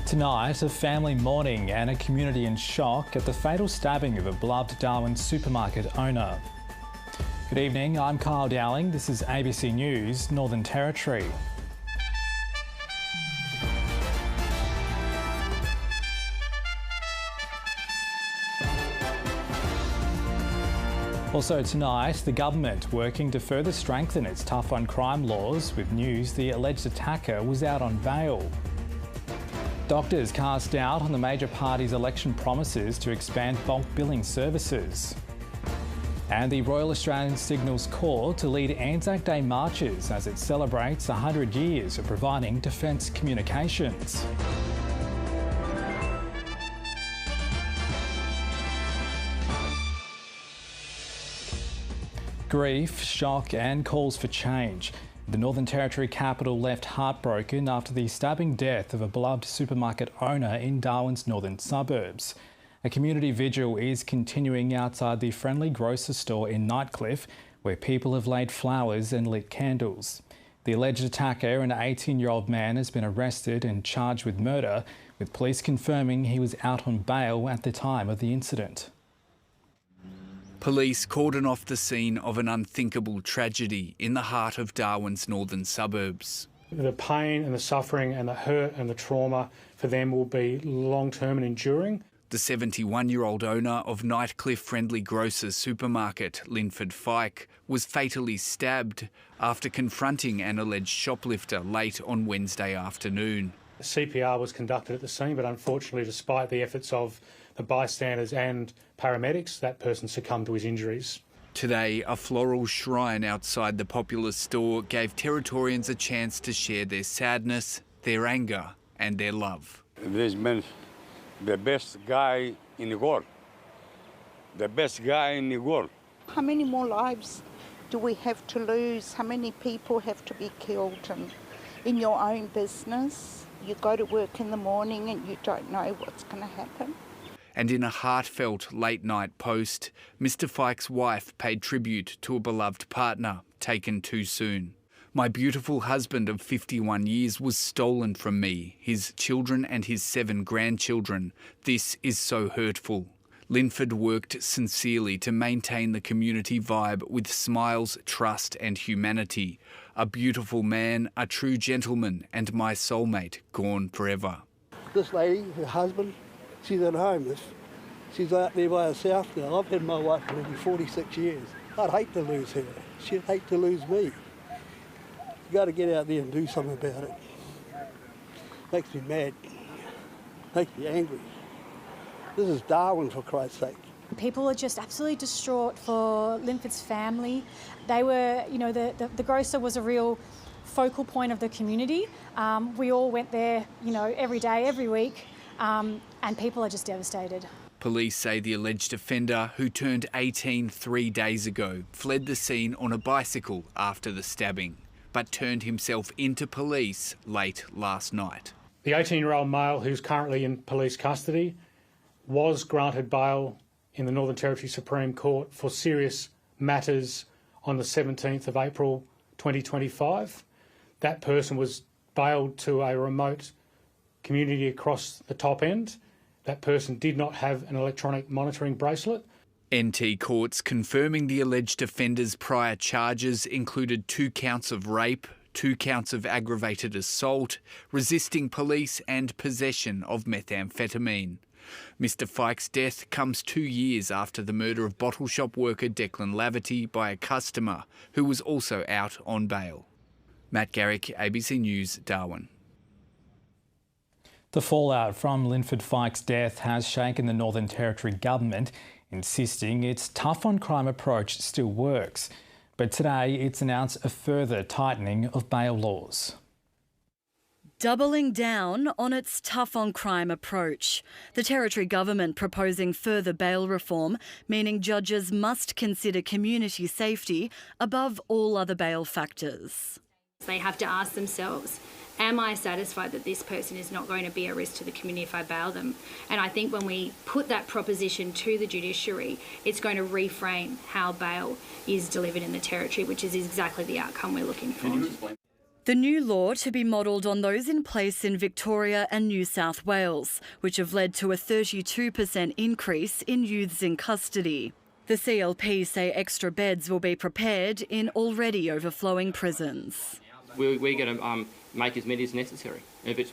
Tonight, a family mourning and a community in shock at the fatal stabbing of a beloved Darwin supermarket owner. Good evening, I'm 𝘼𝘬𝙈𝙬𝙬. This is ABC News, Northern Territory. Also tonight, the government working to further strengthen its tough on crime laws with news the alleged attacker was out on bail. Doctors cast doubt on the major party's election promises to expand bulk billing services. And the Royal Australian signals call to lead Anzac Day marches as it celebrates 100 years of providing defence communications. Grief, shock and calls for change. The Northern Territory capital left heartbroken after the stabbing death of a beloved supermarket owner in Darwin's northern suburbs. A community vigil is continuing outside the friendly grocer store in Nightcliff, where people have laid flowers and lit candles. The alleged attacker, an 18-year-old man, has been arrested and charged with murder, with police confirming he was out on bail at the time of the incident. Police cordon off the scene of an unthinkable tragedy in the heart of Darwin's northern suburbs. The pain and the suffering and the hurt and the trauma for them will be long-term and enduring. The 71-year-old owner of Nightcliff-friendly grocer's supermarket, Linford Feick, was fatally stabbed after confronting an alleged shoplifter late on Wednesday afternoon. CPR was conducted at the scene, but unfortunately, despite the efforts of the bystanders and paramedics, that person succumbed to his injuries. Today, a floral shrine outside the popular store gave Territorians a chance to share their sadness, their anger and their love. This man, the best guy in the world. The best guy in the world. How many more lives do we have to lose? How many people have to be killed? And in your own business, you go to work in the morning and you don't know what's going to happen. And in a heartfelt late-night post, Mr Feick's wife paid tribute to a beloved partner taken too soon. My beautiful husband of 51 years was stolen from me, his children and his 7 grandchildren. This is so hurtful. Linford worked sincerely to maintain the community vibe with smiles, trust and humanity. A beautiful man, a true gentleman and my soulmate gone forever. This lady, her husband, she's at home. She's out there by herself now. I've had my wife for nearly 46 years. I'd hate to lose her. She'd hate to lose me. You've got to get out there and do something about it. Makes me mad. Makes me angry. This is Darwin, for Christ's sake. People are just absolutely distraught for Linford's family. They were, the grocer was a real focal point of the community. We all went there, every day, every week. And people are just devastated. Police say the alleged offender, who turned 18 3 days ago, fled the scene on a bicycle after the stabbing, but turned himself into police late last night. The 18-year-old male, who's currently in police custody, was granted bail in the Northern Territory Supreme Court for serious matters on the 17th of April 2025. That person was bailed to a remote community across the top end. That person did not have an electronic monitoring bracelet. NT courts confirming the alleged offender's prior charges included 2 counts of rape, 2 counts of aggravated assault, resisting police and possession of methamphetamine. Mr Feick's death comes 2 years after the murder of bottle shop worker Declan Laverty by a customer who was also out on bail. Matt Garrick, ABC News, Darwin. The fallout from Linford Feick's death has shaken the Northern Territory government, insisting its tough on crime approach still works. But today it's announced a further tightening of bail laws. Doubling down on its tough on crime approach. The Territory government proposing further bail reform, meaning judges must consider community safety above all other bail factors. They have to ask themselves, am I satisfied that this person is not going to be a risk to the community if I bail them? And I think when we put that proposition to the judiciary, it's going to reframe how bail is delivered in the Territory, which is exactly the outcome we're looking for. The new law to be modelled on those in place in Victoria and New South Wales, which have led to a 32% increase in youths in custody. The CLP say extra beds will be prepared in already overflowing prisons. We're going to make as many as necessary. If it's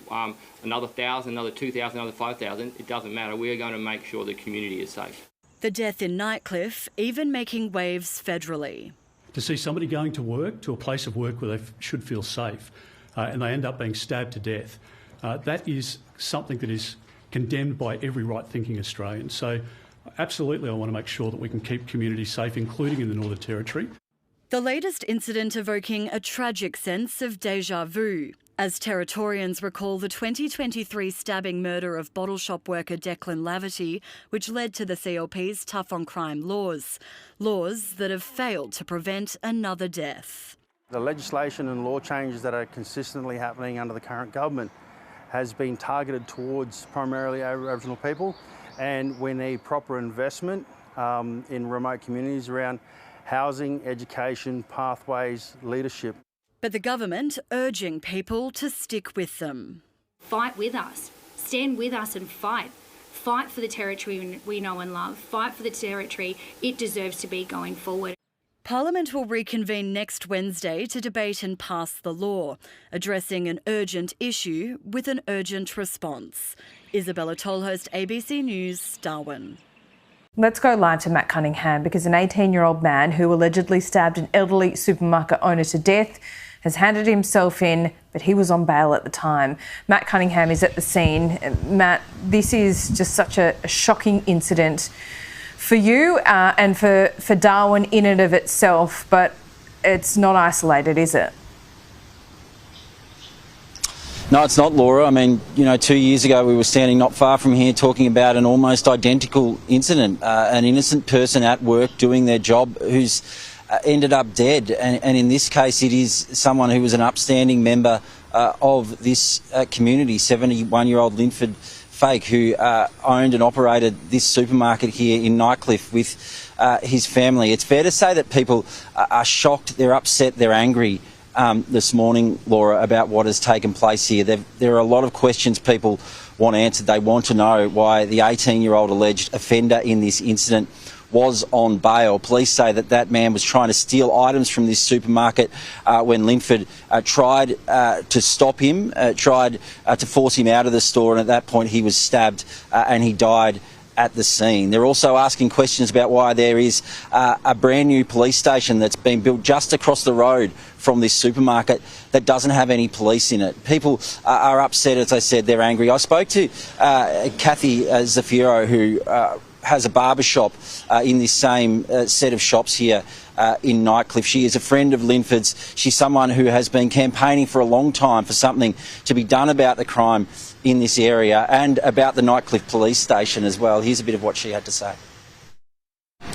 another 1,000, another 2,000, another 5,000, it doesn't matter. We're going to make sure the community is safe. The death in Nightcliff even making waves federally. To see somebody going to work, to a place of work where they should feel safe, and they end up being stabbed to death, that is something that is condemned by every right-thinking Australian. So absolutely I want to make sure that we can keep communities safe, including in the Northern Territory. The latest incident evoking a tragic sense of déjà vu, as Territorians recall the 2023 stabbing murder of bottle shop worker Declan Laverty, which led to the CLP's tough on crime laws that have failed to prevent another death. The legislation and law changes that are consistently happening under the current government has been targeted towards primarily Aboriginal people, and we need proper investment in remote communities around housing, education, pathways, leadership. But the government urging people to stick with them. Fight with us. Stand with us and fight. Fight for the territory we know and love. Fight for the territory it deserves to be going forward. Parliament will reconvene next Wednesday to debate and pass the law, addressing an urgent issue with an urgent response. Isabella Tolhurst, ABC News, Darwin. Let's go live to Matt Cunningham, because an 18-year-old man who allegedly stabbed an elderly supermarket owner to death has handed himself in, but he was on bail at the time. Matt Cunningham is at the scene. Matt, this is just such a shocking incident for you and for Darwin in and of itself, but it's not isolated, is it? No, it's not, Laura. I mean, 2 years ago we were standing not far from here talking about an almost identical incident, an innocent person at work doing their job who's ended up dead. And in this case, it is someone who was an upstanding member of this community, 71-year-old Linford Feick, who owned and operated this supermarket here in Nightcliff with his family. It's fair to say that people are shocked, they're upset, they're angry this morning, Laura, about what has taken place here. There are a lot of questions people want answered. They want to know why the 18-year-old alleged offender in this incident was on bail. Police say that man was trying to steal items from this supermarket when Linford tried to stop him, tried to force him out of the store, and at that point he was stabbed and he died at the scene. They're also asking questions about why there is a brand new police station that's been built just across the road from this supermarket that doesn't have any police in it. People are upset, as I said, they're angry. I spoke to Cathy Zafiriou, who has a barber shop in this same set of shops here in Nightcliff. She is a friend of Linford's. She's someone who has been campaigning for a long time for something to be done about the crime in this area and about the Nightcliff police station as well. Here's a bit of what she had to say.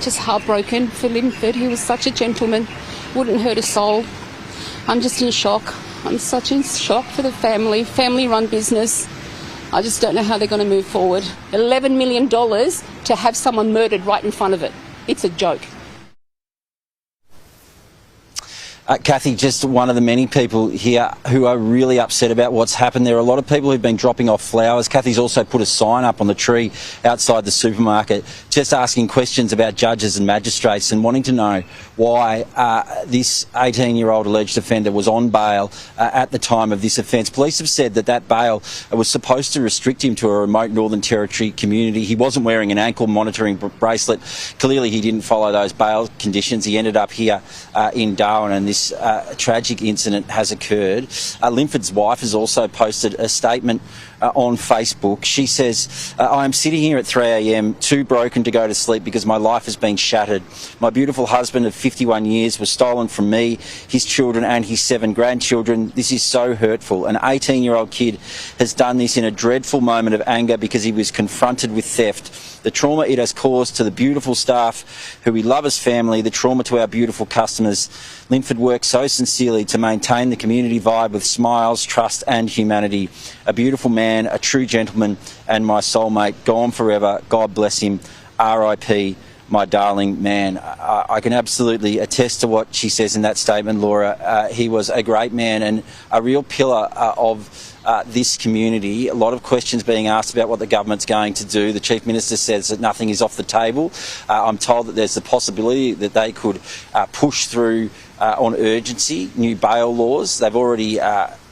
Just heartbroken for Linford. He was such a gentleman, wouldn't hurt a soul. I'm just in shock. I'm such in shock for the family-run business. I just don't know how they're going to move forward. $11 million to have someone murdered right in front of it. It's a joke. Cathy, just one of the many people here who are really upset about what's happened. There are a lot of people who've been dropping off flowers. Cathy's also put a sign up on the tree outside the supermarket just asking questions about judges and magistrates and wanting to know why this 18-year-old alleged offender was on bail at the time of this offence. Police have said that bail was supposed to restrict him to a remote Northern Territory community. He wasn't wearing an ankle monitoring bracelet. Clearly he didn't follow those bail conditions. He ended up here in Darwin, and this tragic incident has occurred. Linford's wife has also posted a statement on Facebook. She says, I am sitting here at 3 a.m, too broken to go to sleep because my life has been shattered. My beautiful husband of 51 years was stolen from me, his children and his 7 grandchildren. This is so hurtful. An 18-year-old kid has done this in a dreadful moment of anger because he was confronted with theft. The trauma it has caused to the beautiful staff who we love as family, the trauma to our beautiful customers. Linford works so sincerely to maintain the community vibe with smiles, trust and humanity. A beautiful man, a true gentleman and my soulmate, gone forever. God bless him. R.I.P. my darling man. I can absolutely attest to what she says in that statement, Laura. He was a great man and a real pillar of this community. A lot of questions being asked about what the government's going to do. The Chief Minister says that nothing is off the table. I'm told that there's the possibility that they could push through on urgency new bail laws. They've already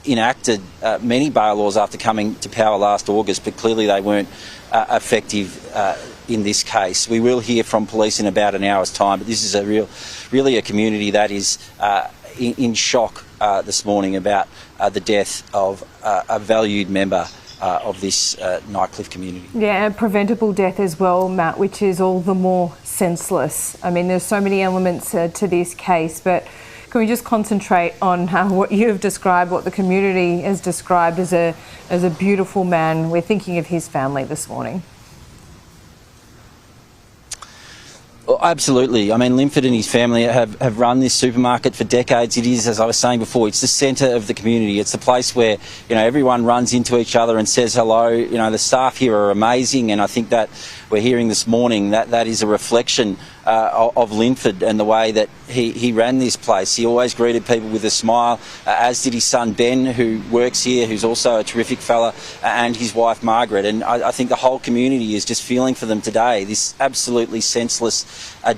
enacted many bail laws after coming to power last August, but clearly they weren't effective in this case. We will hear from police in about an hour's time, but this is really a community that is in shock this morning about the death of a valued member of this Nightcliff community. Yeah, a preventable death as well, Matt, which is all the more senseless. I mean, there's so many elements to this case, but can we just concentrate on what you have described, what the community has described as a beautiful man? We're thinking of his family this morning. Well, absolutely. I mean, Linford and his family have run this supermarket for decades. It is, as I was saying before, it's the centre of the community. It's the place where, everyone runs into each other and says hello. The staff here are amazing, and I think that we're hearing this morning that is a reflection of Linford and the way that he ran this place. He always greeted people with a smile, as did his son Ben, who works here, who's also a terrific fella, and his wife Margaret. And I think the whole community is just feeling for them today, this absolutely senseless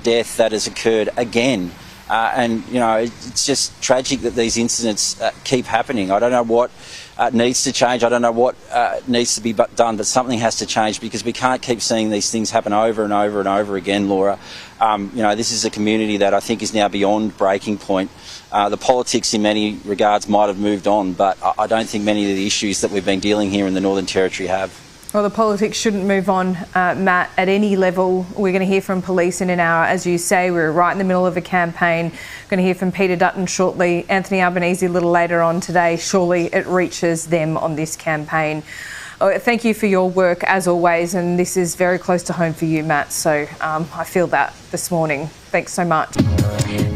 death that has occurred again. And it's just tragic that these incidents keep happening. I don't know what needs to change. I don't know what needs to be done, but something has to change, because we can't keep seeing these things happen over and over and over again, Laura. This is a community that I think is now beyond breaking point. The politics in many regards might have moved on, but I don't think many of the issues that we've been dealing here in the Northern Territory have. Well, the politics shouldn't move on, Matt, at any level. We're going to hear from police in an hour. As you say, we're right in the middle of a campaign. We're going to hear from Peter Dutton shortly, Anthony Albanese a little later on today. Surely it reaches them on this campaign. Thank you for your work, as always, and this is very close to home for you, Matt, so I feel that this morning. Thanks so much.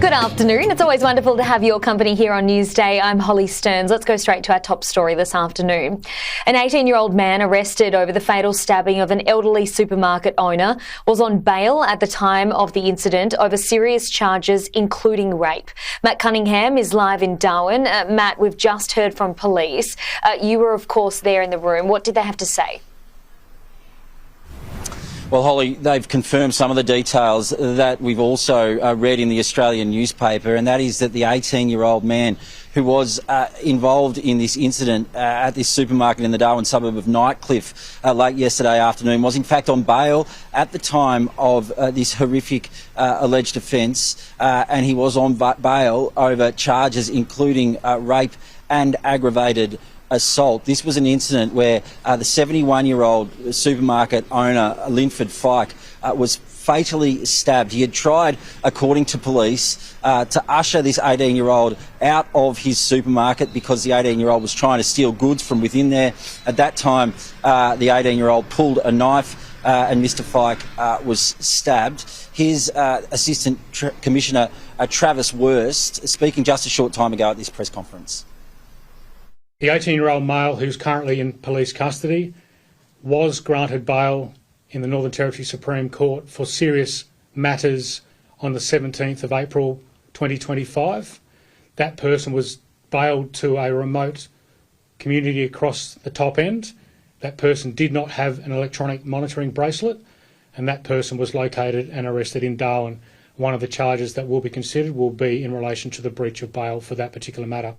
Good afternoon. It's always wonderful to have your company here on Newsday. I'm Holly Stearns. Let's go straight to our top story this afternoon. An 18-year-old man arrested over the fatal stabbing of an elderly supermarket owner was on bail at the time of the incident over serious charges, including rape. Matt Cunningham is live in Darwin. Matt, we've just heard from police. You were, of course, there in the room. What did they have to say? Well, Holly, they've confirmed some of the details that we've also read in the Australian newspaper, and that is that the 18-year-old man who was involved in this incident at this supermarket in the Darwin suburb of Nightcliff late yesterday afternoon was in fact on bail at the time of this horrific alleged offence, and he was on bail over charges including rape and aggravated assault. This was an incident where the 71-year-old supermarket owner, Linford Feick, was fatally stabbed. He had tried, according to police, to usher this 18-year-old out of his supermarket because the 18-year-old was trying to steal goods from within there. At that time, the 18-year-old pulled a knife and Mr Feick was stabbed. His Assistant Commissioner, Travis Wurst, speaking just a short time ago at this press conference. The 18-year-old male, who's currently in police custody, was granted bail in the Northern Territory Supreme Court for serious matters on the 17th of April 2025. That person was bailed to a remote community across the top end. That person did not have an electronic monitoring bracelet, and that person was located and arrested in Darwin. One of the charges that will be considered will be in relation to the breach of bail for that particular matter.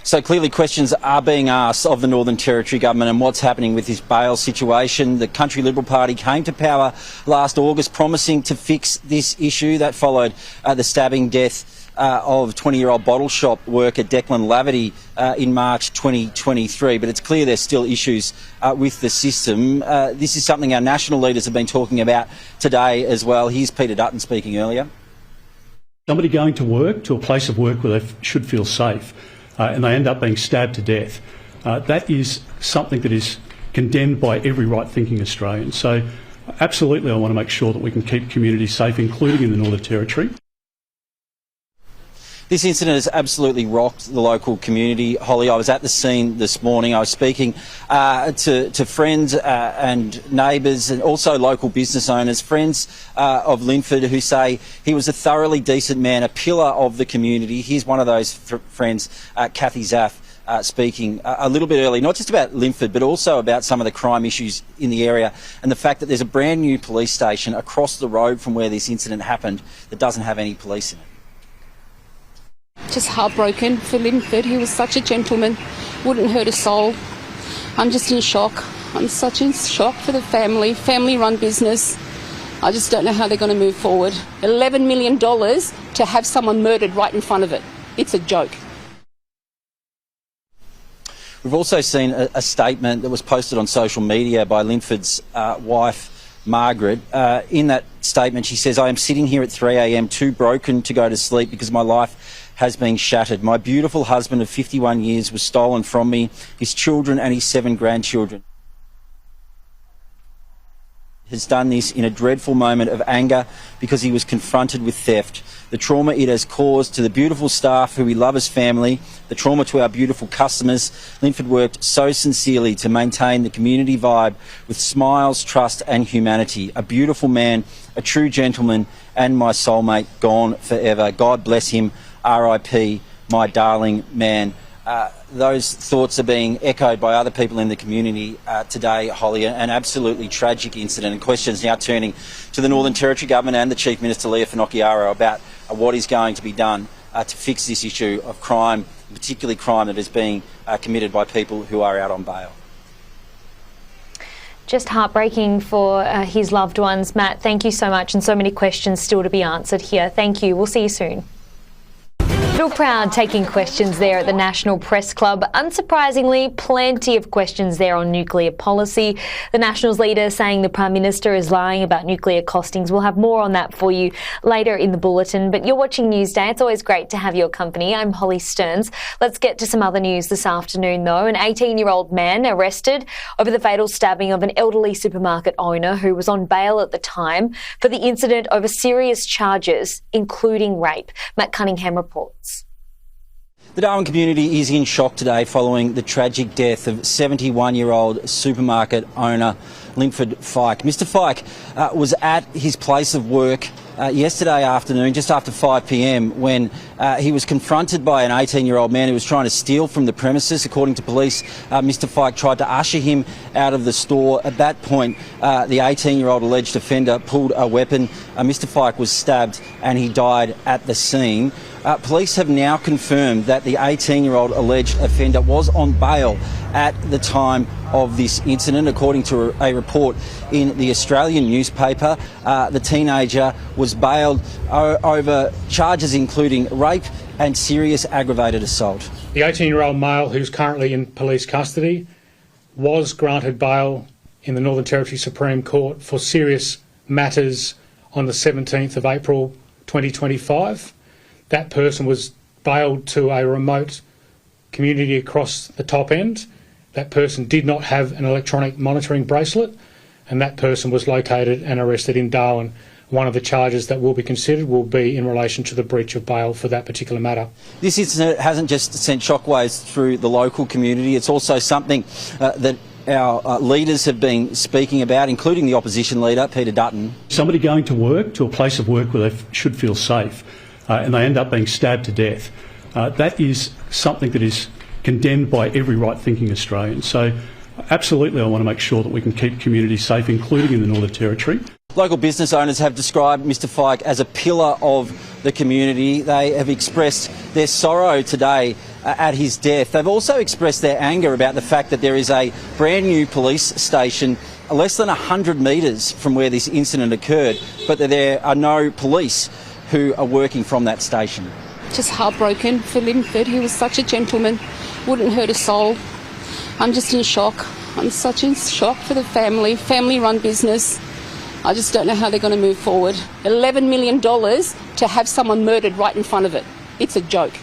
So clearly questions are being asked of the Northern Territory government and what's happening with this bail situation. The Country Liberal Party came to power last August promising to fix this issue. That followed the stabbing death of 20-year-old bottle shop worker Declan Laverty in March 2023. But it's clear there's still issues with the system. This is something our national leaders have been talking about today as well. Here's Peter Dutton speaking earlier. Somebody going to work, to a place of work where they should feel safe, and they end up being stabbed to death. That is something that is condemned by every right-thinking Australian. So absolutely I want to make sure that we can keep communities safe, including in the Northern Territory. This incident has absolutely rocked the local community. Holly, I was at the scene this morning. I was speaking to friends and neighbours and also local business owners, friends of Linford, who say he was a thoroughly decent man, a pillar of the community. Here's one of those friends, Cathy Zaf, speaking a little bit early, not just about Linford, but also about some of the crime issues in the area and the fact that there's a brand new police station across the road from where this incident happened that doesn't have any police in it. Just heartbroken for Linford. He was such a gentleman, wouldn't hurt a soul. I'm just in shock. I'm such in shock for the family-run business. I just don't know how they're going to move forward. $11 million to have someone murdered right in front of it. It's a joke. We've also seen a statement that was posted on social media by Linford's wife, Margaret. In that statement, she says, "I am sitting here at 3 a.m. too broken to go to sleep because my life has been shattered. My beautiful husband of 51 years was stolen from me, his children and his 7 grandchildren. Has done this in a dreadful moment of anger because he was confronted with theft. The trauma it has caused to the beautiful staff who we love as family, the trauma to our beautiful customers. Linford worked so sincerely to maintain the community vibe with smiles, trust and humanity. A beautiful man, a true gentleman and my soulmate gone forever. God bless him. R.I.P. my darling man." Those thoughts are being echoed by other people in the community today, Holly. An absolutely tragic incident, and questions now turning to the Northern Territory Government and the Chief Minister Lia Finocchiaro about what is going to be done to fix this issue of crime, particularly crime that is being committed by people who are out on bail. Just heartbreaking for his loved ones. Matt, thank you so much, and so many questions still to be answered here. Thank you. We'll see you soon. Feel proud taking questions there at the National Press Club. Unsurprisingly, plenty of questions there on nuclear policy. The Nationals leader saying the Prime Minister is lying about nuclear costings. We'll have more on that for you later in the bulletin. But you're watching Newsday. It's always great to have your company. I'm Holly Stearns. Let's get to some other news this afternoon, though. An 18-year-old man arrested over the fatal stabbing of an elderly supermarket owner who was on bail at the time for the incident over serious charges, including rape. Matt Cunningham reports. The Darwin community is in shock today following the tragic death of 71-year-old supermarket owner Linford Feick. Mr Feick was at his place of work yesterday afternoon, just after 5 p.m, when he was confronted by an 18-year-old man who was trying to steal from the premises. According to police, Mr Feick tried to usher him out of the store. At that point, the 18-year-old alleged offender pulled a weapon. Mr Feick was stabbed and he died at the scene. Police have now confirmed that the 18-year-old alleged offender was on bail at the time of this incident. According to a report in the Australian newspaper, the teenager was bailed over charges including rape and serious aggravated assault. The 18-year-old male, who's currently in police custody, was granted bail in the Northern Territory Supreme Court for serious matters on the 17th of April 2025. That person was bailed to a remote community across the top end. That person did not have an electronic monitoring bracelet, and that person was located and arrested in Darwin. One of the charges that will be considered will be in relation to the breach of bail for that particular matter. This incident hasn't just sent shockwaves through the local community, it's also something that our leaders have been speaking about, including the opposition leader, Peter Dutton. Somebody going to work, to a place of work where they should feel safe, and they end up being stabbed to death. That is something that is condemned by every right-thinking Australian. So absolutely I want to make sure that we can keep communities safe, including in the Northern Territory. Local business owners have described Mr Feick as a pillar of the community. They have expressed their sorrow today at his death. They've also expressed their anger about the fact that there is a brand new police station less than 100 metres from where this incident occurred, but that there are no police who are working from that station. Just heartbroken for Linford. He was such a gentleman, wouldn't hurt a soul. I'm just in shock. I'm such in shock for the family-run business. I just don't know how they're going to move forward. $11 million to have someone murdered right in front of it. It's a joke.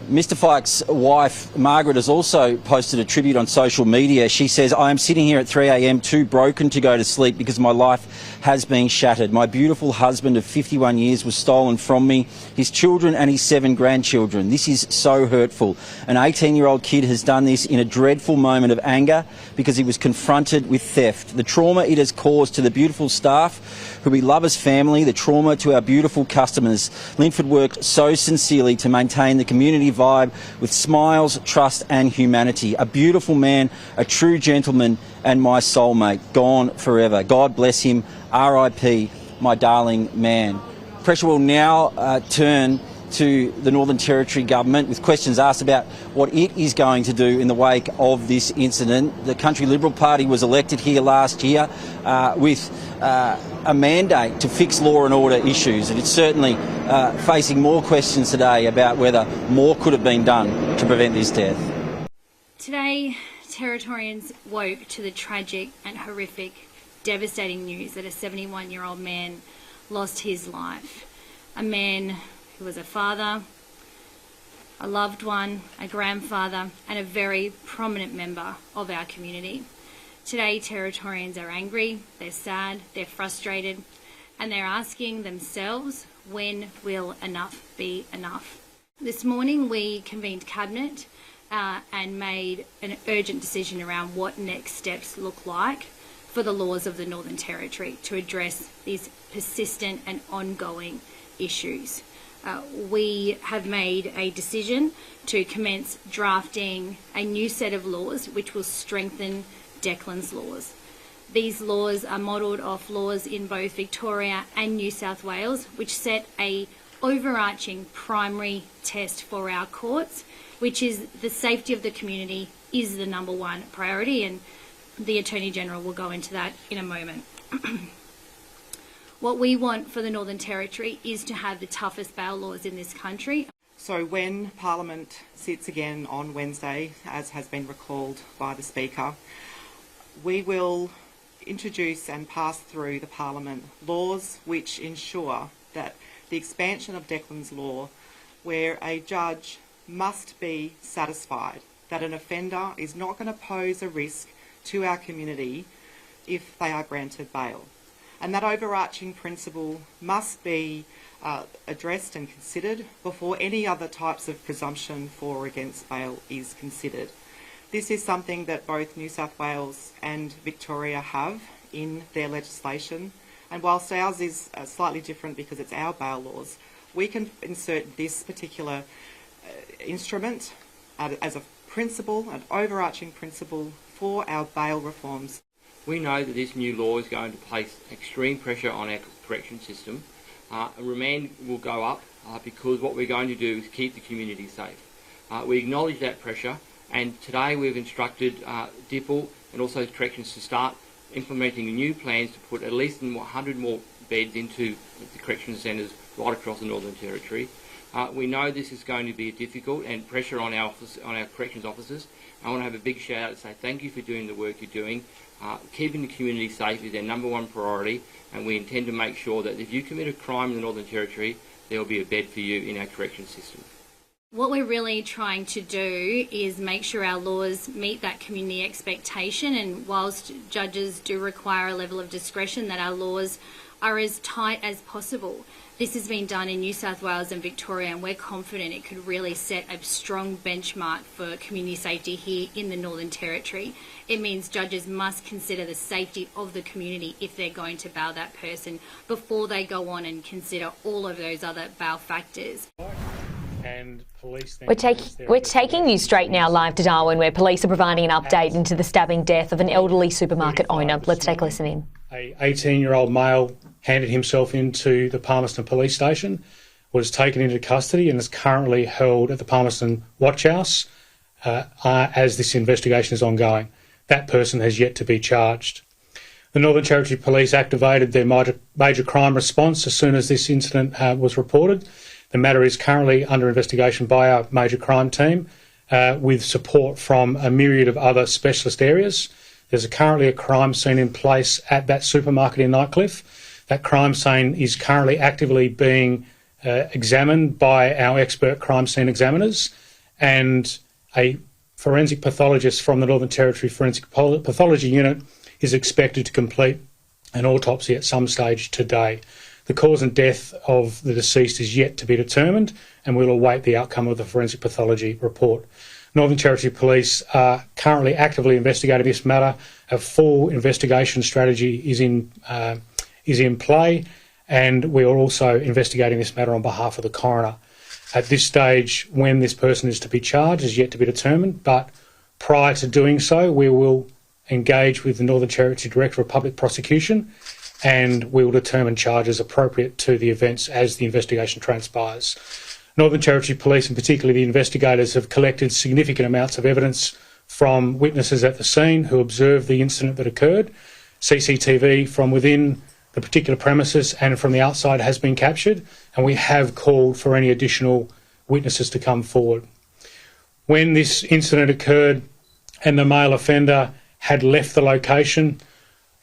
Mr Feick's wife, Margaret, has also posted a tribute on social media. She says, "I am sitting here at 3 a.m. too broken to go to sleep because my life has been shattered. My beautiful husband of 51 years was stolen from me, his children and his 7 grandchildren. This is so hurtful. An 18-year-old kid has done this in a dreadful moment of anger because he was confronted with theft. The trauma it has caused to the beautiful staff who we love as family, the trauma to our beautiful customers. Linford worked so sincerely to maintain the community vibe with smiles, trust and humanity. A beautiful man, a true gentleman and my soulmate, gone forever. God bless him. R.I.P. my darling man. Pressure will now turn to the Northern Territory Government with questions asked about what it is going to do in the wake of this incident. The Country Liberal Party was elected here last year with a mandate to fix law and order issues, and it's certainly facing more questions today about whether more could have been done to prevent this death. Today, Territorians woke to the tragic and horrific, devastating news that a 71-year-old man lost his life. A man who was a father, a loved one, a grandfather, and a very prominent member of our community. Today, Territorians are angry, they're sad, they're frustrated, and they're asking themselves, when will enough be enough? This morning we convened Cabinet and made an urgent decision around what next steps look like for the laws of the Northern Territory to address these persistent and ongoing issues. We have made a decision to commence drafting a new set of laws which will strengthen Declan's laws. These laws are modelled off laws in both Victoria and New South Wales, which set a overarching primary test for our courts, which is the safety of the community is the #1 priority, and the Attorney-General will go into that in a moment. What we want for the Northern Territory is to have the toughest bail laws in this country. So when Parliament sits again on Wednesday, as has been recalled by the Speaker, we will introduce and pass through the Parliament laws which ensure that the expansion of Declan's law, where a judge must be satisfied that an offender is not going to pose a risk to our community if they are granted bail. And that overarching principle must be addressed and considered before any other types of presumption for or against bail is considered. This is something that both New South Wales and Victoria have in their legislation, and whilst ours is slightly different because it's our bail laws, we can insert this particular instrument as a principle, an overarching principle for our bail reforms. We know that this new law is going to place extreme pressure on our correction system. Remand will go up because what we're going to do is keep the community safe. We acknowledge that pressure, and today we've instructed DIPL and also corrections to start implementing new plans to put at least 100 more beds into the correction centres right across the Northern Territory. We know this is going to be difficult and pressure on our corrections officers. I want to have a big shout out to say thank you for doing the work you're doing. Keeping the community safe is their #1 priority, and we intend to make sure that if you commit a crime in the Northern Territory, there will be a bed for you in our correction system. What we're really trying to do is make sure our laws meet that community expectation, and whilst judges do require a level of discretion, that our laws are as tight as possible. This has been done in New South Wales and Victoria, and we're confident it could really set a strong benchmark for community safety here in the Northern Territory. It means judges must consider the safety of the community if they're going to bail that person before they go on and consider all of those other bail factors. And police We're taking you straight now live to Darwin, where police are providing an update into the stabbing death of an elderly supermarket owner. Let's take a listen in. An 18-year-old male handed himself into the Palmerston Police Station, was taken into custody and is currently held at the Palmerston Watch House as this investigation is ongoing. That person has yet to be charged. The Northern Territory Police activated their major crime response as soon as this incident was reported. The matter is currently under investigation by our major crime team with support from a myriad of other specialist areas. There's currently a crime scene in place at that supermarket in Nightcliff. That crime scene is currently actively being examined by our expert crime scene examiners, and a forensic pathologist from the Northern Territory Forensic Pathology Unit is expected to complete an autopsy at some stage today. The cause and death of the deceased is yet to be determined, and we'll await the outcome of the forensic pathology report. Northern Territory Police are currently actively investigating this matter. A full investigation strategy is in play, and we are also investigating this matter on behalf of the coroner. At this stage, when this person is to be charged is yet to be determined, but prior to doing so, we will engage with the Northern Territory Director of Public Prosecution, and we will determine charges appropriate to the events as the investigation transpires. Northern Territory Police, and particularly the investigators, have collected significant amounts of evidence from witnesses at the scene who observed the incident that occurred. CCTV from within the particular premises and from the outside has been captured, and we have called for any additional witnesses to come forward. When this incident occurred and the male offender had left the location,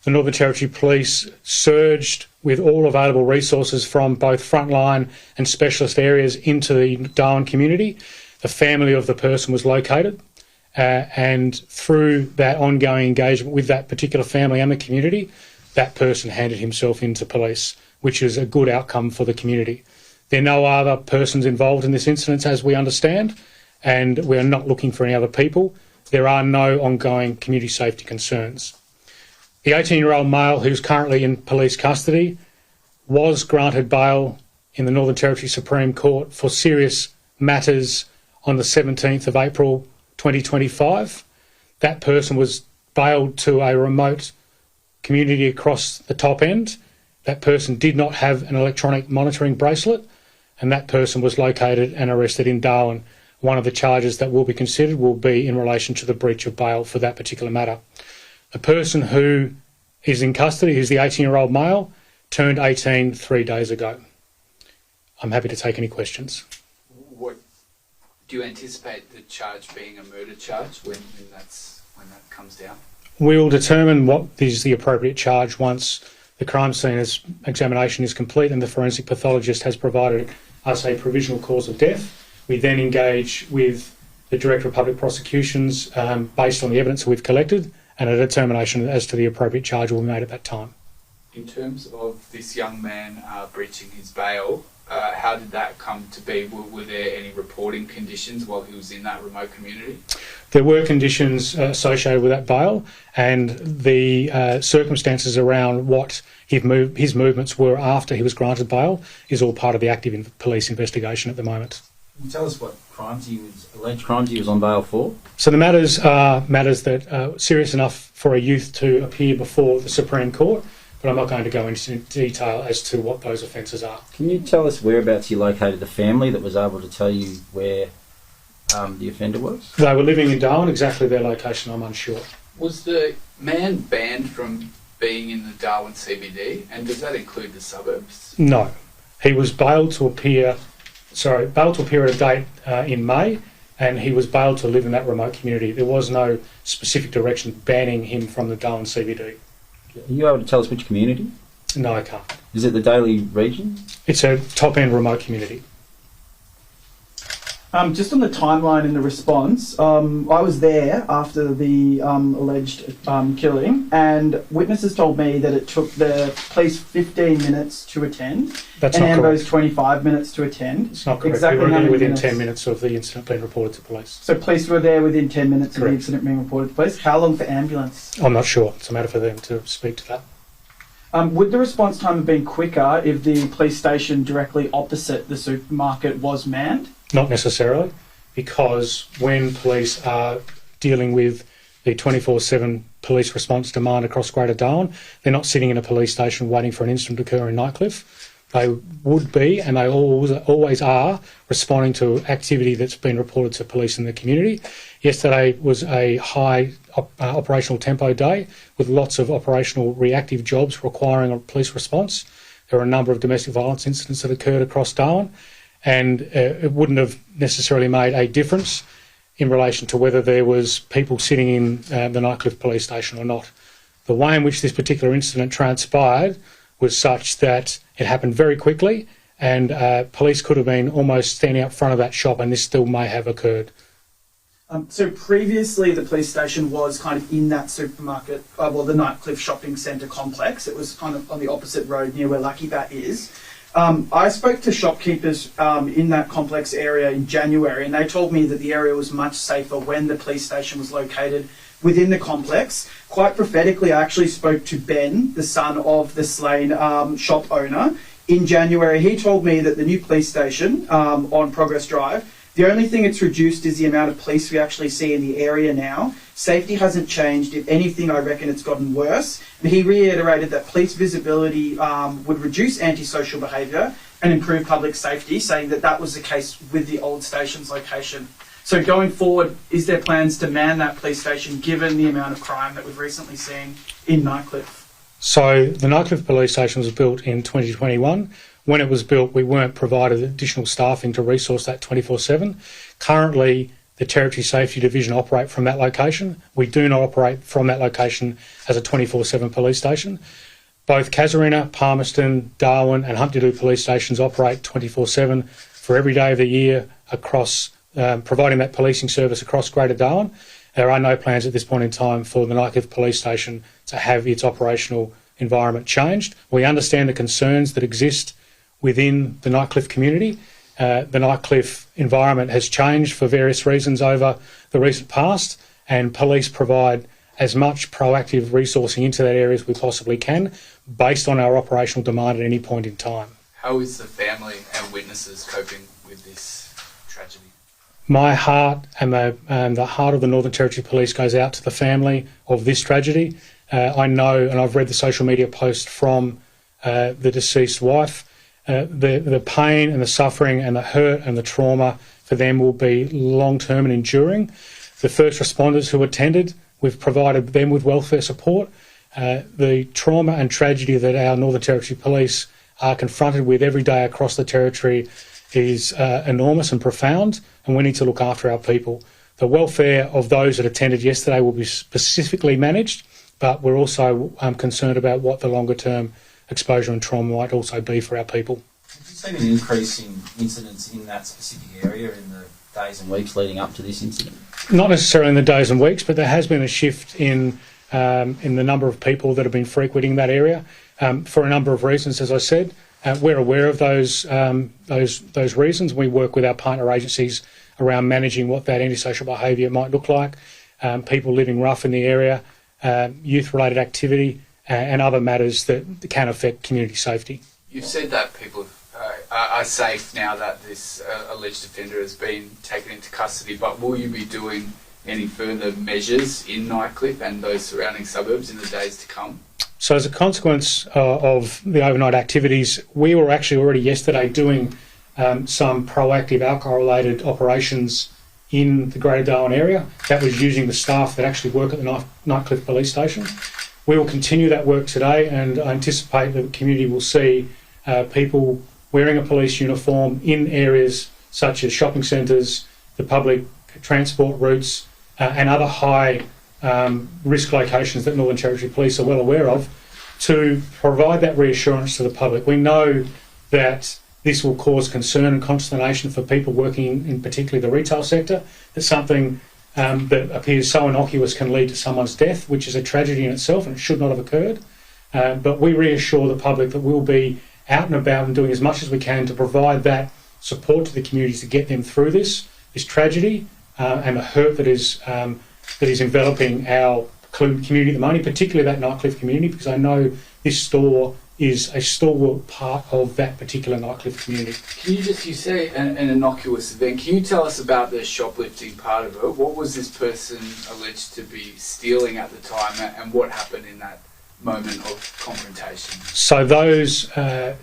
the Northern Territory Police surged with all available resources from both frontline and specialist areas into the Darwin community. The family of the person was located, and through that ongoing engagement with that particular family and the community, that person handed himself into police, which is a good outcome for the community. There are no other persons involved in this incident, as we understand, and we are not looking for any other people. There are no ongoing community safety concerns. The 18-year-old male, who's currently in police custody, was granted bail in the Northern Territory Supreme Court for serious matters on the 17th of April 2025. That person was bailed to a remote community across the top end. That person did not have an electronic monitoring bracelet, and that person was located and arrested in Darwin. One of the charges that will be considered will be in relation to the breach of bail for that particular matter. The person who is in custody, who's the 18-year-old male, turned 18 3 days ago. I'm happy to take any questions. What do you anticipate the charge being a murder charge when that comes down? We will determine what is the appropriate charge once the crime scene examination is complete and the forensic pathologist has provided us a provisional cause of death. We then engage with the Director of Public Prosecutions based on the evidence that we've collected, and a determination as to the appropriate charge will be made at that time. In terms of this young man breaching his bail, how did that come to be? Were there any reporting conditions while he was in that remote community? There were conditions associated with that bail, and the circumstances around what his movements were after he was granted bail is all part of the active police investigation at the moment. Can you tell us what alleged crimes he was on bail for? So the matters are matters that are serious enough for a youth to appear before the Supreme Court, but I'm not going to go into detail as to what those offences are. Can you tell us whereabouts you located the family that was able to tell you where the offender was? They were living in Darwin. Exactly their location, I'm unsure. Was the man banned from being in the Darwin CBD, and does that include the suburbs? No. He was bailed to appear at a date in May, and he was bailed to live in that remote community. There was no specific direction banning him from the Darwin CBD. Are you able to tell us which community? No, I can't. Is it the Daly region? It's a top-end remote community. Just on the timeline and the response, I was there after the alleged killing, and witnesses told me that it took the police 15 minutes to attend, That's and not Ambo's correct. 25 minutes to attend. It's not correct. Exactly We were how there many within minutes? 10 minutes of the incident being reported to police. So police were there within 10 minutes of the Correct. incident being reported to police. How long for ambulance? I'm not sure. It's a matter for them to speak to that. Would the response time have been quicker if the police station directly opposite the supermarket was manned? Not necessarily, because when police are dealing with the 24/7 police response demand across Greater Darwin, they're not sitting in a police station waiting for an incident to occur in Nightcliff. They would be, and they always are, responding to activity that's been reported to police in the community. Yesterday was a high operational tempo day with lots of operational reactive jobs requiring a police response. There were a number of domestic violence incidents that occurred across Darwin, and it wouldn't have necessarily made a difference in relation to whether there was people sitting in the Nightcliff police station or not. The way in which this particular incident transpired was such that it happened very quickly, and police could have been almost standing up front of that shop, and this still may have occurred. So previously the police station was kind of in that supermarket, the Nightcliff shopping centre complex. It was kind of on the opposite road near where Lucky Bat is. I spoke to shopkeepers in that complex area in January, and they told me that the area was much safer when the police station was located within the complex. Quite prophetically, I actually spoke to Ben, the son of the slain shop owner, in January. He told me that the new police station on Progress Drive, the only thing it's reduced is the amount of police we actually see in the area now. Safety hasn't changed. If anything, I reckon it's gotten worse. And he reiterated that police visibility would reduce antisocial behaviour and improve public safety, saying that that was the case with the old station's location. So going forward, is there plans to man that police station given the amount of crime that we've recently seen in Nightcliff? So the Nightcliff police station was built in 2021. When it was built, we weren't provided additional staffing to resource that 24/7. Currently, the Territory Safety Division operate from that location. We do not operate from that location as a 24/7 police station. Both Casuarina, Palmerston, Darwin and 𝘼𝘽𝙈 police stations operate 24/7 for every day of the year across providing that policing service across Greater Darwin. There are no plans at this point in time for the Nightcliff police station to have its operational environment changed. We understand the concerns that exist within the Nightcliff community. The Nightcliff environment has changed for various reasons over the recent past, and police provide as much proactive resourcing into that area as we possibly can based on our operational demand at any point in time. How is the family and witnesses coping with this tragedy? My heart and the heart of the Northern Territory Police goes out to the family of this tragedy. I know, and I've read the social media post from the deceased wife, the pain and the suffering and the hurt and the trauma for them will be long-term and enduring. The first responders who attended, we've provided them with welfare support. The trauma and tragedy that our Northern Territory Police are confronted with every day across the Territory is enormous and profound, and we need to look after our people. The welfare of those that attended yesterday will be specifically managed, but we're also concerned about what the longer-term exposure and trauma might also be for our people. Have you seen an increase in incidents in that specific area in the days and weeks leading up to this incident? Not necessarily in the days and weeks, but there has been a shift in the number of people that have been frequenting that area for a number of reasons, as I said. We're aware of those reasons. We work with our partner agencies around managing what that antisocial behaviour might look like, people living rough in the area, youth-related activity, and other matters that can affect community safety. You've said that people are safe now that this alleged offender has been taken into custody, but will you be doing any further measures in Nightcliff and those surrounding suburbs in the days to come? So as a consequence of the overnight activities, we were actually already yesterday doing some proactive alcohol-related operations in the Greater Darwin area. That was using the staff that actually work at the Nightcliff police station. We will continue that work today, and I anticipate that the community will see people wearing a police uniform in areas such as shopping centres, the public transport routes, and other high risk locations that Northern Territory Police are well aware of, to provide that reassurance to the public. We know that this will cause concern and consternation for people working in particularly the retail sector, that something that appears so innocuous can lead to someone's death, which is a tragedy in itself and it should not have occurred. But we reassure the public that we'll be out and about and doing as much as we can to provide that support to the communities to get them through this tragedy and the hurt that is enveloping our community at the moment, particularly that Nightcliff community, because I know this store is a stalwart part of that particular Nightcliff community. Can you just, you say an innocuous event, can you tell us about the shoplifting part of it? What was this person alleged to be stealing at the time, and what happened in that moment of confrontation? So those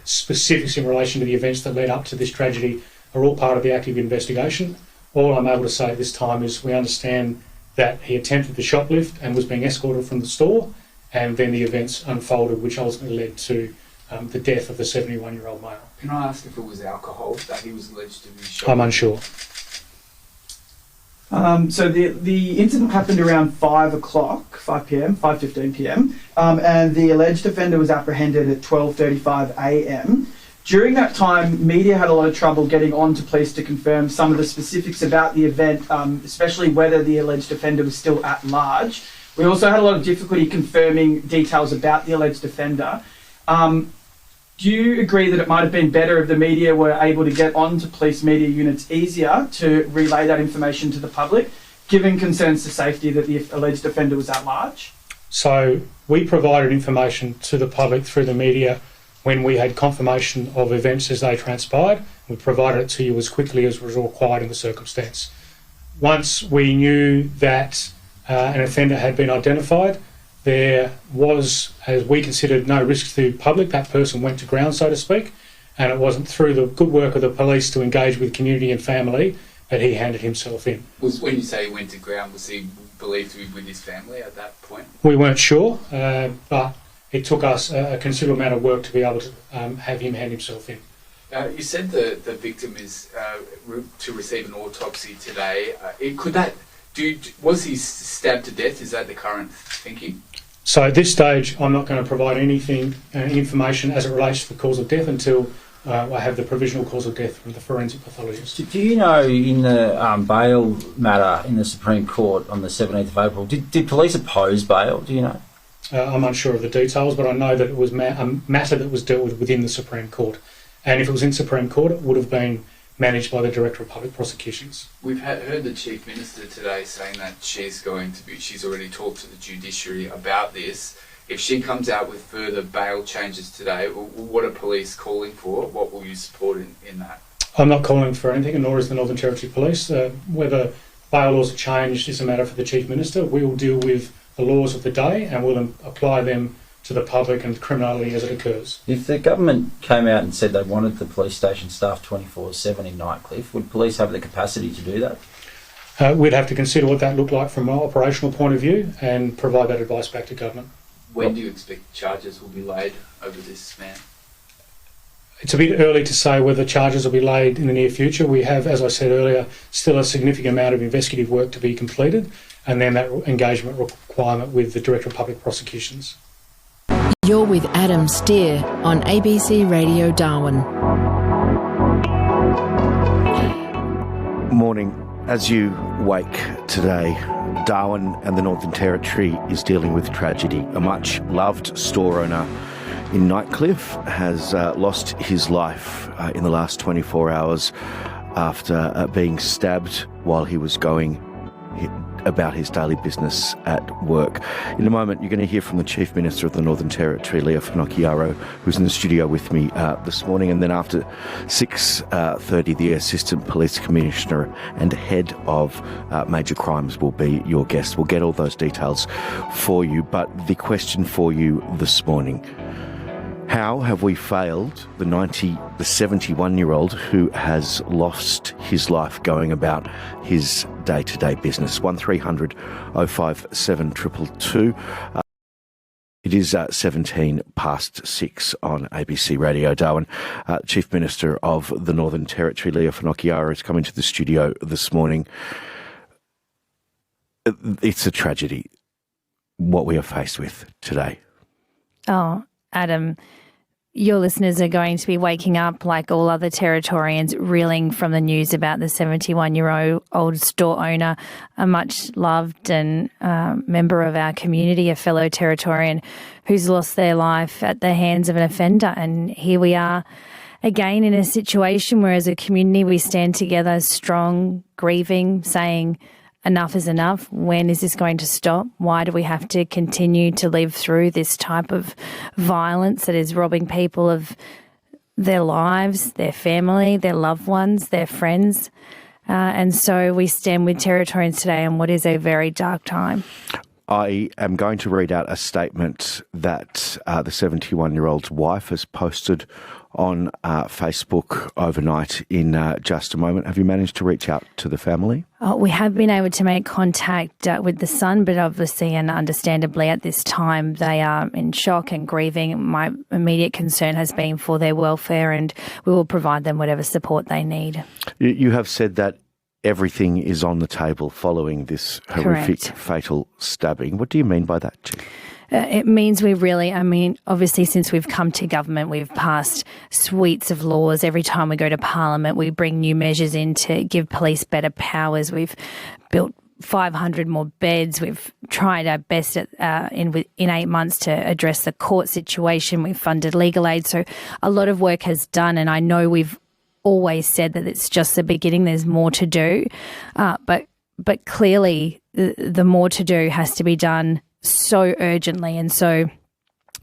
specifics in relation to the events that led up to this tragedy are all part of the active investigation. All I'm able to say at this time is we understand that he attempted the shoplift and was being escorted from the store, and then the events unfolded, which ultimately led to the death of the 71-year-old male. Can I ask if it was alcohol that he was alleged to be shoplifting? I'm unsure. So the incident happened around 5 p.m, 5:15 p.m, and the alleged offender was apprehended at 12:35 a.m. During that time, media had a lot of trouble getting on to police to confirm some of the specifics about the event, especially whether the alleged offender was still at large. We also had a lot of difficulty confirming details about the alleged offender. Do you agree that it might have been better if the media were able to get onto police media units easier to relay that information to the public, given concerns to safety that the alleged offender was at large? So we provided information to the public through the media when we had confirmation of events as they transpired. We provided it to you as quickly as was required in the circumstance. Once we knew that an offender had been identified, there was, as we considered, no risk to the public. That person went to ground, so to speak, and it wasn't through the good work of the police to engage with community and family that he handed himself in. When you say he went to ground, was he believed to be with his family at that point? We weren't sure, but it took us a considerable amount of work to be able to have him hand himself in. You said the victim is to receive an autopsy today. Was he stabbed to death? Is that the current thinking? So at this stage, I'm not going to provide anything, information as it relates to the cause of death until I have the provisional cause of death from the forensic pathologist. Do you know, in the bail matter in the Supreme Court on the 17th of April, did police oppose bail? Do you know? I'm unsure of the details, but I know that it was a matter that was dealt with within the Supreme Court. And if it was in Supreme Court, it would have been managed by the Director of Public Prosecutions. We've heard the Chief Minister today saying that she's already talked to the judiciary about this. If she comes out with further bail changes today, what are police calling for? What will you support in that? I'm not calling for anything, and nor is the Northern Territory Police. Whether bail laws are changed is a matter for the Chief Minister. We will deal with the laws of the day and we'll apply them to the public and criminality as it occurs. If the government came out and said they wanted the police station staffed 24/7 in Nightcliff, would police have the capacity to do that? We'd have to consider what that looked like from an operational point of view and provide that advice back to government. When do you expect charges will be laid over this man? It's a bit early to say whether charges will be laid in the near future. We have, as I said earlier, still a significant amount of investigative work to be completed, and then that engagement requirement with the Director of Public Prosecutions. You're with Adam Steer on ABC Radio Darwin. Morning. As you wake today, Darwin and the Northern Territory is dealing with tragedy. A much-loved store owner in Nightcliff has lost his life in the last 24 hours after being stabbed while he was going about his daily business at work. In a moment, you're going to hear from the Chief Minister of the Northern Territory, Lia Finocchiaro, who's in the studio with me this morning. And then after 6:30, the Assistant Police Commissioner and Head of Major Crimes will be your guest. We'll get all those details for you. But the question for you this morning: how have we failed the 71-year-old who has lost his life going about his day-to-day business? 1300 057 222. It is 17 past 6 on ABC Radio Darwin. Chief Minister of the Northern Territory, Lia Finocchiaro, is coming to the studio this morning. It's a tragedy, what we are faced with today. Oh, Adam, your listeners are going to be waking up like all other Territorians, reeling from the news about the 71-year-old store owner, a much-loved and member of our community, a fellow Territorian who's lost their life at the hands of an offender. And here we are again in a situation where as a community we stand together strong, grieving, saying enough is enough. When is this going to stop? Why do we have to continue to live through this type of violence that is robbing people of their lives, their family, their loved ones, their friends? And so we stand with Territorians today on what is a very dark time. I am going to read out a statement that the 71-year-old's wife has posted on Facebook overnight in just a moment. Have you managed to reach out to the family? We have been able to make contact with the son, but obviously and understandably at this time they are in shock and grieving. My immediate concern has been for their welfare, and we will provide them whatever support they need. You have said that everything is on the table following this horrific, fatal stabbing. What do you mean by that, Chief? it means we really, obviously since we've come to government, we've passed suites of laws. Every time we go to Parliament, we bring new measures in to give police better powers. We've built 500 more beds. We've tried our best in 8 months to address the court situation. We've funded legal aid. So a lot of work has done, and I know we've always said that it's just the beginning. There's more to do. But clearly the more to do has to be done so urgently, and so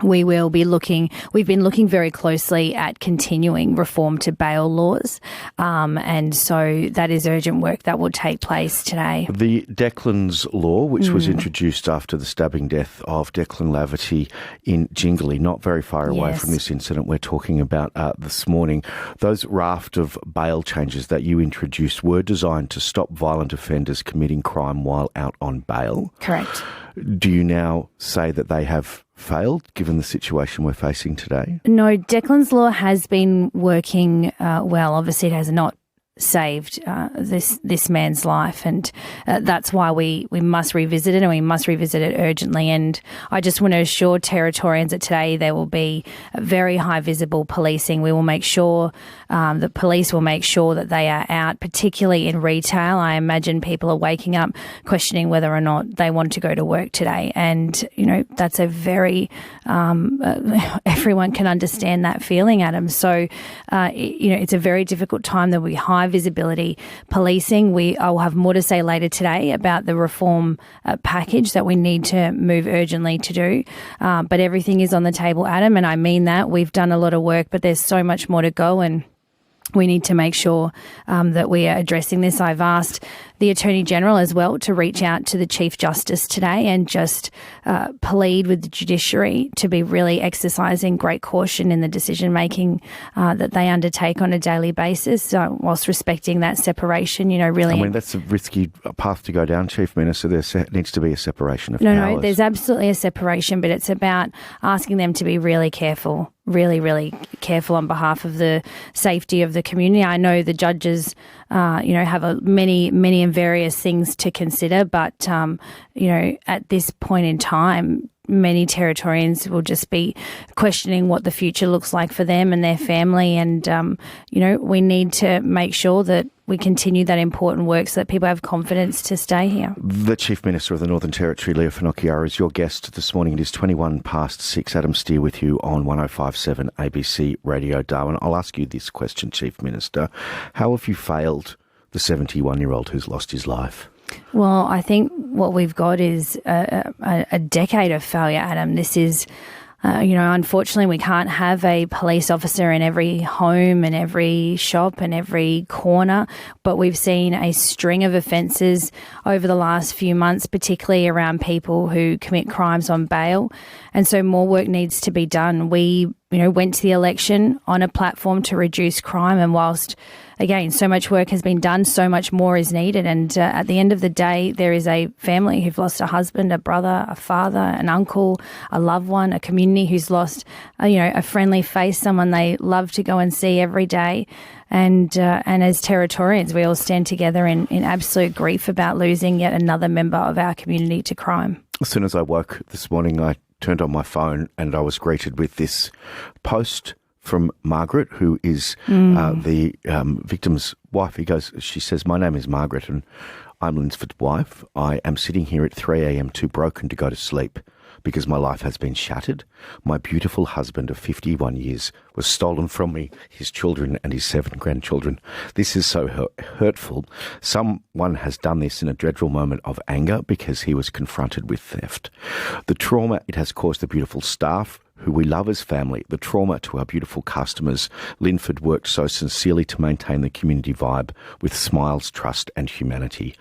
we've been looking very closely at continuing reform to bail laws, and so that is urgent work that will take place today. The Declan's Law, which was introduced after the stabbing death of Declan Laverty in Jingley, not very far away from this incident we're talking about this morning. Those raft of bail changes that you introduced were designed to stop violent offenders committing crime while out on bail. Correct. Do you now say that they have failed, given the situation we're facing today? No, Declan's Law has been working well. Obviously, it has not saved this man's life, and that's why we must revisit it, and we must revisit it urgently. And I just want to assure Territorians that today there will be very high visible policing. We will make sure the police will make sure that they are out, particularly in retail. I imagine people are waking up questioning whether or not they want to go to work today, and that's a very everyone can understand that feeling, Adam. So it's a very difficult time. There will be high visibility policing. I'll have more to say later today about the reform package that we need to move urgently to do. But everything is on the table, Adam, and I mean that. We've done a lot of work, but there's so much more to go, and we need to make sure that we are addressing this. I've asked the Attorney General as well to reach out to the Chief Justice today and just plead with the judiciary to be really exercising great caution in the decision-making that they undertake on a daily basis, whilst respecting that separation, really. That's a risky path to go down, Chief Minister. There needs to be a separation of powers. No, there's absolutely a separation, but it's about asking them to be really careful, really careful on behalf of the safety of the community. I know the judges, have many and various things to consider, but, at this point in time, many Territorians will just be questioning what the future looks like for them and their family. And, we need to make sure that we continue that important work so that people have confidence to stay here. The Chief Minister of the Northern Territory, Lia Finocchiaro, is your guest this morning. It is 6:21. Adam Steer with you on 105.7 ABC Radio Darwin. I'll ask you this question, Chief Minister. How have you failed the 71-year-old who's lost his life? Well, I think what we've got is a decade of failure, Adam. This is, unfortunately, we can't have a police officer in every home and every shop and every corner, but we've seen a string of offences over the last few months, particularly around people who commit crimes on bail. And so more work needs to be done. We, went to the election on a platform to reduce crime, and whilst again, so much work has been done, so much more is needed. And at the end of the day, there is a family who've lost a husband, a brother, a father, an uncle, a loved one, a community who's lost, a friendly face, someone they love to go and see every day. And as Territorians, we all stand together in absolute grief about losing yet another member of our community to crime. As soon as I woke this morning, I turned on my phone and I was greeted with this post from Margaret, who is the victim's wife. She says, "My name is Margaret and I'm Linford's wife. I am sitting here at 3 a.m. too broken to go to sleep because my life has been shattered. My beautiful husband of 51 years was stolen from me, his children and his 7 grandchildren. This is so hurtful. Someone has done this in a dreadful moment of anger because he was confronted with theft. The trauma it has caused the beautiful staff, who we love as family, the trauma to our beautiful customers. Linford worked so sincerely to maintain the community vibe with smiles, trust and humanity.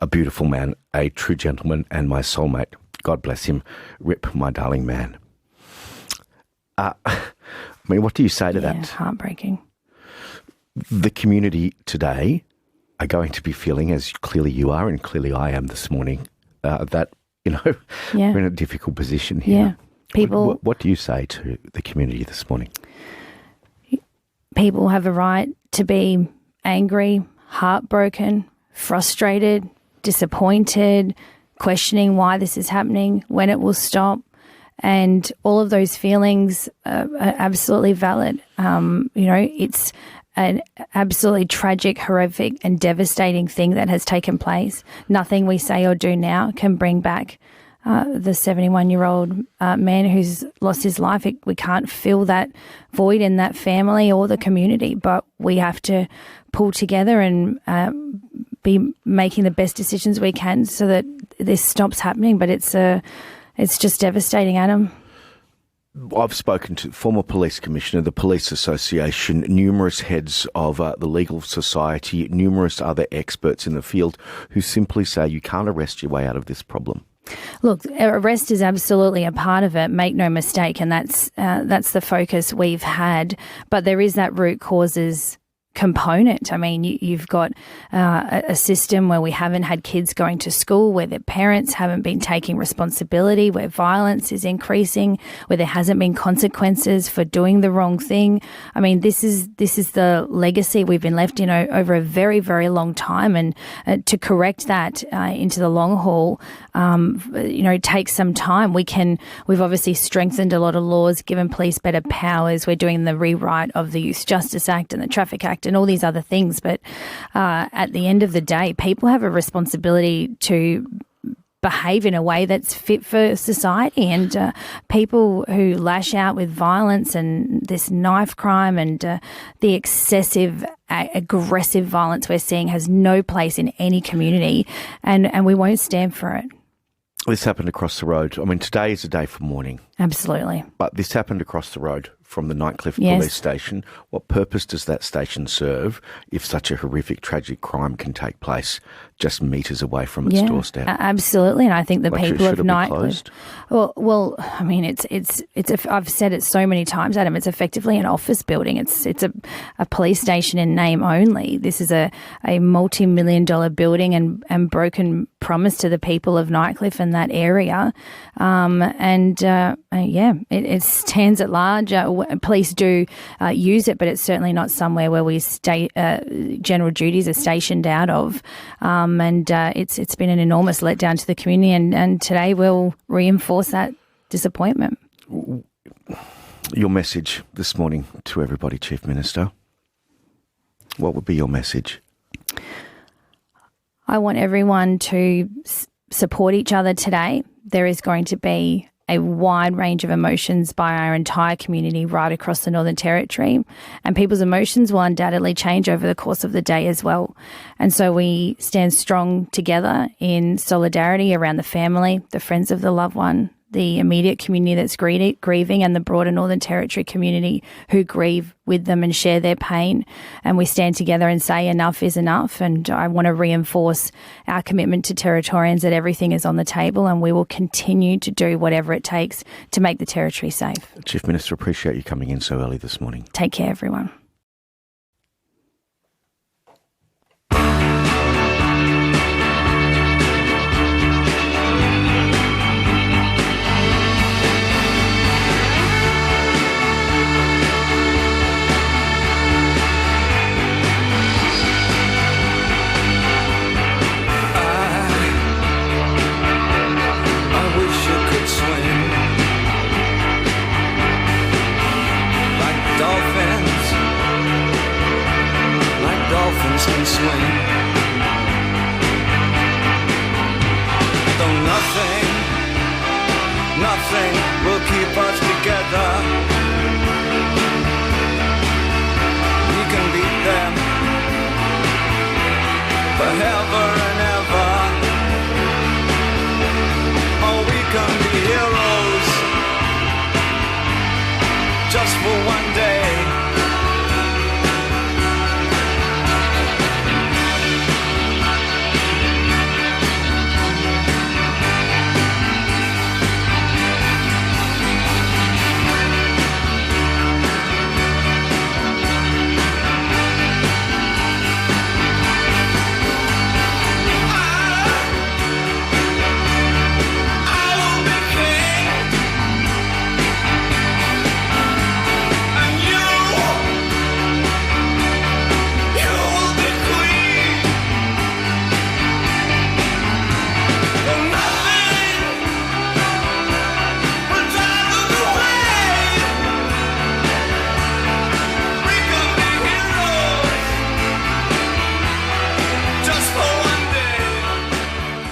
A beautiful man, a true gentleman and my soulmate. God bless him. Rip, my darling man." What do you say to that? Heartbreaking. The community today are going to be feeling, as clearly you are and clearly I am this morning, that, we're in a difficult position here. Yeah. People, what do you say to the community this morning? People have a right to be angry, heartbroken, frustrated, disappointed, questioning why this is happening, when it will stop. And all of those feelings are absolutely valid. It's an absolutely tragic, horrific and devastating thing that has taken place. Nothing we say or do now can bring back the 71-year-old man who's lost his life. We can't fill that void in that family or the community, but we have to pull together and be making the best decisions we can so that this stops happening. But it's just devastating, Adam. I've spoken to former police commissioner, the Police Association, numerous heads of the legal society, numerous other experts in the field who simply say you can't arrest your way out of this problem. Look, arrest is absolutely a part of it, make no mistake, and that's the focus we've had. But there is that root causes component. I mean, you've got a system where we haven't had kids going to school, where their parents haven't been taking responsibility, where violence is increasing, where there hasn't been consequences for doing the wrong thing. I mean, this is the legacy we've been left in over a very, very long time, and to correct that into the long haul, takes some time. We've obviously strengthened a lot of laws, given police better powers. We're doing the rewrite of the Youth Justice Act and the Traffic Act and all these other things. But at the end of the day, people have a responsibility to behave in a way that's fit for society, and people who lash out with violence and this knife crime and the excessive aggressive violence we're seeing has no place in any community, and we won't stand for it. This happened across the road. I mean, today is a day for mourning. Absolutely. But this happened across the road from the Nightcliff police station. What purpose does that station serve if such a horrific, tragic crime can take place just metres away from its doorstep? Absolutely, and I think the people of Nightcliff. Well, I mean, I've said it so many times, Adam. It's effectively an office building. It's a police station in name only. This is a multi-million-dollar building and broken promise to the people of Nightcliff and that area. It stands at large. Police do use it, but it's certainly not somewhere where we general duties are stationed out of. It's been an enormous letdown to the community, and today we'll reinforce that disappointment. Your message this morning to everybody, Chief Minister, what would be your message? I want everyone to support each other today. There is going to be a wide range of emotions by our entire community right across the Northern Territory, and people's emotions will undoubtedly change over the course of the day as well. And so we stand strong together in solidarity around the family, the friends of the loved one, the immediate community that's grieving, and the broader Northern Territory community who grieve with them and share their pain. And we stand together and say enough is enough. And I want to reinforce our commitment to Territorians that everything is on the table, and we will continue to do whatever it takes to make the Territory safe. Chief Minister, appreciate you coming in so early this morning. Take care, everyone. Can swing, though nothing will keep us together. We can beat them forever and ever. Or we can be heroes just for one day.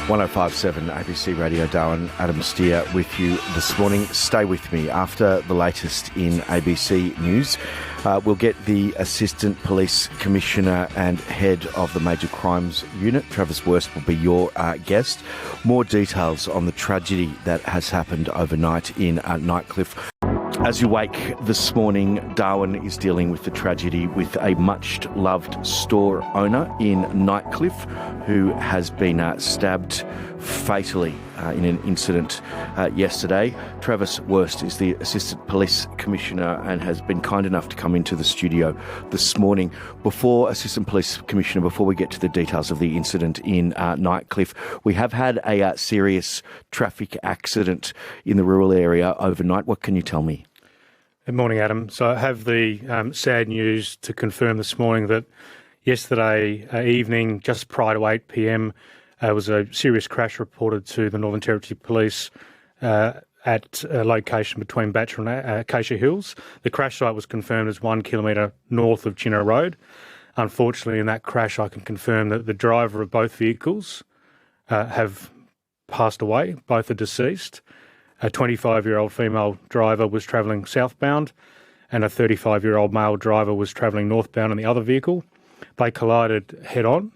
105.7 ABC Radio Darwin, Adam Steer with you this morning. Stay with me. After the latest in ABC News, we'll get the Assistant Police Commissioner and Head of the Major Crimes Unit, Travis Wurst, will be your guest. More details on the tragedy that has happened overnight in Nightcliff. As you wake this morning, Darwin is dealing with the tragedy with a much-loved store owner in Nightcliff who has been stabbed fatally in an incident yesterday. Travis Wurst is the Assistant Police Commissioner and has been kind enough to come into the studio this morning. Assistant Police Commissioner, before we get to the details of the incident in Nightcliff, we have had a serious traffic accident in the rural area overnight. What can you tell me? Good morning, Adam. So I have the sad news to confirm this morning that yesterday evening, just prior to 8 p.m, was a serious crash reported to the Northern Territory Police at a location between Bachelor and Acacia Hills. The crash site was confirmed as 1 kilometre north of Chinno Road. Unfortunately, in that crash, I can confirm that the driver of both vehicles have passed away. Both are deceased. A 25-year-old female driver was travelling southbound and a 35-year-old male driver was travelling northbound in the other vehicle. They collided head-on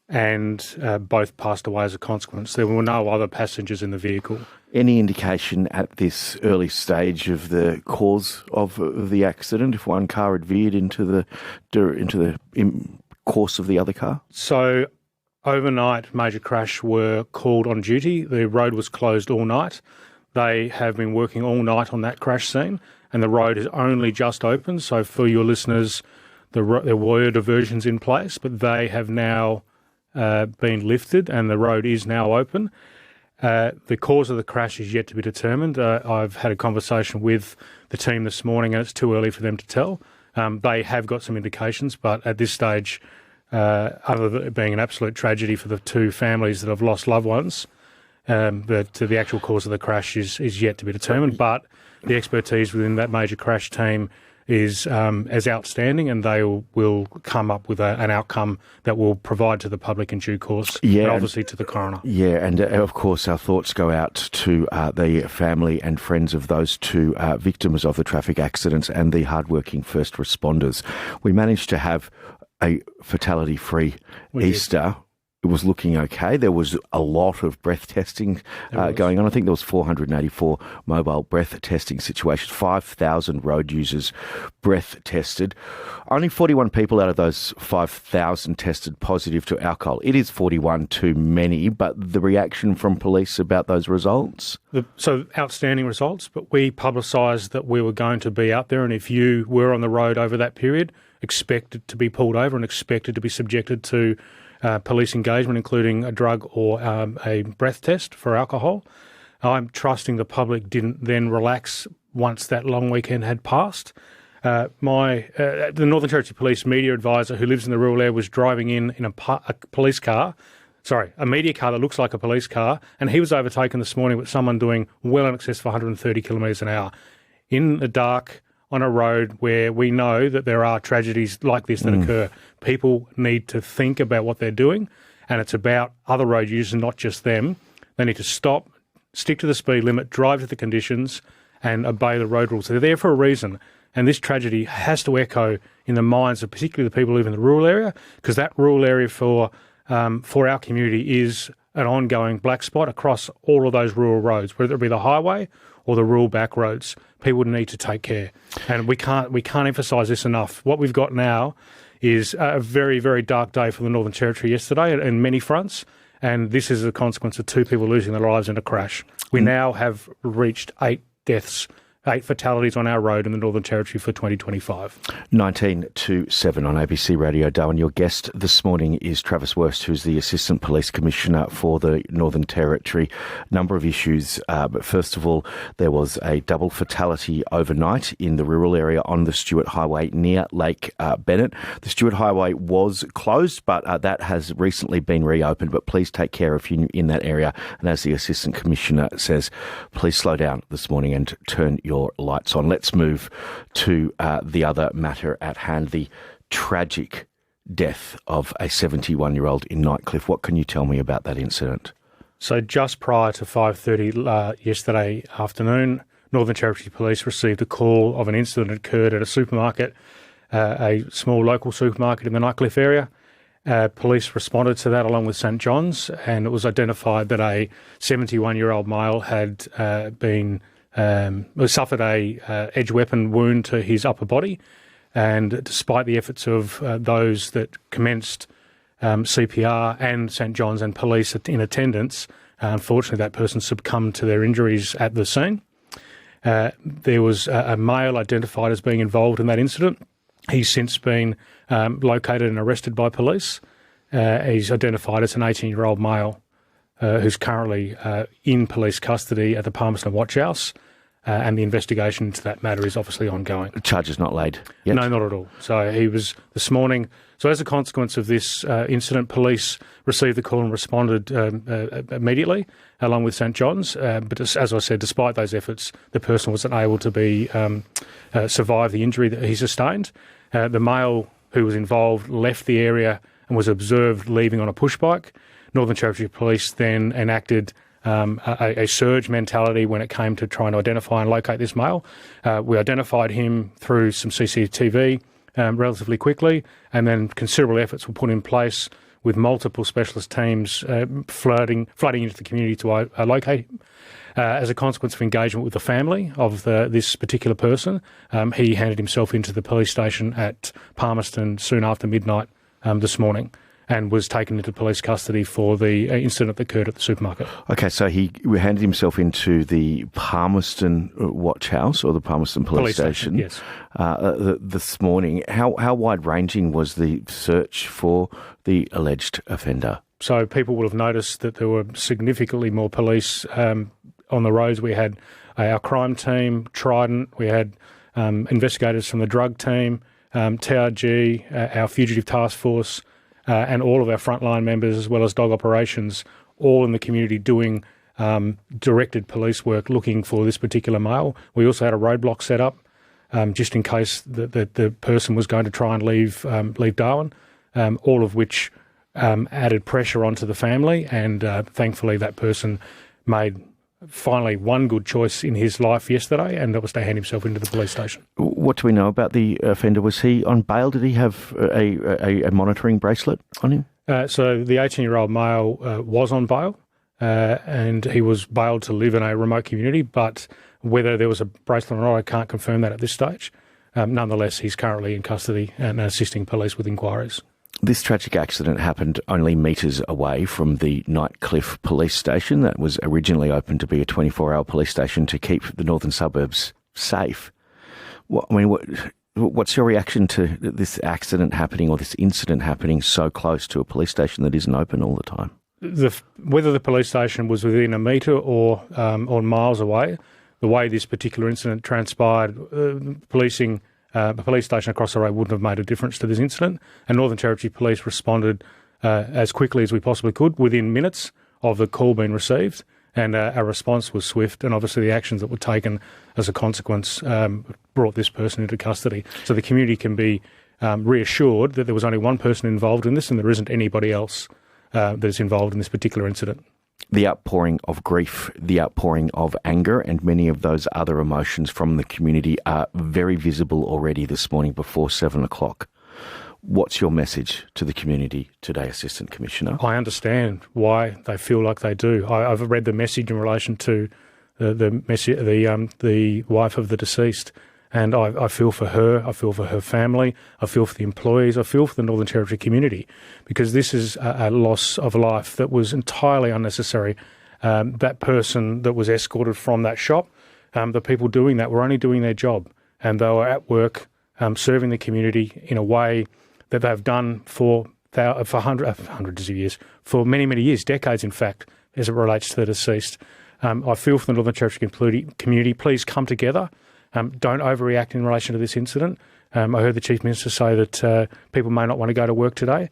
and both passed away as a consequence. There were no other passengers in the vehicle. Any indication at this early stage of the cause of the accident, if one car had veered into the course of the other car? So overnight, major crash were called on duty. The road was closed all night. They have been working all night on that crash scene, and the road is only just open. So for your listeners, there were diversions in place, but they have now been lifted and the road is now open. The cause of the crash is yet to be determined. I've had a conversation with the team this morning and it's too early for them to tell. They have got some indications, but at this stage, other than it being an absolute tragedy for the two families that have lost loved ones, the actual cause of the crash is yet to be determined. But the expertise within that major crash team is as outstanding, and they will come up with an outcome that will provide to the public in due course, and obviously to the coroner. Yeah, and of course our thoughts go out to the family and friends of those two victims of the traffic accidents and the hardworking first responders. We managed to have a fatality-free Easter. It was looking okay. There was a lot of breath testing going on. I think there was 484 mobile breath testing situations, 5,000 road users breath tested. Only 41 people out of those 5,000 tested positive to alcohol. It is 41 too many, but the reaction from police about those results? So outstanding results, but we publicised that we were going to be out there, and if you were on the road over that period, expected to be pulled over and expected to be subjected to police engagement, including a drug or a breath test for alcohol. I'm trusting the public didn't then relax once that long weekend had passed. The Northern Territory Police media advisor who lives in the rural area was driving in a police car, a media car that looks like a police car, and he was overtaken this morning with someone doing well in excess of 130 kilometres an hour in the dark, on a road where we know that there are tragedies like this that occur. People need to think about what they're doing, and it's about other road users, not just them. They need to stop, stick to the speed limit, drive to the conditions, and obey the road rules. They're there for a reason, and this tragedy has to echo in the minds of particularly the people who live in the rural area, because that rural area for our community is an ongoing black spot across all of those rural roads, whether it be the highway or the rural back roads. People need to take care, and we can't emphasise this enough. What we've got now is a very, very dark day for the Northern Territory yesterday in many fronts, and this is a consequence of two people losing their lives in a crash. We now have reached 8 deaths, 8 fatalities on our road in the Northern Territory for 2025. 19 to 7 on ABC Radio Darwin. Your guest this morning is Travis Wurst, who's the Assistant Police Commissioner for the Northern Territory. Number of issues, but first of all, there was a double fatality overnight in the rural area on the Stuart Highway near Lake Bennett. The Stuart Highway was closed, but that has recently been reopened. But please take care if you're in that area. And as the Assistant Commissioner says, please slow down this morning and turn your lights on. Let's move to the other matter at hand, the tragic death of a 71-year-old in Nightcliff. What can you tell me about that incident? So just prior to 5:30 yesterday afternoon, Northern Territory Police received a call of an incident that occurred at a supermarket, a small local supermarket in the Nightcliff area. Police responded to that along with St John's, and it was identified that a 71-year-old male had suffered a edge weapon wound to his upper body. And despite the efforts of those that commenced CPR and St John's and police in attendance, unfortunately that person succumbed to their injuries at the scene. There was a male identified as being involved in that incident. He's since been located and arrested by police. He's identified as an 18-year-old male who's currently in police custody at the Palmerston Watch House. And the investigation into that matter is obviously ongoing. The charge is not laid yet? No, not at all. So he was this morning. So as a consequence of this incident, police received the call and responded immediately, along with St John's. But as I said, despite those efforts, the person wasn't able to survive the injury that he sustained. The male who was involved left the area and was observed leaving on a push bike. Northern Territory Police then enacted a surge mentality when it came to trying to identify and locate this male. We identified him through some CCTV relatively quickly, and then considerable efforts were put in place with multiple specialist teams flooding into the community to locate him. As a consequence of engagement with the family of this particular person, he handed himself into the police station at Palmerston soon after midnight this morning, and was taken into police custody for the incident that occurred at the supermarket. Okay, so he handed himself into the Palmerston Watch House or the Palmerston Police Station. Yes. This morning. How wide-ranging was the search for the alleged offender? So people will have noticed that there were significantly more police on the roads. We had our crime team, Trident, we had investigators from the drug team, TRG, our fugitive task force, and all of our frontline members, as well as dog operations, all in the community doing directed police work looking for this particular male. We also had a roadblock set up just in case the person was going to try and leave Darwin, all of which added pressure onto the family, and thankfully that person made finally one good choice in his life yesterday, and that was to hand himself into the police station. What do we know about the offender? Was he on bail? Did he have a monitoring bracelet on him? So the 18-year-old male was on bail, and he was bailed to live in a remote community, but whether there was a bracelet or not, I can't confirm that at this stage. Nonetheless, he's currently in custody and assisting police with inquiries. This tragic accident happened only metres away from the Nightcliff police station that was originally opened to be a 24-hour police station to keep the northern suburbs safe. What's your reaction to this accident happening or this incident happening so close to a police station that isn't open all the time? Whether the police station was within a metre or miles away, the way this particular incident transpired, the police station across the road wouldn't have made a difference to this incident, and Northern Territory Police responded as quickly as we possibly could within minutes of the call being received, and our response was swift, and obviously the actions that were taken as a consequence brought this person into custody. So the community can be reassured that there was only one person involved in this and there isn't anybody else that is involved in this particular incident. The outpouring of grief, the outpouring of anger, and many of those other emotions from the community are very visible already this morning before 7 o'clock. What's your message to the community today, Assistant Commissioner? I understand why they feel like they do. I've read the message in relation to the wife of the deceased, and I feel for her, I feel for her family, I feel for the employees, I feel for the Northern Territory community, because this is a loss of life that was entirely unnecessary. That person that was escorted from that shop, the people doing that were only doing their job, and they were at work serving the community in a way that they've done for hundreds of years, for many, many years, decades in fact, as it relates to the deceased. I feel for the Northern Territory community. Please come together. Don't overreact in relation to this incident. I heard the Chief Minister say that people may not want to go to work today.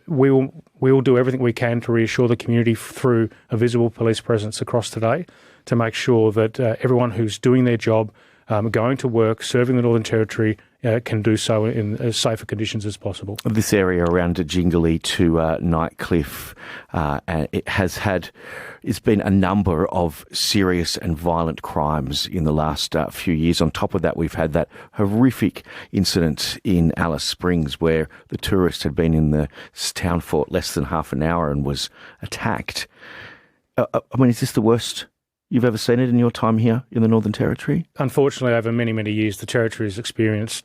We will do everything we can to reassure the community through a visible police presence across today to make sure that everyone who's doing their job going to work, serving the Northern Territory, can do so in as safer conditions as possible. This area around 𝘼𝙬𝙈 to Nightcliff, it's been a number of serious and violent crimes in the last few years. On top of that, we've had that horrific incident in Alice Springs where the tourist had been in the town for less than half an hour and was attacked. Is this the worst you've ever seen it in your time here in the Northern Territory? Unfortunately, over many, many years, the Territory has experienced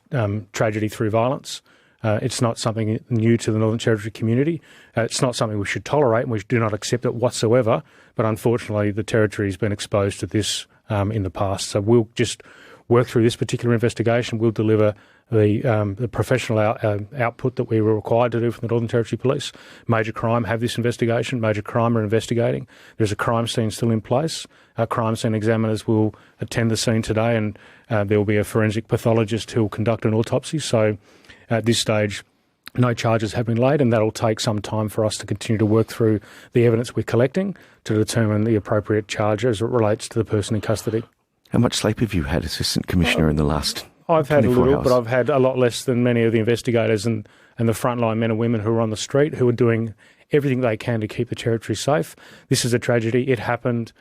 tragedy through violence. It's not something new to the Northern Territory community. It's not something we should tolerate, and we do not accept it whatsoever. But unfortunately, the Territory has been exposed to this in the past. So we'll just work through this particular investigation. We'll deliver the professional output that we were required to do from the Northern Territory Police. Major Crime have this investigation. Major Crime are investigating. There's a crime scene still in place. Our crime scene examiners will attend the scene today, and there will be a forensic pathologist who will conduct an autopsy. So at this stage, no charges have been laid, and that'll take some time for us to continue to work through the evidence we're collecting to determine the appropriate charge as it relates to the person in custody. How much sleep have you had, Assistant Commissioner, in the last I've had a 24 little, hours? but I've had a lot less than many of the investigators and the frontline men and women who are on the street, who are doing everything they can to keep the Territory safe. This is a tragedy. It happened.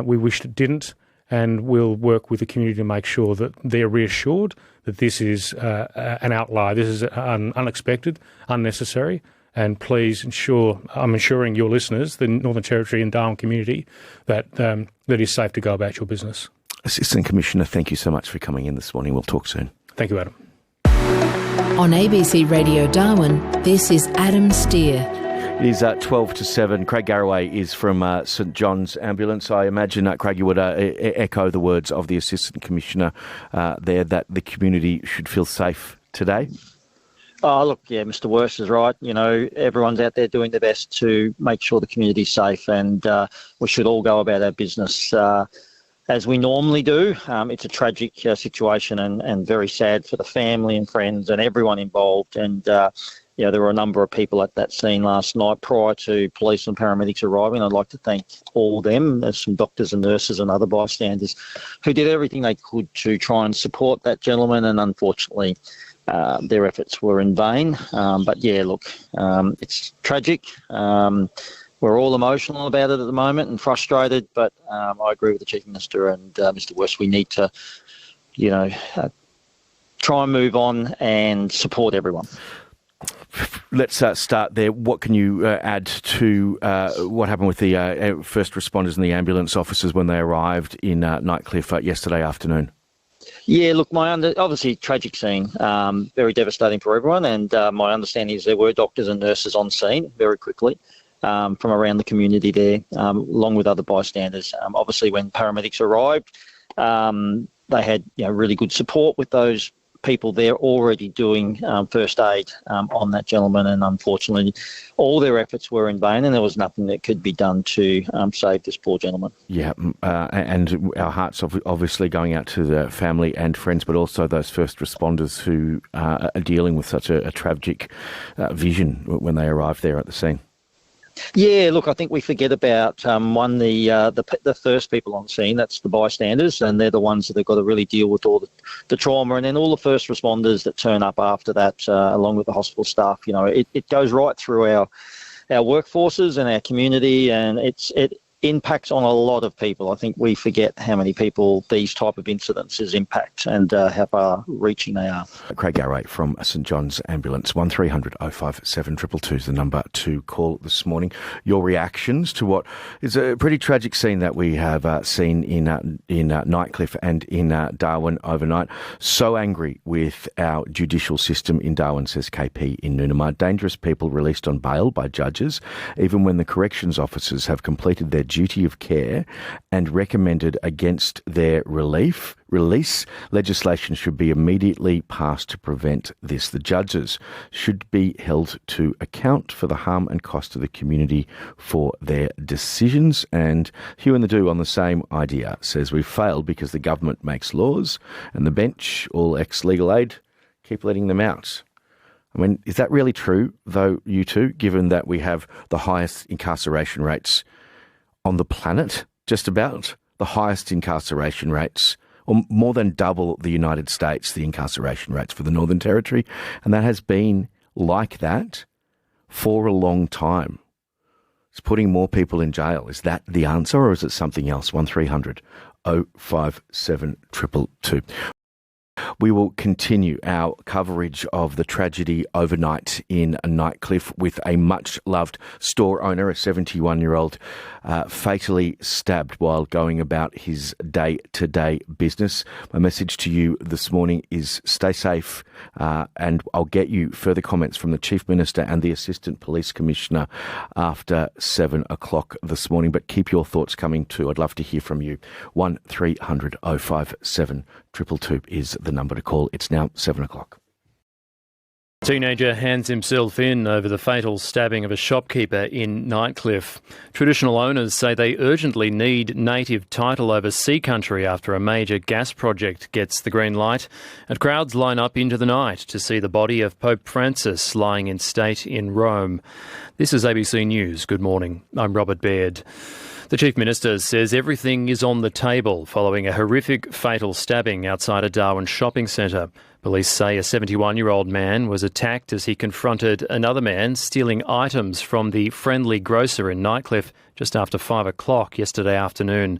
We wished it didn't, and we'll work with the community to make sure that they're reassured that this is an outlier. This is unexpected, unnecessary, and please I'm ensuring your listeners, the Northern Territory and Darwin community, that that is safe to go about your business. Assistant Commissioner, thank you so much for coming in this morning. We'll talk soon. Thank you, Adam. On ABC Radio Darwin, this is Adam Steer. It is 12 to 7. Craig Garraway is from St John's Ambulance. I imagine, Craig, you would echo the words of the Assistant Commissioner there, that the community should feel safe today. Oh, look, yeah, Mr Wurst is right. You know, everyone's out there doing their best to make sure the community's safe, and we should all go about our business as we normally do. It's a tragic situation and very sad for the family and friends and everyone involved. And, there were a number of people at that scene last night prior to police and paramedics arriving. I'd like to thank all of them. There's some doctors and nurses and other bystanders who did everything they could to try and support that gentleman, and unfortunately their efforts were in vain. But yeah, look, it's tragic. We're all emotional about it at the moment and frustrated, but I agree with the Chief Minister and Mr Wurst. We need to, try and move on and support everyone. Let's start there. What can you add to what happened with the first responders and the ambulance officers when they arrived in Nightcliff yesterday afternoon? Yeah, look, obviously tragic scene, very devastating for everyone, and my understanding is there were doctors and nurses on scene very quickly. From around the community there, along with other bystanders. Obviously, when paramedics arrived, they had really good support with those people there already doing first aid on that gentleman, and unfortunately, all their efforts were in vain, and there was nothing that could be done to save this poor gentleman. Yeah, and our hearts obviously going out to the family and friends, but also those first responders who are dealing with such a tragic vision when they arrived there at the scene. Yeah, look, I think we forget about the first people on scene. That's the bystanders, and they're the ones that have got to really deal with all the trauma, and then all the first responders that turn up after that, along with the hospital staff. It goes right through our workforces and our community, and it impacts on a lot of people. I think we forget how many people these type of incidences impact and how far-reaching they are. Craig Garraway from St John's Ambulance. 1300 057 222 is the number to call this morning. Your reactions to what is a pretty tragic scene that we have seen in Nightcliff and in Darwin overnight. So angry with our judicial system in Darwin, says KP in Untitled. Dangerous people released on bail by judges, even when the corrections officers have completed their duty of care and recommended against their release. Legislation should be immediately passed to prevent this. The judges should be held to account for the harm and cost to the community for their decisions. And 𝘼𝘽 and 𝘼𝙬 on the same idea says we've failed because the government makes laws and the bench, all ex-legal aid, keep letting them out. I mean, is that really true, though, you two, given that we have the highest incarceration rates on the planet, just about the highest incarceration rates or more than double the United States, the incarceration rates for the Northern Territory, and that has been like that for a long time. It's putting more people in jail. Is that the answer, or is it something else? 1300 057 222. We will continue our coverage of the tragedy overnight in Nightcliff with a much-loved store owner, a 71-year-old, fatally stabbed while going about his day-to-day business. My message to you this morning is stay safe, and I'll get you further comments from the Chief Minister and the Assistant Police Commissioner after 7 o'clock this morning, but keep your thoughts coming too. I'd love to hear from you. 1300 057 222 is the number to call. It's now 7 o'clock. Teenager hands himself in over the fatal stabbing of a shopkeeper in Nightcliff. Traditional owners say they urgently need native title over sea country after a major gas project gets the green light, and crowds line up into the night to see the body of Pope Francis lying in state in Rome. This is ABC News. Good morning. I'm Robert Baird. The Chief Minister says everything is on the table following a horrific fatal stabbing outside a Darwin shopping centre. Police say a 71-year-old man was attacked as he confronted another man stealing items from the friendly grocer in Nightcliff just after 5 o'clock yesterday afternoon.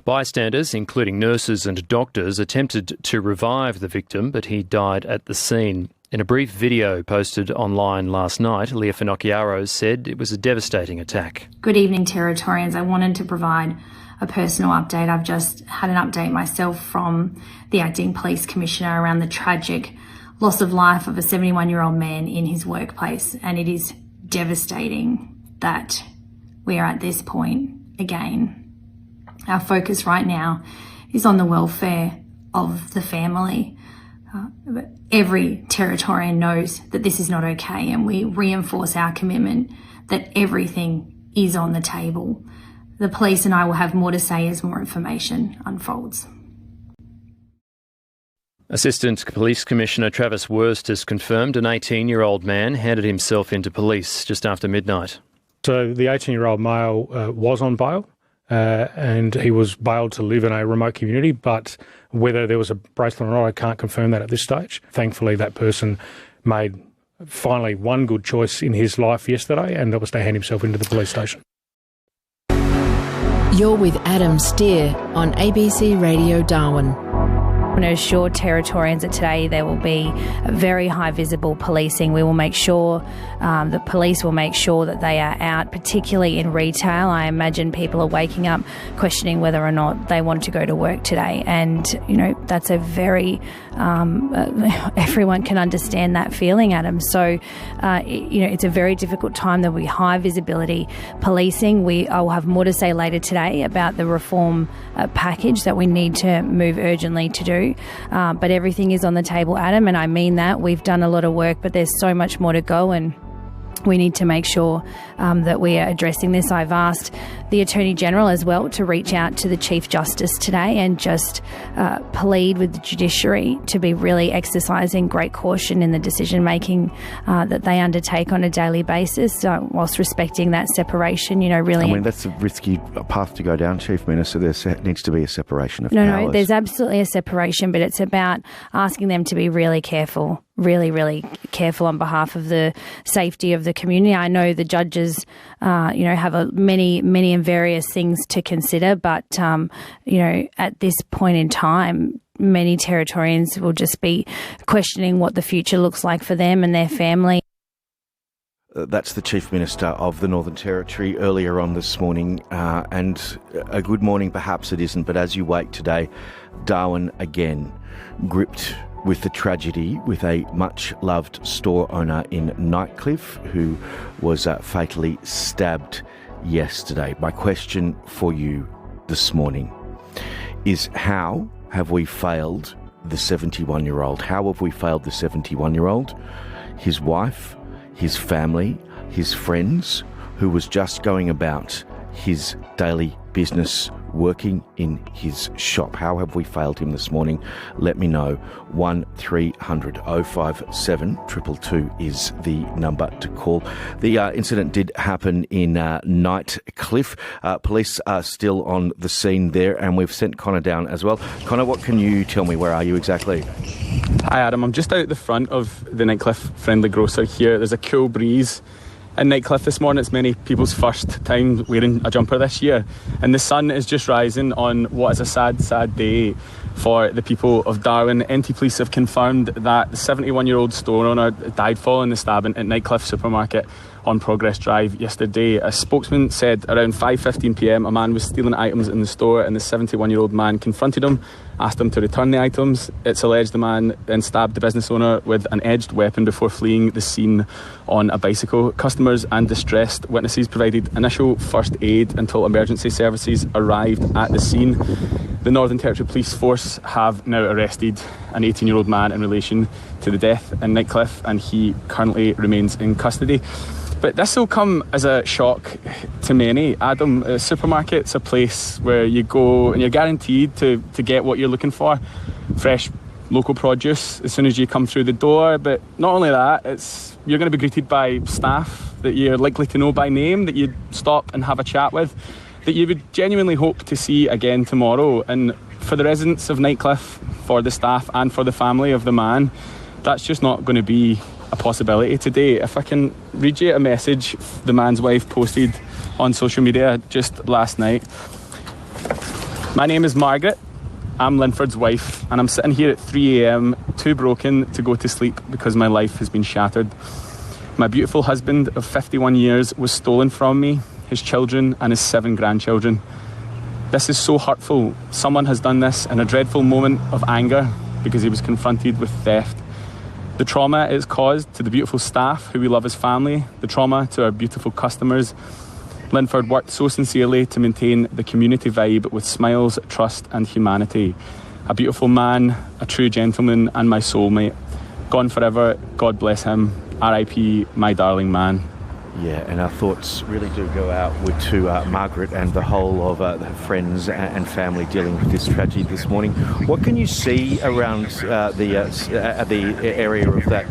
Bystanders, including nurses and doctors, attempted to revive the victim, but he died at the scene. In a brief video posted online last night, Lia Finocchiaro said it was a devastating attack. Good evening, Territorians. I wanted to provide a personal update. I've just had an update myself from the Acting Police Commissioner around the tragic loss of life of a 71-year-old man in his workplace, and it is devastating that we are at this point again. Our focus right now is on the welfare of the family. Every Territorian knows that this is not okay, and we reinforce our commitment that everything is on the table. The police and I will have more to say as more information unfolds. Assistant Police Commissioner Travis Wurst has confirmed an 18-year-old man handed himself into police just after midnight. So the 18-year-old male was on bail. And he was bailed to live in a remote community, but whether there was a bracelet or not, I can't confirm that at this stage. Thankfully, that person made finally one good choice in his life yesterday, and that was to hand himself into the police station. You're with Adam Steer on ABC Radio Darwin. I want to assure Territorians that today there will be very high visible policing. We will make sure, the police will make sure that they are out, particularly in retail. I imagine people are waking up questioning whether or not they want to go to work today. And, you know, that's a very, everyone can understand that feeling, Adam. So, it's a very difficult time. There will be high visibility policing. I will have more to say later today about the reform package that we need to move urgently to do. But everything is on the table, Adam, and I mean that. We've done a lot of work, but there's so much more to go, and we need to make sure that we are addressing this. I've asked the Attorney General as well to reach out to the Chief Justice today and just plead with the judiciary to be really exercising great caution in the decision-making that they undertake on a daily basis, whilst respecting that separation, really. I mean, that's a risky path to go down, Chief Minister. There needs to be a separation of powers. No, there's absolutely a separation, but it's about asking them to be really careful. Really careful on behalf of the safety of the community. I know the judges, have many and various things to consider, but, at this point in time, many Territorians will just be questioning what the future looks like for them and their family. That's the Chief Minister of the Northern Territory earlier on this morning, and a good morning perhaps it isn't, but as you wake today, Darwin again gripped with the tragedy with a much-loved store owner in Nightcliff who was fatally stabbed yesterday. My question for you this morning is, how have we failed the 71-year-old? How have we failed the 71-year-old, his wife, his family, his friends, who was just going about his daily business working in his shop. How have we failed him this morning? Let me know. 1300 057 222 is the number to call. The incident did happen in Nightcliff. Police are still on the scene there, and we've sent Connor down as well. Connor, what can you tell me? Where are you exactly? Hi Adam, I'm just out the front of the Nightcliff Friendly Grocer here. There's a cool breeze in Nightcliff this morning. It's many people's first time wearing a jumper this year, and the sun is just rising on what is a sad day for the people of Darwin. NT Police have confirmed that the 71-year-old store owner died following the stabbing at Nightcliff Supermarket on Progress Drive yesterday. A spokesman said around 5:15 p.m. a man was stealing items in the store, and the 71-year-old man confronted him, asked him to return the items. It's alleged the man then stabbed the business owner with an edged weapon before fleeing the scene on a bicycle. Customers and distressed witnesses provided initial first aid until emergency services arrived at the scene. The Northern Territory Police Force have now arrested an 18-year-old man in relation to the death in Nightcliff, and he currently remains in custody. But this will come as a shock to many. Adam, a supermarket's a place where you go and you're guaranteed to get what you're looking for. Fresh local produce as soon as you come through the door. But not only that, you're going to be greeted by staff that you're likely to know by name, that you'd stop and have a chat with, that you would genuinely hope to see again tomorrow. And for the residents of Nightcliff, for the staff and for the family of the man, that's just not going to be a possibility today. If I can read you a message the man's wife posted on social media just last night. My name is Margaret. I'm Linford's wife, and I'm sitting here at 3 a.m, too broken to go to sleep because my life has been shattered. My beautiful husband of 51 years was stolen from me, his children and his 7 grandchildren. This is so hurtful. Someone has done this in a dreadful moment of anger because he was confronted with theft. The trauma it has caused to the beautiful staff who we love as family, the trauma to our beautiful customers. Linford worked so sincerely to maintain the community vibe with smiles, trust and humanity. A beautiful man, a true gentleman and my soulmate. Gone forever, God bless him. R.I.P my darling man. Yeah, and our thoughts really do go out to Margaret and the whole of her friends and family dealing with this tragedy this morning. What can you see around the area of that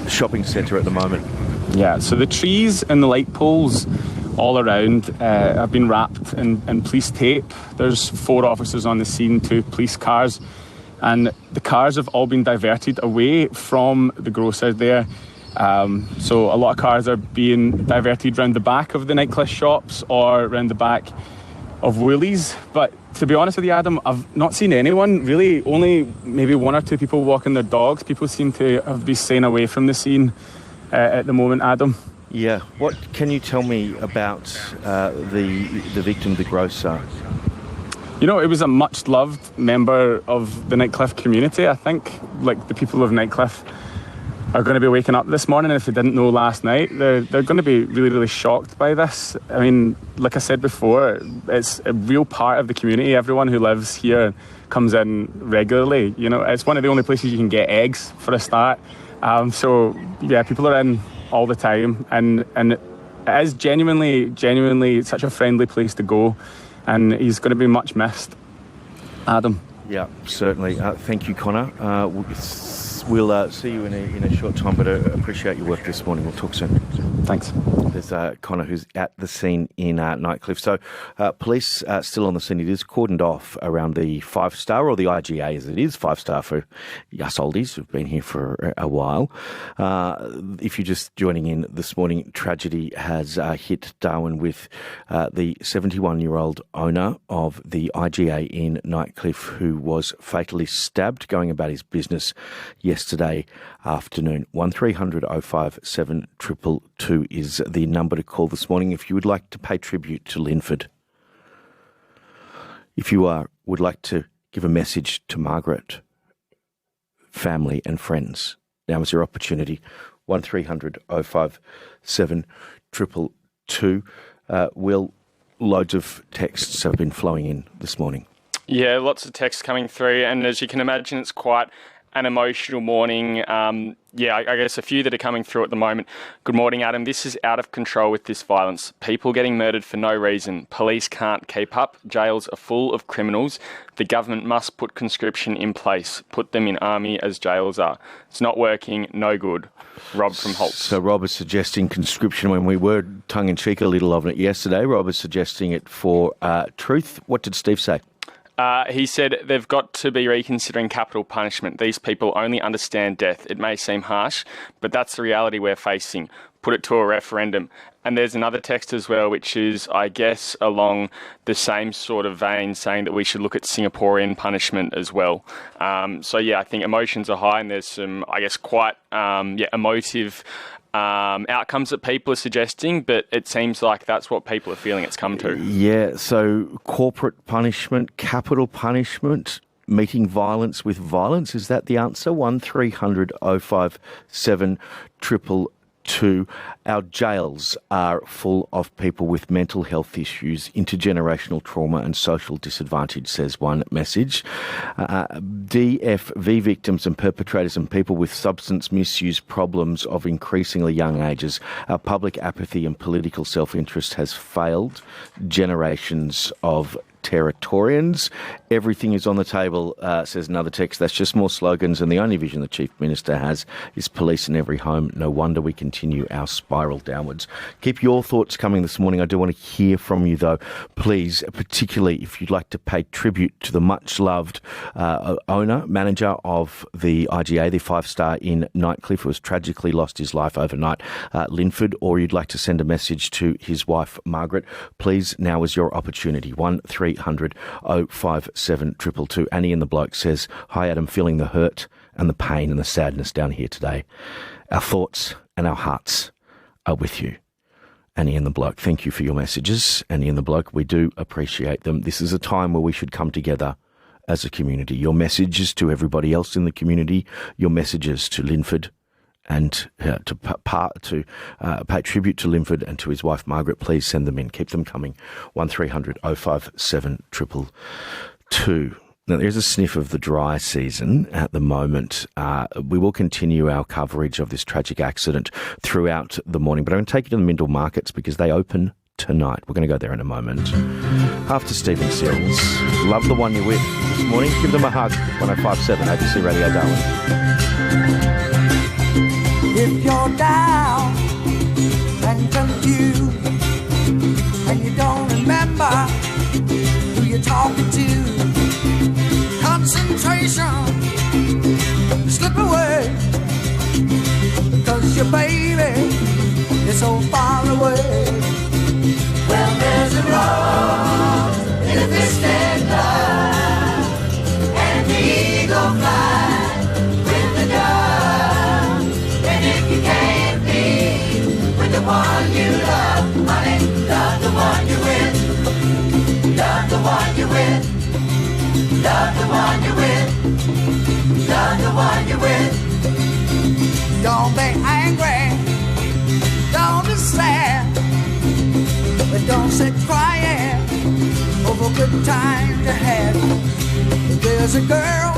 shopping centre at the moment? Yeah, so the trees and the light poles all around have been wrapped in police tape. There's 4 officers on the scene, 2 police cars, and the cars have all been diverted away from the grocer there. So a lot of cars are being diverted round the back of the Nightcliff shops or round the back of Woolies. But to be honest with you, Adam, I've not seen anyone really, only maybe 1 or 2 people walking their dogs. People seem to have been staying away from the scene at the moment, Adam. Yeah, what can you tell me about the victim, the grocer? You know, it was a much loved member of the Nightcliff community. I think, like, the people of Nightcliff are going to be waking up this morning. If they didn't know last night, they're going to be really, really shocked by this. I mean, like I said before, it's a real part of the community. Everyone who lives here comes in regularly. You know, it's one of the only places you can get eggs for a start. So yeah, people are in all the time, and it is genuinely such a friendly place to go, and he's going to be much missed. Adam. Yeah, certainly. Thank you, Connor. We'll see you in a short time, but I appreciate your work this morning. We'll talk soon. Thanks. There's Connor, who's at the scene in Nightcliff. So police are still on the scene. It is cordoned off around the 5-star, or the IGA as it is, 5-star for us oldies who've been here for a while. If you're just joining in this morning, tragedy has hit Darwin with the 71-year-old owner of the IGA in Nightcliff, who was fatally stabbed going about his business yesterday afternoon. 1300 057 222 is the number to call this morning if you would like to pay tribute to Linford. If you would like to give a message to Margaret, family and friends, now is your opportunity. 1300 057 222. Will, loads of texts have been flowing in this morning. Yeah, lots of texts coming through, and as you can imagine, it's quite an emotional morning. I guess a few that are coming through at the moment. Good morning, Adam. This is out of control with this violence. People getting murdered for no reason. Police can't keep up. Jails are full of criminals. The government must put conscription in place. Put them in army as jails are. It's not working. No good. Rob from Holtz. So Rob is suggesting conscription when we were tongue-in-cheek a little of it yesterday. Rob is suggesting it for truth. What did Steve say? He said they've got to be reconsidering capital punishment. These people only understand death. It may seem harsh, but that's the reality we're facing. Put it to a referendum. And there's another text as well, which is, I guess, along the same sort of vein, saying that we should look at Singaporean punishment as well. I think emotions are high, and there's some, I guess, quite emotive outcomes that people are suggesting, but it seems like that's what people are feeling it's come to. Yeah, so corporate punishment, capital punishment, meeting violence with violence, is that the answer? 1300 057 222. Our jails are full of people with mental health issues, intergenerational trauma and social disadvantage, says one message. DFV victims and perpetrators and people with substance misuse problems of increasingly young ages. Our public apathy and political self-interest has failed generations of Territorians. Everything is on the table, says another text. That's just more slogans, and the only vision the Chief Minister has is police in every home. No wonder we continue our spiral downwards. Keep your thoughts coming this morning. I do want to hear from you, though. Please, particularly if you'd like to pay tribute to the much-loved manager of the IGA, the 5-star in Nightcliff, who has tragically lost his life overnight, Linford, or you'd like to send a message to his wife, Margaret, please, now is your opportunity. 1300 057 222. Annie and the bloke says, "Hi Adam, feeling the hurt and the pain and the sadness down here today. Our thoughts and our hearts are with you." Annie and the bloke, thank you for your messages. Annie and the bloke, we do appreciate them. This is a time where we should come together as a community. Your messages to everybody else in the community, your messages to Linford, and to pay tribute to Linford and to his wife Margaret, please send them in. Keep them coming. 1300 057 222. Now, there's a sniff of the dry season at the moment. We will continue our coverage of this tragic accident throughout the morning, but I'm going to take you to the Mindle markets because they open tonight. We're going to go there in a moment. After Stephen Sills, love the one you're with this morning. Give them a hug. 1057 ABC Radio Darwin. If you're down and confused and you don't remember who you're talking to, concentration slip away because your baby is so far away. Well, there's a rose in a distant love, and the eagle flies with the dove. And if you can't be with the one you love, honey, love the one you're with. Love the one you're with. Love the one you're with. Love the one you're with. Don't be angry. Don't be sad. But don't sit crying over good times you had. There's a girl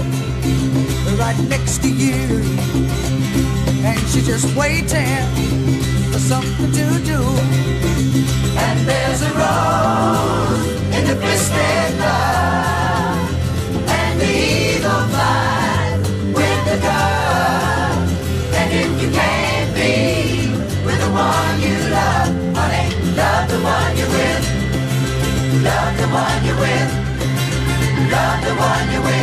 right next to you, and she's just waiting for something to do. And there's a rose in the twisted love, and the eagle flies with the dove. And if you can't be with the one you love, honey, love the one you're with. Love the one you're with. Love the one you're with.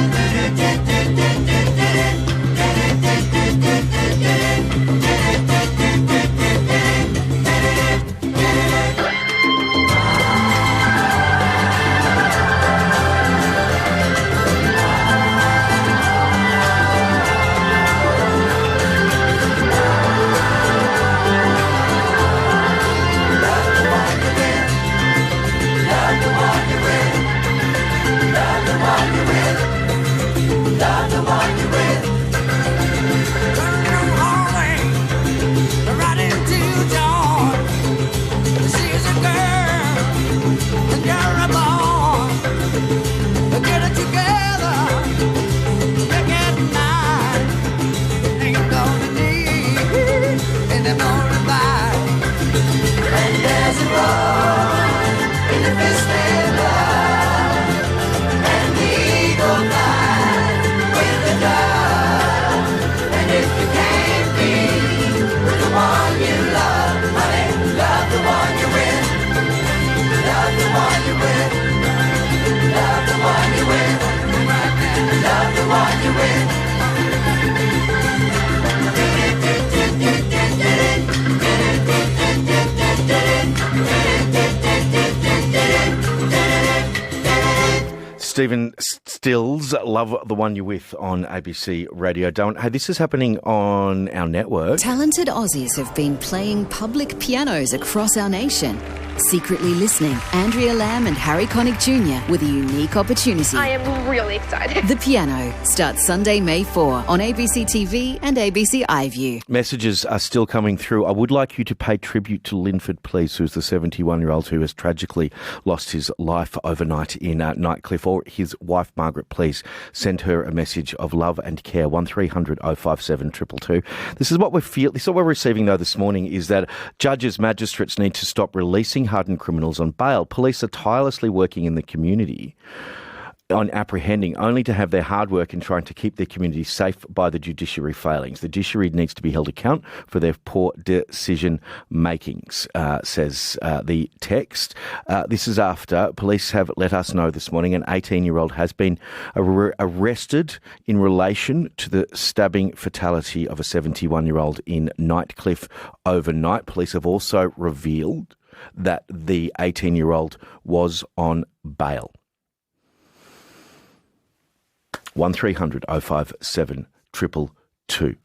kiss their blood, and the eagle flies with the dove. And if you can't be with the one you love, honey, love the one you're with. Love the one you're with. Love the one you're with. Love the one you're with. Stephen Stills, Love the One You're With on ABC Radio. Hey, this is happening on our network. Talented Aussies have been playing public pianos across our nation. Secretly listening, Andrea Lamb and Harry Connick Jr. with a unique opportunity. I am really excited. The Piano starts Sunday, May 4 on ABC TV and ABC iView. Messages are still coming through. I would like you to pay tribute to Linford, please, who's the 71-year-old who has tragically lost his life overnight in Nightcliff, or his wife, Margaret. Please send her a message of love and care, 1300 057 222. This is what we're receiving, though, this morning, is that judges, magistrates need to stop releasing hardened criminals on bail. Police are tirelessly working in the community on apprehending, only to have their hard work in trying to keep their community safe by the judiciary failings. The judiciary needs to be held account for their poor decision makings, says the text. This is after police have let us know this morning an 18-year-old has been arrested in relation to the stabbing fatality of a 71-year-old in Nightcliff overnight. Police have also revealed that the 18-year-old was on bail. 1300 057 222.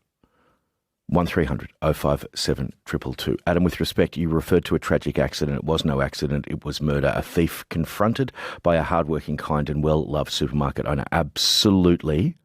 1300 057 222. Adam, with respect, you referred to a tragic accident. It was no accident. It was murder. A thief confronted by a hardworking, kind and well-loved supermarket owner. Absolutely.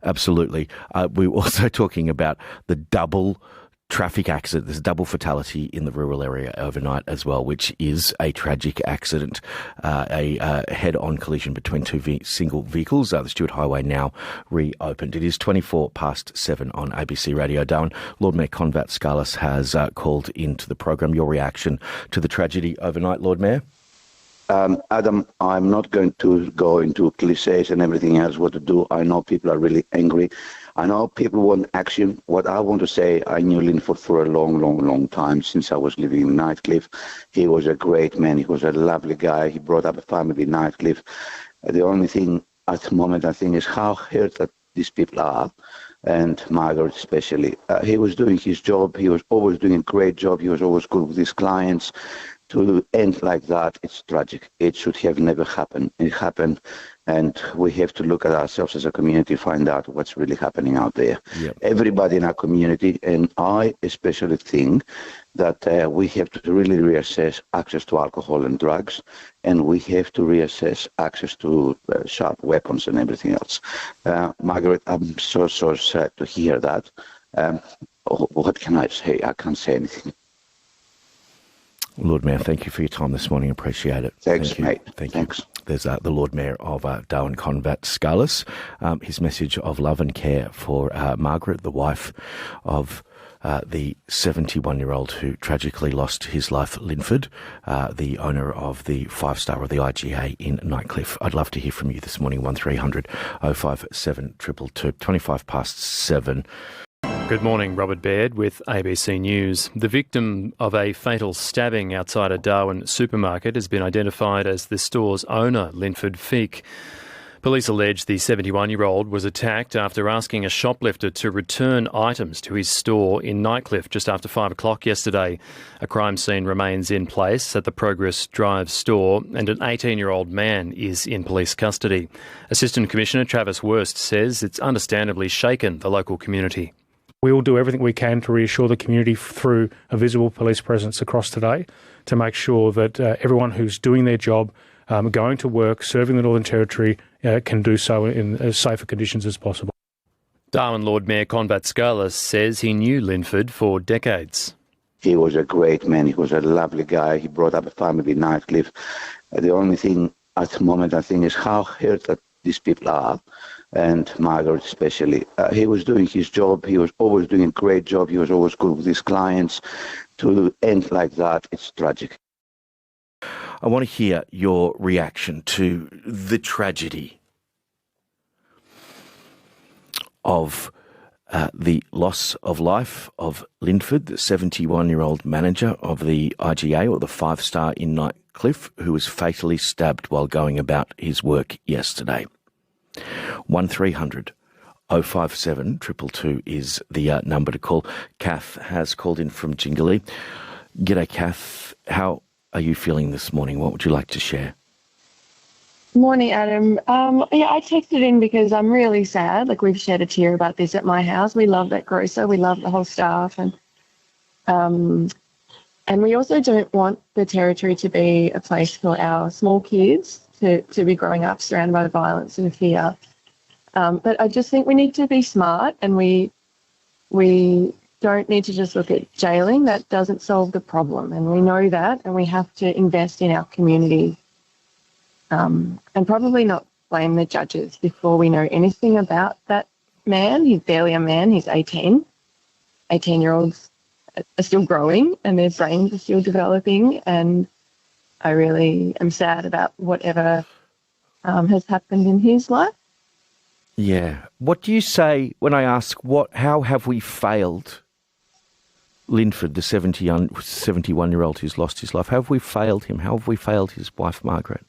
Absolutely. We were also talking about the double traffic accident. There's a double fatality in the rural area overnight as well, which is a tragic accident, a head-on collision between two single vehicles. The Stuart Highway now reopened. It is 7:24 on ABC Radio. Darwin, Lord Mayor Con Vatskalis has called into the program. Your reaction to the tragedy overnight, Lord Mayor? Adam, I'm not going to go into cliches and everything else, what to do. I know people are really angry. I know people want action. What I want to say, I knew Linford for a long time, since I was living in Nightcliff. He was a great man. He was a lovely guy. He brought up a family in Nightcliff. The only thing at the moment, I think, is how hurt that these people are, and Margaret especially. He was doing his job. He was always doing a great job. He was always good with his clients. To end like that, it's tragic. It should have never happened. It happened, and we have to look at ourselves as a community, find out what's really happening out there. Yep. Everybody in our community, and I especially think that we have to really reassess access to alcohol and drugs, and we have to reassess access to sharp weapons and everything else. Margaret, I'm so sad to hear that. What can I say? I can't say anything. Lord Mayor, thank you for your time this morning. Appreciate it. Thanks, mate. Thanks. There's the Lord Mayor of Darwin, Con Vatskalis. His message of love and care for Margaret, the wife of the 71-year-old who tragically lost his life, Linford, the owner of the 5-star of the IGA in Nightcliff. I'd love to hear from you this morning, 1300 057 222, 7:25. Good morning, Robert Baird with ABC News. The victim of a fatal stabbing outside a Darwin supermarket has been identified as the store's owner, Linford Feick. Police allege the 71-year-old was attacked after asking a shoplifter to return items to his store in Nightcliff just after 5 o'clock yesterday. A crime scene remains in place at the Progress Drive store, and an 18-year-old man is in police custody. Assistant Commissioner Travis Wurst says it's understandably shaken the local community. We will do everything we can to reassure the community through a visible police presence across today to make sure that everyone who's doing their job, going to work, serving the Northern Territory, can do so in as safer conditions as possible. Darwin Lord Mayor Con Vatskalis says he knew Linford for decades. He was a great man. He was a lovely guy. He brought up a family in Nightcliff. The only thing at the moment, I think, is how hurt that these people are, and Margaret especially. He was doing his job. He was always doing a great job. He was always good with his clients. To end like that, it's tragic. I want to hear your reaction to the tragedy of the loss of life of Linford, the 71-year-old manager of the IGA, or the five-star in Nightcliff, who was fatally stabbed while going about his work yesterday. 1300 057 222 is the number to call. Cath has called in from Jingalee. G'day, Cath. How are you feeling this morning? What would you like to share? Morning, Adam. I texted in because I'm really sad. Like, we've shed a tear about this at my house. We love that grocer. We love the whole staff. And we also don't want the Territory to be a place for our small kids to be growing up surrounded by violence and fear. But I just think we need to be smart, and we don't need to just look at jailing. That doesn't solve the problem, and we know that, and we have to invest in our community. And probably not blame the judges before we know anything about that man. He's barely a man. He's 18. 18-year-olds are still growing and their brains are still developing. And I really am sad about whatever has happened in his life. Yeah. What do you say when I ask how have we failed Linford, the 71-year-old who's lost his life? How have we failed him? How have we failed his wife, Margaret?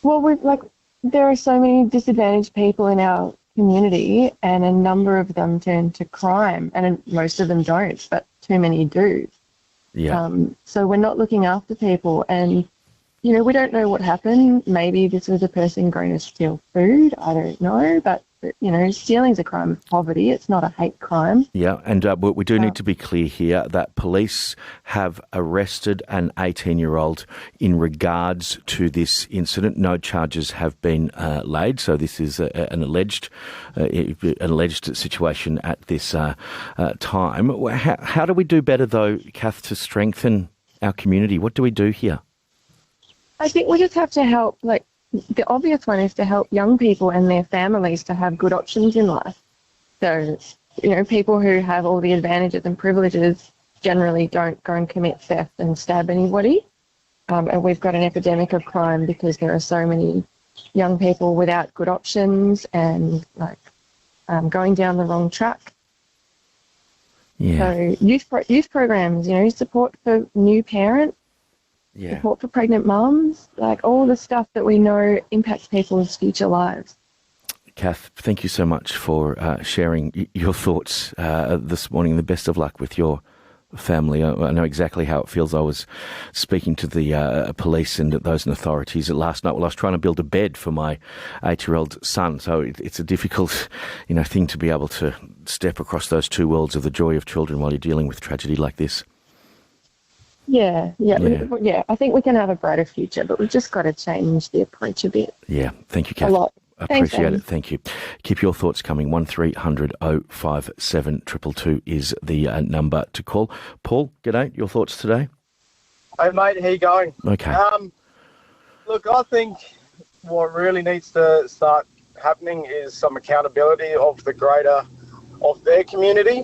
Well, there are so many disadvantaged people in our community, and a number of them turn to crime, and most of them don't, but too many do. Yeah. So we're not looking after people, and, we don't know what happened. Maybe this was a person going to steal food. I don't know, but stealing's a crime of poverty. It's not a hate crime. Yeah, and we do need to be clear here that police have arrested an 18-year-old in regards to this incident. No charges have been laid, so this is an alleged situation at this time. How do we do better, though, Cath, to strengthen our community? What do we do here? I think we just have to help, the obvious one is to help young people and their families to have good options in life. So, people who have all the advantages and privileges generally don't go and commit theft and stab anybody. And we've got an epidemic of crime because there are so many young people without good options and going down the wrong track. Yeah. So youth programs, support for new parents. Yeah. Support for pregnant mums, all the stuff that we know impacts people's future lives. Cath, thank you so much for sharing your thoughts this morning. The best of luck with your family. I know exactly how it feels. I was speaking to the police and those in authorities last night while I was trying to build a bed for my 8-year-old son. So it's a difficult, thing to be able to step across those two worlds of the joy of children while you're dealing with tragedy like this. Yeah. I think we can have a brighter future, but we've just got to change the approach a bit. Yeah, thank you, Cath. A lot. Appreciate it. Thank you. Keep your thoughts coming. 1300 057 222 is the number to call. Paul, g'day. Your thoughts today? Hey, mate. How you going? Okay. Look, I think what really needs to start happening is some accountability of their community.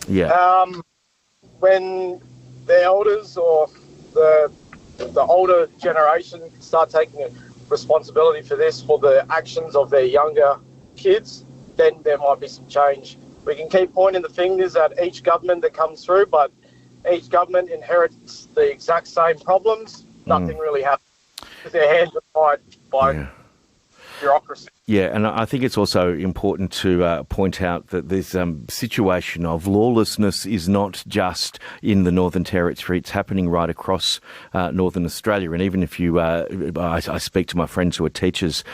Yeah. When the elders or the older generation start taking responsibility for the actions of their younger kids, then there might be some change. We can keep pointing the fingers at each government that comes through, but each government inherits the exact same problems. Nothing really happens because their hands are tied by bureaucracy. Yeah, and I think it's also important to point out that this situation of lawlessness is not just in the Northern Territory. It's happening right across Northern Australia. And even if I speak to my friends who are teachers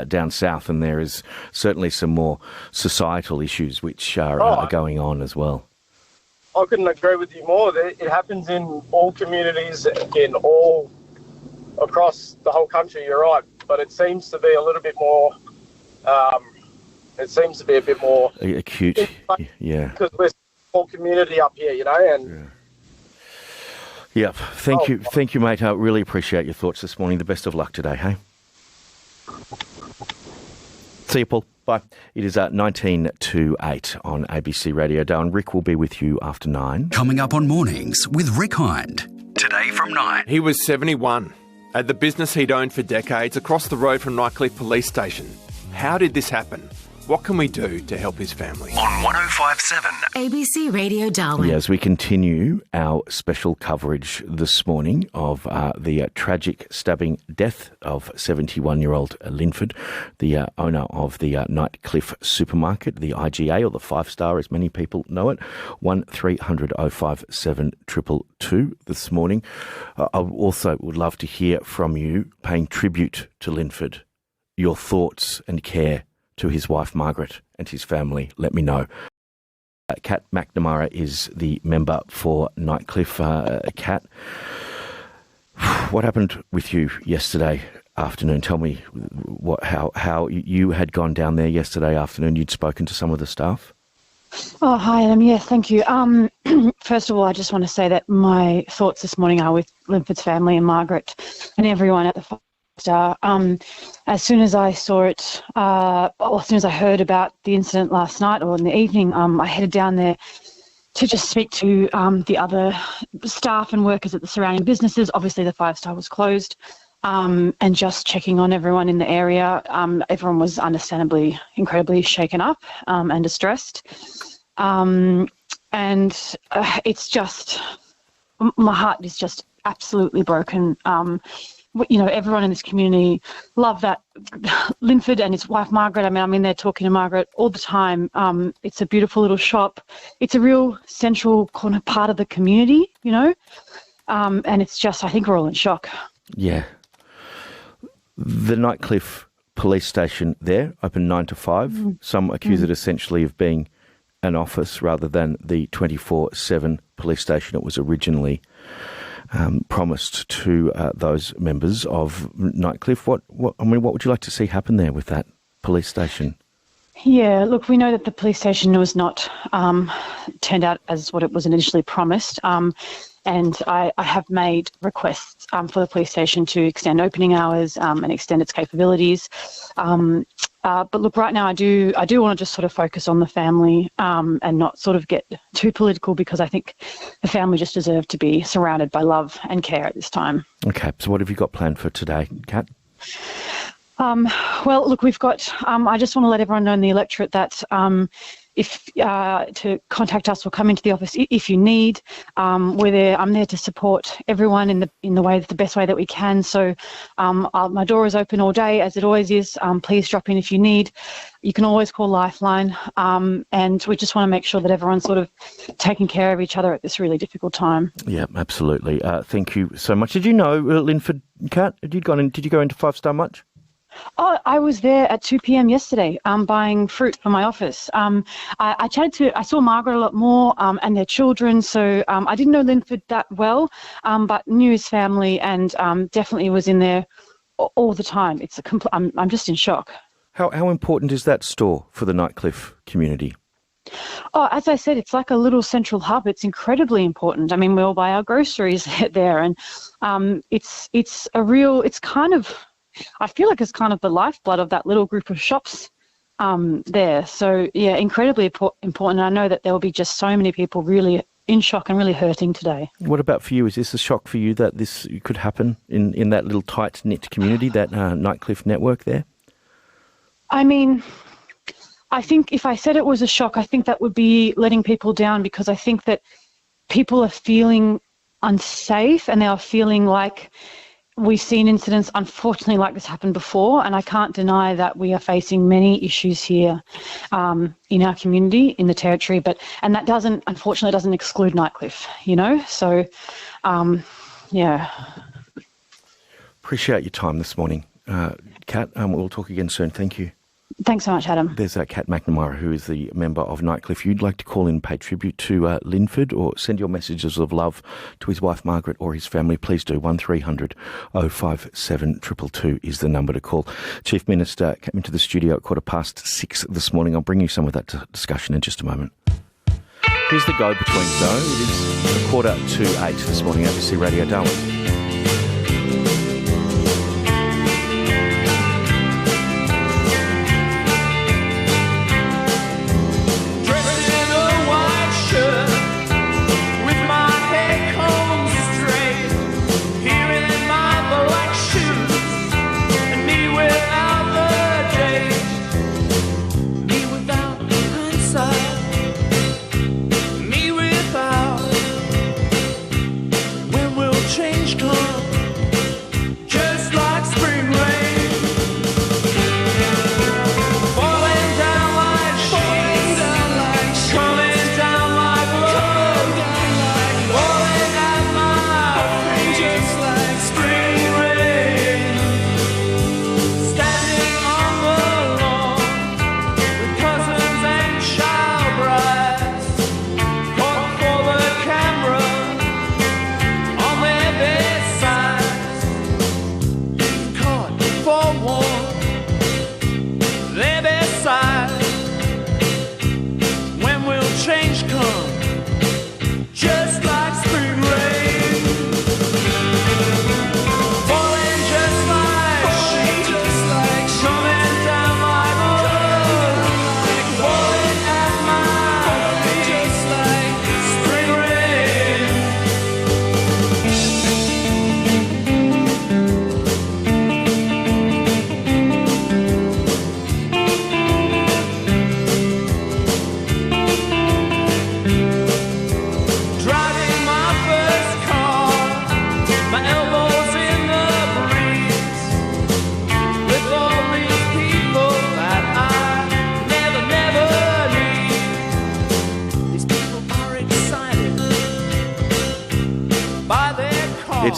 down south, and there is certainly some more societal issues which are going on as well. I couldn't agree with you more. It happens in all communities, across the whole country, you're right. But it seems to be a little bit more... acute, yeah. Because we're a small community up here, and... Yeah, thank you, mate. I really appreciate your thoughts this morning. The best of luck today, hey? See you, Paul. Bye. It is 19 to 8 on ABC Radio Darwin. Rick will be with you after 9. Coming up on Mornings with Rick Hind. Today from 9. He was 71, at the business he'd owned for decades across the road from Nightcliff Police Station. How did this happen? What can we do to help his family? On 105.7 ABC Radio Darwin. As we continue our special coverage this morning of the tragic stabbing death of 71-year-old Linford, the owner of the Nightcliff supermarket, the IGA, or the 5-star as many people know it, 1300 057 222 this morning. I also would love to hear from you, paying tribute to Linford, your thoughts and care to his wife Margaret and his family. Let me know. Kat McNamara is the member for Nightcliff. Kat, what happened with you yesterday afternoon? Tell me how you had gone down there yesterday afternoon. You'd spoken to some of the staff. Oh, hi, Adam. Yes, thank you. First of all, I just want to say that my thoughts this morning are with Linford's family and Margaret and everyone at the Star. As soon as I saw it, as soon as I heard about the incident last night or in the evening, I headed down there to just speak to the other staff and workers at the surrounding businesses. Obviously, the 5-star was closed, and just checking on everyone in the area. Everyone was understandably incredibly shaken up and distressed. It's just, my heart is just absolutely broken. Everyone in this community love that Linford and his wife Margaret. I'm in there talking to Margaret all the time. It's a beautiful little shop. It's a real central corner part of the community, and it's just, I think we're all in shock. Yeah. The Nightcliff police station there, open 9 to 5. Some accuse it essentially of being an office rather than the 24/7 police station it was originally promised to those members of Nightcliff. What would you like to see happen there with that police station? Yeah, look, we know that the police station was not turned out as what it was initially promised, and I have made requests for the police station to extend opening hours and extend its capabilities. But look, right now I do want to just sort of focus on the family and not sort of get too political, because I think the family just deserve to be surrounded by love and care at this time. Okay, so what have you got planned for today, Kat? Well, look, we've got, I just want to let everyone know in the electorate that if to contact us or come into the office if you need. We're there. I'm there to support everyone in the best way that we can. So my door is open all day, as it always is. Please drop in if you need. You can always call Lifeline, and we just want to make sure that everyone's sort of taking care of each other at this really difficult time. Yeah, absolutely. Thank you so much. Did you know, Linford, Kat, did you go into 5-star much? Oh, I was there at 2 p.m. yesterday buying fruit for my office. I saw Margaret a lot more and their children, so I didn't know Linford that well, but knew his family and definitely was in there all the time. I'm just in shock. How important is that store for the Nightcliff community? Oh, as I said, it's like a little central hub. It's incredibly important. I mean, we all buy our groceries there, and I feel like it's kind of the lifeblood of that little group of shops there. So, yeah, incredibly important. I know that there will be just so many people really in shock and really hurting today. What about for you? Is this a shock for you that this could happen in that little tight-knit community, that Nightcliff network there? I mean, I think if I said it was a shock, I think that would be letting people down, because I think that people are feeling unsafe and they are feeling like we've seen incidents, unfortunately, like this happen before, and I can't deny that we are facing many issues here in our community, in the Territory, and that unfortunately doesn't exclude Nightcliff, So, yeah. Appreciate your time this morning, Kat. We'll talk again soon. Thank you. Thanks so much, Adam. There's Kat McNamara, who is the member of Nightcliff. If you'd like to call in and pay tribute to Linford, or send your messages of love to his wife Margaret or his family, please do. 1300 057 222 is the number to call. Chief Minister came into the studio at 6:15 this morning. I'll bring you some of that discussion in just a moment. Here's the go-between, though. It is 7:45 this morning, ABC Radio Darwin. With my hair combed straight,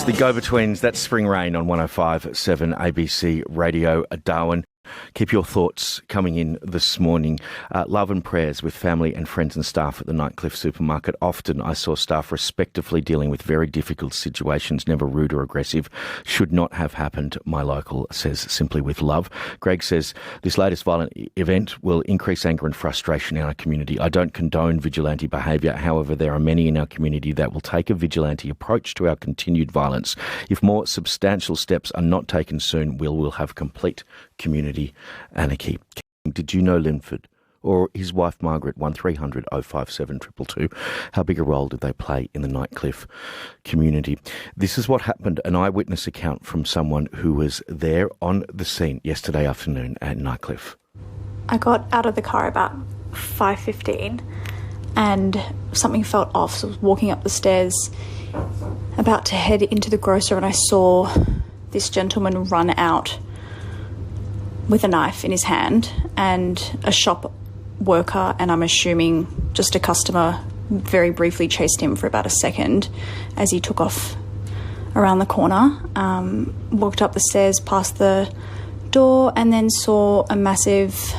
It's the Go-Betweens. That's Spring Rain on 105.7 ABC Radio Darwin. Keep your thoughts coming in this morning. Love and prayers with family and friends and staff at the Nightcliff supermarket. Often I saw staff respectively dealing with very difficult situations, never rude or aggressive. Should not have happened. My local says simply with love. Greg says this latest violent event will increase anger and frustration in our community. I don't condone vigilante behaviour. However, there are many in our community that will take a vigilante approach to our continued violence. If more substantial steps are not taken soon, we'll have complete community anarchy. Did you know Linford or his wife Margaret? 1300 057 222. How big a role did they play in the Nightcliff community? This is what happened, an eyewitness account from someone who was there on the scene yesterday afternoon at Nightcliff. I got out of the car about 5:15 and something felt off, so I was walking up the stairs about to head into the grocer, and I saw this gentleman run out with a knife in his hand, and a shop worker, and I'm assuming just a customer, very briefly chased him for about a second as he took off around the corner. Walked up the stairs past the door and then saw a massive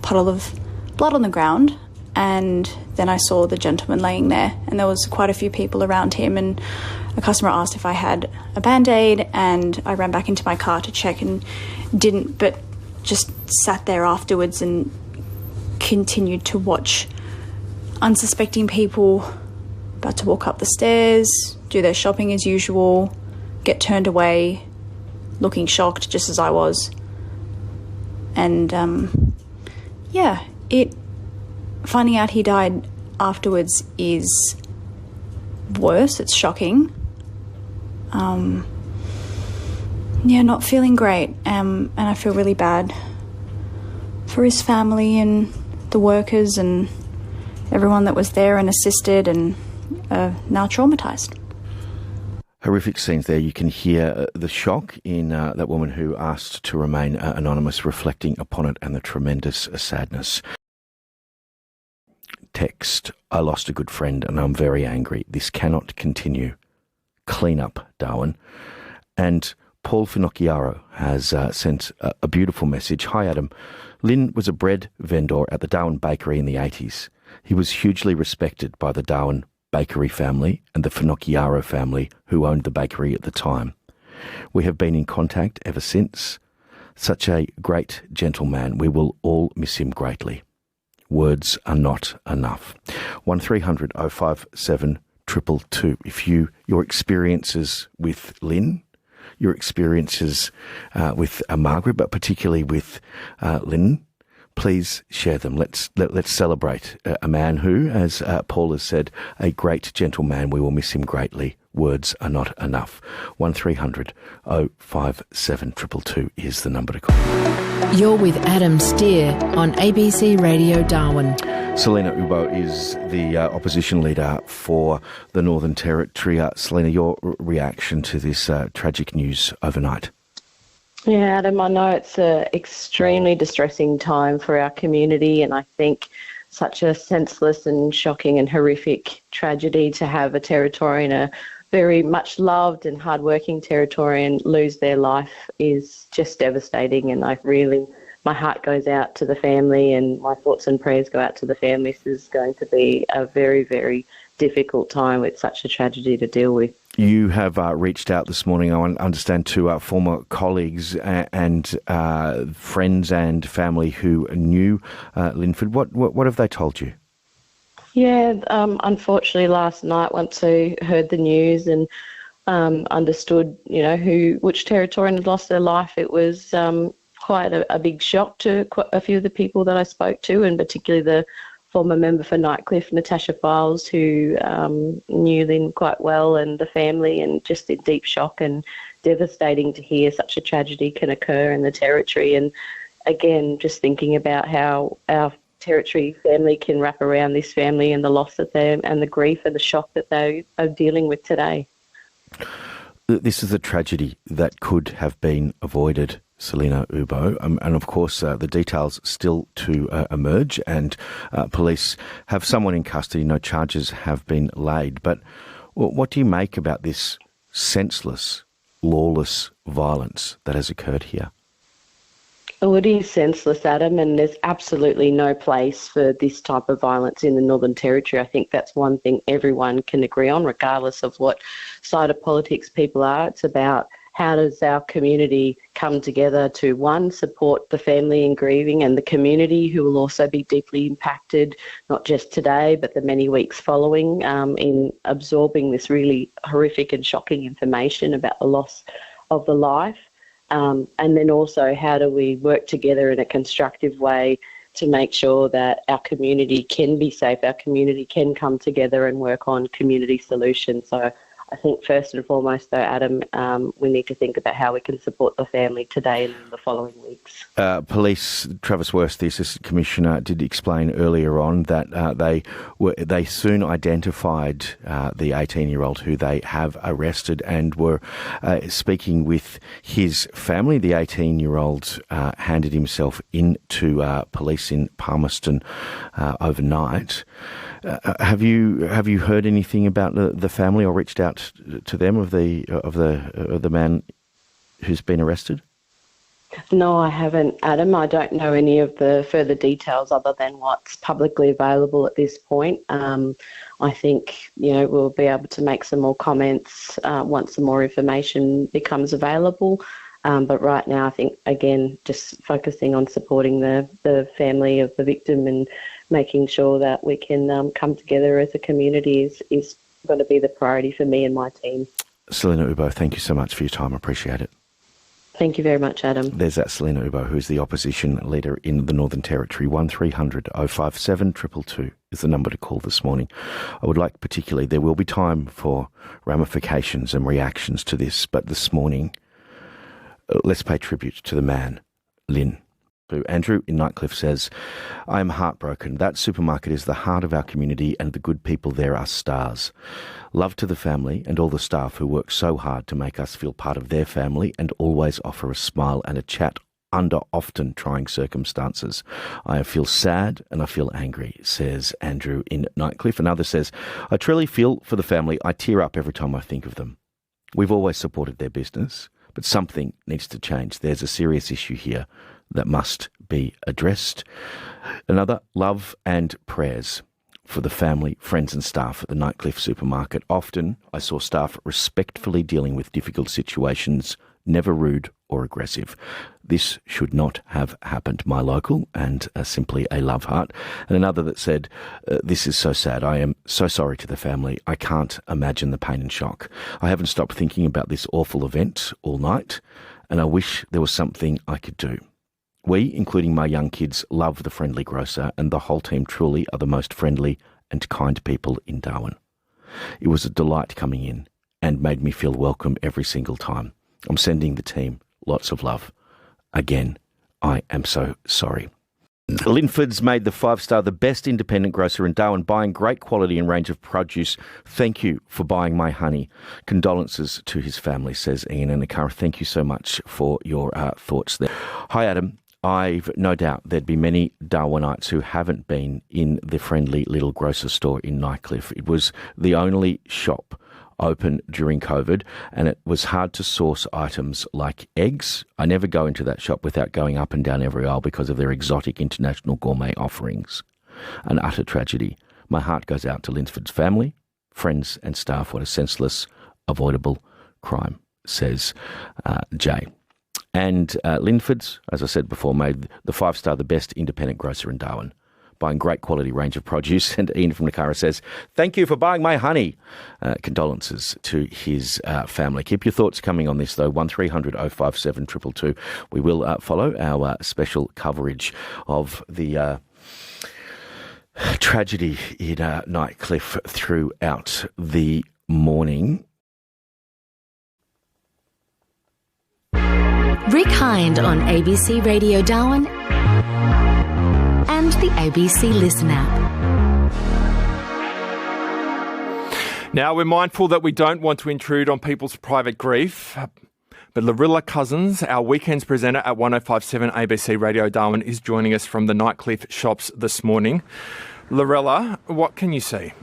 puddle of blood on the ground, and then I saw the gentleman laying there, and there was quite a few people around him, and a customer asked if I had a Band-Aid, and I ran back into my car to check and didn't, but just sat there afterwards and continued to watch unsuspecting people about to walk up the stairs, do their shopping as usual, get turned away, looking shocked just as I was. And finding out he died afterwards is worse. It's shocking. Not feeling great, and I feel really bad for his family and the workers and everyone that was there and assisted, and now traumatised. Horrific scenes there. You can hear the shock in that woman who asked to remain anonymous, reflecting upon it and the tremendous sadness. Text, I lost a good friend and I'm very angry. This cannot continue. Clean up, Darwin. And Paul Finocchiaro has sent a beautiful message. Hi, Adam. Lynn was a bread vendor at the Darwin bakery in the 80s. He was hugely respected by the Darwin bakery family and the Finocchiaro family who owned the bakery at the time. We have been in contact ever since. Such a great gentleman. We will all miss him greatly. Words are not enough. 1300 057 222. If your experiences with Lynn, your experiences with Margaret, but particularly with Lynn, please share them. Let's celebrate a man who, as Paul has said, a great gentleman. We will miss him greatly. Words are not enough. 1300 057 222 is the number to call. You're with Adam Steer on ABC Radio Darwin. Selina Ugbo is the opposition leader for the Northern Territory. Selina, your reaction to this tragic news overnight? Yeah, Adam, I know it's an extremely distressing time for our community, and I think such a senseless and shocking and horrific tragedy to have a Territorian, a very much loved and hardworking Territorian, lose their life is just devastating, and my heart goes out to the family and my thoughts and prayers go out to the family. This is going to be a very, very difficult time with such a tragedy to deal with. You have reached out this morning, I understand, to former colleagues and friends and family who knew Linford. What have they told you? Yeah, unfortunately last night once I heard the news and understood, which Territorian had lost their life, it was quite a big shock to a few of the people that I spoke to, and particularly the former member for Nightcliff, Natasha Files, who knew Lynn quite well, and the family, and just in deep shock and devastating to hear such a tragedy can occur in the Territory. And again, just thinking about how our Territory family can wrap around this family and the loss of them and the grief and the shock that they are dealing with today. This is a tragedy that could have been avoided, Selina Ugbo, and of course the details still to emerge, and police have someone in custody. No charges have been laid, but what do you make about this senseless, lawless violence that has occurred here? Oh, it is senseless, Adam, and there's absolutely no place for this type of violence in the Northern Territory. I think that's one thing everyone can agree on, regardless of what side of politics people are. It's about how does our community come together to, one, support the family in grieving and the community who will also be deeply impacted, not just today, but the many weeks following, in absorbing this really horrific and shocking information about the loss of the life. And then also, how do we work together in a constructive way to make sure that our community can be safe, our community can come together and work on community solutions. So I think first and foremost, though, Adam, we need to think about how we can support the family today and in the following weeks. Police, Travis Wurst, the Assistant Commissioner, did explain earlier on that they soon identified the 18-year-old who they have arrested and were speaking with his family. The 18-year-old handed himself in to police in Palmerston overnight. Have you heard anything about the family or reached out to them of the man who's been arrested? No, I haven't, Adam. I don't know any of the further details other than what's publicly available at this point. I think, we'll be able to make some more comments once some more information becomes available. But right now, I think, again, just focusing on supporting the family of the victim and making sure that we can come together as a community is going to be the priority for me and my team. Selina Oubo, thank you so much for your time. I appreciate it. Thank you very much, Adam. There's that Selina Oubo, who's the opposition leader in the Northern Territory. 1300 057 222 is the number to call this morning. I would like particularly, there will be time for ramifications and reactions to this, but this morning, let's pay tribute to the man, Lynn. Andrew in Nightcliff says, I am heartbroken. That supermarket is the heart of our community and the good people there are stars. Love to the family and all the staff who work so hard to make us feel part of their family and always offer a smile and a chat under often trying circumstances. I feel sad and I feel angry, says Andrew in Nightcliff. Another says, I truly feel for the family. I tear up every time I think of them. We've always supported their business, but something needs to change. There's a serious issue here that must be addressed. Another, love and prayers for the family, friends and staff at the Nightcliff supermarket. Often I saw staff respectfully dealing with difficult situations, never rude or aggressive. This should not have happened. My local, and simply a love heart. And another that said, this is so sad. I am so sorry to the family. I can't imagine the pain and shock. I haven't stopped thinking about this awful event all night, and I wish there was something I could do. We, including my young kids, love the Friendly Grocer, and the whole team truly are the most friendly and kind people in Darwin. It was a delight coming in and made me feel welcome every single time. I'm sending the team lots of love. Again, I am so sorry. Linford's made the 5-star the best independent grocer in Darwin, buying great quality and range of produce. Thank you for buying my honey. Condolences to his family, says Ian and Akara. Thank you so much for your thoughts there. Hi, Adam. I've no doubt there'd be many Darwinites who haven't been in the friendly little grocer store in Nightcliff. It was the only shop open during COVID, and it was hard to source items like eggs. I never go into that shop without going up and down every aisle because of their exotic international gourmet offerings. An utter tragedy. My heart goes out to Linford's family, friends and staff. What a senseless, avoidable crime, says Jay. And Linford's, as I said before, made the 5-star the best independent grocer in Darwin, buying great quality range of produce. And Ian from Nakara says, thank you for buying my honey. Condolences to his family. Keep your thoughts coming on this, though. 1300 057 222. We will follow our special coverage of the tragedy in Nightcliff throughout the morning. Rick Hind on ABC Radio Darwin and the ABC Listen app. Now, we're mindful that we don't want to intrude on people's private grief, but Lyrella Couzens, our weekends presenter at 1057 ABC Radio Darwin, is joining us from the Nightcliff shops this morning. Lyrella, what can you see?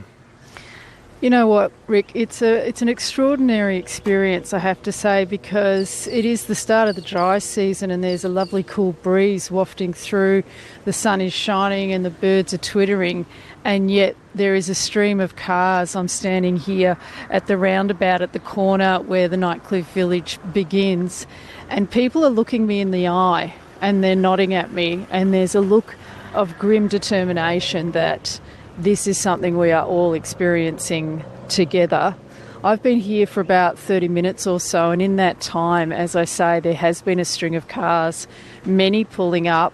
You know what, Rick, it's an extraordinary experience, I have to say, because it is the start of the dry season and there's a lovely cool breeze wafting through, the sun is shining and the birds are twittering, and yet there is a stream of cars. I'm standing here at the roundabout at the corner where the Nightcliff village begins, and people are looking me in the eye and they're nodding at me, and there's a look of grim determination that this is something we are all experiencing together. I've been here for about 30 minutes or so, and in that time, as I say, there has been a string of cars, many pulling up,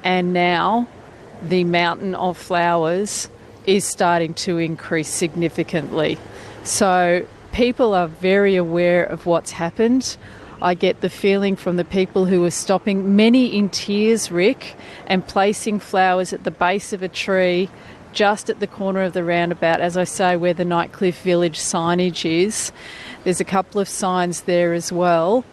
and now the mountain of flowers is starting to increase significantly. So people are very aware of what's happened. I get the feeling from the people who are stopping, many in tears, Rick, and placing flowers at the base of a tree just at the corner of the roundabout, as I say, where the Nightcliff village signage is. There's a couple of signs there as well,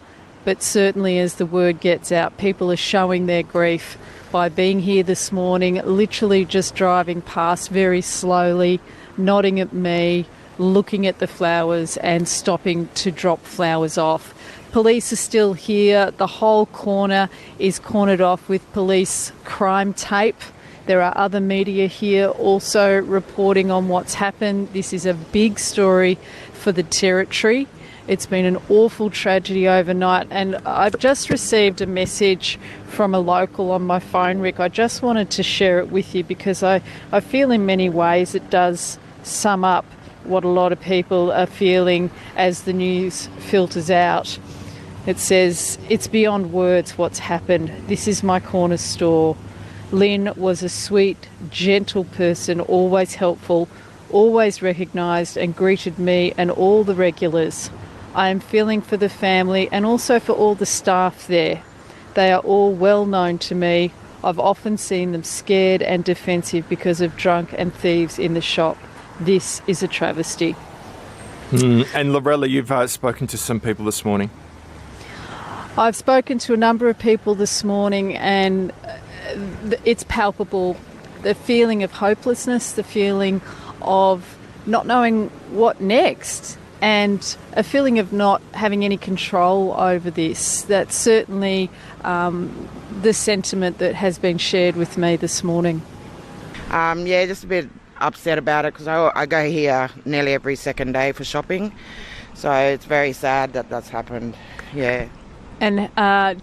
but certainly as the word gets out, people are showing their grief by being here this morning, literally just driving past very slowly, nodding at me, looking at the flowers and stopping to drop flowers off. Police are still here. The whole corner is cornered off with police crime tape. There are other media here also reporting on what's happened. This is a big story for the Territory. It's been an awful tragedy overnight, and I've just received a message from a local on my phone, Rick. I just wanted to share it with you because I feel in many ways it does sum up what a lot of people are feeling as the news filters out. It says, "It's beyond words what's happened. This is my corner store. Lynn was a sweet, gentle person, always helpful, always recognised and greeted me and all the regulars. I am feeling for the family and also for all the staff there. They are all well known to me. I've often seen them scared and defensive because of drunk and thieves in the shop. This is a travesty." And Lyrella, you've spoken to some people this morning. I've spoken to a number of people this morning, and it's palpable. The feeling of hopelessness, the feeling of not knowing what next, and a feeling of not having any control over this. That's certainly the sentiment that has been shared with me this morning. Yeah, just a bit upset about it because I go here nearly every second day for shopping. So it's very sad that that's happened, yeah. And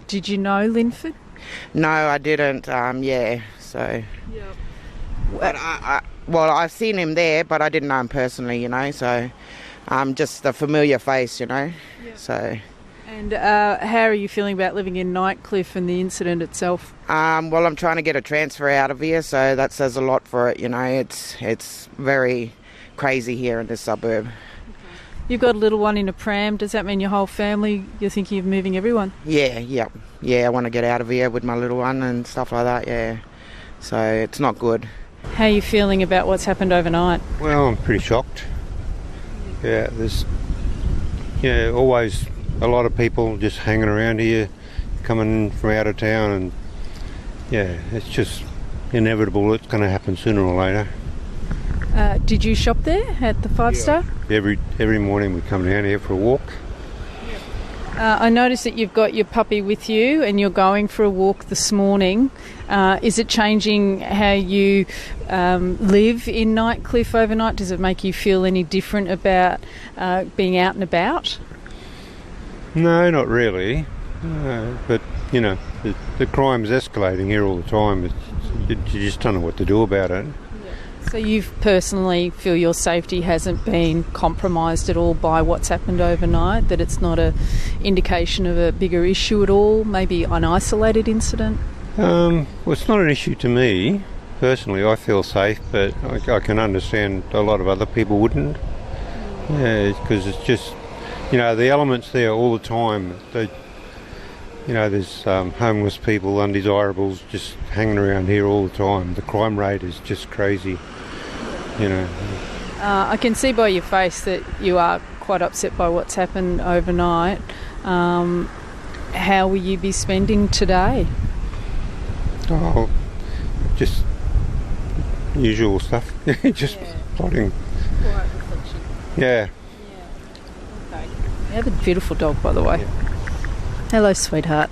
did you know Linford? No, I didn't, yeah, so... Yep. But well, I've seen him there, but I didn't know him personally, you know, so just a familiar face, you know, yep. So... And how are you feeling about living in Nightcliff and the incident itself? Well, I'm trying to get a transfer out of here, so that says a lot for it, you know. It's very crazy here in this suburb. You've got a little one in a pram. Does that mean your whole family, you're thinking of moving everyone? Yeah, I want to get out of here with my little one and stuff like that, yeah. So it's not good. How are you feeling about what's happened overnight? Well, I'm pretty shocked. Yeah, there's always a lot of people just hanging around here, coming from out of town, and yeah, it's just inevitable. It's going to happen sooner or later. Did you shop there at the Five Star? Every morning we come down here for a walk. I noticed that you've got your puppy with you and you're going for a walk this morning. Is it changing how you live in Nightcliff overnight? Does it make you feel any different about being out and about? No, not really. But, you know, the crime's escalating here all the time. You just don't know what to do about it. So you personally feel your safety hasn't been compromised at all by what's happened overnight, that it's not an indication of a bigger issue at all, maybe an isolated incident? Well, it's not an issue to me. Personally, I feel safe, but I can understand a lot of other people wouldn't. Yeah, because it's just, you know, the elements there all the time. There's homeless people, undesirables just hanging around here all the time. The crime rate is just crazy, you know. I can see by your face that you are quite upset by what's happened overnight. How will you be spending today? Oh, just usual stuff. Just plotting. Quiet reflection. Yeah. Okay. You have a beautiful dog, by the way. Hello, sweetheart.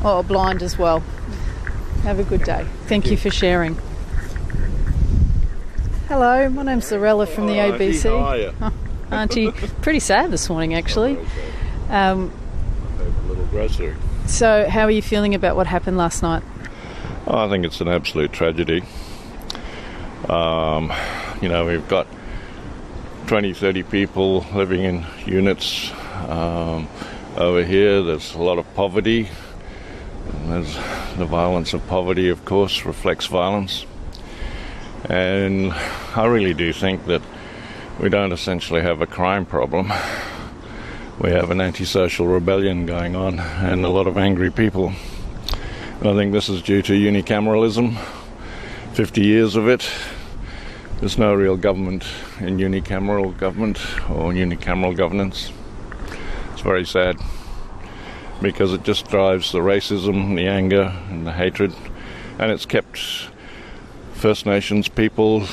Oh, blind as well. Have a good day. Thank you for sharing. Hello, my name's Lyrella from the ABC. How are you? Auntie, pretty sad this morning, actually. A little grocery. So, how are you feeling about what happened last night? I think it's an absolute tragedy. We've got 20, 30 people living in units over here. There's a lot of poverty. And there's the violence of poverty, of course, reflects violence. And I really do think that we don't essentially have a crime problem. We have an antisocial rebellion going on and a lot of angry people. I think this is due to unicameralism, 50 years of it. There's no real government in unicameral government or unicameral governance. It's very sad because it just drives the racism, the anger and the hatred, and it's kept First Nations people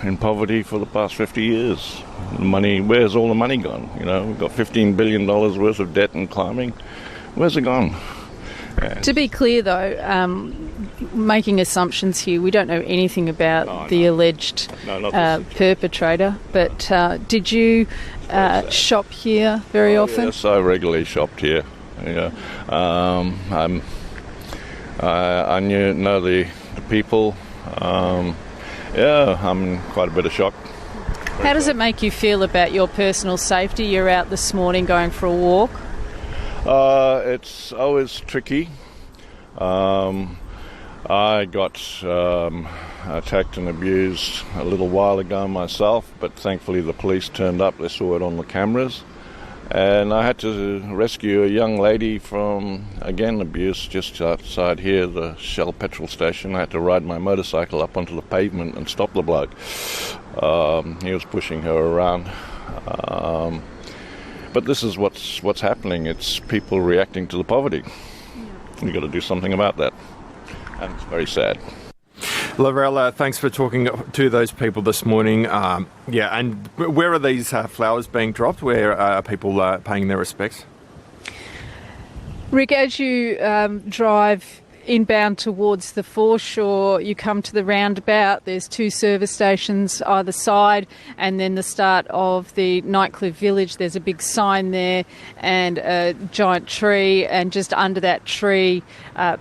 in poverty for the past 50 years. The money, where's all the money gone? We've got $15 billion worth of debt and climbing. Where's it gone? To be clear, though, making assumptions here, we don't know anything about the alleged perpetrator, but did you shop here very often? Yes, I regularly shopped here. I know the people. I'm in quite a bit of shock. How does it make you feel about your personal safety? You're out this morning going for a walk. It's always tricky. I got attacked and abused a little while ago myself, but thankfully the police turned up. They saw it on the cameras. And I had to rescue a young lady from, again, abuse just outside here, the Shell petrol station. I had to ride my motorcycle up onto the pavement and stop the bloke. He was pushing her around. But this is what's happening. It's people reacting to the poverty. You've got to do something about that. And it's very sad. Lyrella, thanks for talking to those people this morning. And where are these flowers being dropped? Where are people paying their respects? Rick, as you drive inbound towards the foreshore, you come to the roundabout. There's 2 service stations either side, and then the start of the Nightcliff village. There's a big sign there and a giant tree, and just under that tree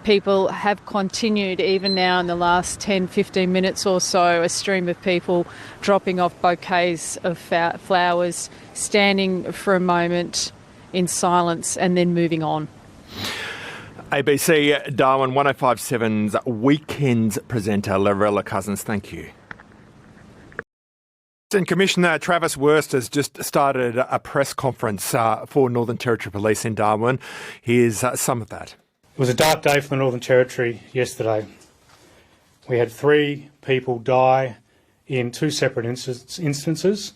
people have continued, even now in the last 10-15 minutes or so, a stream of people dropping off bouquets of flowers, standing for a moment in silence and then moving on. ABC Darwin 105.7's Weekends presenter Lyrella Couzens, thank you. And Commissioner Travis Wurst has just started a press conference for Northern Territory Police in Darwin. Here's some of that. It was a dark day for the Northern Territory yesterday. We had 3 people die in 2 separate instances,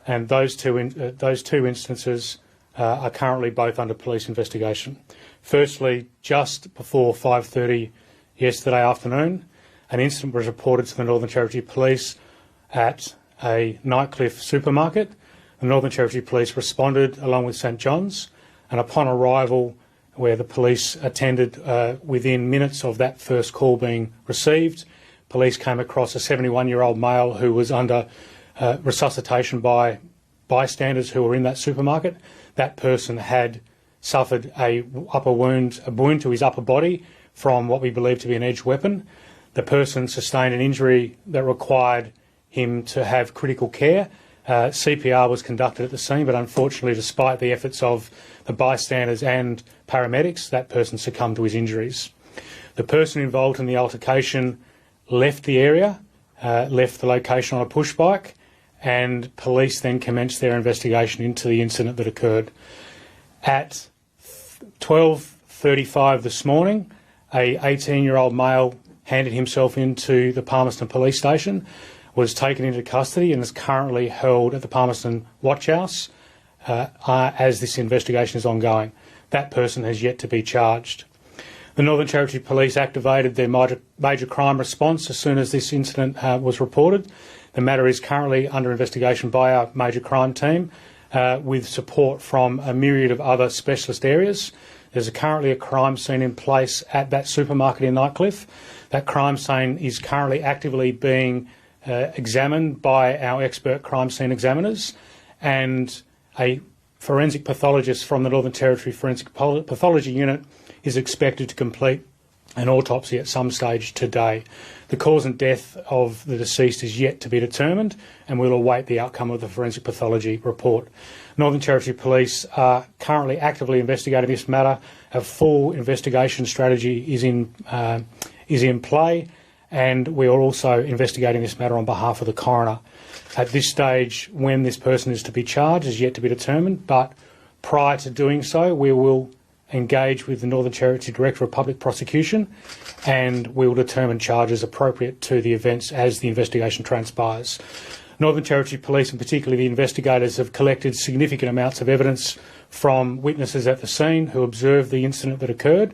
and those two instances are currently both under police investigation. Firstly, just before 5:30 yesterday afternoon, an incident was reported to the Northern Territory Police at a Nightcliff supermarket. The Northern Territory Police responded along with St John's, and upon arrival, where the police attended within minutes of that first call being received, police came across a 71-year-old male who was under resuscitation by bystanders who were in that supermarket. That person had suffered a wound to his upper body from what we believe to be an edged weapon. The person sustained an injury that required him to have critical care. CPR was conducted at the scene, but unfortunately, despite the efforts of the bystanders and paramedics, that person succumbed to his injuries. The person involved in the altercation left the area, left the location on a push bike, and police then commenced their investigation into the incident that occurred. At 12:35 this morning, a 18-year-old male handed himself into the Palmerston Police Station, was taken into custody and is currently held at the Palmerston Watch House as this investigation is ongoing. That person has yet to be charged. The Northern Territory Police activated their major crime response as soon as this incident was reported. The matter is currently under investigation by our major crime team with support from a myriad of other specialist areas. There's currently a crime scene in place at that supermarket in Nightcliff. That crime scene is currently actively being examined by our expert crime scene examiners, and a forensic pathologist from the Northern Territory Forensic Pathology Unit is expected to complete an autopsy at some stage today. The cause and death of the deceased is yet to be determined, and we'll await the outcome of the forensic pathology report. Northern Territory Police are currently actively investigating this matter. A full investigation strategy is in play, and we are also investigating this matter on behalf of the coroner. At this stage, when this person is to be charged is yet to be determined, but prior to doing so, we will engage with the Northern Territory Director of Public Prosecution, and we will determine charges appropriate to the events as the investigation transpires. Northern Territory Police, and particularly the investigators, have collected significant amounts of evidence from witnesses at the scene who observed the incident that occurred.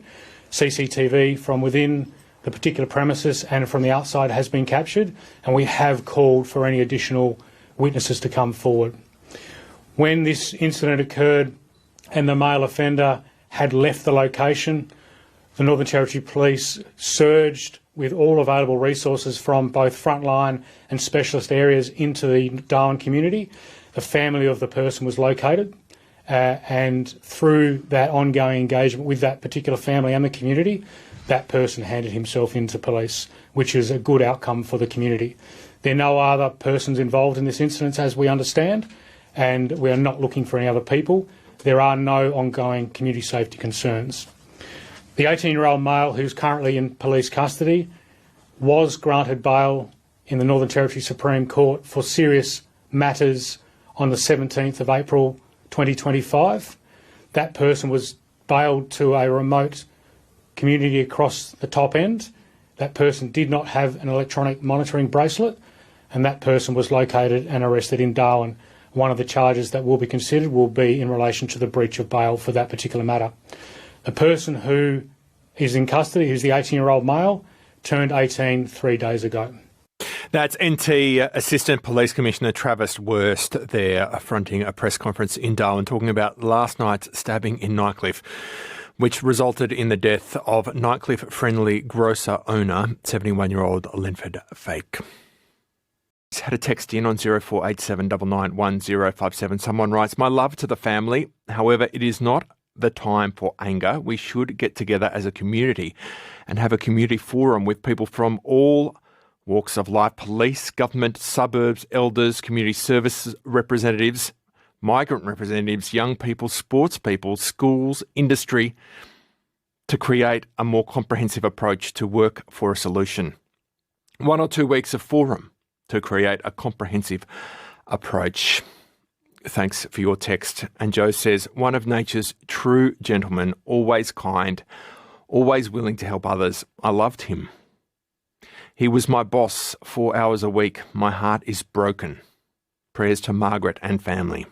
CCTV from within the particular premises and from the outside has been captured, and we have called for any additional witnesses to come forward. When this incident occurred and the male offender had left the location, the Northern Territory Police surged with all available resources from both frontline and specialist areas into the Darwin community. The family of the person was located, and through that ongoing engagement with that particular family and the community, that person handed himself into police, which is a good outcome for the community. There are no other persons involved in this incident, as we understand, and we are not looking for any other people. There are no ongoing community safety concerns. The 18-year-old male who's currently in police custody was granted bail in the Northern Territory Supreme Court for serious matters on the 17th of April 2025. That person was bailed to a remote community across the top end. That person did not have an electronic monitoring bracelet, and that person was located and arrested in Darwin. One of the charges that will be considered will be in relation to the breach of bail for that particular matter. The person who is in custody, who's the 18-year-old male, turned 18 3 days ago. That's NT Assistant Police Commissioner Travis Wurst there fronting a press conference in Darwin talking about last night's stabbing in Nightcliff, which resulted in the death of Nightcliff-friendly grocer owner, 71-year-old Linford Feick. Had a text in on 0487 991057. Someone writes, "My love to the family. However, it is not the time for anger. We should get together as a community and have a community forum with people from all walks of life: police, government, suburbs, elders, community services representatives, migrant representatives, young people, sports people, schools, industry, to create a more comprehensive approach to work for a solution. 1 or 2 weeks of forum to create a comprehensive approach." Thanks for your text. And Joe says, "One of nature's true gentlemen, always kind, always willing to help others. I loved him. He was my boss 4 hours a week. My heart is broken. Prayers to Margaret and family."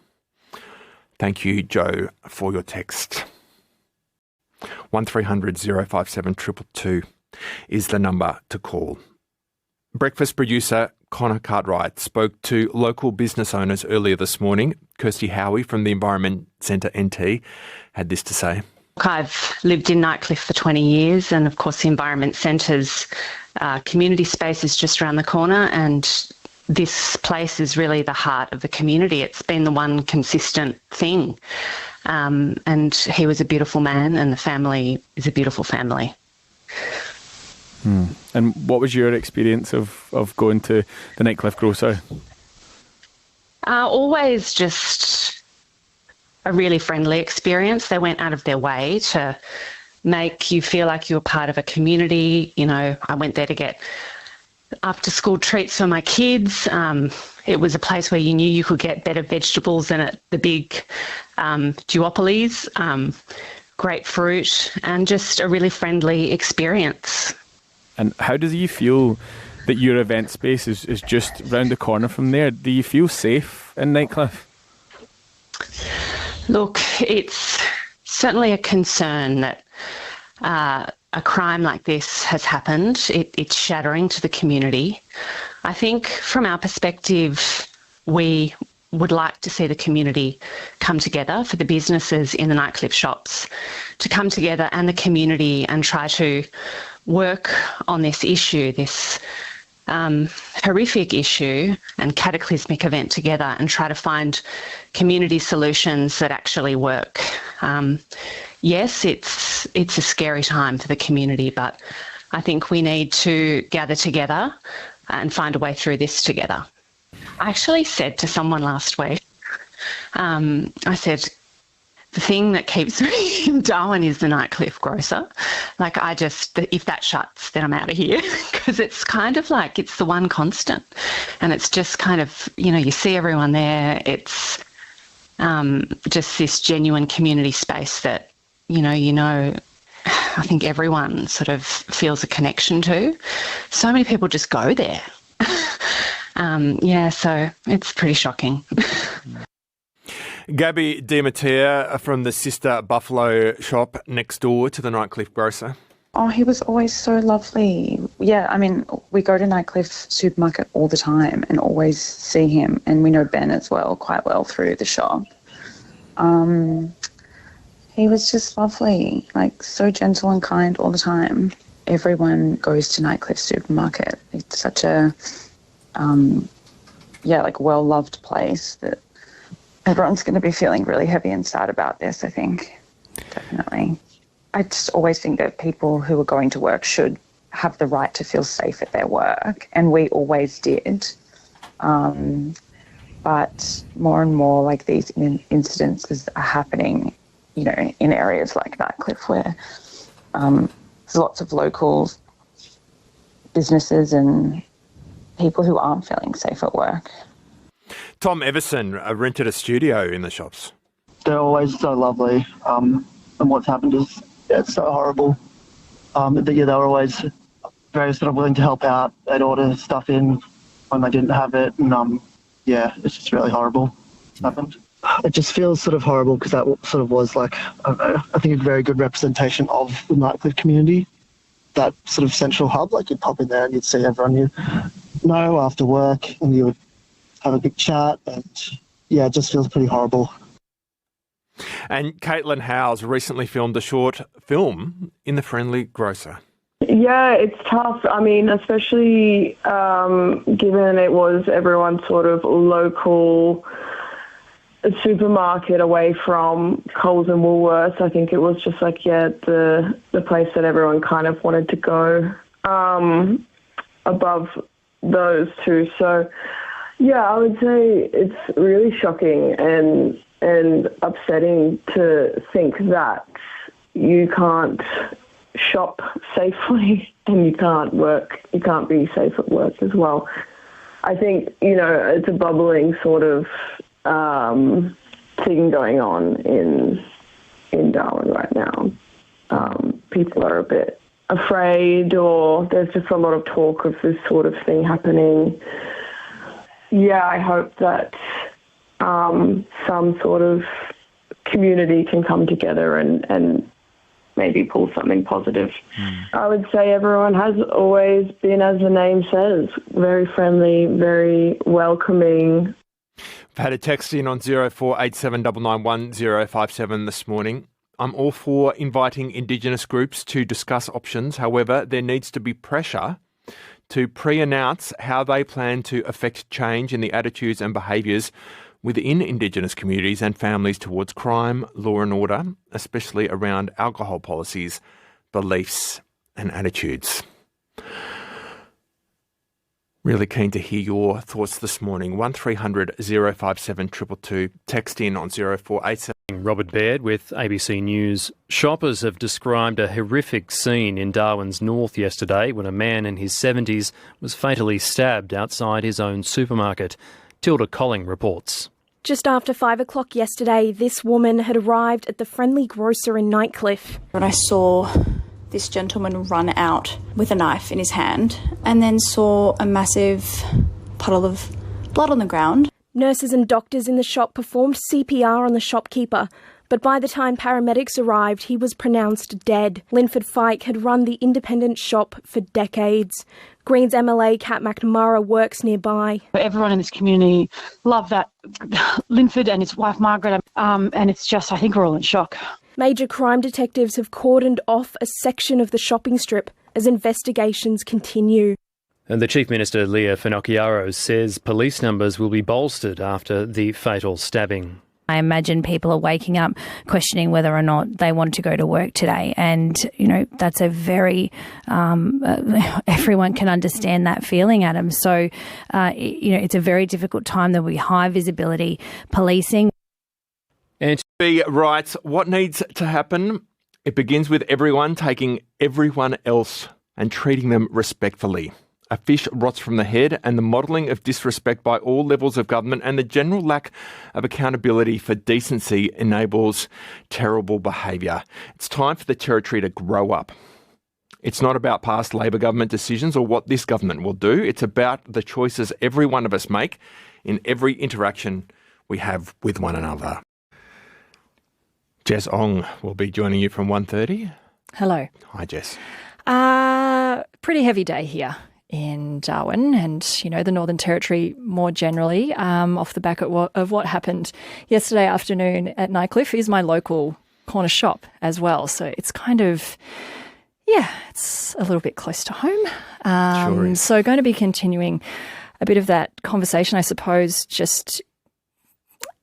Thank you, Joe, for your text. 1300 057 222 is the number to call. Breakfast producer Connor Cartwright spoke to local business owners earlier this morning. 𝘏𝙘𝙈𝙆𝙀 from the Environment Centre NT had this to say. I've lived in Nightcliff for 20 years, and of course the Environment Centre's community space is just around the corner, and this place is really the heart of the community. It's been the one consistent thing. And he was a beautiful man, and the family is a beautiful family. And what was your experience of going to the Nightcliff grocer? Always just a really friendly experience. They went out of their way to make you feel like you were part of a community. You know, I went there to get after-school treats for my kids. It was a place where you knew you could get better vegetables than at the big duopolies, great fruit, and just a really friendly experience. And how do you feel that your event space is just round the corner from there? Do you feel safe in Nightcliff? Look, it's certainly a concern that a crime like this has happened, it's shattering to the community. I think from our perspective, we would like to see the community come together, for the businesses in the Nightcliff shops to come together and the community and try to work on this issue, this horrific issue and cataclysmic event together, and try to find community solutions that actually work. Yes, it's a scary time for the community, but I think we need to gather together and find a way through this together. I actually said to someone last week, I said, the thing that keeps me in Darwin is the Nightcliff grocer. Like, if that shuts, then I'm out of here, because it's kind of like it's the one constant. And it's just kind of, you see everyone there. It's just this genuine community space that, I think everyone sort of feels a connection to. So many people just go there. So it's pretty shocking. Gabby Demeter from the sister Buffalo shop next door to the Nightcliff grocer. Oh, he was always so lovely. Yeah, I mean, we go to Nightcliff supermarket all the time and always see him, and we know Ben as well, quite well through the shop. He was just lovely, like so gentle and kind all the time. Everyone goes to Nightcliff supermarket. It's such a, well-loved place that everyone's going to be feeling really heavy and sad about this, I think. Definitely. I just always think that people who are going to work should have the right to feel safe at their work, and we always did. But more and more like these incidences are happening, in areas like Nightcliff where there's lots of local businesses and people who aren't feeling safe at work. Tom Everson rented a studio in the shops. They're always so lovely, and what's happened is it's so horrible. They were always very sort of willing to help out. They'd order stuff in when they didn't have it, and it's just really horrible what's happened. It just feels sort of horrible because that sort of was like, I think, a very good representation of the Nightcliff community. That sort of central hub, like you'd pop in there and you'd see everyone you know after work, and you would have a big chat, and it just feels pretty horrible. And Caitlin Howes recently filmed a short film in the Friendly Grocer. Yeah, it's tough. I mean, especially given it was everyone's sort of local supermarket away from Coles and Woolworths. I think it was just like, the place that everyone kind of wanted to go above those two. So, I would say it's really shocking and upsetting to think that you can't shop safely and you can't be safe at work as well. I think, it's a bubbling sort of thing going on in Darwin right now. People are a bit afraid, or there's just a lot of talk of this sort of thing happening. I hope that some sort of community can come together and maybe pull something positive. I would say everyone has always been, as the name says, very friendly, very welcoming. I've had a text in on 0487 991 057 this morning. I'm all for inviting Indigenous groups to discuss options. However, there needs to be pressure to pre-announce how they plan to affect change in the attitudes and behaviours within Indigenous communities and families towards crime, law and order, especially around alcohol policies, beliefs and attitudes. Really keen to hear your thoughts this morning. 1300 057 222. Text in on 0487. Robert Baird with ABC News. Shoppers have described a horrific scene in Darwin's north yesterday when a man in his 70s was fatally stabbed outside his own supermarket. Tilda Colling reports. Just after 5 o'clock yesterday, this woman had arrived at the Friendly Grocer in Nightcliff. When I saw this gentleman run out with a knife in his hand and then saw a massive puddle of blood on the ground. Nurses and doctors in the shop performed CPR on the shopkeeper. But by the time paramedics arrived, he was pronounced dead. Linford Feick had run the independent shop for decades. Greens MLA Kat McNamara works nearby. Everyone in this community love that Linford and his wife Margaret, and it's just, I think we're all in shock. Major crime detectives have cordoned off a section of the shopping strip as investigations continue. And the Chief Minister Lia Finocchiaro says police numbers will be bolstered after the fatal stabbing. I imagine people are waking up questioning whether or not they want to go to work today. And, that's a very, everyone can understand that feeling, Adam. So, it's a very difficult time. There will be high visibility policing. And B writes, what needs to happen? It begins with everyone taking everyone else and treating them respectfully. A fish rots from the head, and the modelling of disrespect by all levels of government and the general lack of accountability for decency enables terrible behaviour. It's time for the Territory to grow up. It's not about past Labor government decisions or what this government will do. It's about the choices every one of us make in every interaction we have with one another. Jess Ong will be joining you from 1:30. Hello. Hi, Jess. Pretty heavy day here in Darwin and, the Northern Territory more generally, off the back of what happened yesterday afternoon at Nightcliff. Is my local corner shop as well. So it's kind of, it's a little bit close to home. Sure is. So going to be continuing a bit of that conversation, I suppose, just...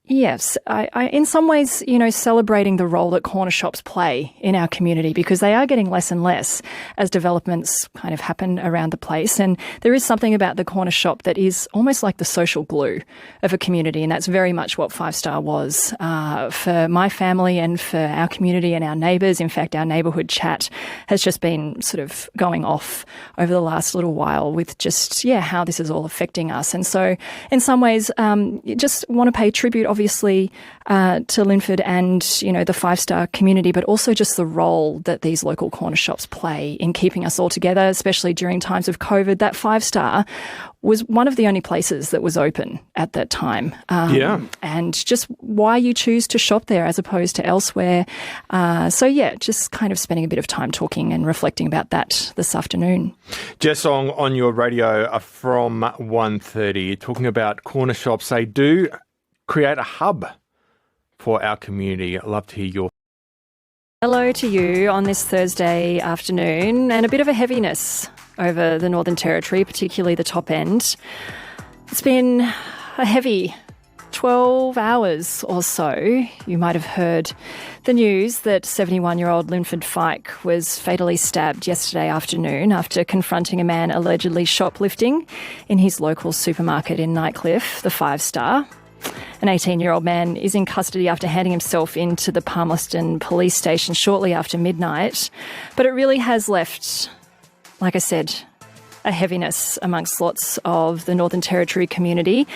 Yes, I in some ways, celebrating the role that corner shops play in our community, because they are getting less and less as developments kind of happen around the place. And there is something about the corner shop that is almost like the social glue of a community. And that's very much what Five Star was for my family and for our community and our neighbours. In fact, our neighbourhood chat has just been sort of going off over the last little while with just, how this is all affecting us. And so in some ways, you just want to pay tribute, obviously, to Linford and, the Five Star community, but also just the role that these local corner shops play in keeping us all together, especially during times of COVID. That Five Star was one of the only places that was open at that time. And just why you choose to shop there as opposed to elsewhere. Just kind of spending a bit of time talking and reflecting about that this afternoon. Jess Ong on your radio from 1:30, talking about corner shops. They do create a hub for our community. I'd love to hear your... Hello to you on this Thursday afternoon, and a bit of a heaviness over the Northern Territory, particularly the top end. It's been a heavy 12 hours or so. You might have heard the news that 71-year-old Linford Feick was fatally stabbed yesterday afternoon after confronting a man allegedly shoplifting in his local supermarket in Nightcliff, the Five Star. An 18-year-old man is in custody after handing himself into the Palmerston police station shortly after midnight. But it really has left, like I said, a heaviness amongst lots of the Northern Territory community.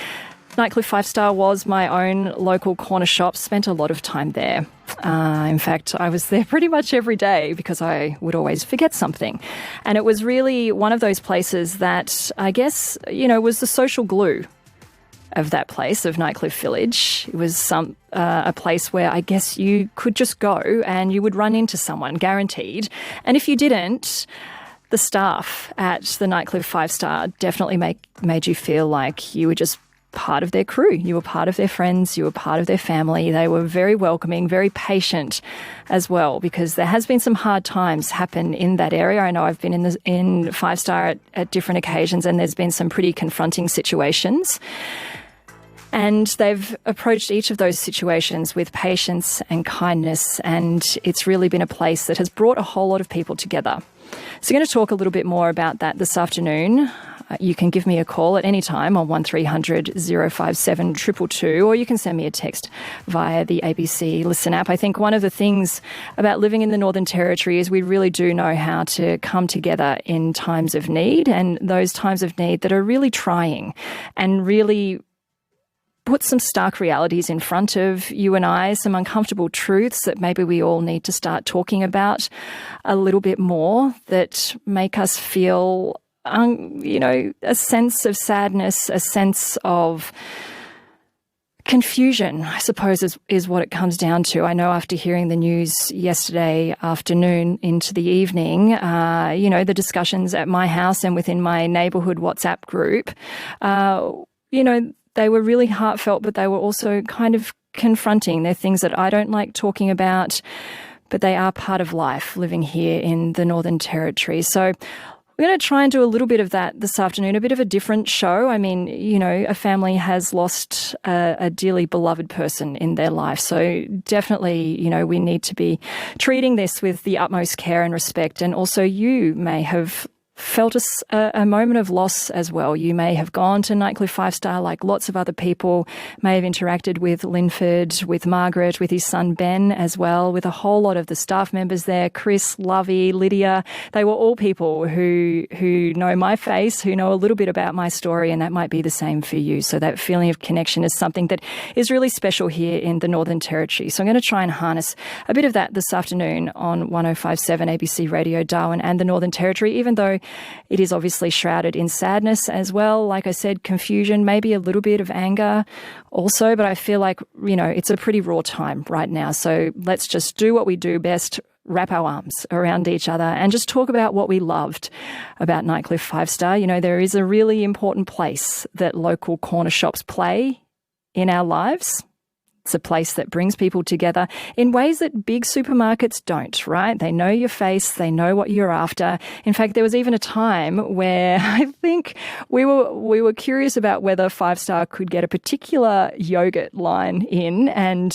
Nightcliff Five Star was my own local corner shop, spent a lot of time there. In fact, I was there pretty much every day because I would always forget something. And it was really one of those places that I guess, was the social glue of that place, of Nightcliff Village. It was a place where I guess you could just go and you would run into someone, guaranteed. And if you didn't, the staff at the Nightcliff Five Star definitely made you feel like you were just part of their crew. You were part of their friends. You were part of their family. They were very welcoming, very patient as well, because there has been some hard times happen in that area. I know I've been in Five Star at different occasions, and there's been some pretty confronting situations. And they've approached each of those situations with patience and kindness, and it's really been a place that has brought a whole lot of people together. So we're going to talk a little bit more about that this afternoon. You can give me a call at any time on 1300 057 222, or you can send me a text via the ABC Listen app. I think one of the things about living in the Northern Territory is we really do know how to come together in times of need, and those times of need that are really trying and really put some stark realities in front of you and I, some uncomfortable truths that maybe we all need to start talking about a little bit more, that make us feel, a sense of sadness, a sense of confusion, I suppose, is what it comes down to. I know after hearing the news yesterday afternoon into the evening, the discussions at my house and within my neighbourhood WhatsApp group, they were really heartfelt, but they were also kind of confronting. They're things that I don't like talking about, but they are part of life living here in the Northern Territory. So we're going to try and do a little bit of that this afternoon, a bit of a different show. I mean, a family has lost a dearly beloved person in their life. So definitely, we need to be treating this with the utmost care and respect. And also you may have felt a moment of loss as well. You may have gone to Nightcliff 5-star like lots of other people, may have interacted with Linford, with Margaret, with his son Ben as well, with a whole lot of the staff members there, Chris, Lovey, Lydia. They were all people who know my face, who know a little bit about my story, and that might be the same for you. So that feeling of connection is something that is really special here in the Northern Territory. So I'm going to try and harness a bit of that this afternoon on 105.7 ABC Radio Darwin and the Northern Territory, even though it is obviously shrouded in sadness as well. Like I said, confusion, maybe a little bit of anger also, but I feel like, it's a pretty raw time right now. So let's just do what we do best, wrap our arms around each other and just talk about what we loved about Nightcliff 5-star. There is a really important place that local corner shops play in our lives. It's a place that brings people together in ways that big supermarkets don't, right? They know your face. They know what you're after. In fact, there was even a time where I think we were curious about whether 5-star could get a particular yogurt line in, and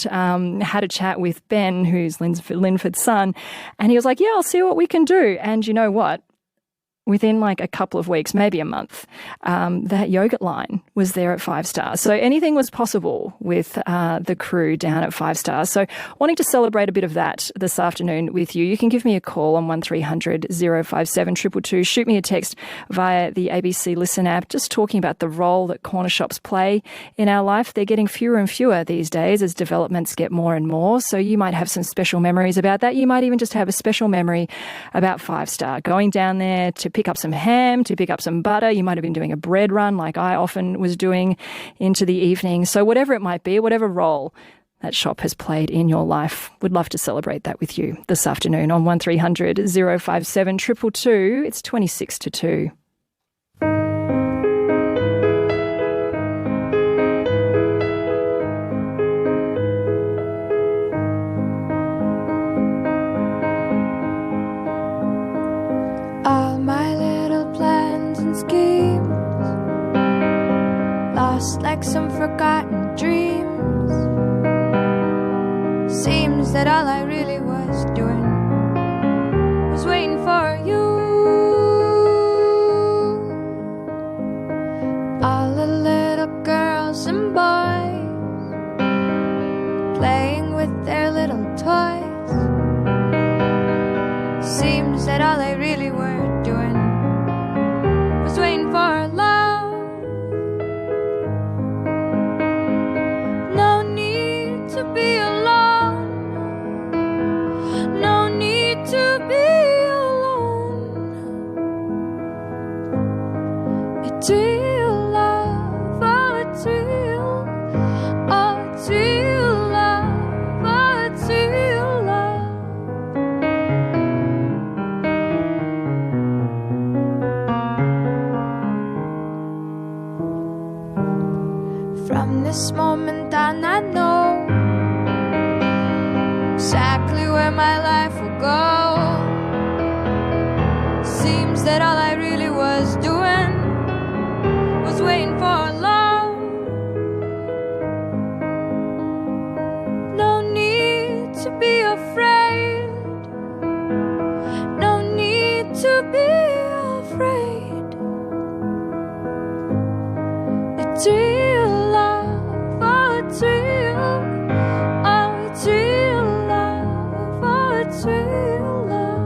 had a chat with Ben, who's Linford's son, and he was like, yeah, I'll see what we can do. And you know what? Within like a couple of weeks, maybe a month, that yogurt line was there at 5-star. So anything was possible with the crew down at 5-star. So wanting to celebrate a bit of that this afternoon with you, you can give me a call on 1300 057 222. Shoot me a text via the ABC Listen app, just talking about the role that corner shops play in our life. They're getting fewer and fewer these days as developments get more and more. So you might have some special memories about that. You might even just have a special memory about 5-star, going down there to pick up some ham, to pick up some butter. You might have been doing a bread run like I often was doing into the evening. So whatever it might be, whatever role that shop has played in your life, would love to celebrate that with you this afternoon on 1300 057 222. It's 26 to 2. Lost like some forgotten dreams. Seems that all I really was doing was waiting for you. All the little girls and boys playing with their little toys. Seems that all I really were doing was waiting for love. To be alone, no need to be alone. It's real love, oh it's real, oh it's real love, oh it's real love. From this moment on I know exactly where my life will go. Seems that all I really was doing was waiting for love. No need to be afraid. No need to be afraid. It's real love, oh it's real, oh it's real. It's real love.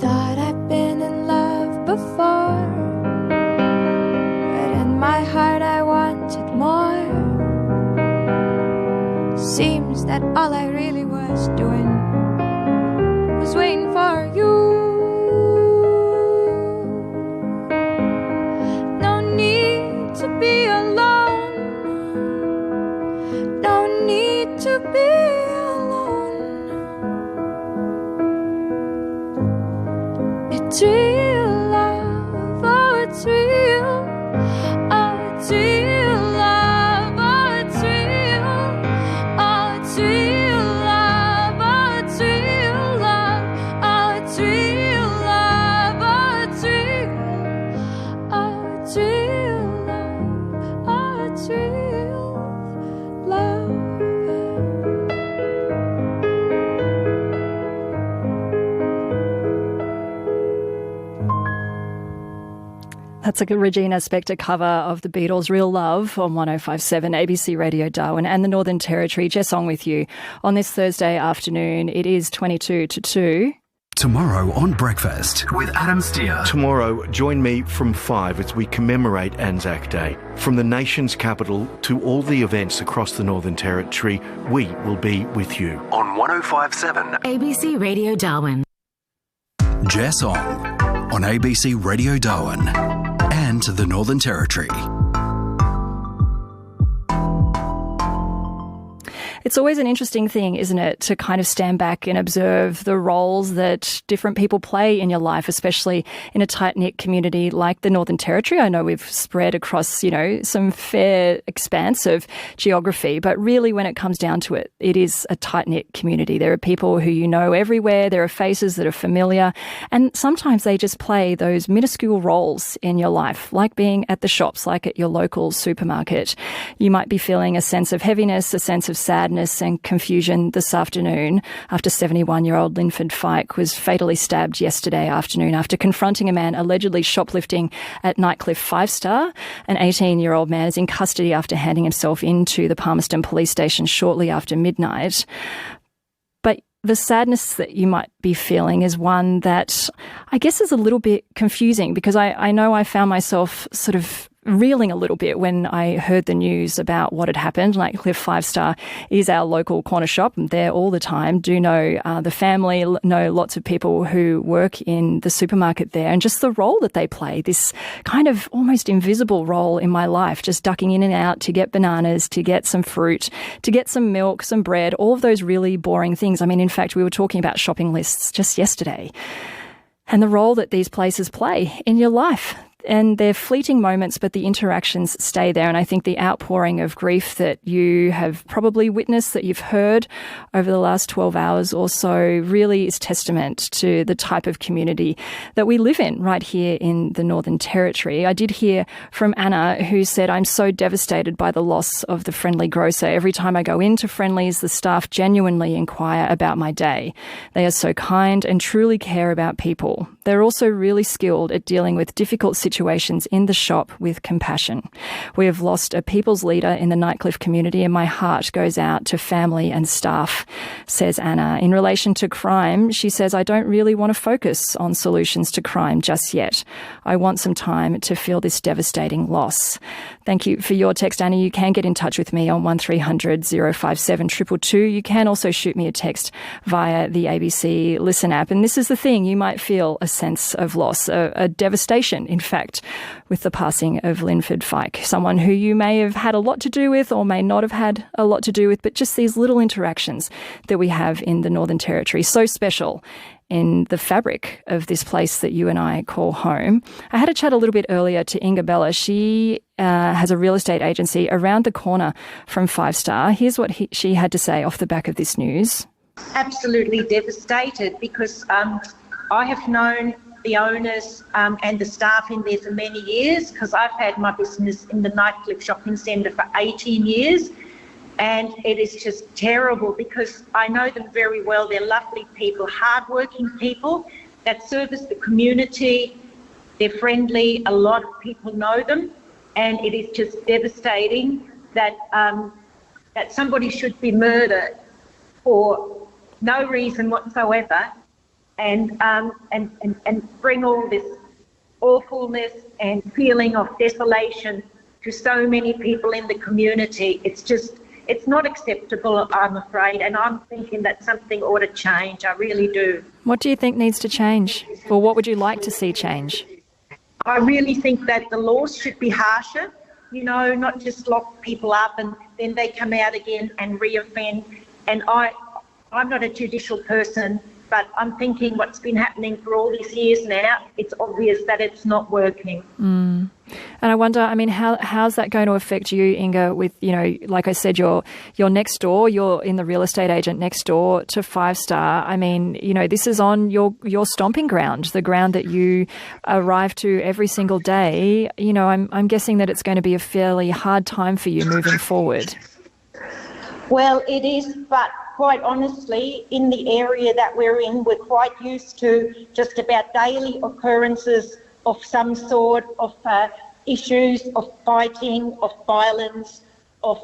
Thought I'd been in love before, but in my heart I wanted more. Seems that all I really was doing was always waiting for you. No need to be alone. No need to be alone. It's real love, oh it's real. Oh it's real love, oh it's real. Oh it's real love, oh it's real love. Oh it's real love, oh it's real. Oh it's real love, oh it's real love. That's a Regina Spektor cover of the Beatles' Real Love on 105.7 ABC Radio Darwin and the Northern Territory. Jess on with you on this Thursday afternoon. It is 22 to 2. Tomorrow on Breakfast with Adam Steer. Tomorrow, join me from 5 as we commemorate Anzac Day. From the nation's capital to all the events across the Northern Territory, we will be with you. On 105.7 ABC Radio Darwin. Jess on ABC Radio Darwin and the Northern Territory. It's always an interesting thing, isn't it, to kind of stand back and observe the roles that different people play in your life, especially in a tight-knit community like the Northern Territory. I know we've spread across, some fair expanse of geography, but really when it comes down to it, it is a tight-knit community. There are people who you know everywhere. There are faces that are familiar, and sometimes they just play those minuscule roles in your life, like being at the shops, like at your local supermarket. You might be feeling a sense of heaviness, a sense of sadness and confusion this afternoon after 71-year-old Linford Feick was fatally stabbed yesterday afternoon after confronting a man allegedly shoplifting at Nightcliff 5-Star. An 18-year-old man is in custody after handing himself into the Palmerston police station shortly after midnight. But the sadness that you might be feeling is one that I guess is a little bit confusing, because I know I found myself sort of reeling a little bit when I heard the news about what had happened. Nightcliff 5-Star is our local corner shop. I'm there all the time. Do know the family, know lots of people who work in the supermarket there, and just the role that they play, this kind of almost invisible role in my life, just ducking in and out to get bananas, to get some fruit, to get some milk, some bread, all of those really boring things. I mean, in fact, we were talking about shopping lists just yesterday, and the role that these places play in your life. And they're fleeting moments, but the interactions stay there. And I think the outpouring of grief that you have probably witnessed, that you've heard over the last 12 hours or so, really is testament to the type of community that we live in right here in the Northern Territory. I did hear from Anna, who said, "I'm so devastated by the loss of the friendly grocer. Every time I go into Friendly's, the staff genuinely inquire about my day. They are so kind and truly care about people. They're also really skilled at dealing with difficult situations in the shop with compassion. We have lost a people's leader in the Nightcliff community, and my heart goes out to family and staff," says Anna. In relation to crime, she says, "I don't really want to focus on solutions to crime just yet. I want some time to feel this devastating loss." Thank you for your text, Anna. You can get in touch with me on 1300 057 222. You can also shoot me a text via the ABC Listen app. And this is the thing, you might feel a sense of loss, a devastation, in fact, with the passing of Linford Feick, someone who you may have had a lot to do with or may not have had a lot to do with, but just these little interactions that we have in the Northern Territory, so special in the fabric of this place that you and I call home. I had a chat a little bit earlier to Inga Bella. She has a real estate agency around the corner from 5-Star. Here's what she had to say off the back of this news. Absolutely devastated, because I have known the owners and the staff in there for many years, because I've had my business in the Nightcliff Shopping Centre for 18 years. And it is just terrible, because I know them very well. They're lovely people, hardworking people that service the community. They're friendly. A lot of people know them. And it is just devastating that that somebody should be murdered for no reason whatsoever, and bring all this awfulness and feeling of desolation to so many people in the community. It's not acceptable, I'm afraid, and I'm thinking that something ought to change. I really do. What do you think needs to change? Or what would you like to see change? I really think that the laws should be harsher, you know, not just lock people up and then they come out again and reoffend. And I'm not a judicial person, but I'm thinking what's been happening for all these years now, it's obvious that it's not working. And I wonder, I mean, how's that going to affect you, Inga, with, you know, like I said, you're next door, you're in the real estate agent next door to 5 Star. I mean, you know, this is on your stomping ground, the ground that you arrive to every single day. You know, I'm guessing that it's going to be a fairly hard time for you moving forward. Well, it is, but quite honestly, in the area that we're in, we're quite used to just about daily occurrences of some sort of issues of fighting, of violence, of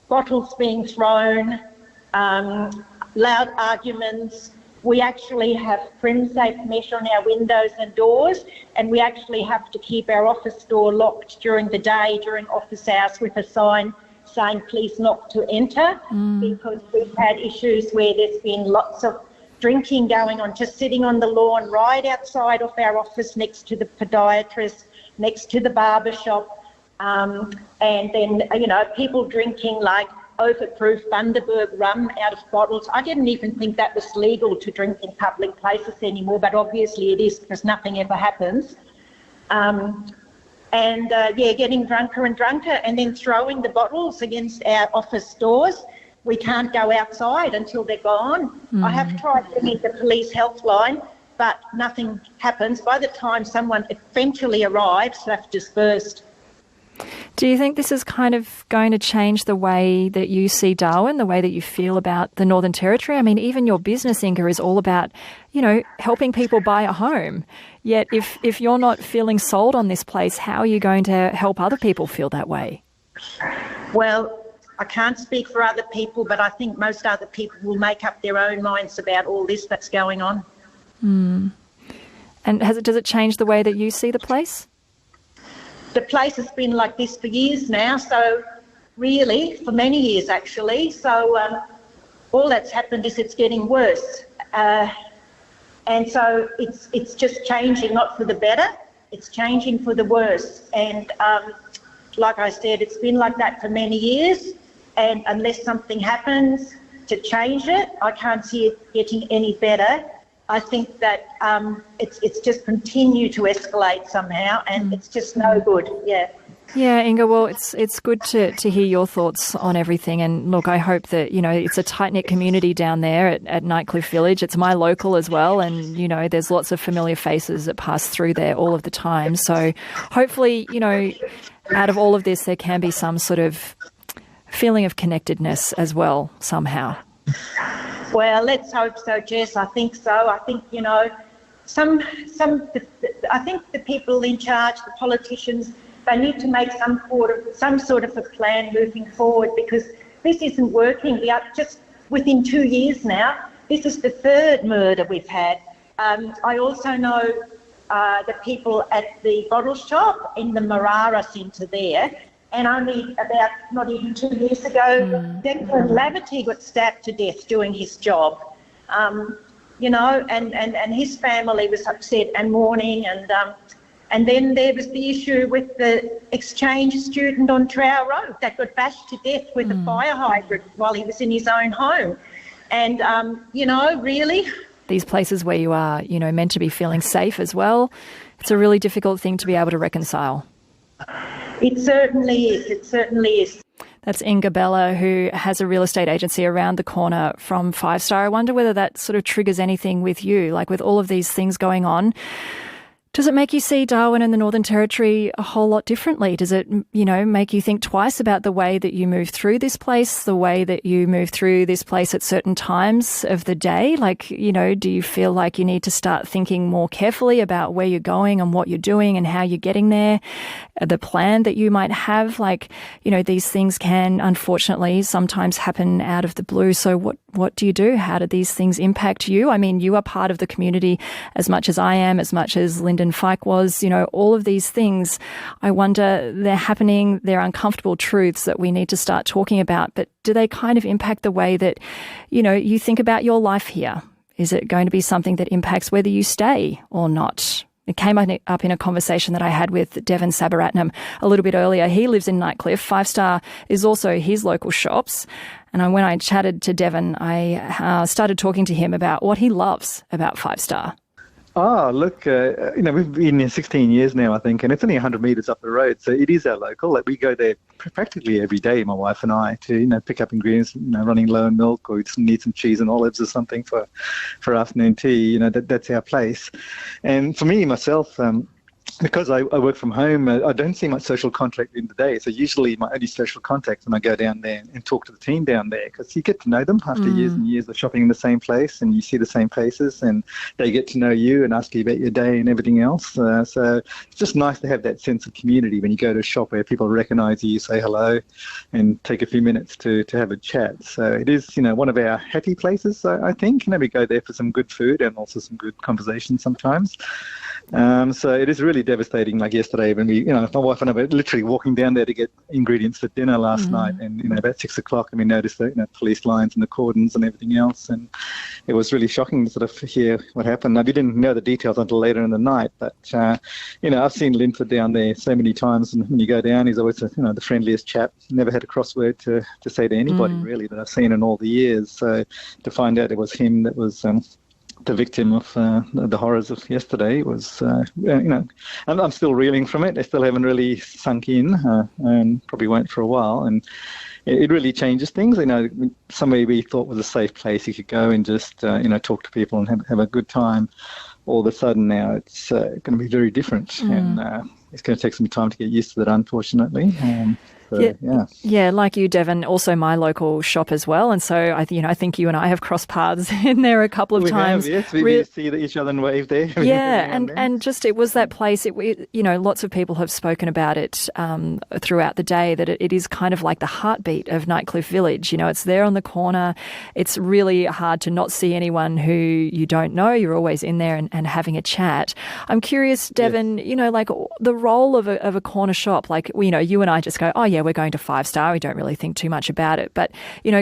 bottles being thrown, loud arguments. We actually have trim-safe mesh on our windows and doors, and we actually have to keep our office door locked during the day, during office hours, with a sign saying please not to enter, because we've had issues where there's been lots of drinking going on, just sitting on the lawn right outside of our office next to the podiatrist, next to the barber shop, and then, you know, people drinking like overproof Bundaberg rum out of bottles. I didn't even think that was legal to drink in public places anymore, but obviously it is because nothing ever happens. Getting drunker and drunker and then throwing the bottles against our office doors. We can't go outside until they're gone. I have tried ringing the police helpline, but nothing happens. By the time someone eventually arrives, they've dispersed. Do you think this is kind of going to change the way that you see Darwin, the way that you feel about the Northern Territory? I mean, even your business, Inga, is all about, you know, helping people buy a home. Yet if you're not feeling sold on this place, how are you going to help other people feel that way? Well, I can't speak for other people, but I think most other people will make up their own minds about all this that's going on. And does it change the way that you see the place? The place has been like this for years now, so really, for many years actually. So all that's happened is it's getting worse. And so it's just changing, not for the better, it's changing for the worse. And like I said, it's been like that for many years, and unless something happens to change it, I can't see it getting any better. I think that it's just continued to escalate somehow, and it's just no good. Yeah, Inga, well, it's good to hear your thoughts on everything. And look, I hope that, you know, it's a tight-knit community down there at Nightcliff Village. It's my local as well, and, you know, there's lots of familiar faces that pass through there all of the time. So hopefully, you know, out of all of this, there can be some sort of feeling of connectedness as well, somehow. Well, let's hope so, Jess. I think so. I think, you know, I think the people in charge, the politicians, they need to make some sort of a plan moving forward, because this isn't working. We are just within 2 years now. This is the 3rd murder we've had. I also know the people at the bottle shop in the Marara Centre there, and only about not even 2 years ago, Declan Laverty got stabbed to death doing his job. You know, and his family was upset and mourning, and then there was the issue with the exchange student on Trow Road that got bashed to death with a fire hydrant while he was in his own home. And, you know, really... These places where you are, you know, meant to be feeling safe as well, it's a really difficult thing to be able to reconcile. It certainly is. It certainly is. That's Inga Bella, who has a real estate agency around the corner from 5 Star. I wonder whether that sort of triggers anything with you, like with all of these things going on. Does it make you see Darwin and the Northern Territory a whole lot differently? Does it, you know, make you think twice about the way that you move through this place, the way that you move through this place at certain times of the day? Like, you know, do you feel like you need to start thinking more carefully about where you're going and what you're doing and how you're getting there, the plan that you might have? Like, you know, these things can unfortunately sometimes happen out of the blue. So what what do you do? How did these things impact you? I mean, you are part of the community as much as I am, as much as Lyndon Feick was. You know, all of these things, I wonder, they're happening, they're uncomfortable truths that we need to start talking about, but do they kind of impact the way that, you know, you think about your life here? Is it going to be something that impacts whether you stay or not? It came up in a conversation that I had with Devon Sabaratnam a little bit earlier. He lives in Nightcliff. 5 Star is also his local shops. And when I chatted to Devon, I started talking to him about what he loves about 5 Star. Oh, look, we've been here 16 years now, I think, and it's only 100 metres up the road, so it is our local. Like, we go there practically every day, my wife and I, to, pick up ingredients, running low on milk, or need some cheese and olives or something for afternoon tea. That's our place. And for me, myself, because I work from home, I don't see much social contact in the day. So usually my only social contact when I go down there and talk to the team down there, because you get to know them after years and years of shopping in the same place, and you see the same faces, and they get to know you and ask you about your day and everything else. So it's just nice to have that sense of community when you go to a shop where people recognise you, say hello, and take a few minutes to have a chat. So it is, one of our happy places, I think. We go there for some good food and also some good conversation sometimes. So it is really devastating. Like yesterday, when my wife and I were literally walking down there to get ingredients for dinner last night, and about 6 o'clock, and we noticed the police lines and the cordons and everything else, and it was really shocking to sort of hear what happened. Now, we didn't know the details until later in the night, but I've seen Linford down there so many times, and when you go down, he's always the friendliest chap. Never had a crossword to say to anybody really that I've seen in all the years. So to find out it was him that was the victim of the horrors of yesterday was, I'm still reeling from it. I still haven't really sunk in, and probably won't for a while. And it really changes things. Somewhere we thought was a safe place you could go and just, talk to people and have a good time. All of a sudden now it's going to be very different, and it's going to take some time to get used to that, unfortunately. Yeah, like you, Devon, also my local shop as well. And so I think you and I have crossed paths in there a couple of times. Yes, we see each other and wave there. Yeah, and just it was that place. Lots of people have spoken about it throughout the day, that it is kind of like the heartbeat of Nightcliff Village. It's there on the corner. It's really hard to not see anyone who you don't know. You're always in there and having a chat. I'm curious, Devon, like the role of a corner shop. Like, you and I just go, oh yeah, we're going to 5 Star. We don't really think too much about it. But,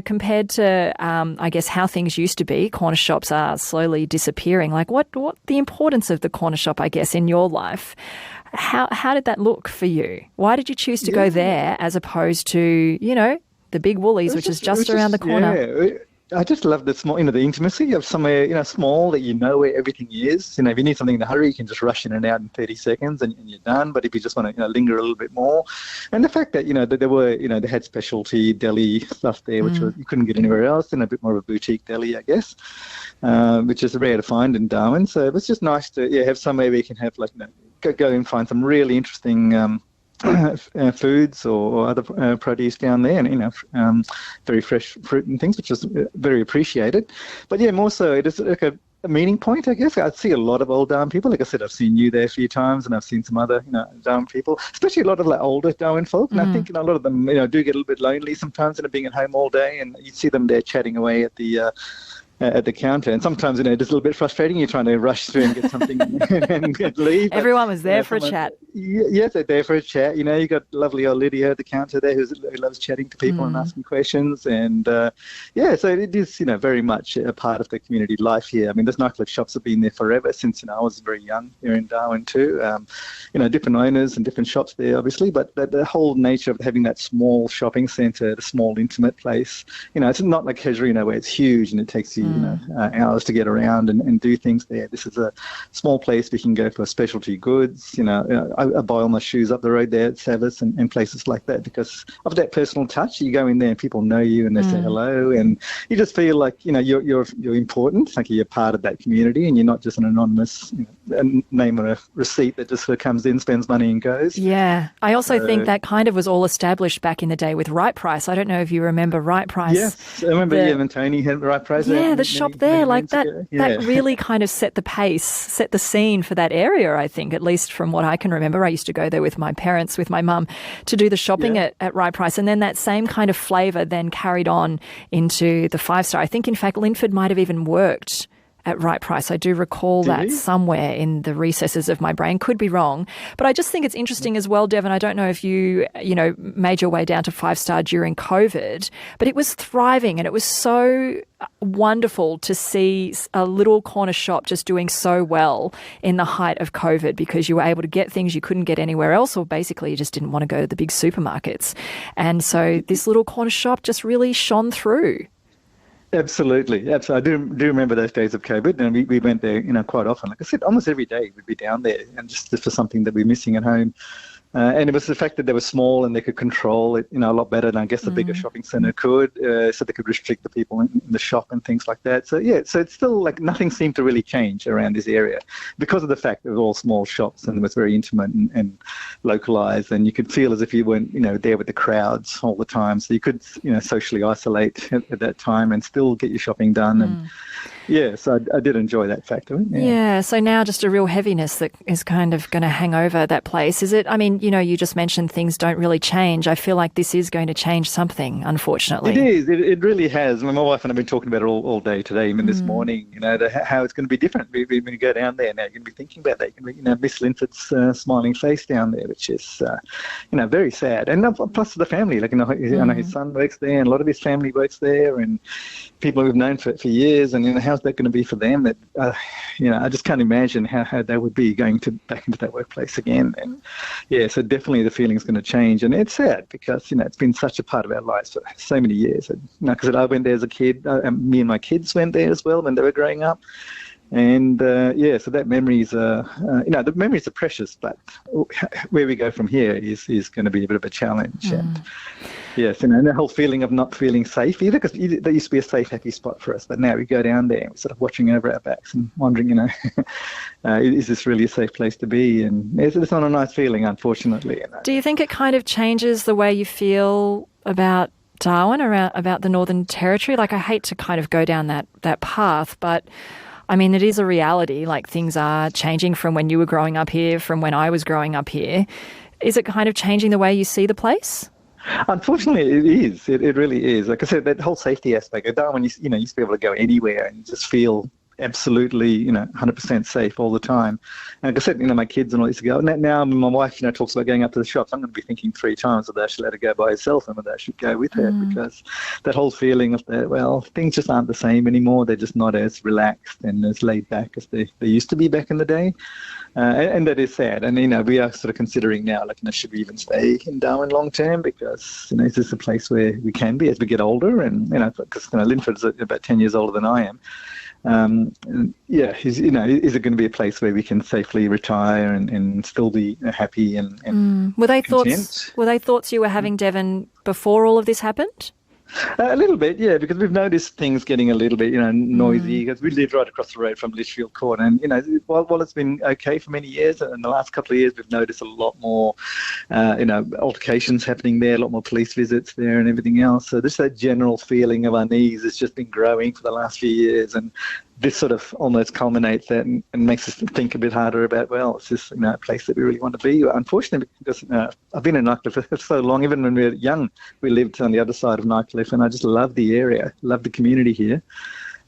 compared to, I guess, how things used to be, corner shops are slowly disappearing. Like, what the importance of the corner shop, I guess, in your life? How did that look for you? Why did you choose to go there as opposed to, the big Woolies, which is just around the corner? Yeah. I just love the small, the intimacy of somewhere, small, that where everything is. If you need something in a hurry, you can just rush in and out in 30 seconds and you're done. But if you just want to, linger a little bit more, and the fact that, that there were, they had specialty deli stuff there, which you couldn't get anywhere else, and a bit more of a boutique deli, I guess, which is rare to find in Darwin. So it was just nice to, have somewhere where you can have, go and find some really interesting foods or other produce down there, and very fresh fruit and things, which is very appreciated. But more so, it is like a meeting point, I guess. I see a lot of old Darwin people. Like I said, I've seen you there a few times, and I've seen some other Darwin people, especially a lot of older Darwin folk. And I think a lot of them do get a little bit lonely sometimes, being at home all day, and you see them there chatting away at the counter, and sometimes it's a little bit frustrating. You're trying to rush through and get something and leave. Everyone was there for a chat. Yes, they're there for a chat. You got lovely old Lydia at the counter there who loves chatting to people and asking questions, and so it is very much a part of the community life here. I mean, those Nightcliff shops have been there forever, since I was very young here in Darwin too. Different owners and different shops there, obviously, but the whole nature of having that small shopping centre, the small intimate place. It's not like 𝘏𝙗𝙈 where it's huge and it takes you hours to get around and do things there. This is a small place we can go for specialty goods. I buy all my shoes up the road there at Savis and places like that because of that personal touch. You go in there and people know you and they say hello, and you just feel like you're important, like you're part of that community, and you're not just an anonymous name on a receipt that just sort of comes in, spends money and goes. Yeah, I also think that kind of was all established back in the day with Right Price. I don't know if you remember Right Price. Yes, I remember and Tony had Right Price. Yeah, Yeah, the shop there, like that. That really kind of set the pace, set the scene for that area. I think, at least from what I can remember, I used to go there with my parents, with my mum, to do the shopping at right price, and then that same kind of flavour then carried on into the 5-star. I think, in fact, Linford might have even worked at right price. I do recall that somewhere in the recesses of my brain. Could be wrong. But I just think it's interesting as well, Devon. I don't know if you made your way down to 5-star during COVID, but it was thriving, and it was so wonderful to see a little corner shop just doing so well in the height of COVID, because you were able to get things you couldn't get anywhere else, or basically you just didn't want to go to the big supermarkets. And so this little corner shop just really shone through. Absolutely. I do remember those days of COVID, and we went there, quite often. Like I said, almost every day we'd be down there, and just for something that we're missing at home. And it was the fact that they were small and they could control it, a lot better than I guess the bigger shopping centre could. So they could restrict the people in the shop and things like that. So so it's still like nothing seemed to really change around this area because of the fact that it was all small shops and it was very intimate and localised, and you could feel as if you weren't, there with the crowds all the time. So you could, socially isolate at that time and still get your shopping done. And so I did enjoy that factor. Yeah. So now just a real heaviness that is kind of going to hang over that place. Is it? I mean, you just mentioned things don't really change. I feel like this is going to change something, unfortunately. It is. It really has. I mean, my wife and I have been talking about it all day today, even this morning, how it's going to be different. When you go down there now, you're going to be thinking about that. You're going to miss Linford's smiling face down there, which is, very sad. And plus the family, I know his son works there, and a lot of his family works there, and people we've known for years, and how's that going to be for them? That I just can't imagine how they would be going back into that workplace again. And so definitely the feeling's going to change, and it's sad because it's been such a part of our lives for so many years. Because I went there as a kid, me and my kids went there as well when they were growing up. And so that memories the memories are precious, but where we go from here is going to be a bit of a challenge. And yes, and the whole feeling of not feeling safe either, because there used to be a safe, happy spot for us, but now we go down there and we're sort of watching over our backs and wondering, is this really a safe place to be? And it's not a nice feeling, unfortunately. Do you think it kind of changes the way you feel about Darwin, about the Northern Territory? Like, I hate to kind of go down that path, but I mean, it is a reality. Like, things are changing from when you were growing up here, from when I was growing up here. Is it kind of changing the way you see the place? Unfortunately, it is. It really is. Like I said, that whole safety aspect of Darwin, used to be able to go anywhere and just feel absolutely, 100% safe all the time. And like I said, my kids and all used to go. Now my wife, talks about going up to the shops. I'm going to be thinking 3 times whether I should let her go by herself and whether I should go with her, because that whole feeling of that, things just aren't the same anymore. They're just not as relaxed and as laid back as they used to be back in the day. And that is sad. And, we are sort of considering now, should we even stay in Darwin long term? Because, is this a place where we can be as we get older? And, because, Linford's about 10 years older than I am. Is it going to be a place where we can safely retire and still be happy and Were they content? Were they thoughts you were having, Devon, before all of this happened? A little bit, yeah, because we've noticed things getting a little bit, noisy, because we live right across the road from Litchfield Court, and, while it's been okay for many years, in the last couple of years we've noticed a lot more, altercations happening there, a lot more police visits there and everything else. So this that general feeling of unease has just been growing for the last few years, and this sort of almost culminates that and makes us think a bit harder about, is this a place that we really want to be? Unfortunately, because I've been in Nightcliff for so long, even when we were young, we lived on the other side of Nightcliff, and I just love the area, love the community here.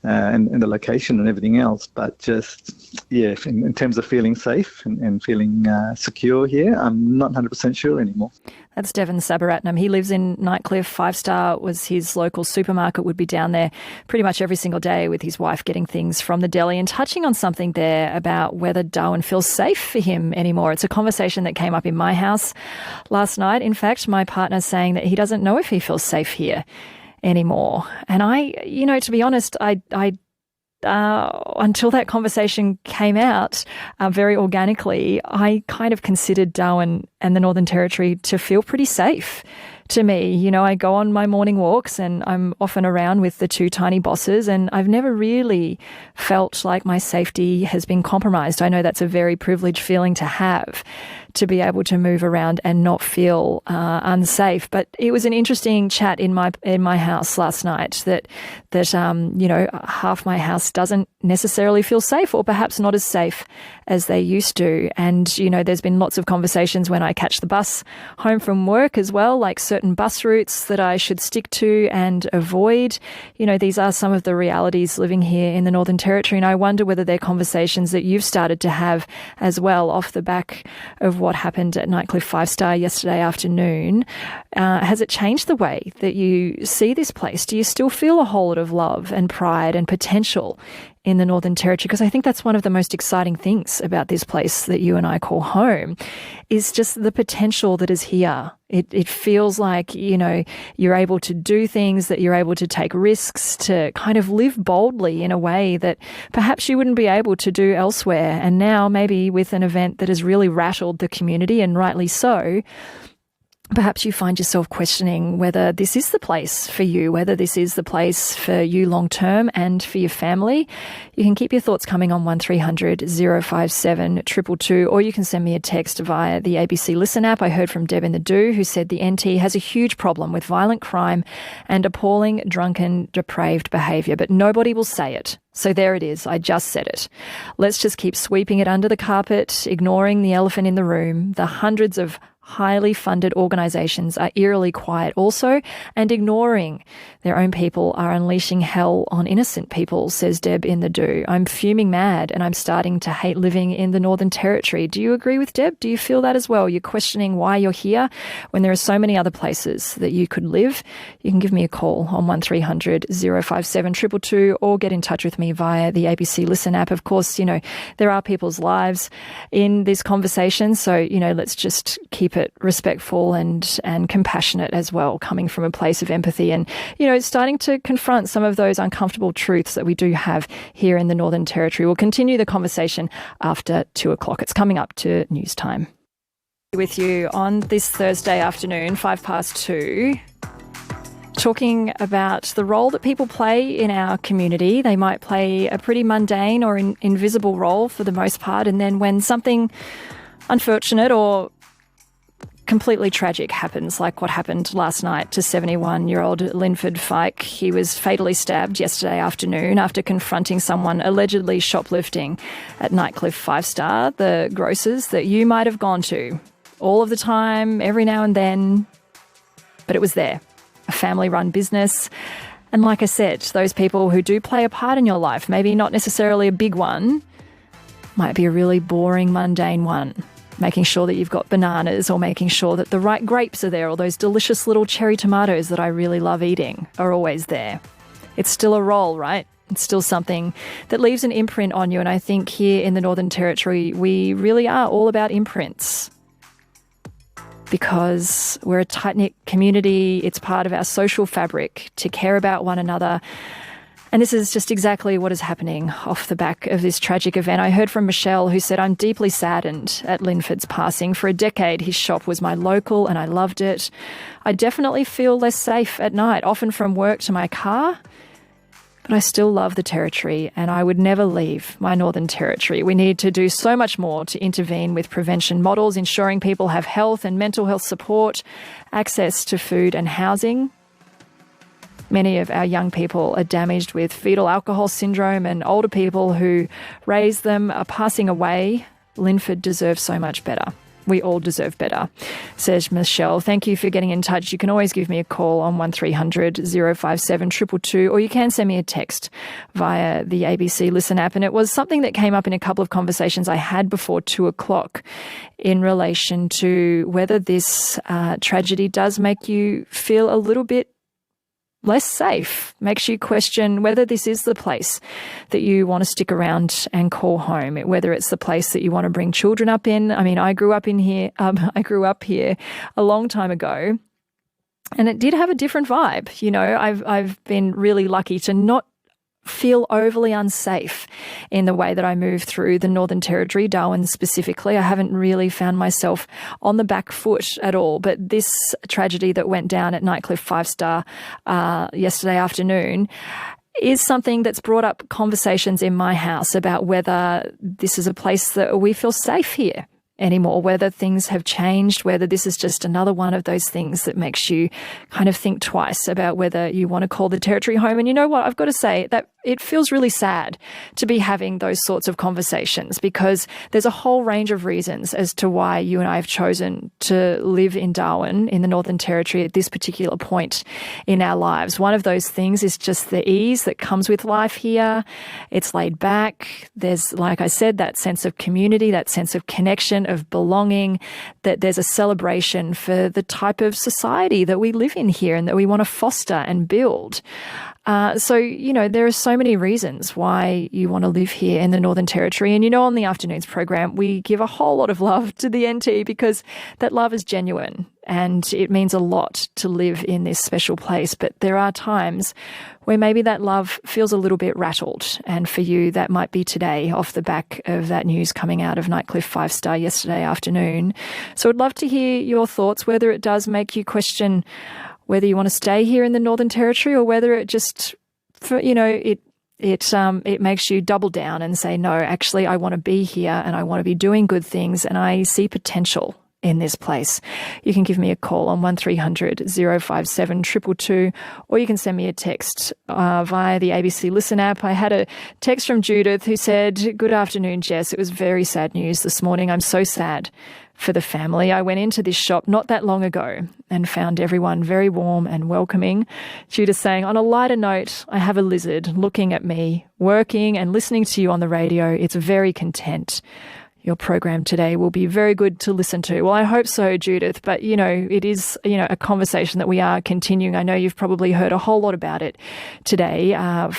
And the location and everything else, but just, in terms of feeling safe and feeling secure here, I'm not 100% sure anymore. That's Devon Sabaratnam. He lives in Nightcliff. 5-Star was his local supermarket, would be down there pretty much every single day with his wife getting things from the deli. And touching on something there about whether Darwin feels safe for him anymore. It's a conversation that came up in my house last night. In fact, my partner's saying that he doesn't know if he feels safe here anymore. And I, to be honest, I until that conversation came out very organically, I kind of considered Darwin and the Northern Territory to feel pretty safe to me. I go on my morning walks and I'm often around with the 2 tiny bosses, and I've never really felt like my safety has been compromised. I know that's a very privileged feeling to have. to be able to move around and not feel unsafe. But it was an interesting chat in my house last night that half my house doesn't necessarily feel safe, or perhaps not as safe as they used to. And, there's been lots of conversations when I catch the bus home from work as well, like certain bus routes that I should stick to and avoid. These are some of the realities living here in the Northern Territory, and I wonder whether they're conversations that you've started to have as well off the back of what happened at Nightcliff 5-star yesterday afternoon. Has it changed the way that you see this place? Do you still feel a whole lot of love and pride and potential in the Northern Territory? Because I think that's one of the most exciting things about this place that you and I call home, is just the potential that is here. It feels like, you're able to do things, that you're able to take risks, to kind of live boldly in a way that perhaps you wouldn't be able to do elsewhere. And now maybe with an event that has really rattled the community, and rightly so, perhaps you find yourself questioning whether this is the place for you, whether this is the place for you long term and for your family. You can keep your thoughts coming on 1300 057 222, or you can send me a text via the ABC Listen app. I heard from Deb in the Do, who said the NT has a huge problem with violent crime and appalling drunken, depraved behaviour, but nobody will say it. So there it is. I just said it. Let's just keep sweeping it under the carpet, ignoring the elephant in the room. The hundreds of highly funded organisations are eerily quiet also, and ignoring their own people are unleashing hell on innocent people, says Deb in the Do. I'm fuming mad and I'm starting to hate living in the Northern Territory. Do you agree with Deb? Do you feel that as well? You're questioning why you're here when there are so many other places that you could live? You can give me a call on 1300 057 222, or get in touch with me via the ABC Listen app. Of course, there are people's lives in this conversation, so, let's just keep it respectful and compassionate as well, coming from a place of empathy and, starting to confront some of those uncomfortable truths that we do have here in the Northern Territory. We'll continue the conversation after 2 o'clock. It's coming up to news time. With you on this Thursday afternoon, 2:05, talking about the role that people play in our community. They might play a pretty mundane or invisible role for the most part, and then when something unfortunate or completely tragic happens, like what happened last night to 71-year-old Linford Feick. He was fatally stabbed yesterday afternoon after confronting someone allegedly shoplifting at Nightcliff 5-star, the grocers that you might have gone to all of the time, every now and then. But it was there, a family-run business. And like I said, those people who do play a part in your life, maybe not necessarily a big one, might be a really boring, mundane one. Making sure that you've got bananas, or making sure that the right grapes are there, or those delicious little cherry tomatoes that I really love eating are always there. It's still a role, right? It's still something that leaves an imprint on you. And I think here in the Northern Territory, we really are all about imprints, because we're a tight-knit community. It's part of our social fabric to care about one another. And this is just exactly what is happening off the back of this tragic event. I heard from Michelle, who said, I'm deeply saddened at Linford's passing. For a decade, his shop was my local and I loved it. I definitely feel less safe at night, often from work to my car. But I still love the Territory, and I would never leave my Northern Territory. We need to do so much more to intervene with prevention models, ensuring people have health and mental health support, access to food and housing. Many of our young people are damaged with fetal alcohol syndrome, and older people who raise them are passing away. Linford deserves so much better. We all deserve better, says Michelle. Thank you for getting in touch. You can always give me a call on 1300 057 222, or you can send me a text via the ABC Listen app. And it was something that came up in a couple of conversations I had before 2 o'clock in relation to whether this tragedy does make you feel a little bit less safe, makes you question whether this is the place that you want to stick around and call home, whether it's the place that you want to bring children up in. I mean, I grew up here a long time ago, and it did have a different vibe. I've been really lucky to not feel overly unsafe in the way that I move through the Northern Territory, Darwin specifically. I haven't really found myself on the back foot at all. But this tragedy that went down at Nightcliff 5-star yesterday afternoon is something that's brought up conversations in my house about whether this is a place that we feel safe here. anymore, whether things have changed, whether this is just another one of those things that makes you kind of think twice about whether you want to call the territory home. And you know what? I've got to say that it feels really sad to be having those sorts of conversations, because there's a whole range of reasons as to why you and I have chosen to live in Darwin, in the Northern Territory, at this particular point in our lives. One of those things is just the ease that comes with life here. It's laid back. There's, like I said, that sense of community, that sense of connection, of belonging, that there's a celebration for the type of society that we live in here and that we want to foster and build. So, you know, there are so many reasons why you want to live here in the Northern Territory. And, you know, on the afternoons program, we give a whole lot of love to the NT because that love is genuine and it means a lot to live in this special place. But there are times where maybe that love feels a little bit rattled. And for you, that might be today off the back of that news coming out of Nightcliff 5-star yesterday afternoon. So I'd love to hear your thoughts, whether it does make you question whether you want to stay here in the Northern Territory or whether it just, you know, it makes you double down and say, no, actually, I want to be here and I want to be doing good things and I see potential in this place. You can give me a call on 1300 057 222, or you can send me a text via the ABC Listen app. I had a text from Judith who said, "Good afternoon, Jess. It was very sad news this morning. I'm so sad for the family. I went into this shop not that long ago and found everyone very warm and welcoming." Judith saying, "On a lighter note, I have a lizard looking at me, working and listening to you on the radio. It's very content. Your program today will be very good to listen to." Well, I hope so, Judith. But, you know, it is, you know, a conversation that we are continuing. I know you've probably heard a whole lot about it today,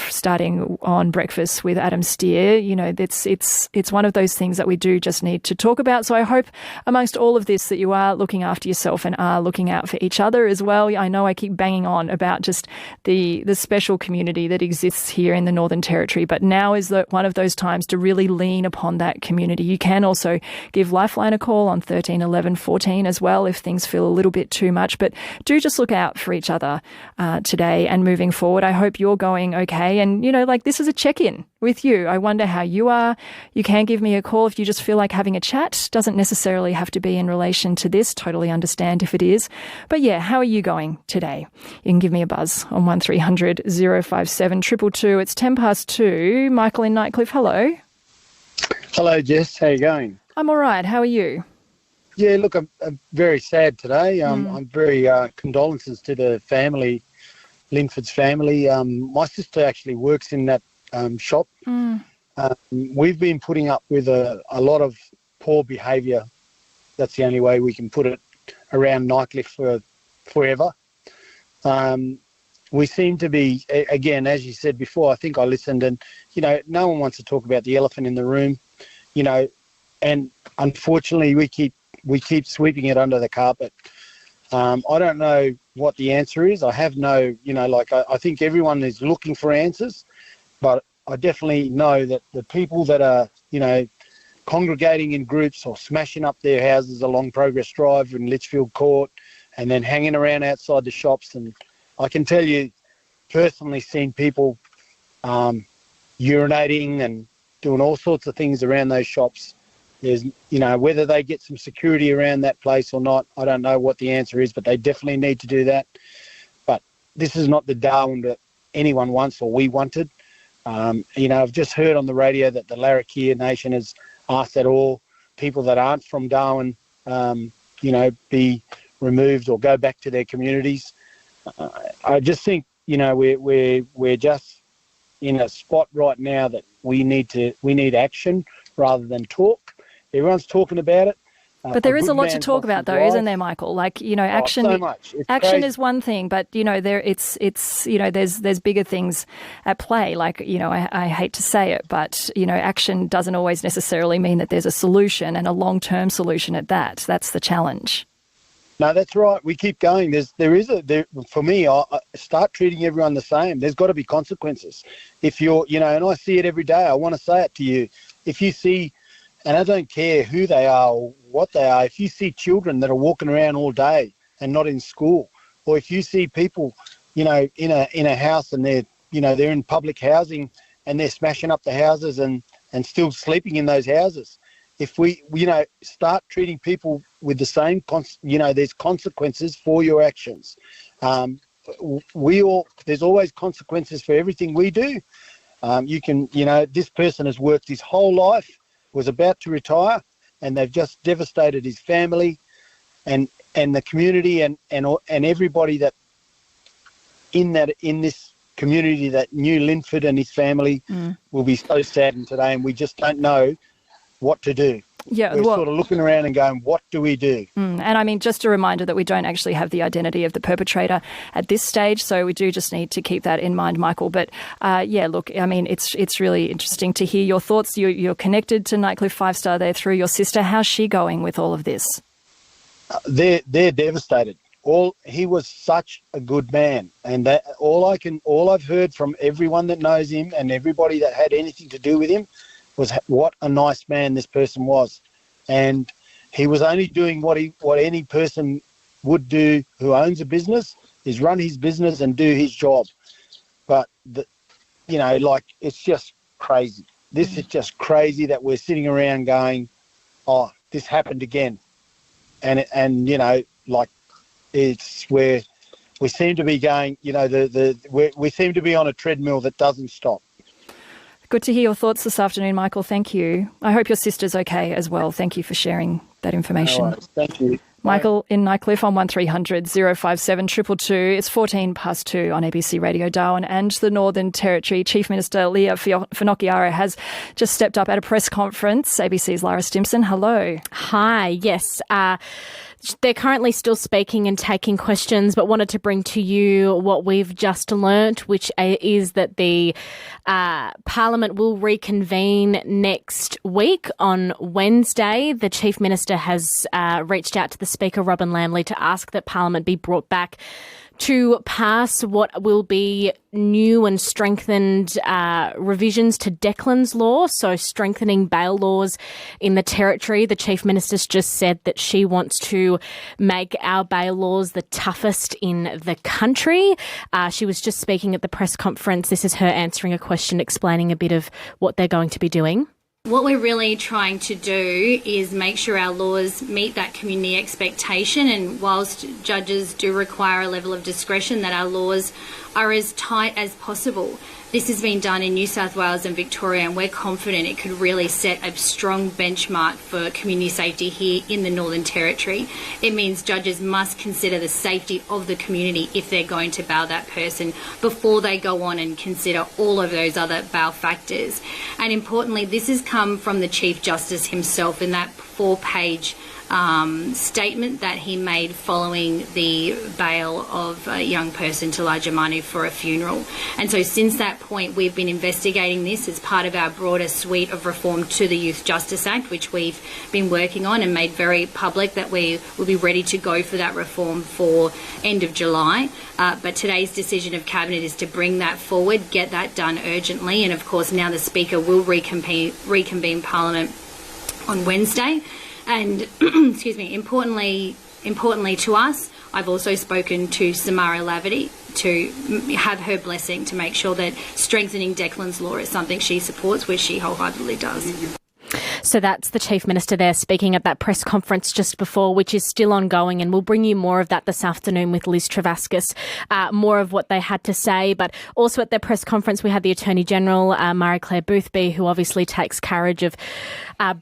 starting on Breakfast with Adam Steer. You know, it's one of those things that we do just need to talk about. So I hope amongst all of this that you are looking after yourself and are looking out for each other as well. I know I keep banging on about just the special community that exists here in the Northern Territory, but now is one of those times to really lean upon that community. You can also give Lifeline a call on 13 11 14 as well if things feel a little bit too much. But do just look out for each other today and moving forward. I hope you're going okay. And, you know, like, this is a check-in with you. I wonder how you are. You can give me a call if you just feel like having a chat. Doesn't necessarily have to be in relation to this. Totally understand if it is. But yeah, how are you going today? You can give me a buzz on 1300 057 222. It's 2:10. Michael in Nightcliff, hello. Hello, Jess. How you going? I'm all right. How are you? Yeah, look, I'm very sad today. I'm very condolences to the family, Linford's family. My sister actually works in that shop. We've been putting up with a lot of poor behaviour. That's the only way we can put it, around Nightcliff for forever. We seem to be, again, as you said before, I think I listened, and, you know, no one wants to talk about the elephant in the room, you know, and unfortunately we keep sweeping it under the carpet. I don't know what the answer is. I have no, you know, like, I think everyone is looking for answers, but I definitely know that the people that are, you know, congregating in groups or smashing up their houses along Progress Drive in Litchfield Court and then hanging around outside the shops, and I can tell you, personally, seen people urinating and doing all sorts of things around those shops. There's, you know, whether they get some security around that place or not, I don't know what the answer is, but they definitely need to do that. But this is not the Darwin that anyone wants or we wanted. You know, I've just heard on the radio that the Larrakia Nation has asked that all people that aren't from Darwin, you know, be removed or go back to their communities. I just think, you know, we're just in a spot right now that we need action rather than talk. Everyone's talking about it. But there is a lot to talk about, though, isn't there, Michael? Like, you know, action. So much. Action is one thing, but, you know, it's you know, there's bigger things at play. Like, you know, I hate to say it, but, you know, action doesn't always necessarily mean that there's a solution, and a long-term solution at that. That's the challenge. No, that's right. We keep going. For me, I start treating everyone the same. There's got to be consequences. If you're, you know, and I see it every day. I want to say it to you. If you see, and I don't care who they are or what they are, if you see children that are walking around all day and not in school, or if you see people, you know, in a house and they're, you know, they're in public housing and they're smashing up the houses and still sleeping in those houses, if we start treating people with the same, there's consequences for your actions. There's always consequences for everything we do. This person has worked his whole life, was about to retire, and they've just devastated his family and the community and everybody that in this community that knew Linford and his family will be so saddened today, and we just don't know what to do. Yeah, we're sort of looking around and going, what do we do? And I mean, just a reminder that we don't actually have the identity of the perpetrator at this stage, so we do just need to keep that in mind, Michael. But look, I mean, it's really interesting to hear your thoughts. You're connected to Nightcliff 5-star there through your sister. How's she going with all of this? They're devastated. He was such a good man, and that all I've heard from everyone that knows him and everybody that had anything to do with him was what a nice man this person was. And he was only doing what any person would do who owns a business, is run his business and do his job. But it's just crazy. This is just crazy that we're sitting around going, oh, this happened again. It's where we seem to be going, we seem to be on a treadmill that doesn't stop. Good to hear your thoughts this afternoon, Michael. Thank you. I hope your sister's okay as well. Thank you for sharing that information. All right. Thank you. Michael in Nightcliff on 1300 057 222. It's 2 on ABC Radio Darwin, and the Northern Territory Chief Minister Lia Finocchiaro has just stepped up at a press conference. ABC's Lara Stimpson, hello. Hi, yes. They're currently still speaking and taking questions, but wanted to bring to you what we've just learnt, which is that the Parliament will reconvene next week on Wednesday. The Chief Minister has reached out to the Speaker, Robyn to ask that Parliament be brought back to pass what will be new and strengthened revisions to Declan's law, so strengthening bail laws in the Territory. The Chief Minister's just said that she wants to make our bail laws the toughest in the country. She was just speaking at the press conference. This is her answering a question, explaining a bit of what they're going to be doing. What we're really trying to do is make sure our laws meet that community expectation, and whilst judges do require a level of discretion, that our laws are as tight as possible. This has been done in New South Wales and Victoria, and we're confident it could really set a strong benchmark for community safety here in the Northern Territory. It means judges must consider the safety of the community if they're going to bail that person before they go on and consider all of those other bail factors. And importantly, this has come from the Chief Justice himself in that 4-page statement that he made following the bail of a young person to 𝘼𝘽𝙈𝙀 for a funeral. And so since that point, we've been investigating this as part of our broader suite of reform to the Youth Justice Act, which we've been working on and made very public that we will be ready to go for that reform for end of July. But today's decision of Cabinet is to bring that forward, get that done urgently, and of course now the Speaker will reconvene Parliament on Wednesday. And excuse me, importantly to us, I've also spoken to Samara Laverty to have her blessing to make sure that strengthening Declan's law is something she supports, which she wholeheartedly does. So that's the Chief Minister there speaking at that press conference just before, which is still ongoing, and we'll bring you more of that this afternoon with Liz Travaskis, more of what they had to say. But also at their press conference, we had the Attorney General, Marie-Clare Boothby, who obviously takes courage of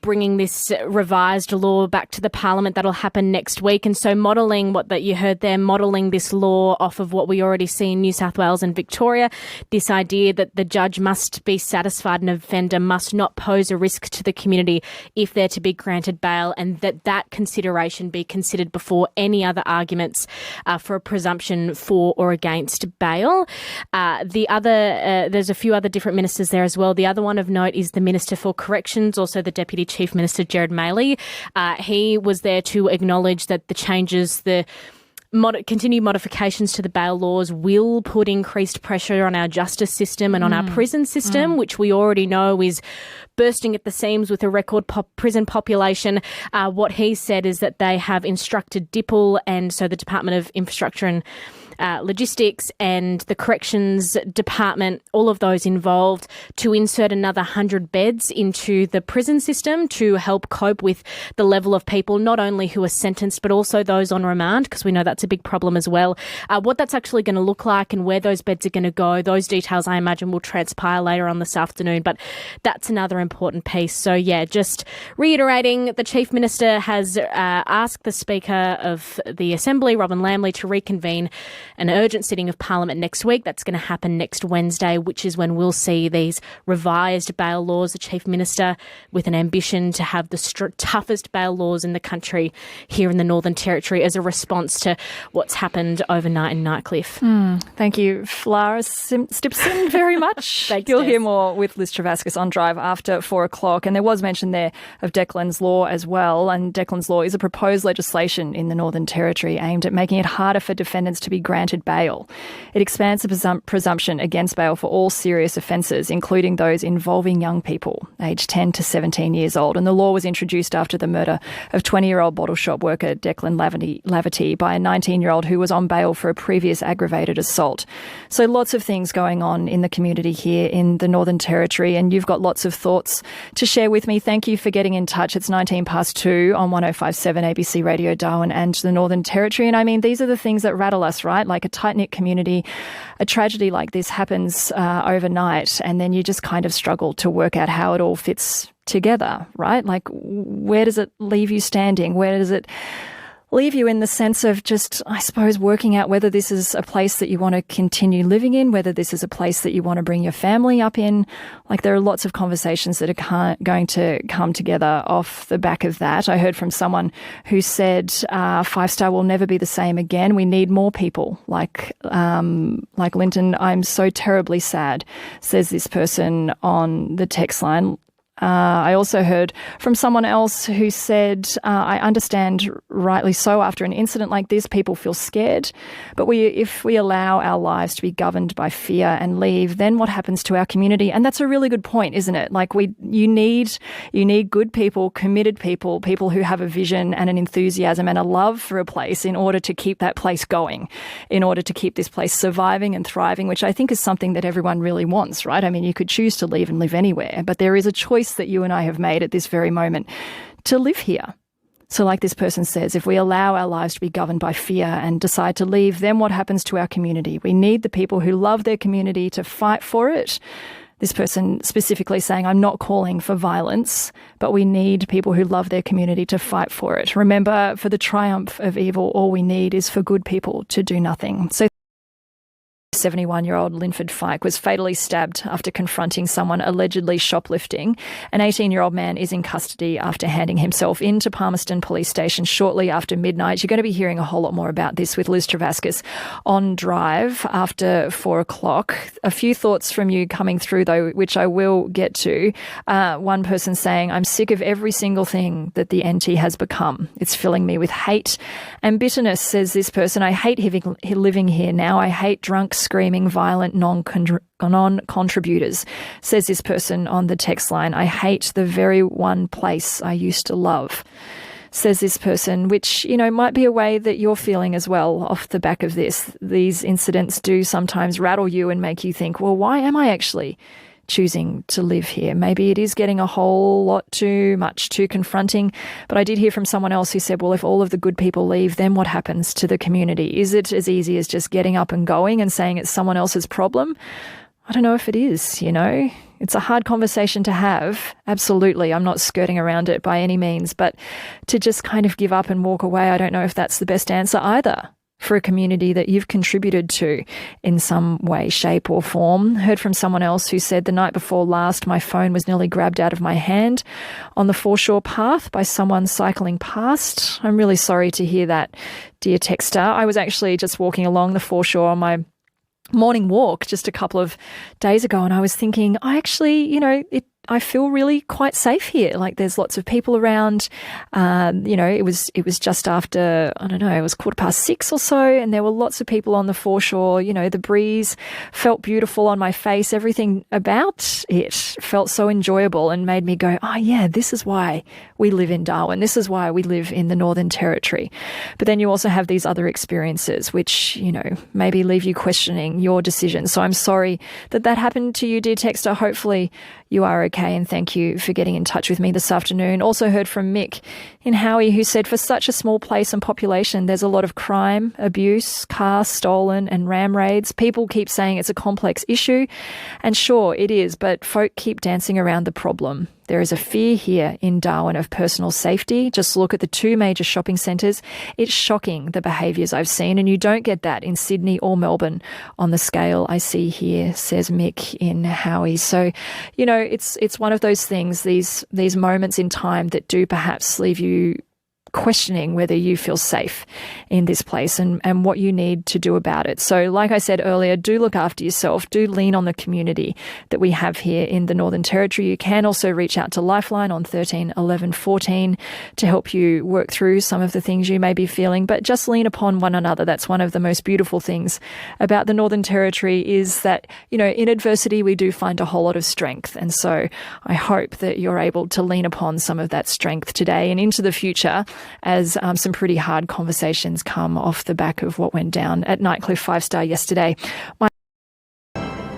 bringing this revised law back to the Parliament. That'll happen next week. And so modelling what that you heard there, modelling this law off of what we already see in New South Wales and Victoria, this idea that the judge must be satisfied an offender must not pose a risk to the community if they're to be granted bail, and that consideration be considered before any other arguments for a presumption for or against bail. There's a few other different ministers there as well. The other one of note is the Minister for Corrections, also the Deputy Chief Minister Gerard Maley. He was there to acknowledge that the changes, the continued modifications to the bail laws will put increased pressure on our justice system and on our prison system, which we already know is bursting at the seams with a record prison population. What he said is that they have instructed DIPL, and so the Department of Infrastructure and logistics and the corrections department, all of those involved, to insert another 100 beds into the prison system to help cope with the level of people, not only who are sentenced, but also those on remand, because we know that's a big problem as well. What that's actually going to look like and where those beds are going to go, those details I imagine will transpire later on this afternoon, but that's another important piece. So yeah, just reiterating, the Chief Minister has asked the Speaker of the Assembly, Robyn Lamley, to reconvene an urgent sitting of Parliament next week. That's going to happen next Wednesday, which is when we'll see these revised bail laws. The Chief Minister with an ambition to have the toughest bail laws in the country here in the Northern Territory as a response to what's happened overnight in Nightcliff. Thank you, Lara Stimpson, very much. You'll hear more with Lis Travaskis on Drive after 4 o'clock. And there was mention there of Declan's Law as well. And Declan's Law is a proposed legislation in the Northern Territory aimed at making it harder for defendants to be granted bail. It expands the presumption against bail for all serious offences, including those involving young people, aged 10 to 17 years old. And the law was introduced after the murder of 20-year-old bottle shop worker Declan Laverty by a 19-year-old who was on bail for a previous aggravated assault. So lots of things going on in the community here in the Northern Territory, and you've got lots of thoughts to share with me. Thank you for getting in touch. It's 2 on 105.7 ABC Radio Darwin and the Northern Territory. And I mean, these are the things that rattle us, right? Like a tight-knit community, a tragedy like this happens overnight, and then you just kind of struggle to work out how it all fits together, right? Like, where does it leave you standing? Where does it leave you in the sense of just, I suppose, working out whether this is a place that you want to continue living in, whether this is a place that you want to bring your family up in? Like, there are lots of conversations that are going to come together off the back of that. I heard from someone who said 5-star will never be the same again. We need more people like Linton. I'm so terribly sad, says this person on the text line. I also heard from someone else who said, I understand, rightly so, after an incident like this, people feel scared. But if we allow our lives to be governed by fear and leave, then what happens to our community? And that's a really good point, isn't it? Like, you need good people, committed people, people who have a vision and an enthusiasm and a love for a place in order to keep that place going, in order to keep this place surviving and thriving, which I think is something that everyone really wants, right? I mean, you could choose to leave and live anywhere, but there is a choice that you and I have made at this very moment to live here. So like this person says, if we allow our lives to be governed by fear and decide to leave, then what happens to our community? We need the people who love their community to fight for it. This person specifically saying, I'm not calling for violence, but we need people who love their community to fight for it. Remember, for the triumph of evil, all we need is for good people to do nothing. So 71-year-old Linford Feick was fatally stabbed after confronting someone allegedly shoplifting. An 18-year-old man is in custody after handing himself into Palmerston Police Station shortly after midnight. You're going to be hearing a whole lot more about this with Lis Travaskis on Drive after 4 o'clock. A few thoughts from you coming through, though, which I will get to. One person saying, I'm sick of every single thing that the NT has become. It's filling me with hate and bitterness, says this person. I hate living here now. I hate drunk, screaming, violent, non-contributors, says this person on the text line. I hate the very one place I used to love, says this person, which, you know, might be a way that you're feeling as well off the back of this. These incidents do sometimes rattle you and make you think, well, why am I actually choosing to live here? Maybe it is getting a whole lot too much, too confronting. But I did hear from someone else who said, well, if all of the good people leave, then what happens to the community? Is it as easy as just getting up and going and saying it's someone else's problem? I don't know if it is, you know. It's a hard conversation to have. Absolutely. I'm not skirting around it by any means. But to just kind of give up and walk away, I don't know if that's the best answer either for a community that you've contributed to in some way, shape or form. Heard from someone else who said, the night before last, my phone was nearly grabbed out of my hand on the foreshore path by someone cycling past. I'm really sorry to hear that, dear texter. I was actually just walking along the foreshore on my morning walk just a couple of days ago, and I was thinking, I actually, you know, I feel really quite safe here. Like there's lots of people around. It was just after, I don't know, it was 6:15 or so, and there were lots of people on the foreshore. The breeze felt beautiful on my face. Everything about it felt so enjoyable and made me go, oh yeah, this is why we live in Darwin. This is why we live in the Northern Territory. But then you also have these other experiences which, maybe leave you questioning your decision. So I'm sorry that happened to you, dear texter. Hopefully you are okay, and thank you for getting in touch with me this afternoon. Also heard from Mick in 𝘼𝘾, who said, for such a small place and population, there's a lot of crime, abuse, cars stolen and ram raids. People keep saying it's a complex issue, and sure it is, but folk keep dancing around the problem. There is a fear here in Darwin of personal safety. Just look at the two major shopping centres. It's shocking, the behaviours I've seen, and you don't get that in Sydney or Melbourne on the scale I see here, says Mick in 𝘼𝘾. So, it's one of those things, these moments in time that do perhaps leave you questioning whether you feel safe in this place and what you need to do about it. So like I said earlier, do look after yourself, do lean on the community that we have here in the Northern Territory. You can also reach out to Lifeline on 13 11 14 to help you work through some of the things you may be feeling, but just lean upon one another. That's one of the most beautiful things about the Northern Territory, is that, in adversity we do find a whole lot of strength. And so I hope that you're able to lean upon some of that strength today and into the future, as some pretty hard conversations come off the back of what went down at Nightcliff 5-star yesterday.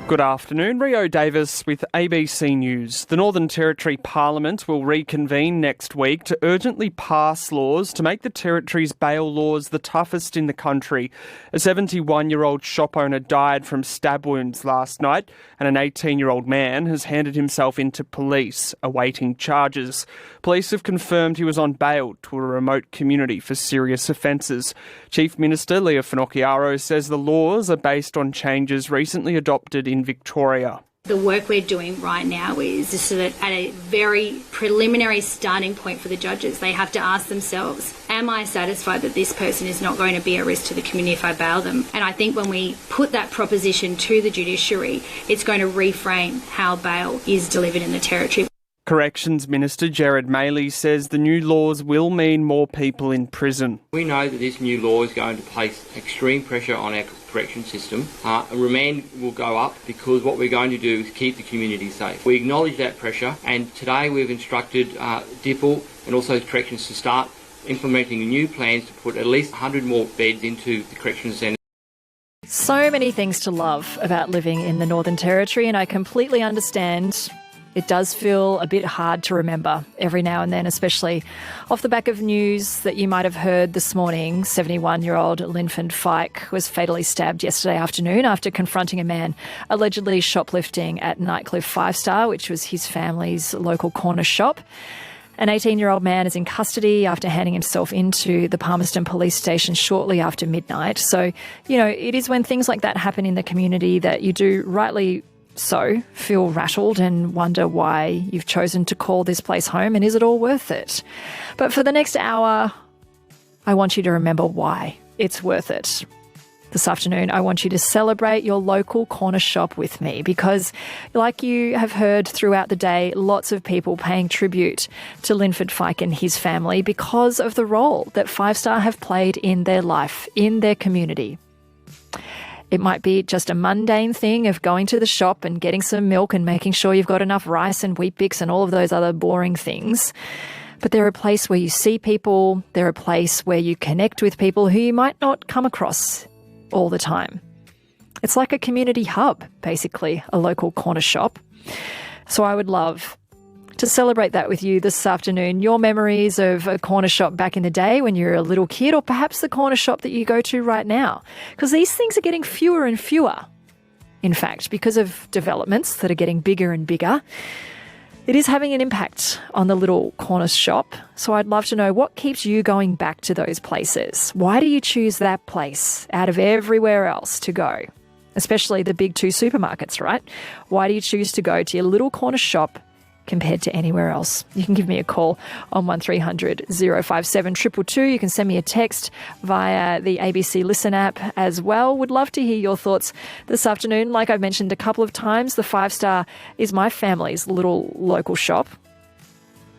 Good afternoon, Rio Davis with ABC News. The Northern Territory Parliament will reconvene next week to urgently pass laws to make the Territory's bail laws the toughest in the country. A 71-year-old shop owner died from stab wounds last night, and an 18-year-old man has handed himself into police, awaiting charges. Police have confirmed he was on bail to a remote community for serious offences. Chief Minister Lia Finocchiaro says the laws are based on changes recently adopted in Victoria. The work we're doing right now is so that at a very preliminary starting point for the judges, they have to ask themselves, am I satisfied that this person is not going to be a risk to the community if I bail them? And I think when we put that proposition to the judiciary, it's going to reframe how bail is delivered in the Territory. Corrections Minister Gerard Maley says the new laws will mean more people in prison. We know that this new law is going to place extreme pressure on our correction system. Remand will go up because what we're going to do is keep the community safe. We acknowledge that pressure, and today we've instructed DIPL and also corrections to start implementing new plans to put at least 100 more beds into the correction centre. So many things to love about living in the Northern Territory, and I completely understand it does feel a bit hard to remember every now and then, especially off the back of news that you might have heard this morning. 71-year-old Linford Feick was fatally stabbed yesterday afternoon after confronting a man allegedly shoplifting at Nightcliff 5-star, which was his family's local corner shop. An 18-year-old man is in custody after handing himself into the Palmerston police station shortly after midnight. So, it is when things like that happen in the community that you do rightly so feel rattled and wonder why you've chosen to call this place home, and is it all worth it? But for the next hour, I want you to remember why it's worth it. This afternoon, I want you to celebrate your local corner shop with me, because like you have heard throughout the day, lots of people paying tribute to Linford Feick and his family because of the role that 5-star have played in their life, in their community. It might be just a mundane thing of going to the shop and getting some milk and making sure you've got enough rice and wheat bix and all of those other boring things. But they're a place where you see people, they're a place where you connect with people who you might not come across all the time. It's like a community hub, basically, a local corner shop. So I would love to celebrate that with you this afternoon. Your memories of a corner shop back in the day when you were a little kid, or perhaps the corner shop that you go to right now. Because these things are getting fewer and fewer. In fact, because of developments that are getting bigger and bigger, it is having an impact on the little corner shop. So I'd love to know what keeps you going back to those places. Why do you choose that place out of everywhere else to go? Especially the big two supermarkets, right? Why do you choose to go to your little corner shop compared to anywhere else. You can give me a call on 1300 057 222. You can send me a text via the ABC Listen app as well. Would love to hear your thoughts this afternoon. Like I've mentioned a couple of times, the 5 Star is my family's little local shop.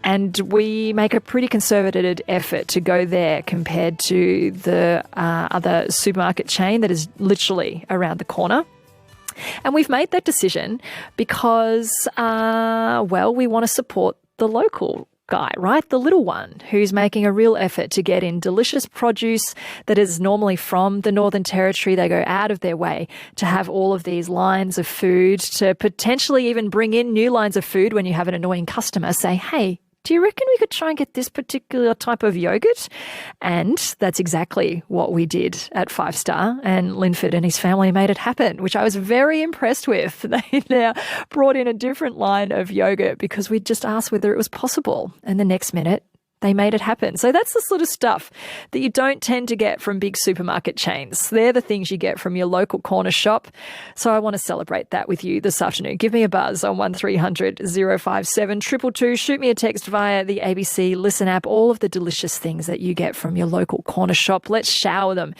And we make a pretty concerted effort to go there compared to the other supermarket chain that is literally around the corner. And we've made that decision because, we want to support the local guy, right? The little one who's making a real effort to get in delicious produce that is normally from the Northern Territory. They go out of their way to have all of these lines of food, to potentially even bring in new lines of food when you have an annoying customer say, hey, do you reckon we could try and get this particular type of yogurt? And that's exactly what we did at 5 Star, and Linford and his family made it happen, which I was very impressed with. They now brought in a different line of yogurt because we just asked whether it was possible. And the next minute, they made it happen. So that's the sort of stuff that you don't tend to get from big supermarket chains. They're the things you get from your local corner shop. So I want to celebrate that with you this afternoon. Give me a buzz on 1300 057 222. Shoot me a text via the ABC Listen app. All of the delicious things that you get from your local corner shop. Let's shower them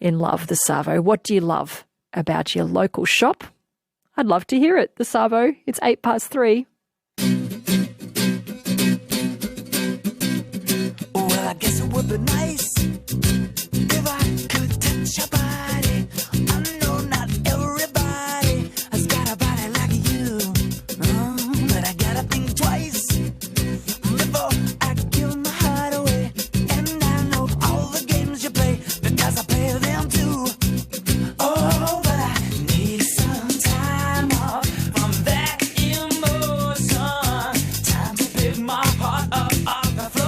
in love, the Savo. What do you love about your local shop? I'd love to hear it. The Savo. It's 3:08. I guess it would be nice if I could touch your body. I know not everybody has got a body like you, but I gotta think twice before I give my heart away. And I know all the games you play because I play them too. Oh, but I need some time off from that emotion. Time to pick my heart up off the floor.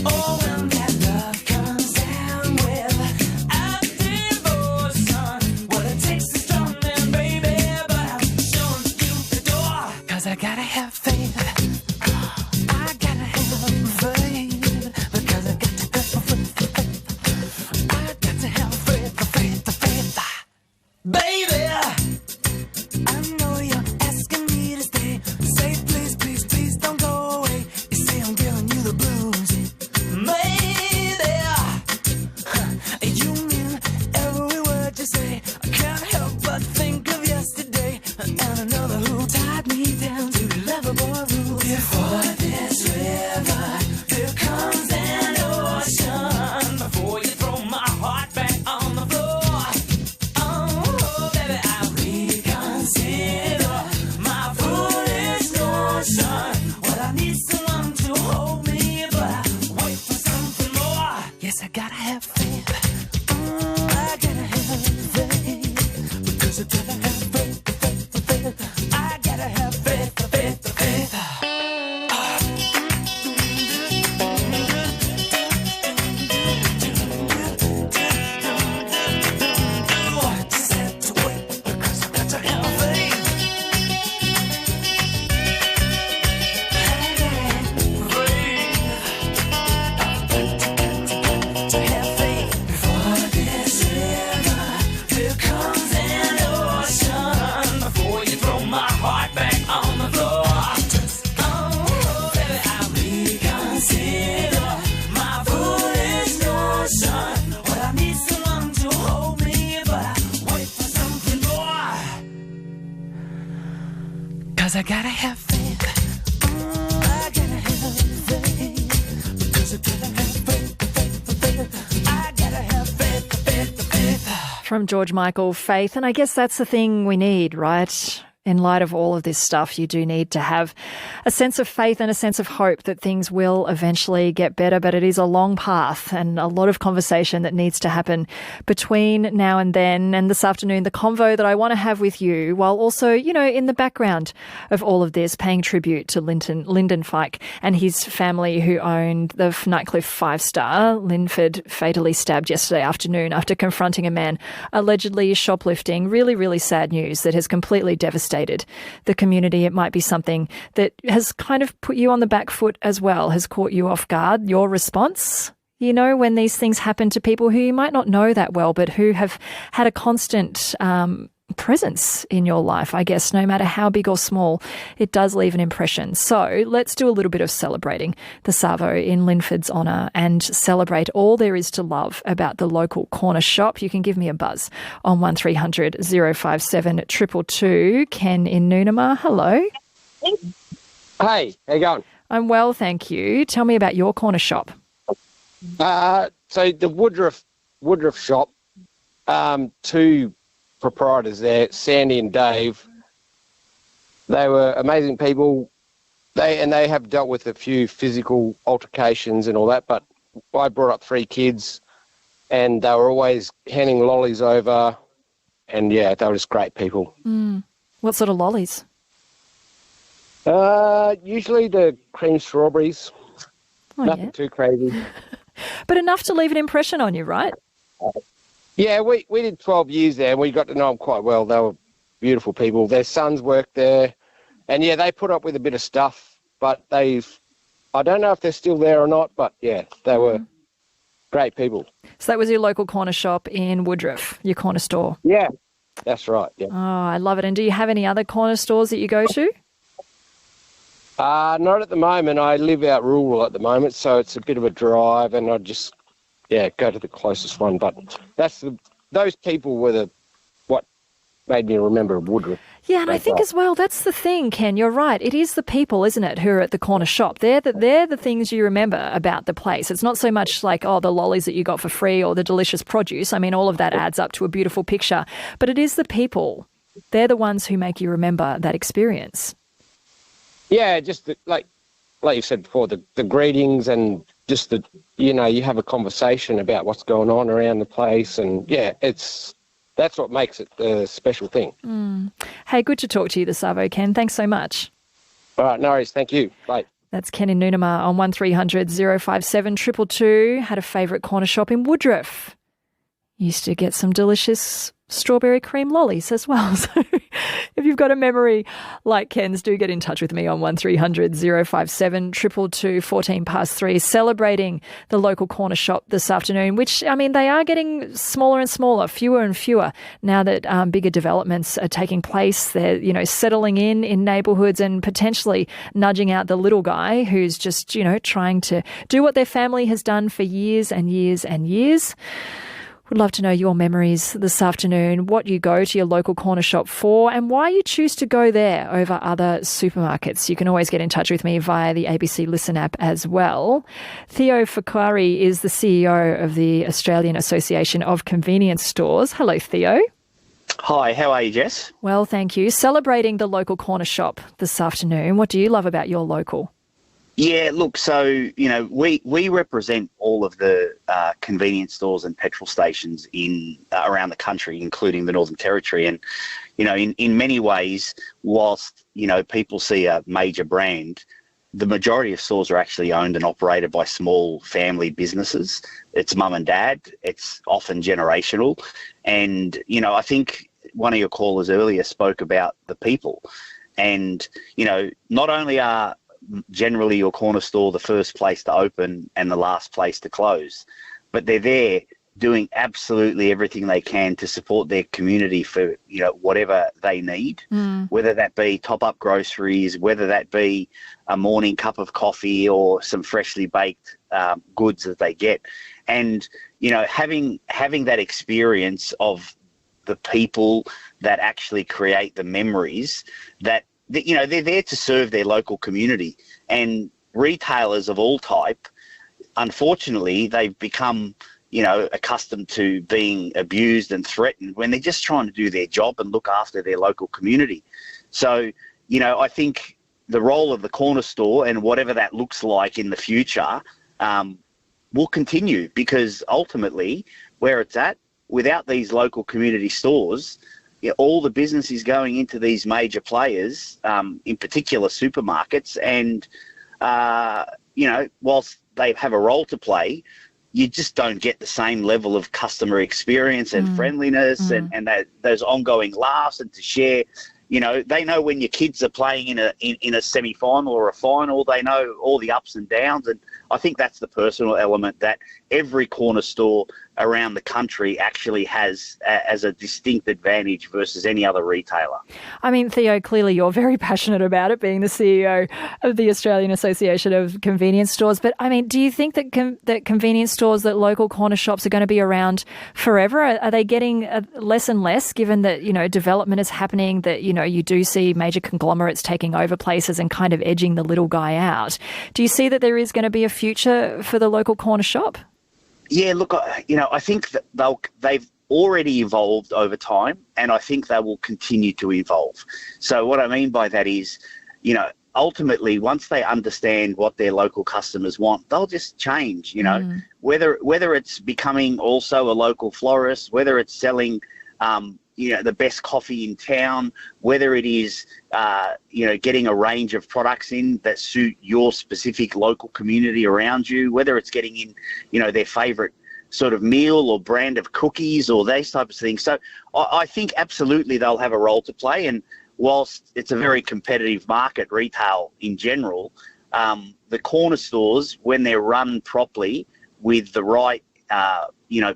Oh, when that love comes down without devotion, well, it takes a strong man, baby, but I'm showing you the door. 'Cause I gotta have faith. I gotta have faith. Because I got to have faith. I got to have faith. Baby, I know you're asking me to stay. Say please, please, please don't go away. You say I'm giving you the blues. Maybe you mean every word you say. I can't help but think of yesterday and another who tied me down to lovable rules. Before this river, here comes an ocean. Before you throw my heart back on the floor, oh baby, I reconsider my foolish notion. Well, I need someone to hold me, but I wait for something more. Yes, I gotta have faith. I gotta have faith. Because I gotta have faith. I gotta have faith. Just have to wait because I got to have faith. To have faith before this river, here comes an ocean. Before you throw my heart back on the floor, just baby, I reconsider my foolish notion. Well, I need someone to hold me, but I wait for something more. 'Cause I gotta have faith. I gotta have faith. Because I gotta have faith. I gotta have faith. From George Michael, Faith. And I guess that's the thing we need, right? In light of all of this stuff, you do need to have a sense of faith and a sense of hope that things will eventually get better. But it is a long path and a lot of conversation that needs to happen between now and then. And this afternoon, the convo that I want to have with you, while also, in the background of all of this, paying tribute to Lyndon Feick and his family who owned the Nightcliff 5 Star. Linford fatally stabbed yesterday afternoon after confronting a man allegedly shoplifting. Really, really sad news that has completely devastated the community. It might be something that has kind of put you on the back foot as well, has caught you off guard. Your response? When these things happen to people who you might not know that well, but who have had a constant presence in your life, I guess, no matter how big or small, it does leave an impression. So let's do a little bit of celebrating the Savo in Linford's honour and celebrate all there is to love about the local corner shop. You can give me a buzz on 1300 057 222. Ken in Noonamah, hello. Hey, how you going? I'm well, thank you. Tell me about your corner shop. So the Woodruff shop, two proprietors there, Sandy and Dave. They were amazing people. They have dealt with a few physical altercations and all that, but I brought up 3 kids and they were always handing lollies over, and yeah, they were just great people. What sort of lollies? Usually the cream strawberries. Nothing too crazy. But enough to leave an impression on you, right? Yeah, we did 12 years there and we got to know them quite well. They were beautiful people. Their sons worked there, and yeah, they put up with a bit of stuff, but I don't know if they're still there or not, but yeah, they were great people. So that was your local corner shop in Woodruff, your corner store? Yeah, that's right, yeah. Oh, I love it. And do you have any other corner stores that you go to? Not at the moment. I live out rural at the moment, so it's a bit of a drive, and I just, go to the closest one. But those people were what made me remember Woodruff. Yeah, and I think as well, that's the thing, Ken, you're right. It is the people, isn't it, who are at the corner shop. They're the things you remember about the place. It's not so much like, the lollies that you got for free or the delicious produce. I mean, all of that adds up to a beautiful picture. But it is the people. They're the ones who make you remember that experience. Yeah, just like you said before, the greetings and just you have a conversation about what's going on around the place, and that's what makes it a special thing. Hey, good to talk to you this Savo, Ken. Thanks so much. All right, no worries. Thank you. Bye. That's Ken in Noonamah on 1300 057 222. Had a favourite corner shop in Woodruff. Used to get some delicious strawberry cream lollies as well. So if you've got a memory like Ken's, do get in touch with me on 1300 057 222 3, celebrating the local corner shop this afternoon, which, I mean, they are getting smaller and smaller, fewer and fewer now that bigger developments are taking place. They're, settling in neighbourhoods and potentially nudging out the little guy who's just, trying to do what their family has done for years and years and years. Would love to know your memories this afternoon, what you go to your local corner shop for, and why you choose to go there over other supermarkets. You can always get in touch with me via the ABC Listen app as well. 𝘼𝘽𝘾 𝙉𝙚𝙬𝙆 is the CEO of the Australian Association of Convenience Stores. Hello, Theo. Hi, how are you, Jess? Well, thank you. Celebrating the local corner shop this afternoon. What do you love about your local? Yeah, look, so, we represent all of the convenience stores and petrol stations around the country, including the Northern Territory. And, in many ways, whilst, people see a major brand, the majority of stores are actually owned and operated by small family businesses. It's mum and dad. It's often generational. And, I think one of your callers earlier spoke about the people. And, not only are generally your corner store the first place to open and the last place to close, but they're there doing absolutely everything they can to support their community for whatever they need, whether that be top up groceries, whether that be a morning cup of coffee or some freshly baked goods that they get. And having that experience of the people that actually create the memories that they're there to serve their local community. And retailers of all type, unfortunately, they've become, accustomed to being abused and threatened when they're just trying to do their job and look after their local community. So, I think the role of the corner store and whatever that looks like in the future will continue, because ultimately where it's at, without these local community stores, all the business is going into these major players, in particular supermarkets, and, whilst they have a role to play, you just don't get the same level of customer experience and friendliness and those ongoing laughs and to share. They know when your kids are playing in a semi-final or a final. They know all the ups and downs, and I think that's the personal element that every corner store around the country actually has as a distinct advantage versus any other retailer. I mean, 𝘼𝘽, clearly you're very passionate about it, being the CEO of the Australian Association of Convenience Stores. But, I mean, do you think that that convenience stores, that local corner shops are going to be around forever? Are they getting less and less, given that, you know, development is happening, that, you know, you do see major conglomerates taking over places and kind of edging the little guy out? Do you see that there is going to be a future for the local corner shop? Yeah, look, I think that they've already evolved over time, and I think they will continue to evolve. So what I mean by that is, you know, ultimately, once they understand what their local customers want, they'll just change, you know, whether it's becoming also a local florist, whether it's selling, the best coffee in town, whether it is, getting a range of products in that suit your specific local community around you, whether it's getting in, their favourite sort of meal or brand of cookies or those types of things. So I think absolutely they'll have a role to play. And whilst it's a very competitive market, retail in general, the corner stores, when they're run properly with the right,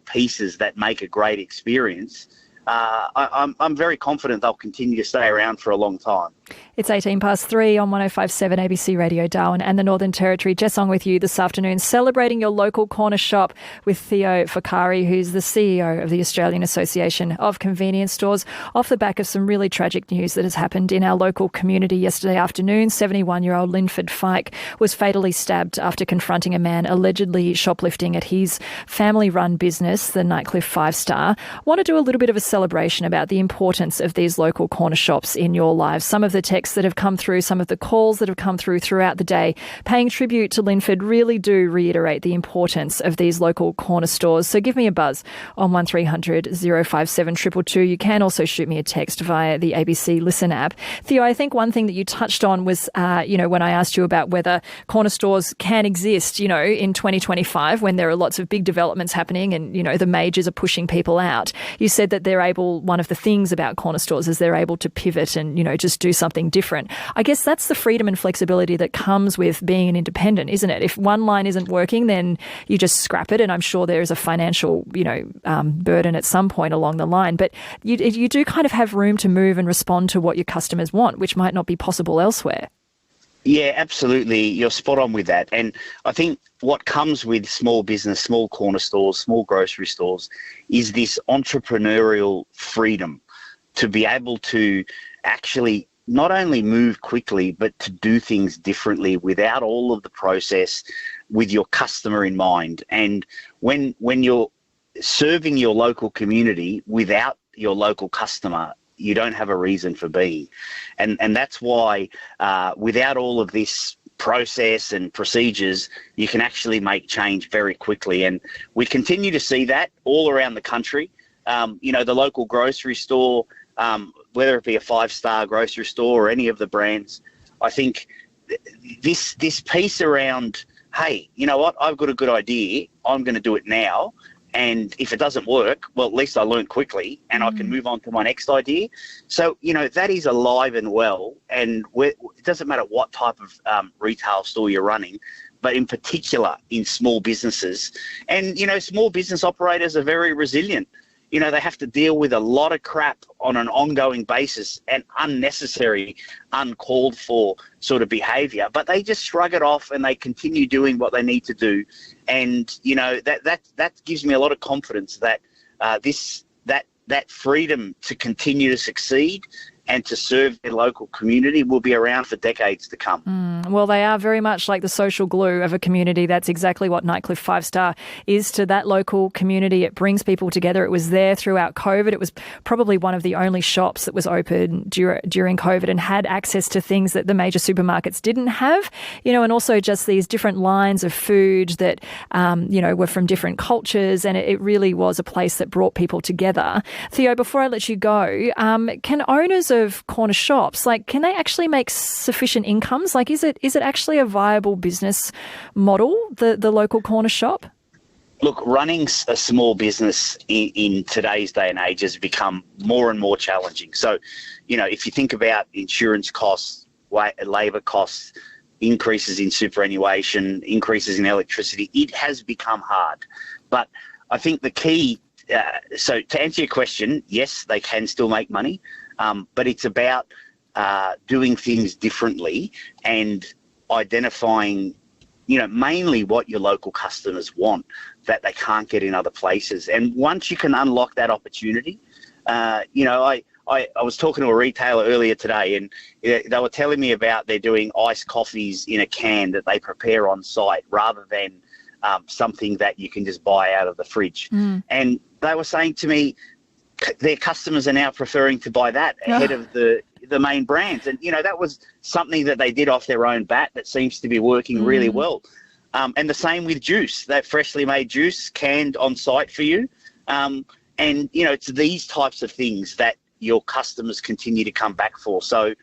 pieces that make a great experience, I'm very confident they'll continue to stay around for a long time. It's 3:18 on 105.7 ABC Radio Darwin and the Northern Territory. Jess on with you this afternoon, celebrating your local corner shop with 𝘼𝘽 Feick, who's the CEO of the Australian Association of Convenience Stores, off the back of some really tragic news that has happened in our local community yesterday afternoon. 71-year-old Linford Feick was fatally stabbed after confronting a man allegedly shoplifting at his family-run business, the Nightcliff 5-star. I want to do a little bit of a celebration about the importance of these local corner shops in your lives. Some of the texts that have come through, some of the calls that have come through throughout the day, paying tribute to Linford, really do reiterate the importance of these local corner stores. So give me a buzz on 1300 057 222. You can also shoot me a text via the ABC Listen app. 𝘼𝘽, I think one thing that you touched on was, when I asked you about whether corner stores can exist, in 2025 when there are lots of big developments happening and, the majors are pushing people out. You said that one of the things about corner stores is they're able to pivot and, just do something different. I guess that's the freedom and flexibility that comes with being an independent, isn't it? If one line isn't working, then you just scrap it. And I'm sure there is a financial, burden at some point along the line. But you do kind of have room to move and respond to what your customers want, which might not be possible elsewhere. Yeah, absolutely. You're spot on with that. And I think what comes with small business, small corner stores, small grocery stores is this entrepreneurial freedom to be able to actually not only move quickly, but to do things differently without all of the process, with your customer in mind. And when you're serving your local community without your local customer, you don't have a reason for being. And that's why without all of this process and procedures, you can actually make change very quickly. And we continue to see that all around the country. The local grocery store, whether it be a 5-star grocery store or any of the brands, I think this piece around, hey, you know what, I've got a good idea, I'm going to do it now. And if it doesn't work, well, at least I learn quickly and I can move on to my next idea. So, that is alive and well. And it doesn't matter what type of retail store you're running, but in particular in small businesses. And, small business operators are very resilient. They have to deal with a lot of crap on an ongoing basis and unnecessary, uncalled for sort of behaviour, but they just shrug it off and they continue doing what they need to do. And, that gives me a lot of confidence that that freedom to continue to succeed and to serve their local community will be around for decades to come. Well, they are very much like the social glue of a community. That's exactly what Nightcliff 5-star is to that local community. It brings people together. It was there throughout COVID. It was probably one of the only shops that was open during COVID and had access to things that the major supermarkets didn't have, and also just these different lines of food that, were from different cultures. And it really was a place that brought people together. 𝘼𝘽, before I let you go, can owners of corner shops, can they actually make sufficient incomes? Is it actually a viable business model, the local corner shop? Look, running a small business in today's day and age has become more and more challenging. So, if you think about insurance costs, labour costs, increases in superannuation, increases in electricity, it has become hard. But I think the key, so to answer your question, yes, they can still make money, but it's about doing things differently and identifying, mainly what your local customers want that they can't get in other places. And once you can unlock that opportunity, I was talking to a retailer earlier today, and they were telling me about they're doing iced coffees in a can that they prepare on site rather than something that you can just buy out of the fridge. And they were saying to me, their customers are now preferring to buy that ahead of the main brands. And, that was something that they did off their own bat that seems to be working really well. And the same with juice, that freshly made juice canned on site for you. And, it's these types of things that your customers continue to come back for. So,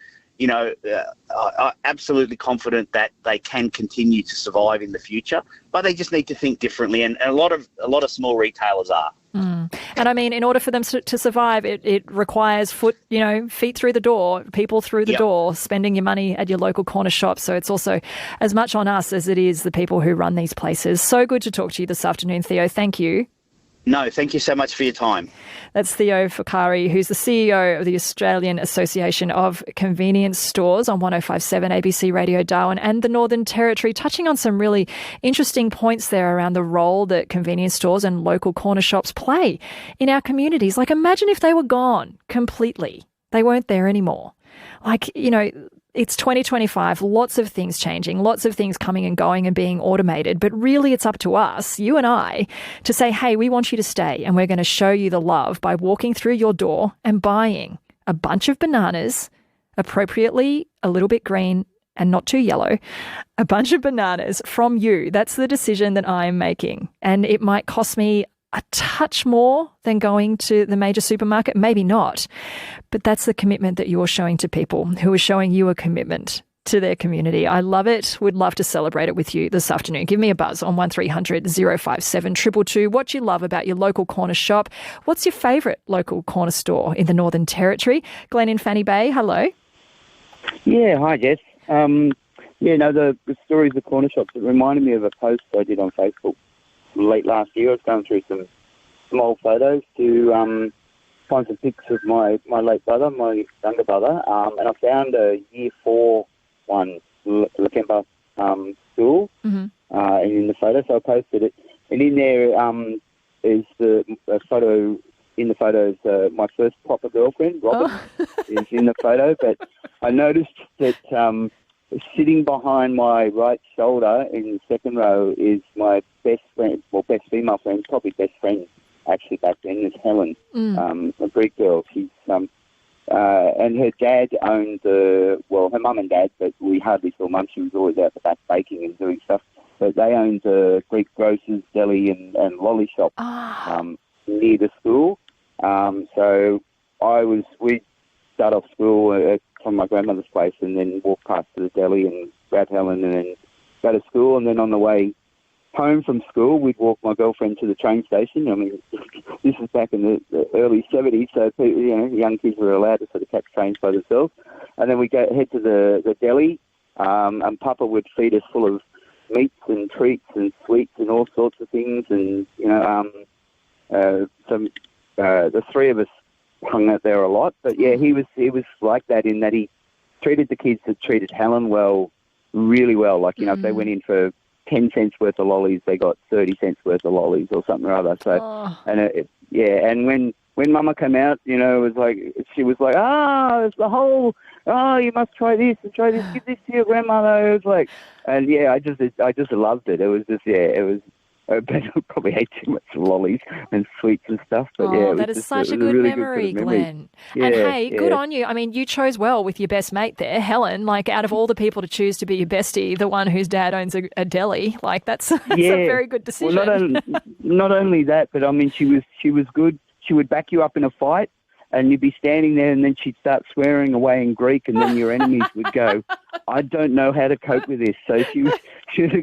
I'm absolutely confident that they can continue to survive in the future, but they just need to think differently. And a lot of small retailers are. And I mean, in order for them to survive, it requires feet through the door, people through the door, spending your money at your local corner shop. So it's also as much on us as it is the people who run these places. So good to talk to you this afternoon, Theo. Thank you. No, thank you so much for your time. That's 𝘼𝘽𝘾 𝙉𝙚𝙬𝙆, who's the CEO of the Australian Association of Convenience Stores on 105.7 ABC Radio Darwin and the Northern Territory, touching on some really interesting points there around the role that convenience stores and local corner shops play in our communities. Like, imagine if they were gone completely. They weren't there anymore. It's 2025, lots of things changing, lots of things coming and going and being automated. But really, it's up to us, you and I, to say, hey, we want you to stay and we're going to show you the love by walking through your door and buying a bunch of bananas, appropriately a little bit green and not too yellow, a bunch of bananas from you. That's the decision that I'm making. And it might cost me a touch more than going to the major supermarket, maybe not. But that's the commitment that you're showing to people who are showing you a commitment to their community. I love it. Would love to celebrate it with you this afternoon. Give me a buzz on 1300 057 222. What you love about your local corner shop. What's your favourite local corner store in the Northern Territory? Glenn in Fannie Bay, hello. Yeah, hi Jess. The stories of corner shops, it reminded me of a post I did on Facebook late last year. I was going through some old photos to find some pics of my late brother, my younger brother, and I found a Year 4 one, Lakemba school, in the photo, so I posted it. And in there is a photo. In the photos, my first proper girlfriend, Robyn, is in the photo, but I noticed that sitting behind my right shoulder in the second row is my best friend, best female friend, probably best friend actually back then, is Helen, a Greek girl. She's and her dad owned her mum and dad, but we hardly saw mum. She was always out the back baking and doing stuff. But they owned a Greek grocer's deli and lolly shop near the school. So we'd start off school from my grandmother's place and then walk past to the deli and grab Helen and then go to school. And then on the way home from school, we'd walk my girlfriend to the train station. I mean, this was back in the early 70s, so young kids were allowed to sort of catch trains by themselves. And then we'd head to the deli, and Papa would feed us full of meats and treats and sweets and all sorts of things. And the three of us hung out there a lot. But yeah, he was like that in that he treated the kids that treated Helen really well. Like, if they went in for 10 cents worth of lollies, they got 30 cents worth of lollies or something or other. So, and when Mama came out, it was like, she was like, it's the whole, you must try this and try this, give this to your grandmother. It was like, and yeah, I just loved it. It was just, it was, I probably ate too much lollies and sweets and stuff. But that is such a good really memory, Glenn. Yeah, and hey, good on you. I mean, you chose well with your best mate there, Helen. Like, out of all the people to choose to be your bestie, the one whose dad owns a deli, like that's a very good decision. Well, not only that, but I mean, she was good. She would back you up in a fight, and you'd be standing there, and then she'd start swearing away in Greek, and then your enemies would go, I don't know how to cope with this. So she was a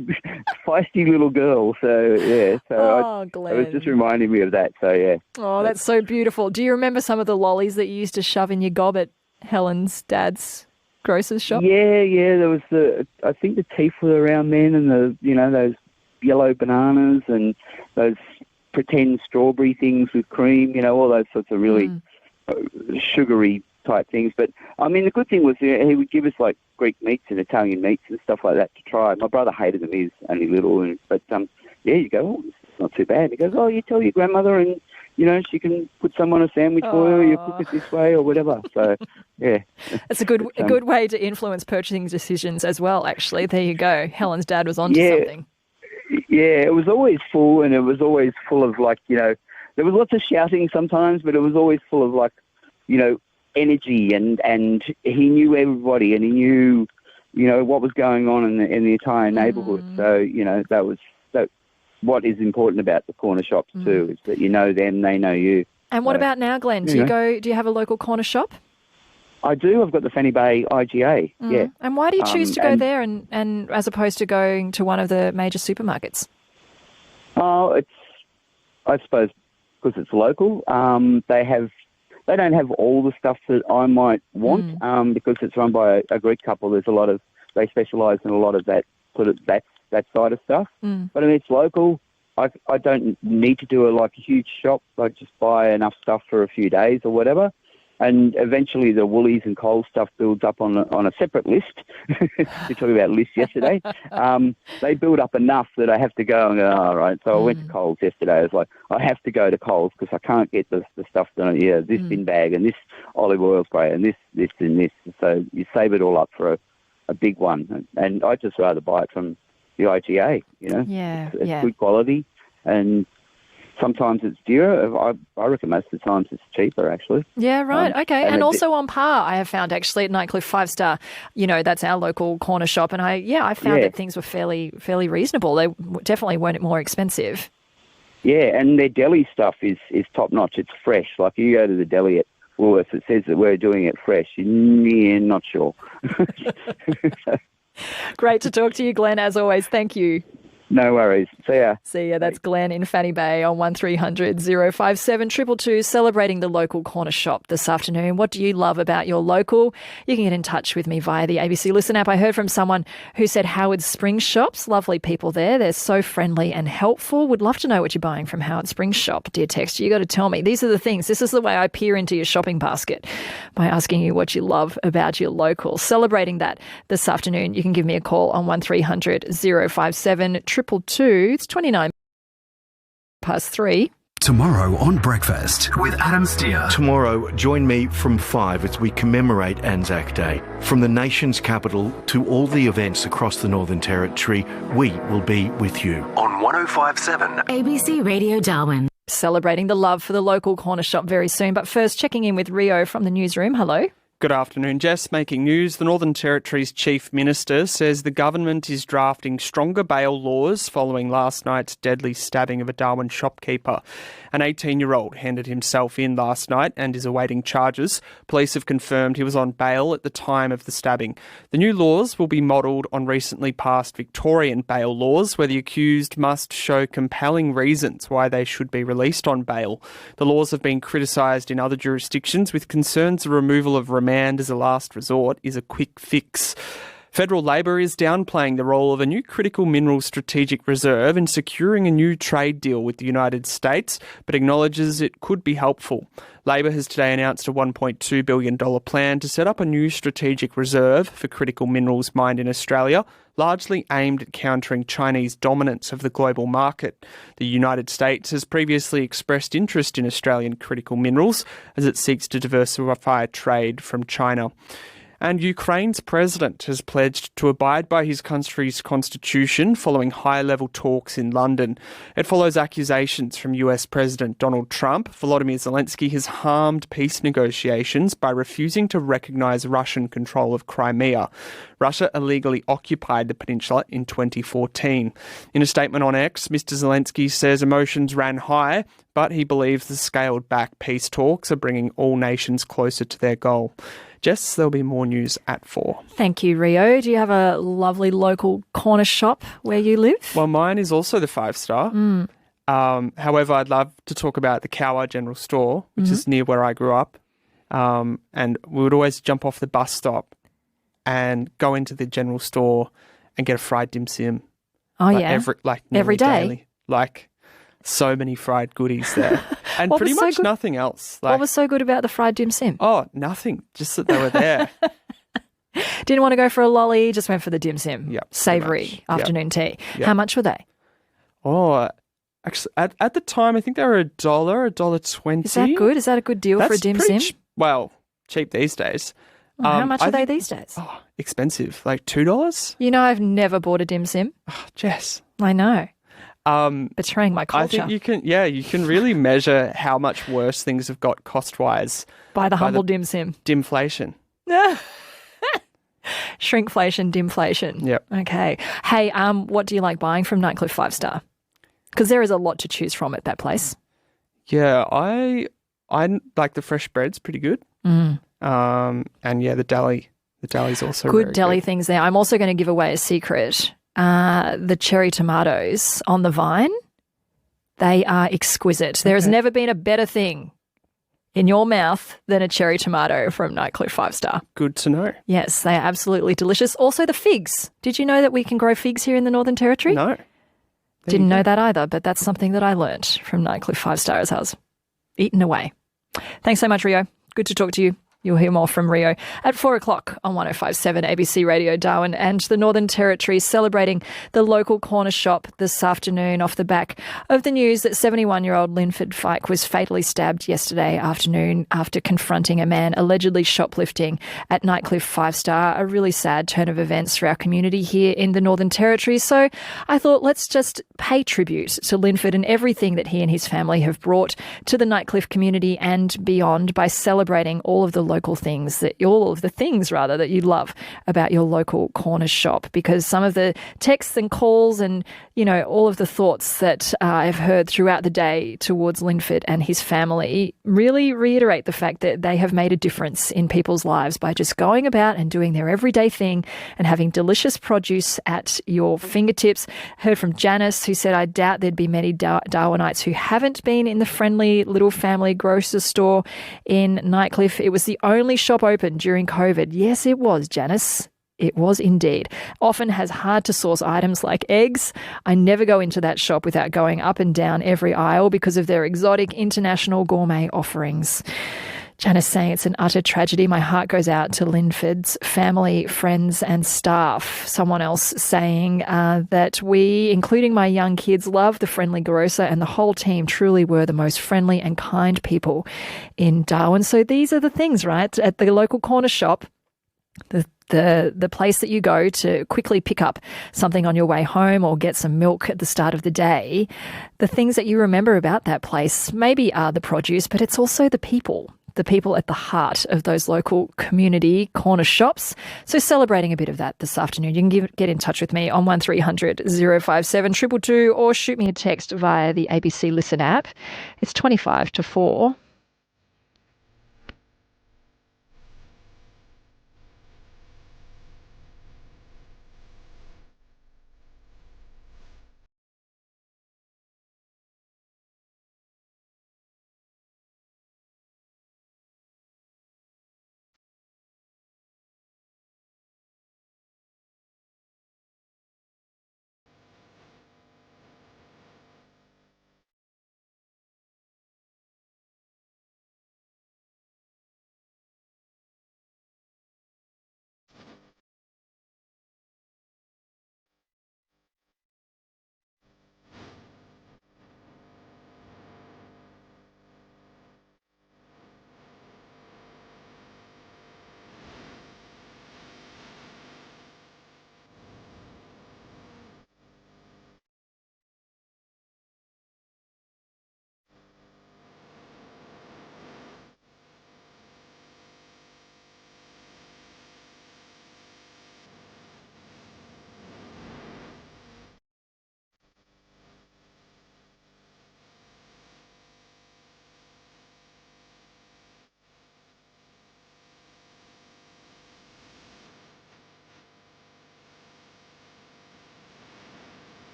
feisty little girl. So, yeah. So Glenn. It was just reminding me of that. So, yeah. Oh, that's so beautiful. Do you remember some of the lollies that you used to shove in your gob at Helen's dad's grocer's shop? Yeah. There was I think the teeth were around then, and those yellow bananas and those pretend strawberry things with cream, all those sorts of really sugary type things. But, I mean, the good thing was he would give us, like, Greek meats and Italian meats and stuff like that to try. My brother hated them. He's only little. But you go, it's not too bad. He goes, you tell your grandmother and, she can put some on a sandwich for you, or you cook it this way or whatever. So, yeah. It's a good way to influence purchasing decisions as well, actually. There you go. Helen's dad was onto something. Yeah, it was always full, and it was always full of, like, there was lots of shouting sometimes, but it was always full of, like, energy, and he knew everybody, and he knew, what was going on in the entire neighbourhood. So, that was what is important about the corner shops too, is that you know them, they know you. And what about now, Glenn? Do you have a local corner shop? I do. I've got the Fannie Bay IGA, yeah. And why do you choose to go there and as opposed to going to one of the major supermarkets? Oh, I suppose because it's local. They don't have all the stuff that I might want because it's run by a Greek couple. They specialise in a lot of that sort of that side of stuff. But I mean, it's local. I don't need to do a huge shop. I just buy enough stuff for a few days or whatever. And eventually the Woolies and Coles stuff builds up on a separate list. We talked about lists yesterday. They build up enough that I have to go and go, all right. So I went to Coles yesterday. I was like, I have to go to Coles because I can't get the stuff done. Yeah, this bin bag and this olive oil spray and this and this. So you save it all up for a big one. And I just rather buy it from the IGA, Yeah, it's good quality, and sometimes it's dearer. I reckon most of the times it's cheaper, actually. Yeah, right. Okay. And also on par, I have found actually at Nightcliff 5-star, that's our local corner shop. And I found that things were fairly reasonable. They definitely weren't more expensive. Yeah, and their deli stuff is top notch. It's fresh. Like you go to the deli at Woolworths, it says that we're doing it fresh. Yeah, not sure. Great to talk to you, Glenn, as always. Thank you. No worries. See ya. See ya. That's Glenn in Fannie Bay on 1300 057 222, celebrating the local corner shop this afternoon. What do you love about your local? You can get in touch with me via the ABC Listen app. I heard from someone who said Howard Springs shops. Lovely people there. They're so friendly and helpful. Would love to know what you're buying from Howard Springs shop. Dear texter, you got to tell me. These are the things. This is the way I peer into your shopping basket by asking you what you love about your local. Celebrating that this afternoon. You can give me a call on 1300 057 222. It's 29 past 3. Tomorrow on Breakfast with Adam Steer. Tomorrow, join me from 5 as we commemorate Anzac Day. From the nation's capital to all the events across the Northern Territory, we will be with you. On 1057 ABC Radio Darwin. Celebrating the love for the local corner shop very soon. But first, checking in with Rio from the newsroom. Hello. Good afternoon, Jess. Making news, the Northern Territory's Chief Minister says the government is drafting stronger bail laws following last night's deadly stabbing of a Darwin shopkeeper. An 18-year-old handed himself in last night and is awaiting charges. Police have confirmed he was on bail at the time of the stabbing. The new laws will be modelled on recently passed Victorian bail laws, where the accused must show compelling reasons why they should be released on bail. The laws have been criticised in other jurisdictions, with concerns the removal of remand as a last resort is a quick fix. Federal Labor is downplaying the role of a new critical minerals strategic reserve in securing a new trade deal with the United States, but acknowledges it could be helpful. Labor has today announced a $1.2 billion plan to set up a new strategic reserve for critical minerals mined in Australia, largely aimed at countering Chinese dominance of the global market. The United States has previously expressed interest in Australian critical minerals as it seeks to diversify trade from China. And Ukraine's president has pledged to abide by his country's constitution following high-level talks in London. It follows accusations from US President Donald Trump. Volodymyr Zelensky has harmed peace negotiations by refusing to recognise Russian control of Crimea. Russia illegally occupied the peninsula in 2014. In a statement on X, Mr Zelensky says emotions ran high, but he believes the scaled-back peace talks are bringing all nations closer to their goal. Jess, there'll be more news at 4. Thank you, Rio. Do you have a lovely local corner shop where you live? Well, mine is also the 5-star. However, I'd love to talk about the 𝑘𝑎𝑤𝑎 General Store, which is near where I grew up. And we would always jump off the bus stop and go into the general store and get a fried dim sum. Oh, yeah? Every day. Daily. So many fried goodies there. And What pretty was so much good- nothing else. What was so good about the fried dim sim? Oh, nothing. Just that they were there. Didn't want to go for a lolly, just went for the dim sim. Yep, Savoury pretty much. afternoon tea. Yep. How much were they? Oh, actually, at the time, I think they were $1.20. Is that good? Is that a good deal for a dim sim? Well, cheap these days. Oh, how much I are they think- these days? Oh, expensive. Like $2? You know, I've never bought a dim sim. Jess. I know. Betraying my culture. I think you can really measure how much worse things have got cost-wise. By the humble dim sim. Dimflation. Shrinkflation, dimflation. Yep. Okay. Hey, what do you like buying from Nightcliff 5 Star? Because there is a lot to choose from at that place. Yeah, I like the fresh bread's pretty good. Mm. And yeah, the deli's also Good very deli good. things there. I'm also going to give away a secret. The cherry tomatoes on the vine, they are exquisite. There has never been a better thing in your mouth than a cherry tomato from Nightcliff 5 Star. Good to know. Yes, they are absolutely delicious. Also the figs. Did you know that we can grow figs here in the Northern Territory? No. Didn't know that either, but that's something that I learnt from Nightcliff 5 Star as I was eaten away. Thanks so much, Rio. Good to talk to you. You'll hear more from Rio at 4 o'clock on 105.7 ABC Radio Darwin, and the Northern Territory celebrating the local corner shop this afternoon off the back of the news that 71-year-old Linford Feick was fatally stabbed yesterday afternoon after confronting a man allegedly shoplifting at Nightcliff 5 Star. A really sad turn of events for our community here in the Northern Territory. So I thought let's just pay tribute to Linford and everything that he and his family have brought to the Nightcliff community and beyond by celebrating all of the things that you love about your local corner shop, because some of the texts and calls and, you know, all of the thoughts that I've heard throughout the day towards Linford and his family really reiterate the fact that they have made a difference in people's lives by just going about and doing their everyday thing and having delicious produce at your fingertips. Heard from Janice, who said, I doubt there'd be many Darwinites who haven't been in the friendly little family grocer store in Nightcliff. It was the only shop open during COVID. Yes, it was, Janice. It was indeed. Often has hard to source items like eggs. I never go into that shop without going up and down every aisle because of their exotic international gourmet offerings. Janice saying it's an utter tragedy. My heart goes out to Linford's family, friends and staff. Someone else saying that we, including my young kids, love the friendly grocer and the whole team truly were the most friendly and kind people in Darwin. So these are the things, right? At the local corner shop, the place that you go to quickly pick up something on your way home or get some milk at the start of the day, the things that you remember about that place maybe are the produce, but it's also the people at the heart of those local community corner shops. So celebrating a bit of that this afternoon. You can get in touch with me on 1300 057 222 or shoot me a text via the ABC Listen app. It's 25 to 4.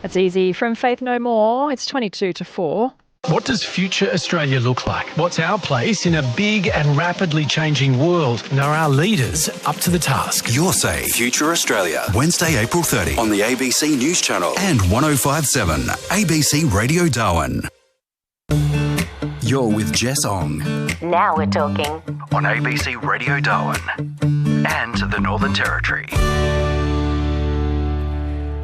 That's easy. From Faith No More, it's 22 to 4. What does future Australia look like? What's our place in a big and rapidly changing world? And are our leaders up to the task? Your Say, Future Australia, Wednesday, April 30 on the ABC News Channel and 105.7 ABC Radio Darwin. You're with Jess Ong. Now we're talking. On ABC Radio Darwin and the Northern Territory.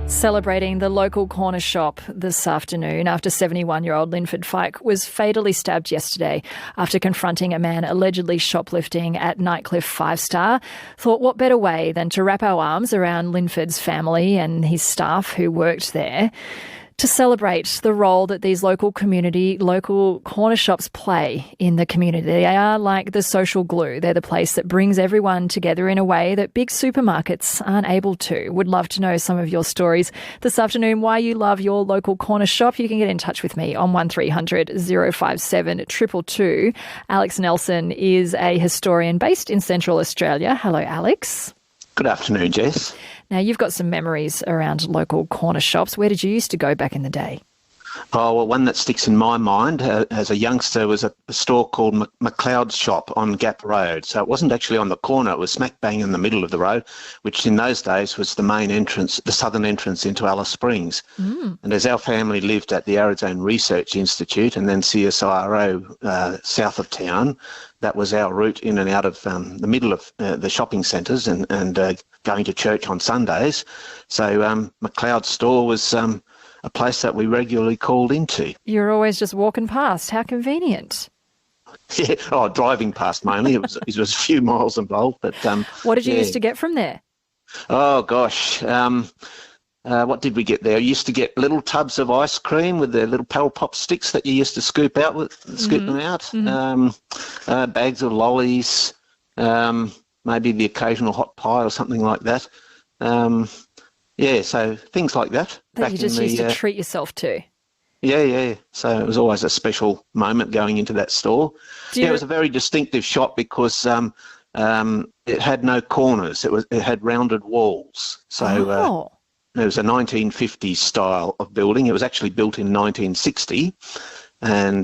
Celebrating the local corner shop this afternoon after 71-year-old Linford Feick was fatally stabbed yesterday after confronting a man allegedly shoplifting at Nightcliff 5-Star. Thought what better way than to wrap our arms around Linford's family and his staff who worked there to celebrate the role that these local corner shops play in the community. They are like the social glue. They're the place that brings everyone together in a way that big supermarkets aren't able to. Would love to know some of your stories this afternoon, why you love your local corner shop. You can get in touch with me on 1300 057 222. Alex Nelson is a historian based in Central Australia. Hello, Alex. Good afternoon, Jess. Now, you've got some memories around local corner shops. Where did you used to go back in the day? Oh, well, one that sticks in my mind as a youngster was a store called McLeod's Shop on Gap Road. So it wasn't actually on the corner, it was smack bang in the middle of the road, which in those days was the main entrance, the southern entrance into Alice Springs. And as our family lived at the Arizona Research Institute and then CSIRO south of town, that was our route in and out of the middle of the shopping centres and going to church on Sundays. So McLeod's store was a place that we regularly called into. You're always just walking past. How convenient. Yeah, driving past mainly. It was a few miles involved. But what did you used to get from there? Oh, gosh. What did we get there? I used to get little tubs of ice cream with the little Pal Pop sticks that you used to scoop them out. Bags of lollies, maybe the occasional hot pie or something like that. So things like that. That you just used to treat yourself to. Yeah. So it was always a special moment going into that store. It was a very distinctive shop because it had no corners. It had rounded walls. So it was a 1950s style of building. It was actually built in 1960, and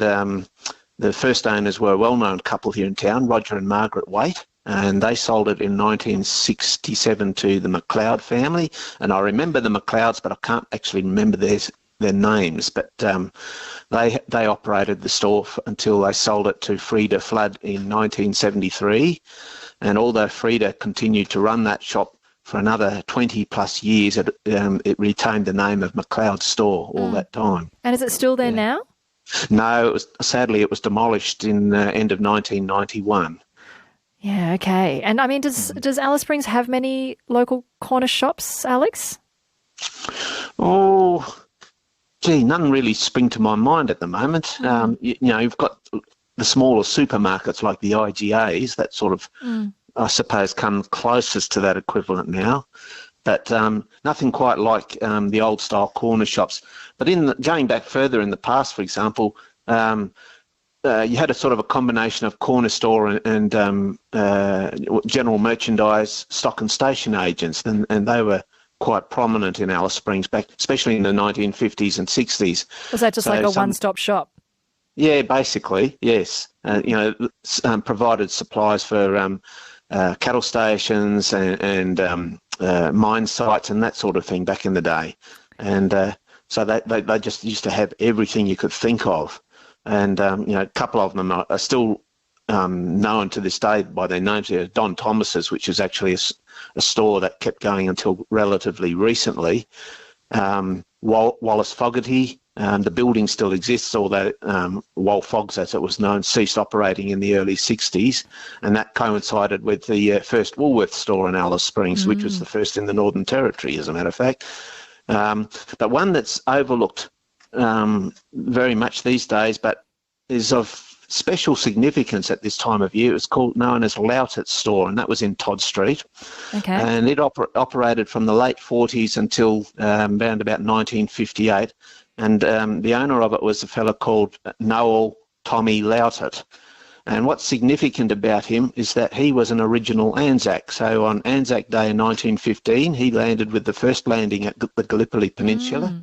the first owners were a well-known couple here in town, Roger and Margaret Waite. And they sold it in 1967 to the McLeod family. And I remember the McLeods, but I can't actually remember their names. But they operated the store until they sold it to Frieda Flood in 1973. And although Frieda continued to run that shop for another 20 plus years, it retained the name of McLeod's store all that time. And is it still there now? No, sadly it was demolished in the end of 1991. Yeah, okay. And I mean, does Alice Springs have many local corner shops, Alex? Oh, gee, none really spring to my mind at the moment. You've got the smaller supermarkets like the IGAs that sort of, I suppose, come closest to that equivalent now. But nothing quite like the old style corner shops. But going back further in the past, for example, you had a sort of a combination of corner store and general merchandise stock and station agents, and they were quite prominent in Alice Springs back, especially in the 1950s and 60s. Was that just like a one-stop shop? Yeah, basically, yes. Provided supplies for cattle stations and mine sites and that sort of thing back in the day. And so they just used to have everything you could think of. And, a couple of them are still known to this day by their names. They're Don Thomas's, which is actually a store that kept going until relatively recently. Wallace Fogarty, the building still exists, although Wal Fogs, as it was known, ceased operating in the early 60s. And that coincided with the first Woolworths store in Alice Springs, which was the first in the Northern Territory, as a matter of fact. But one that's overlooked very much these days, but is of special significance at this time of year. It's known as Loughton's store, and that was in Todd Street. Okay. And it operated from the late 40s until around about 1958. And the owner of it was a fellow called Noel Tommy Loughton. And what's significant about him is that he was an original Anzac. So on Anzac Day in 1915, he landed with the first landing at the Gallipoli Peninsula.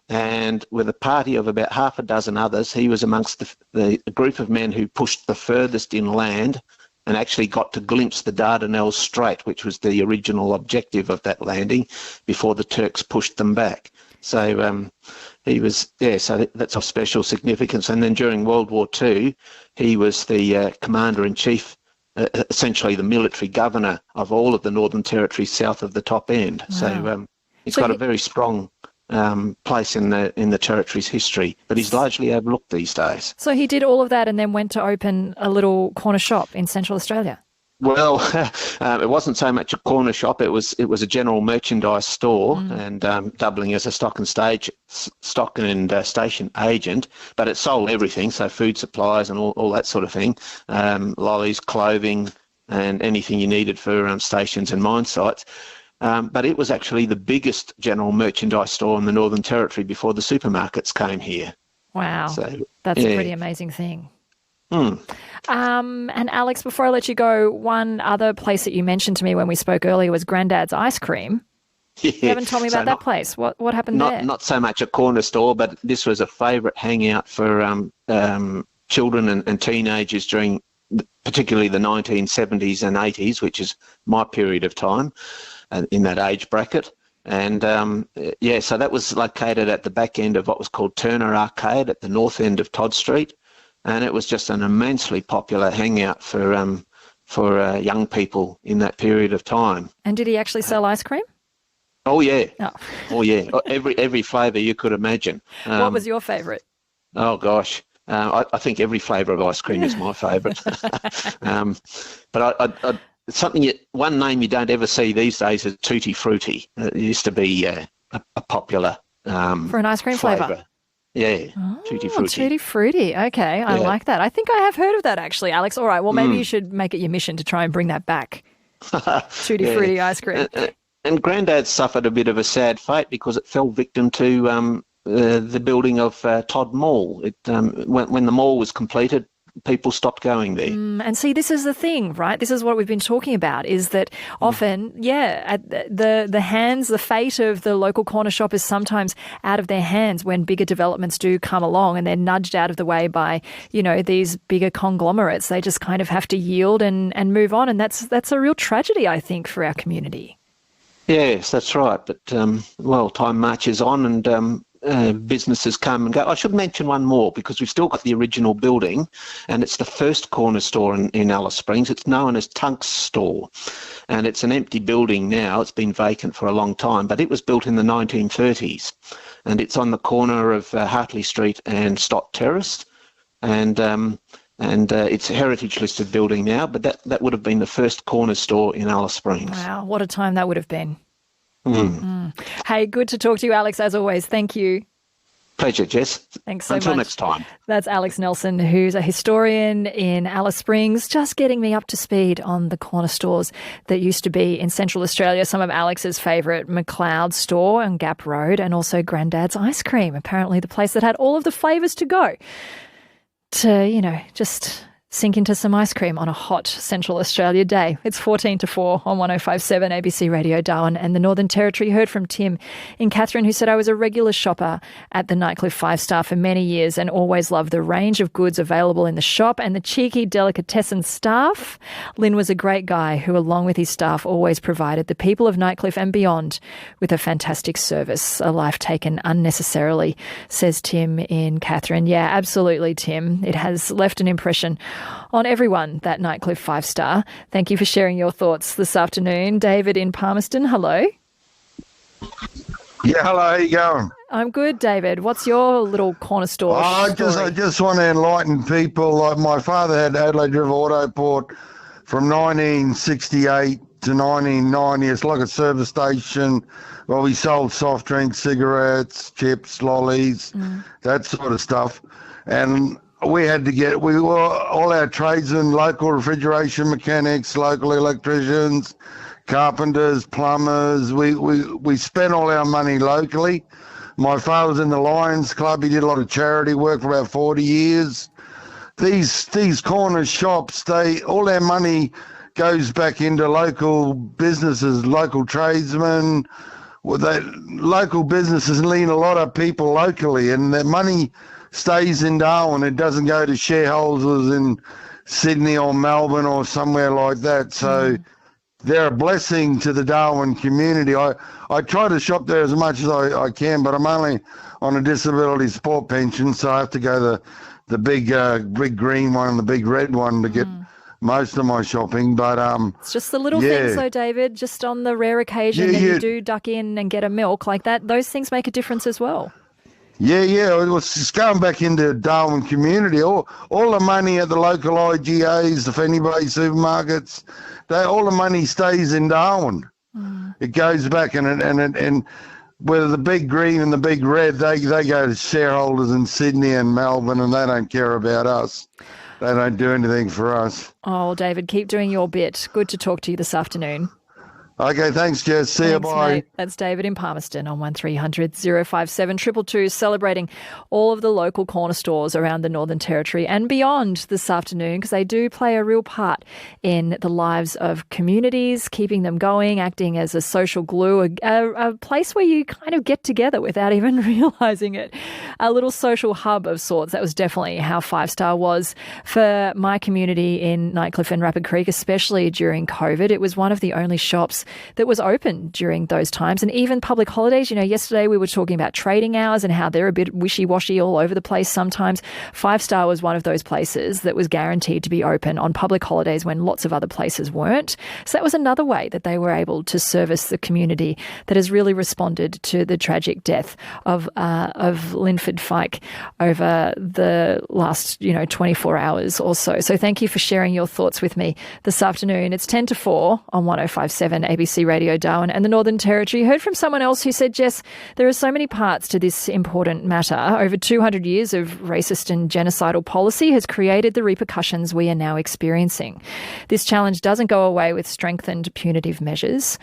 And with a party of about half a dozen others, he was amongst the group of men who pushed the furthest inland and actually got to glimpse the Dardanelles Strait, which was the original objective of that landing, before the Turks pushed them back. So he was, so that's of special significance. And then during World War II, he was the Commander-in-Chief, essentially the military governor of all of the Northern Territory south of the top end. Wow. So he's got a very strong place in the Territory's history, but he's largely overlooked these days. So he did all of that and then went to open a little corner shop in Central Australia? Well, it wasn't so much a corner shop. It was a general merchandise store and doubling as a stock and station agent. But it sold everything, so food supplies and all that sort of thing, lollies, clothing, and anything you needed for stations and mine sites. But it was actually the biggest general merchandise store in the Northern Territory before the supermarkets came here. Wow, so, that's a pretty amazing thing. And Alex, before I let you go, one other place that you mentioned to me when we spoke earlier was Grandad's Ice Cream. Yeah. You haven't told me about that place. What happened there? Not so much a corner store, but this was a favourite hangout for children and teenagers during particularly the 1970s and 80s, which is my period of time in that age bracket. And so that was located at the back end of what was called Turner Arcade at the north end of Todd Street. And it was just an immensely popular hangout for young people in that period of time. And did he actually sell ice cream? Oh yeah, every flavour you could imagine. What was your favourite? Oh gosh, I think every flavour of ice cream is my favourite. But one name you don't ever see these days is Tutti Frutti. It used to be a popular for an ice cream flavour. Yeah, Tutti Frutti. Tutti Frutti. Okay, I like that. I think I have heard of that actually, Alex. All right, well, maybe you should make it your mission to try and bring that back. Tutti Frutti ice cream. And Grandad suffered a bit of a sad fate because it fell victim to the building of Todd Mall. When the mall was completed, people stopped going there. And see, this is the thing, right? This is what we've been talking about, is that often, the fate of the local corner shop is sometimes out of their hands when bigger developments do come along and they're nudged out of the way by, these bigger conglomerates. They just kind of have to yield and move on. And that's a real tragedy, I think, for our community. Yes, that's right. But, time marches on and businesses come and go. I should mention one more because we've still got the original building and it's the first corner store in Alice Springs. It's known as Tunk's Store and it's an empty building now. It's been vacant for a long time, but it was built in the 1930s and it's on the corner of Hartley Street and Stott Terrace and it's a heritage listed building now, but that would have been the first corner store in Alice Springs. Wow, what a time that would have been. Hey, good to talk to you, Alex, as always. Thank you. Pleasure, Jess. Thanks so much. Until next time. That's Alex Nelson, who's a historian in Alice Springs, just getting me up to speed on the corner stores that used to be in Central Australia. Some of Alex's favourite, McLeod store on Gap Road, and also Grandad's Ice Cream, apparently the place that had all of the flavours to go to, just sink into some ice cream on a hot Central Australia day. It's 14 to 4 on 105.7 ABC Radio Darwin and the Northern Territory. Heard from Tim in Katherine, who said, I was a regular shopper at the Nightcliff 5-star for many years and always loved the range of goods available in the shop and the cheeky delicatessen staff. Lynn was a great guy who, along with his staff, always provided the people of Nightcliff and beyond with a fantastic service. A life taken unnecessarily, says Tim in Katherine. Yeah, absolutely, Tim. It has left an impression on everyone, that Nightcliff 5-star. Thank you for sharing your thoughts this afternoon. David in Palmerston, hello. Yeah, hello, how you going? I'm good, David. What's your little corner store I just want to enlighten people. Like my father had Adelaide River Autoport from 1968 to 1990. It's like a service station. Well, we sold soft drinks, cigarettes, chips, lollies, that sort of stuff. And we were all our tradesmen, local refrigeration mechanics, local electricians, carpenters, plumbers. We spent all our money locally. My father was in the Lions Club. He did a lot of charity work for about 40 years. these corner shops, all their money goes back into local businesses, local tradesmen. Local businesses lean a lot of people locally, and their money stays in Darwin. It doesn't go to shareholders in Sydney or Melbourne or somewhere like that. So they're a blessing to the Darwin community. I try to shop there as much as I can, but I'm only on a disability support pension, so I have to go the big green one and the big red one to get most of my shopping. But it's just the little things though, David, just on the rare occasion that you do duck in and get a milk like that, those things make a difference as well. Yeah, it was just going back into Darwin community. All the money at the local IGAs, the Fannie Bay supermarkets, all the money stays in Darwin. It goes back and whether the big green and the big red, they go to shareholders in Sydney and Melbourne, and they don't care about us. They don't do anything for us. Oh, David, keep doing your bit. Good to talk to you this afternoon. Okay, thanks, Jess. See you, bye. Mate. That's David in Palmerston on 1300 057 222, celebrating all of the local corner stores around the Northern Territory and beyond this afternoon, because they do play a real part in the lives of communities, keeping them going, acting as a social glue, a place where you kind of get together without even realising it. A little social hub of sorts. That was definitely how 5 Star was for my community in Nightcliff and Rapid Creek, especially during COVID. It was one of the only shops that was open during those times, and even public holidays. You know, yesterday we were talking about trading hours and how they're a bit wishy-washy all over the place sometimes. 5 Star was one of those places that was guaranteed to be open on public holidays when lots of other places weren't. So that was another way that they were able to service the community that has really responded to the tragic death of Linford Feick over the last 24 hours or so. So thank you for sharing your thoughts with me this afternoon. It's 10 to 4 on 105.7 ABC Radio Darwin and the Northern Territory. Heard from someone else who said, Jess, there are so many parts to this important matter. Over 200 years of racist and genocidal policy has created the repercussions we are now experiencing. This challenge doesn't go away with strengthened punitive measures.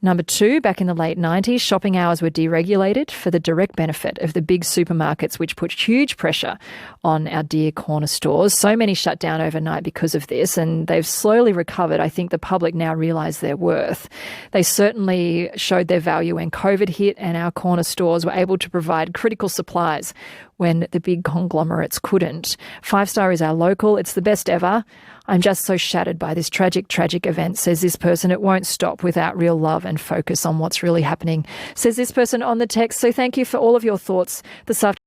Number 2, back in the late 90s, shopping hours were deregulated for the direct benefit of the big supermarkets, which put huge pressure on our dear corner stores. So many shut down overnight because of this, and they've slowly recovered. I think the public now realise their worth. They certainly showed their value when COVID hit, and our corner stores were able to provide critical supplies when the big conglomerates couldn't. 5 Star is our local. It's the best ever. I'm just so shattered by this tragic event, says this person. It won't stop without real love and focus on what's really happening, says this person on the text. So thank you for all of your thoughts this afternoon.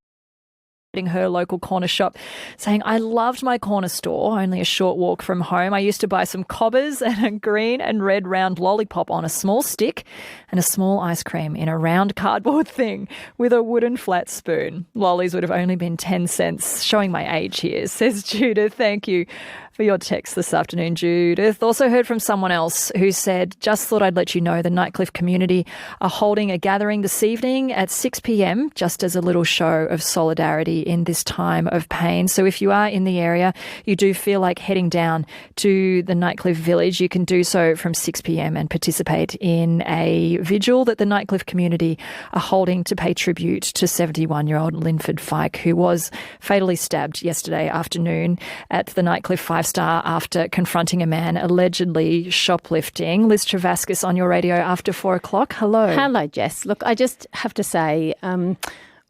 Her local corner shop, saying, I loved my corner store, only a short walk from home. I used to buy some cobbers and a green and red round lollipop on a small stick and a small ice cream in a round cardboard thing with a wooden flat spoon. Lollies would have only been 10 cents, showing my age here, says Judith. Thank you for your text this afternoon, Judith. Also heard from someone else who said, just thought I'd let you know the Nightcliff community are holding a gathering this evening at 6 p.m, just as a little show of solidarity in this time of pain. So if you are in the area, you do feel like heading down to the Nightcliff village, you can do so from 6 p.m. and participate in a vigil that the Nightcliff community are holding to pay tribute to 71-year-old Linford Feick, who was fatally stabbed yesterday afternoon at the Nightcliff 5 Star after confronting a man allegedly shoplifting. Liz Travaskis on your radio after 4 o'clock. Hello. Hello, Jess. Look, I just have to say,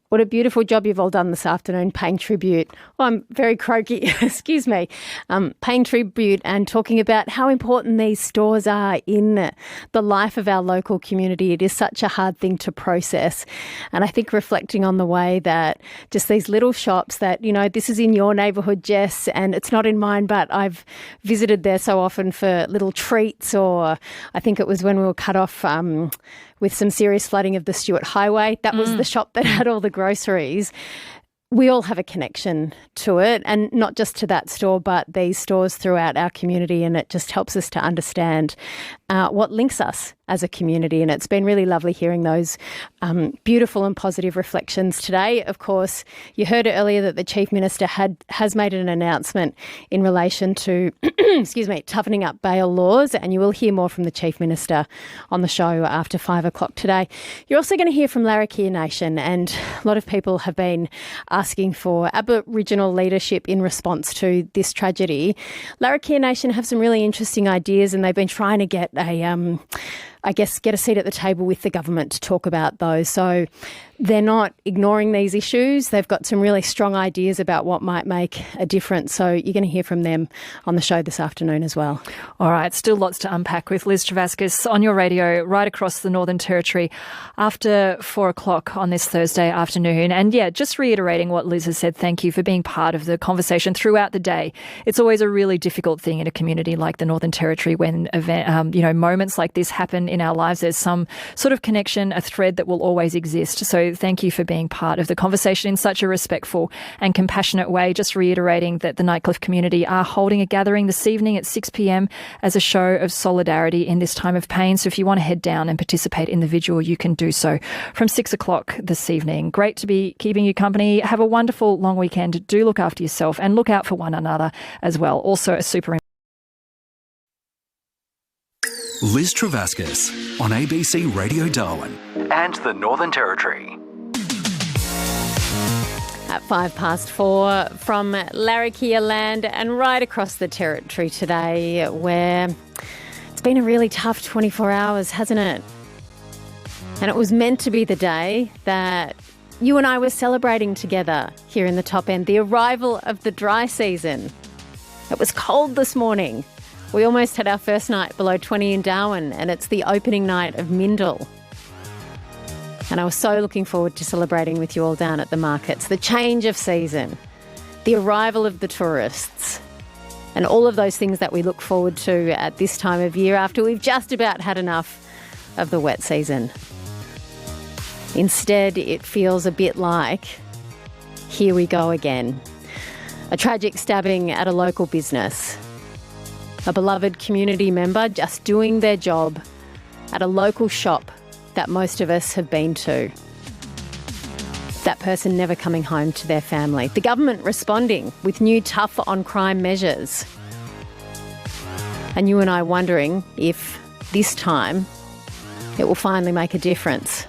what a beautiful job you've all done this afternoon, paying tribute. Well, I'm very croaky, excuse me. Paying tribute and talking about how important these stores are in the life of our local community. It is such a hard thing to process. And I think reflecting on the way that just these little shops that, this is in your neighbourhood, Jess, and it's not in mine, but I've visited there so often for little treats, or I think it was when we were cut off with some serious flooding of the Stewart Highway. That was the shop that had all the groceries. We all have a connection to it, and not just to that store, but these stores throughout our community, and it just helps us to understand what links us as a community. And it's been really lovely hearing those beautiful and positive reflections today. Of course, you heard earlier that the Chief Minister has made an announcement in relation to toughening up bail laws, and you will hear more from the Chief Minister on the show after 5 o'clock today. You're also going to hear from Larrakia Nation, and a lot of people have been asking for Aboriginal leadership in response to this tragedy. Larrakia Nation have some really interesting ideas, and they've been trying to get get a seat at the table with the government to talk about those. So they're not ignoring these issues. They've got some really strong ideas about what might make a difference. So you're going to hear from them on the show this afternoon as well. All right, still lots to unpack with Liz Trevaskis on your radio right across the Northern Territory after 4 o'clock on this Thursday afternoon. And yeah, just reiterating what Liz has said, thank you for being part of the conversation throughout the day. It's always a really difficult thing in a community like the Northern Territory when moments like this happen in our lives. There's some sort of connection, a thread that will always exist. So thank you for being part of the conversation in such a respectful and compassionate way. Just reiterating that the Nightcliff community are holding a gathering this evening at 6 p.m. as a show of solidarity in this time of pain. So if you want to head down and participate in the vigil, you can do so from 6 o'clock this evening. Great to be keeping you company. Have a wonderful long weekend. Do look after yourself and look out for one another as well. Also a super Liz Trevaskis on ABC Radio Darwin and the Northern Territory. At 4:05 from Larrakia land and right across the territory today, where it's been a really tough 24 hours, hasn't it? And it was meant to be the day that you and I were celebrating together here in the top end, the arrival of the dry season. It was cold this morning. We almost had our first night below 20 in Darwin, and it's the opening night of Mindil. And I was so looking forward to celebrating with you all down at the markets. The change of season, the arrival of the tourists, and all of those things that we look forward to at this time of year after we've just about had enough of the wet season. Instead, it feels a bit like, here we go again. A tragic stabbing at a local business. A beloved community member just doing their job at a local shop that most of us have been to. That person never coming home to their family. The government responding with new tough on-crime measures. And you and I wondering if this time it will finally make a difference.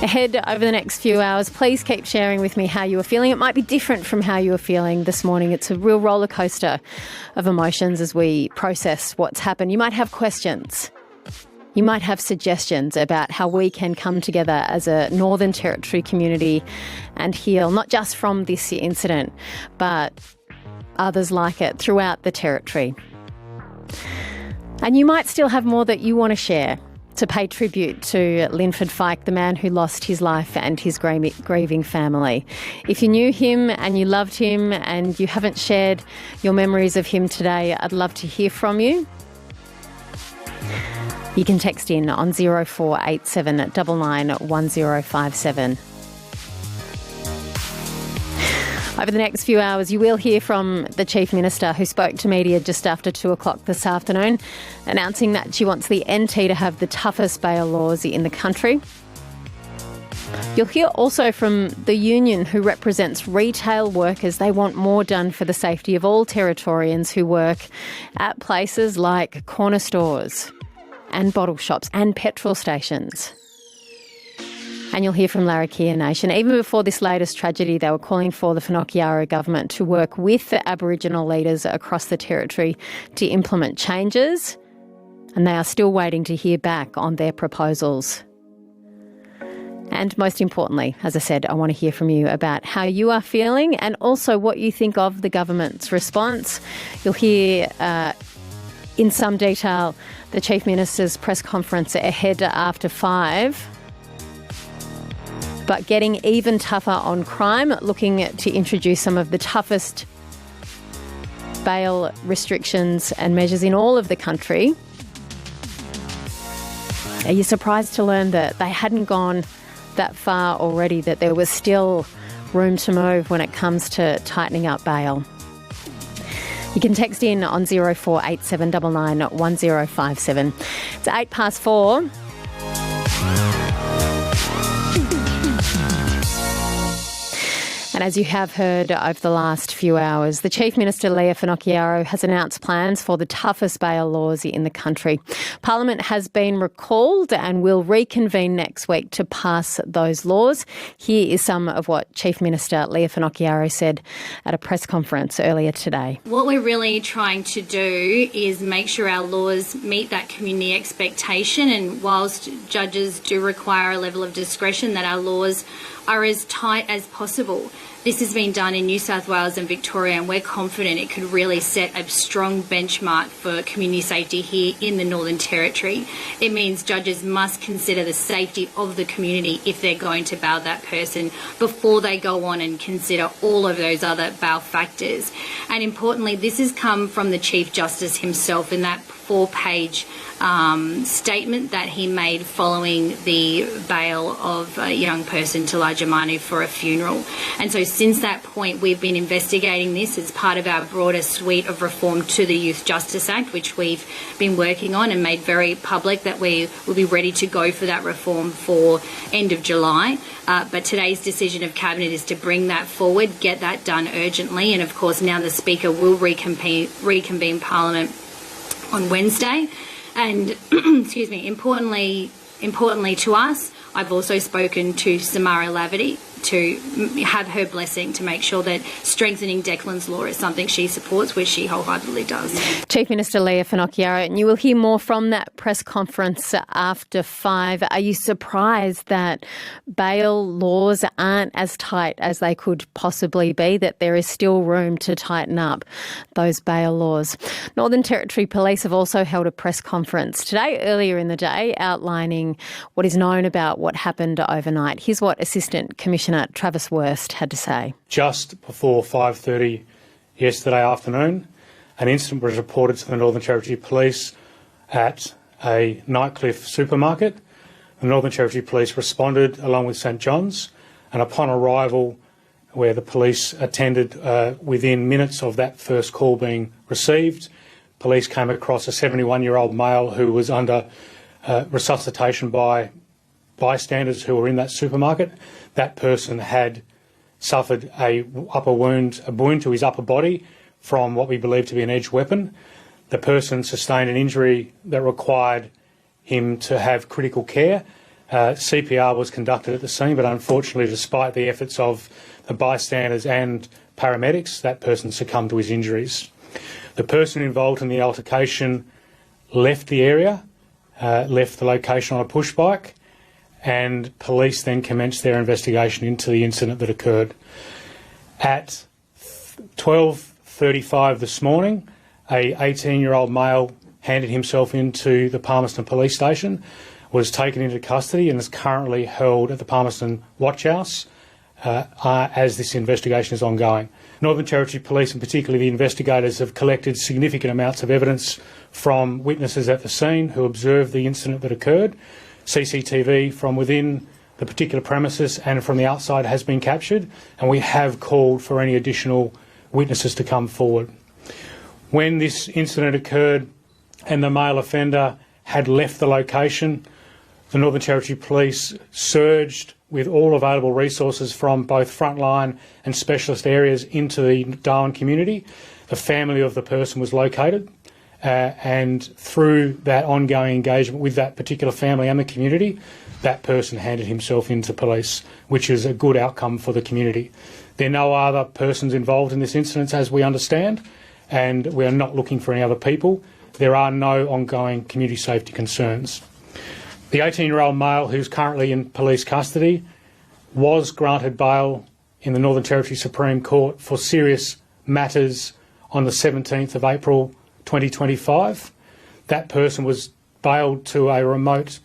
Ahead over the next few hours, please keep sharing with me how you are feeling. It might be different from how you were feeling this morning. It's a real roller coaster of emotions as we process what's happened. You might have questions. You might have suggestions about how we can come together as a Northern Territory community and heal, not just from this incident, but others like it throughout the Territory. And you might still have more that you want to share to pay tribute to Linford Feick, the man who lost his life and his grieving family. If you knew him and you loved him and you haven't shared your memories of him today, I'd love to hear from you. You can text in on 0487 99 1057. Over the next few hours, you will hear from the Chief Minister, who spoke to media just after 2 o'clock this afternoon, announcing that she wants the NT to have the toughest bail laws in the country. You'll hear also from the union who represents retail workers. They want more done for the safety of all Territorians who work at places like corner stores and bottle shops and petrol stations. And you'll hear from Larrakia Nation. Even before this latest tragedy, they were calling for the Finocchiaro government to work with the Aboriginal leaders across the Territory to implement changes, and they are still waiting to hear back on their proposals. And most importantly, as I said, I want to hear from you about how you are feeling and also what you think of the government's response. You'll hear in some detail the Chief Minister's press conference ahead after 5. But getting even tougher on crime, looking to introduce some of the toughest bail restrictions and measures in all of the country. Are you surprised to learn that they hadn't gone that far already, that there was still room to move when it comes to tightening up bail? You can text in on 0487 99 1057. It's 4:08. And as you have heard over the last few hours, the Chief Minister Lia Finocchiaro has announced plans for the toughest bail laws in the country. Parliament has been recalled and will reconvene next week to pass those laws. Here is some of what Chief Minister Lia Finocchiaro said at a press conference earlier today. What we're really trying to do is make sure our laws meet that community expectation, and whilst judges do require a level of discretion, that our laws are as tight as possible. This has been done in New South Wales and Victoria, and we're confident it could really set a strong benchmark for community safety here in the Northern Territory. It means judges must consider the safety of the community if they're going to bail that person before they go on and consider all of those other bail factors. And importantly, this has come from the Chief Justice himself in that 4-page statement that he made following the bail of a young person, 𝘼𝘽𝙈𝙀𝙬𝙨 𝘼𝘽𝙈 for a funeral. And so since that point, we've been investigating this as part of our broader suite of reform to the Youth Justice Act, which we've been working on and made very public that we will be ready to go for that reform for end of July. But today's decision of Cabinet is to bring that forward, get that done urgently, and of course now the Speaker will reconvene Parliament on Wednesday. And excuse me, importantly to us, I've also spoken to Samara Laverty to have her blessing to make sure that strengthening Declan's law is something she supports, which she wholeheartedly does. Chief Minister Lia Finocchiaro, and you will hear more from that press conference after 5. Are you surprised that bail laws aren't as tight as they could possibly be, that there is still room to tighten up those bail laws? Northern Territory Police have also held a press conference today, earlier in the day, outlining what is known about what happened overnight. Here's what Assistant Commissioner Travis Wurst had to say. Just before 5:30 yesterday afternoon, an incident was reported to the Northern Territory Police at a Nightcliff supermarket. The Northern Territory Police responded along with St John's, and upon arrival, where the police attended within minutes of that first call being received, police came across a 71-year-old male who was under resuscitation by bystanders who were in that supermarket. That person had suffered a wound to his upper body from what we believe to be an edged weapon. The person sustained an injury that required him to have critical care. CPR was conducted at the scene, but unfortunately, despite the efforts of the bystanders and paramedics, that person succumbed to his injuries. The person involved in the altercation left the area, left the location on a push bike, and police then commenced their investigation into the incident that occurred. At 12:35 this morning, a 18-year-old male handed himself into the Palmerston Police Station, was taken into custody and is currently held at the Palmerston Watch House as this investigation is ongoing. Northern Territory Police, and particularly the investigators, have collected significant amounts of evidence from witnesses at the scene who observed the incident that occurred. CCTV from within the particular premises and from the outside has been captured, and we have called for any additional witnesses to come forward. When this incident occurred and the male offender had left the location, the Northern Territory Police surged with all available resources from both frontline and specialist areas into the Darwin community. The family of the person was located. And through that ongoing engagement with that particular family and the community, that person handed himself into police, which is a good outcome for the community. There are no other persons involved in this incident, as we understand, and we are not looking for any other people. There are no ongoing community safety concerns. The 18-year-old male who's currently in police custody was granted bail in the Northern Territory Supreme Court for serious matters on the 17th of April 2025. That person was bailed to a remote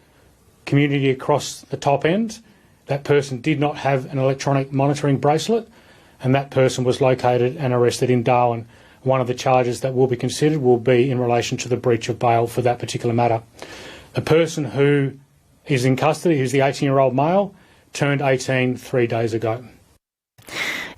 community across the top end. That person did not have an electronic monitoring bracelet, and that person was located and arrested in Darwin. One of the charges that will be considered will be in relation to the breach of bail for that particular matter. The person who is in custody, who's the 18-year-old male, turned 18 3 days ago.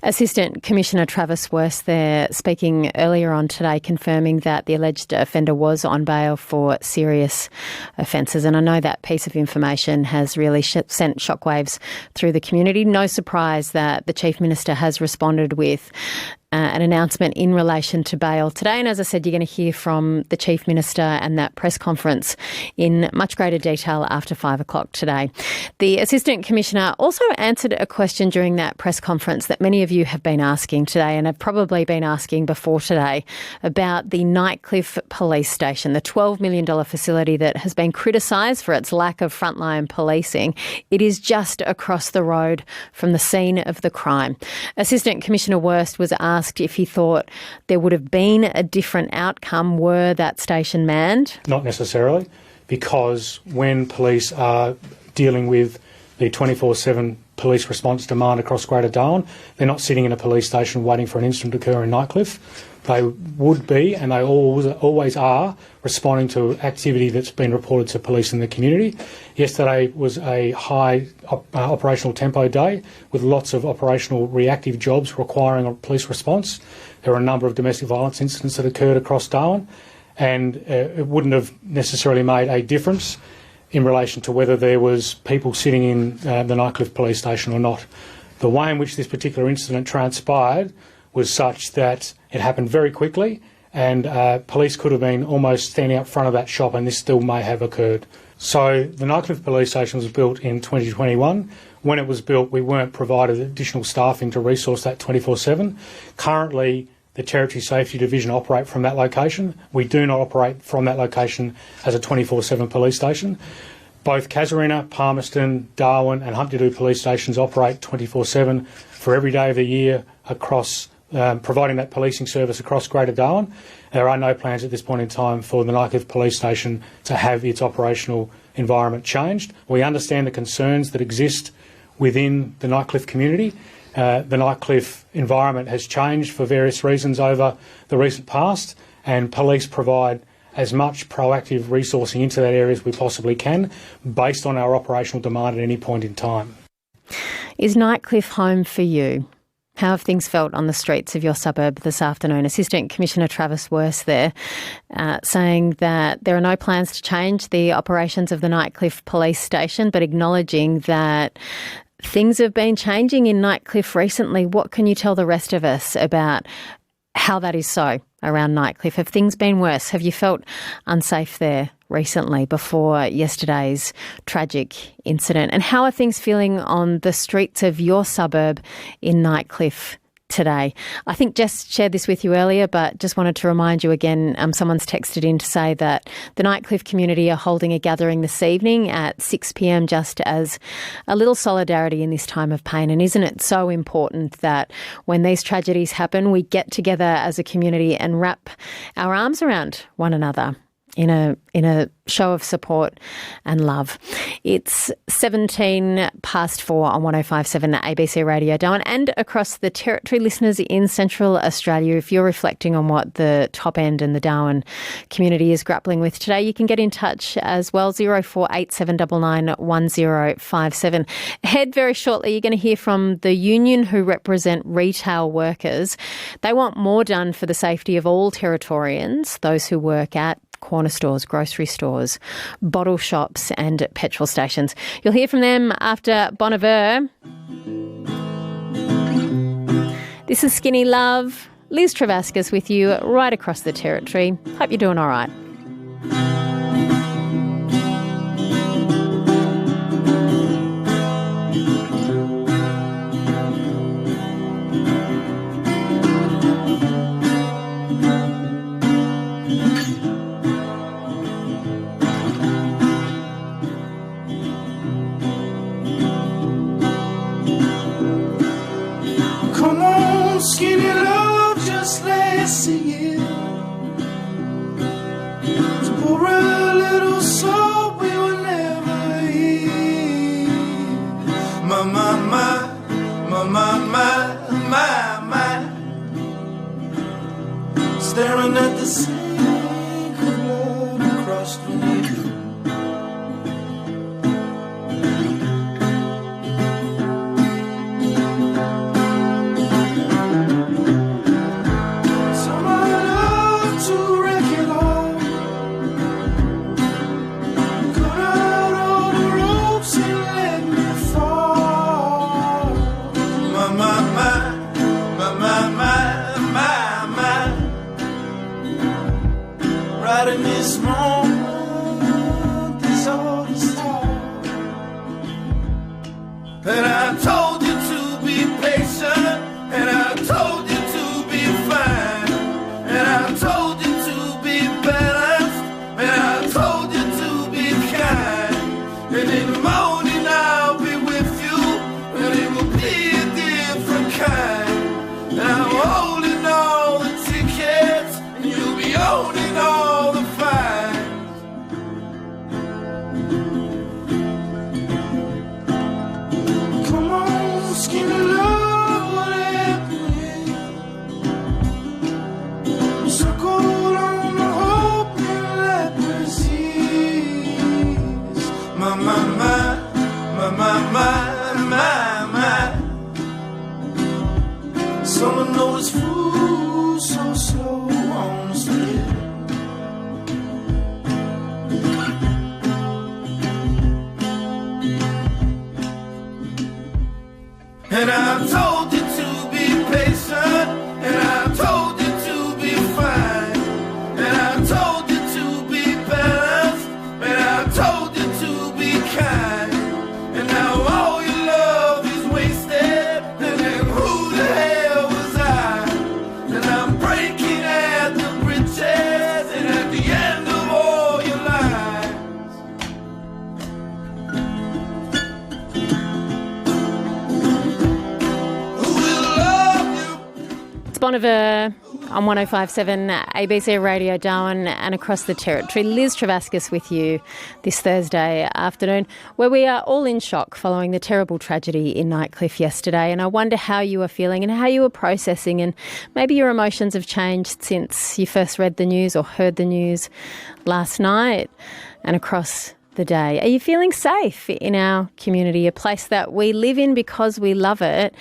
Assistant Commissioner Travis Wurst there speaking earlier on today, confirming that the alleged offender was on bail for serious offences. And I know that piece of information has really sent shockwaves through the community. No surprise that the Chief Minister has responded with an announcement in relation to bail today. And as I said, you're going to hear from the Chief Minister and that press conference in much greater detail after 5 o'clock today. The Assistant Commissioner also answered a question during that press conference that many of you have been asking today and have probably been asking before today about the Nightcliff Police Station, the $12 million facility that has been criticised for its lack of frontline policing. It is just across the road from the scene of the crime. Assistant Commissioner Wurst was asked if he thought there would have been a different outcome were that station manned. Not necessarily, because when police are dealing with the 24/7 police response demand across Greater Darwin, they're not sitting in a police station waiting for an incident to occur in Nightcliff. They would be, and they always are, responding to activity that's been reported to police in the community. Yesterday was a high operational tempo day with lots of operational reactive jobs requiring a police response. There were a number of domestic violence incidents that occurred across Darwin, and it wouldn't have necessarily made a difference in relation to whether there was people sitting in the Nightcliff police station or not. The way in which this particular incident transpired was such that it happened very quickly, and police could have been almost standing up front of that shop, and this still may have occurred. So the Nightcliff police station was built in 2021. When it was built, we weren't provided additional staffing to resource that 24/7. Currently, the Territory Safety Division operate from that location. We do not operate from that location as a 24/7 police station. Both Casuarina, Palmerston, Darwin and 𝘼𝙬𝙈 police stations operate 24/7 for every day of the year across providing that policing service across Greater Darwin. There are no plans at this point in time for the Nightcliff police station to have its operational environment changed. We understand the concerns that exist within the Nightcliff community. The Nightcliff environment has changed for various reasons over the recent past, and police provide as much proactive resourcing into that area as we possibly can based on our operational demand at any point in time. Is Nightcliff home for you? How have things felt on the streets of your suburb this afternoon? Assistant Commissioner Travis Wurst there saying that there are no plans to change the operations of the Nightcliff police station, but acknowledging that things have been changing in Nightcliff recently. What can you tell the rest of us about how that is so around Nightcliff? Have things been worse? Have you felt unsafe there recently before yesterday's tragic incident? And how are things feeling on the streets of your suburb in Nightcliff today? I think Jess shared this with you earlier, but just wanted to remind you again, someone's texted in to say that the Nightcliff community are holding a gathering this evening at 6 p.m. just as a little solidarity in this time of pain. And isn't it so important that when these tragedies happen, we get together as a community and wrap our arms around one another in a show of support and love. It's 4 on 105.7 ABC Radio Darwin and across the territory. Listeners in Central Australia, if you're reflecting on what the top end and the Darwin community is grappling with today, you can get in touch as well, 0487991057. Ahead very shortly, you're going to hear from the union who represent retail workers. They want more done for the safety of all Territorians, those who work at corner stores, grocery stores, bottle shops and petrol stations. You'll hear from them after Bon Iver. This is Skinny Love. Liz Travascus with you right across the territory. Hope you're doing all right. Skinny love, just let's sing it. To pour a little soul we will never hear. My, my, my, my, my, my, my, my. Staring at the sink of blood across the knee. starting this moment is all the start. And I told you to be patient, and I told you to be fine, and I told you to be balanced, and I told you to be kind. And in the morning I'll be with you, and it will be a different kind. And I'm holding all the tickets, and you'll be owning all the fines. Come on, skinny love, what happened? Circle on the hope and leprosies. My, my, my, my, my, my, my, my. Someone noticed food so slow on the slip. And I told you to be patient, and I told you to be fine, and I told you to be balanced, and I told you to be kind. And now all your love is wasted, and then who the hell was I? And I'm breaking at the bridges, and at the end of all your lives. It's Boniver on 105.7 ABC Radio Darwin and across the territory. Liz Trevaskis with you this Thursday afternoon, where we are all in shock following the terrible tragedy in Nightcliff yesterday. And I wonder how you are feeling and how you are processing, and maybe your emotions have changed since you first read the news or heard the news last night and across the day. Are you feeling safe in our community, a place that we live in because we love it?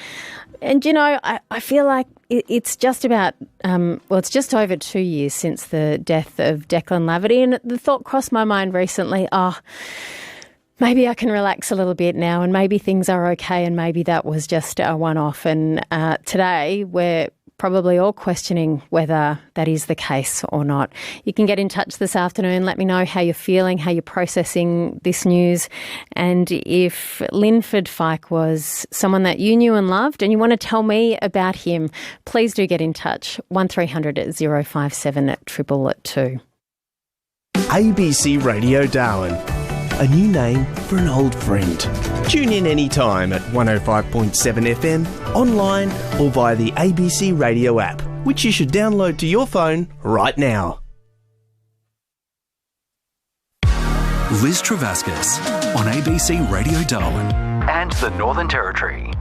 And, you know, I feel like it's just about, it's just over 2 years since the death of Declan Laverty, and the thought crossed my mind recently, maybe I can relax a little bit now and maybe things are okay and maybe that was just a one-off. And today we're probably all questioning whether that is the case or not. You can get in touch this afternoon. Let me know how you're feeling, how you're processing this news, and if Linford Feick was someone that you knew and loved and you want to tell me about him, please do get in touch. 1300 057 222. ABC Radio Darwin, a new name for an old friend. Tune in anytime at 105.7 FM, online or via the ABC Radio app, which you should download to your phone right now. Liz Trevaskis on ABC Radio Darwin and the Northern Territory.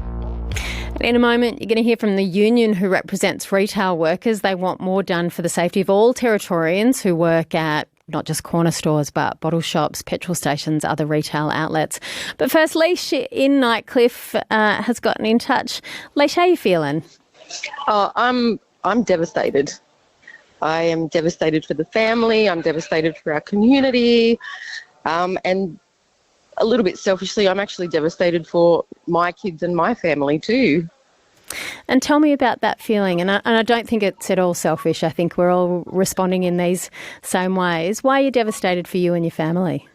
In a moment, you're going to hear from the union who represents retail workers. They want more done for the safety of all Territorians who work at not just corner stores, but bottle shops, petrol stations, other retail outlets. But first, Leash in Nightcliff has gotten in touch. Leash, how are you feeling? Oh, I'm devastated. I am devastated for the family. I'm devastated for our community. And a little bit selfishly, I'm actually devastated for my kids and my family too. And tell me about that feeling. And I don't think it's at all selfish. I think we're all responding in these same ways. Why are you devastated for you and your family?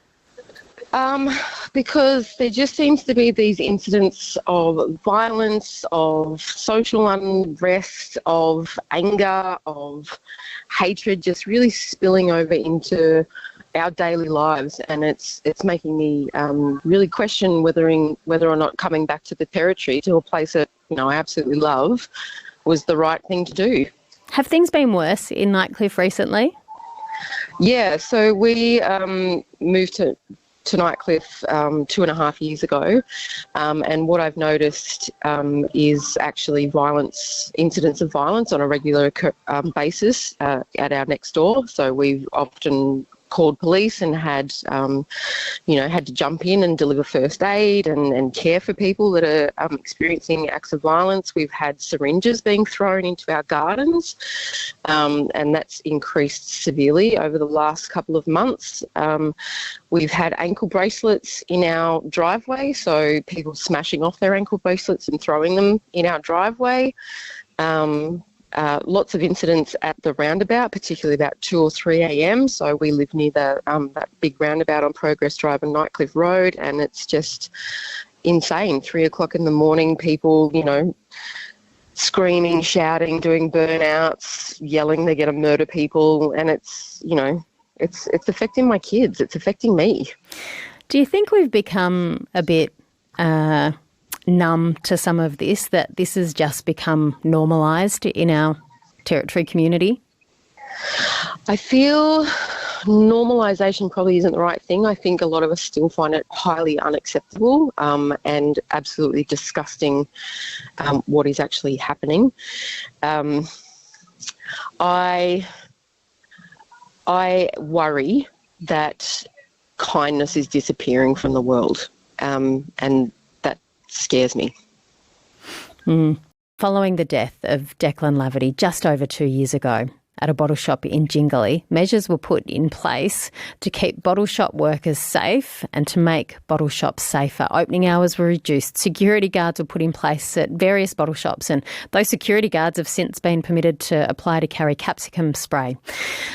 Because there just seems to be these incidents of violence, of social unrest, of anger, of hatred, just really spilling over into our daily lives, and it's making me really question whether or not coming back to the Territory, to a place that I absolutely love, was the right thing to do. Have things been worse in Nightcliff recently? Yeah, so we moved to Nightcliff 2.5 years ago, and what I've noticed is actually incidents of violence on a regular basis at our next door. So we've often called police and had to jump in and deliver first aid and care for people that are experiencing acts of violence. We've had syringes being thrown into our gardens, and that's increased severely over the last couple of months. We've had ankle bracelets in our driveway, so people smashing off their ankle bracelets and throwing them in our driveway. lots of incidents at the roundabout, particularly about 2 or 3 a.m. So we live near that big roundabout on Progress Drive and Nightcliff Road, and it's just insane. 3 o'clock in the morning, people, screaming, shouting, doing burnouts, yelling they're going to murder people, and it's affecting my kids. It's affecting me. Do you think we've become a bit numb to some of this, that this has just become normalised in our Territory community? I feel normalisation probably isn't the right thing. I think a lot of us still find it highly unacceptable and absolutely disgusting what is actually happening. I worry that kindness is disappearing from the world, and that scares me. Following the death of Declan Laverty just over 2 years ago at a bottle shop in Jingley, measures were put in place to keep bottle shop workers safe and to make bottle shops safer. Opening hours were reduced. Security guards were put in place at various bottle shops, and those security guards have since been permitted to apply to carry capsicum spray.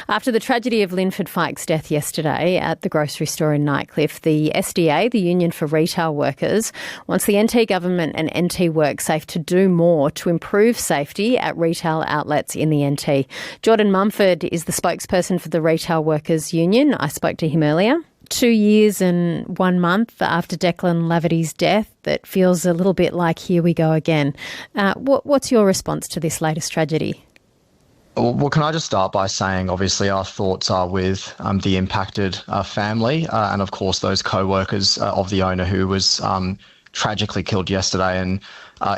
After the tragedy of Linford Feick's death yesterday at the grocery store in Nightcliff, the SDA, the Union for Retail Workers, wants the NT government and NT WorkSafe to do more to improve safety at retail outlets in the NT. Jordan Mumford is the spokesperson for the Retail Workers Union. I spoke to him earlier. 2 years and 1 month after Declan Laverty's death, that feels a little bit like here we go again. What's your response to this latest tragedy? Well, can I just start by saying, obviously, our thoughts are with the impacted family and, of course, those co-workers of the owner who was tragically killed yesterday. And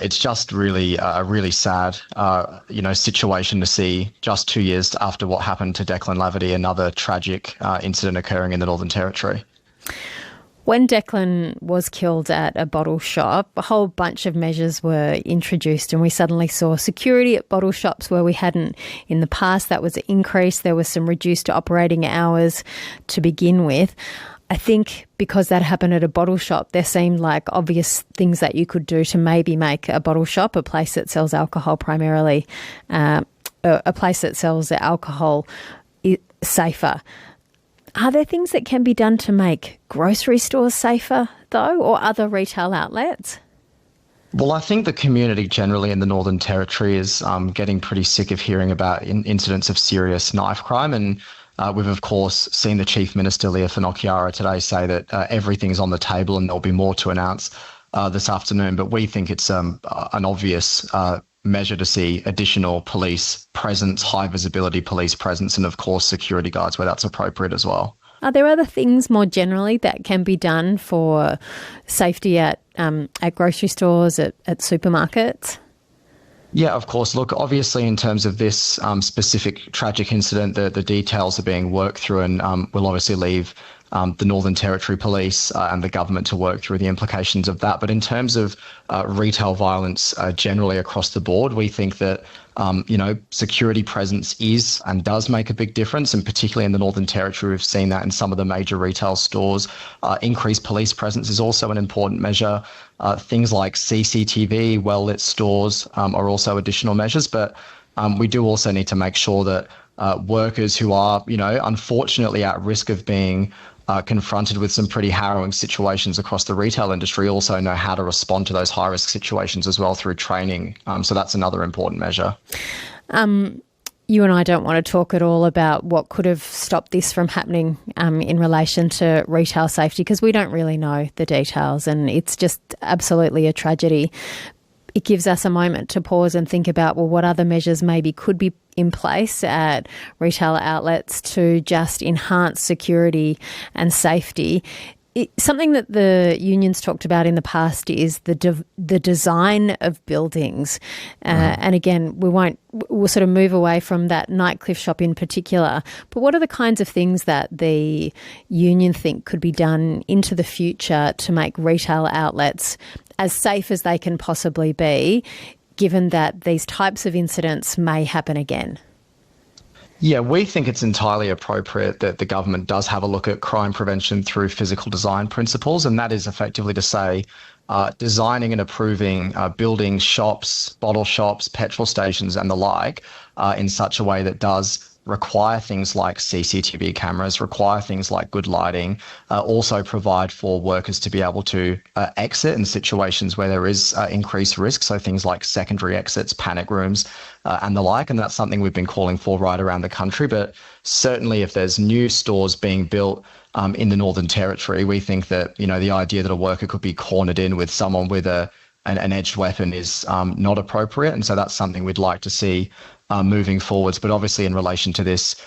it's just really a really sad, situation to see just 2 years after what happened to Declan Laverty, another tragic incident occurring in the Northern Territory. When Declan was killed at a bottle shop, a whole bunch of measures were introduced, and we suddenly saw security at bottle shops where we hadn't in the past. That was increased. There was some reduced operating hours to begin with. I think because that happened at a bottle shop, there seemed like obvious things that you could do to maybe make a bottle shop, a place that sells alcohol primarily, a place that sells alcohol safer. Are there things that can be done to make grocery stores safer, though, or other retail outlets? Well, I think the community generally in the Northern Territory is getting pretty sick of hearing about incidents of serious knife crime, and we've, of course, seen the Chief Minister, Lia Finocchiaro, today say that everything's on the table and there'll be more to announce this afternoon. But we think it's an obvious measure to see additional police presence, high visibility police presence, and, of course, security guards where that's appropriate as well. Are there other things more generally that can be done for safety at grocery stores, at supermarkets? Yeah, of course. Look, obviously, in terms of this specific tragic incident, the details are being worked through, and we'll obviously leave the Northern Territory Police and the government to work through the implications of that. But in terms of retail violence generally across the board, we think that security presence is and does make a big difference, and particularly in the Northern Territory, we've seen that in some of the major retail stores. Increased police presence is also an important measure. Things like CCTV, well-lit stores are also additional measures, but we do also need to make sure that workers who are, unfortunately at risk of being confronted with some pretty harrowing situations across the retail industry also know how to respond to those high-risk situations as well through training. So that's another important measure. You and I don't want to talk at all about what could have stopped this from happening in relation to retail safety, because we don't really know the details, and it's just absolutely a tragedy. It gives us a moment to pause and think about, well, what other measures maybe could be in place at retail outlets to just enhance security and safety. Something that the unions talked about in the past is the design of buildings. And again, we'll sort of move away from that Nightcliff shop in particular. But what are the kinds of things that the union think could be done into the future to make retail outlets as safe as they can possibly be, given that these types of incidents may happen again? Yeah, we think it's entirely appropriate that the government does have a look at crime prevention through physical design principles, and that is effectively to say designing and approving building shops, bottle shops, petrol stations and the like in such a way that does require things like CCTV cameras, require things like good lighting, also provide for workers to be able to exit in situations where there is increased risk, so things like secondary exits, panic rooms and the like, and that's something we've been calling for right around the country. But certainly if there's new stores being built in the Northern Territory, we think that, the idea that a worker could be cornered in with someone with an edged weapon is not appropriate, and so that's something we'd like to see moving forwards. But obviously in relation to this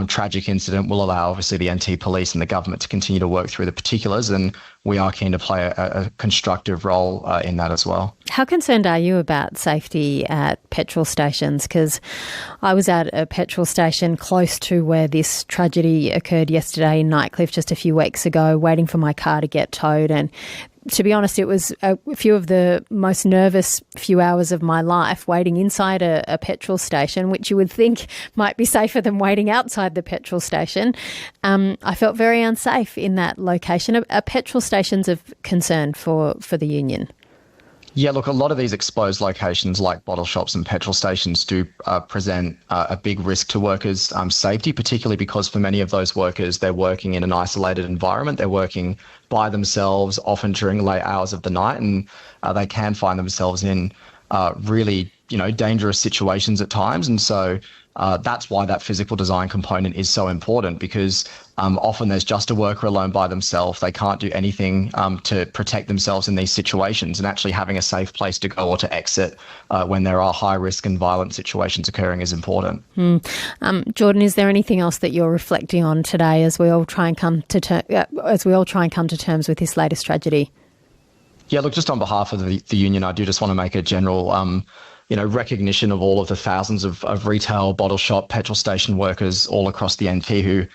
tragic incident, will allow obviously the NT Police and the government to continue to work through the particulars, and we are keen to play a constructive role in that as well. How concerned are you about safety at petrol stations? Because I was at a petrol station close to where this tragedy occurred yesterday in Nightcliff just a few weeks ago, waiting for my car to get towed, and to be honest, it was a few of the most nervous few hours of my life waiting inside a petrol station, which you would think might be safer than waiting outside the petrol station. I felt very unsafe in that location. Are petrol stations of concern for the union? Yeah, look, a lot of these exposed locations like bottle shops and petrol stations do present a big risk to workers' safety, particularly because for many of those workers, they're working in an isolated environment. They're working by themselves, often during late hours of the night, and they can find themselves in really, dangerous situations at times. And so that's why that physical design component is so important, because often there's just a worker alone by themselves. They can't do anything to protect themselves in these situations, and actually having a safe place to go or to exit when there are high risk and violent situations occurring is important. Jordan, is there anything else that you're reflecting on today as we all try and come to terms with this latest tragedy? Yeah, look, just on behalf of the union, I do just want to make a general recognition of all of the thousands of retail, bottle shop, petrol station workers all across the NT who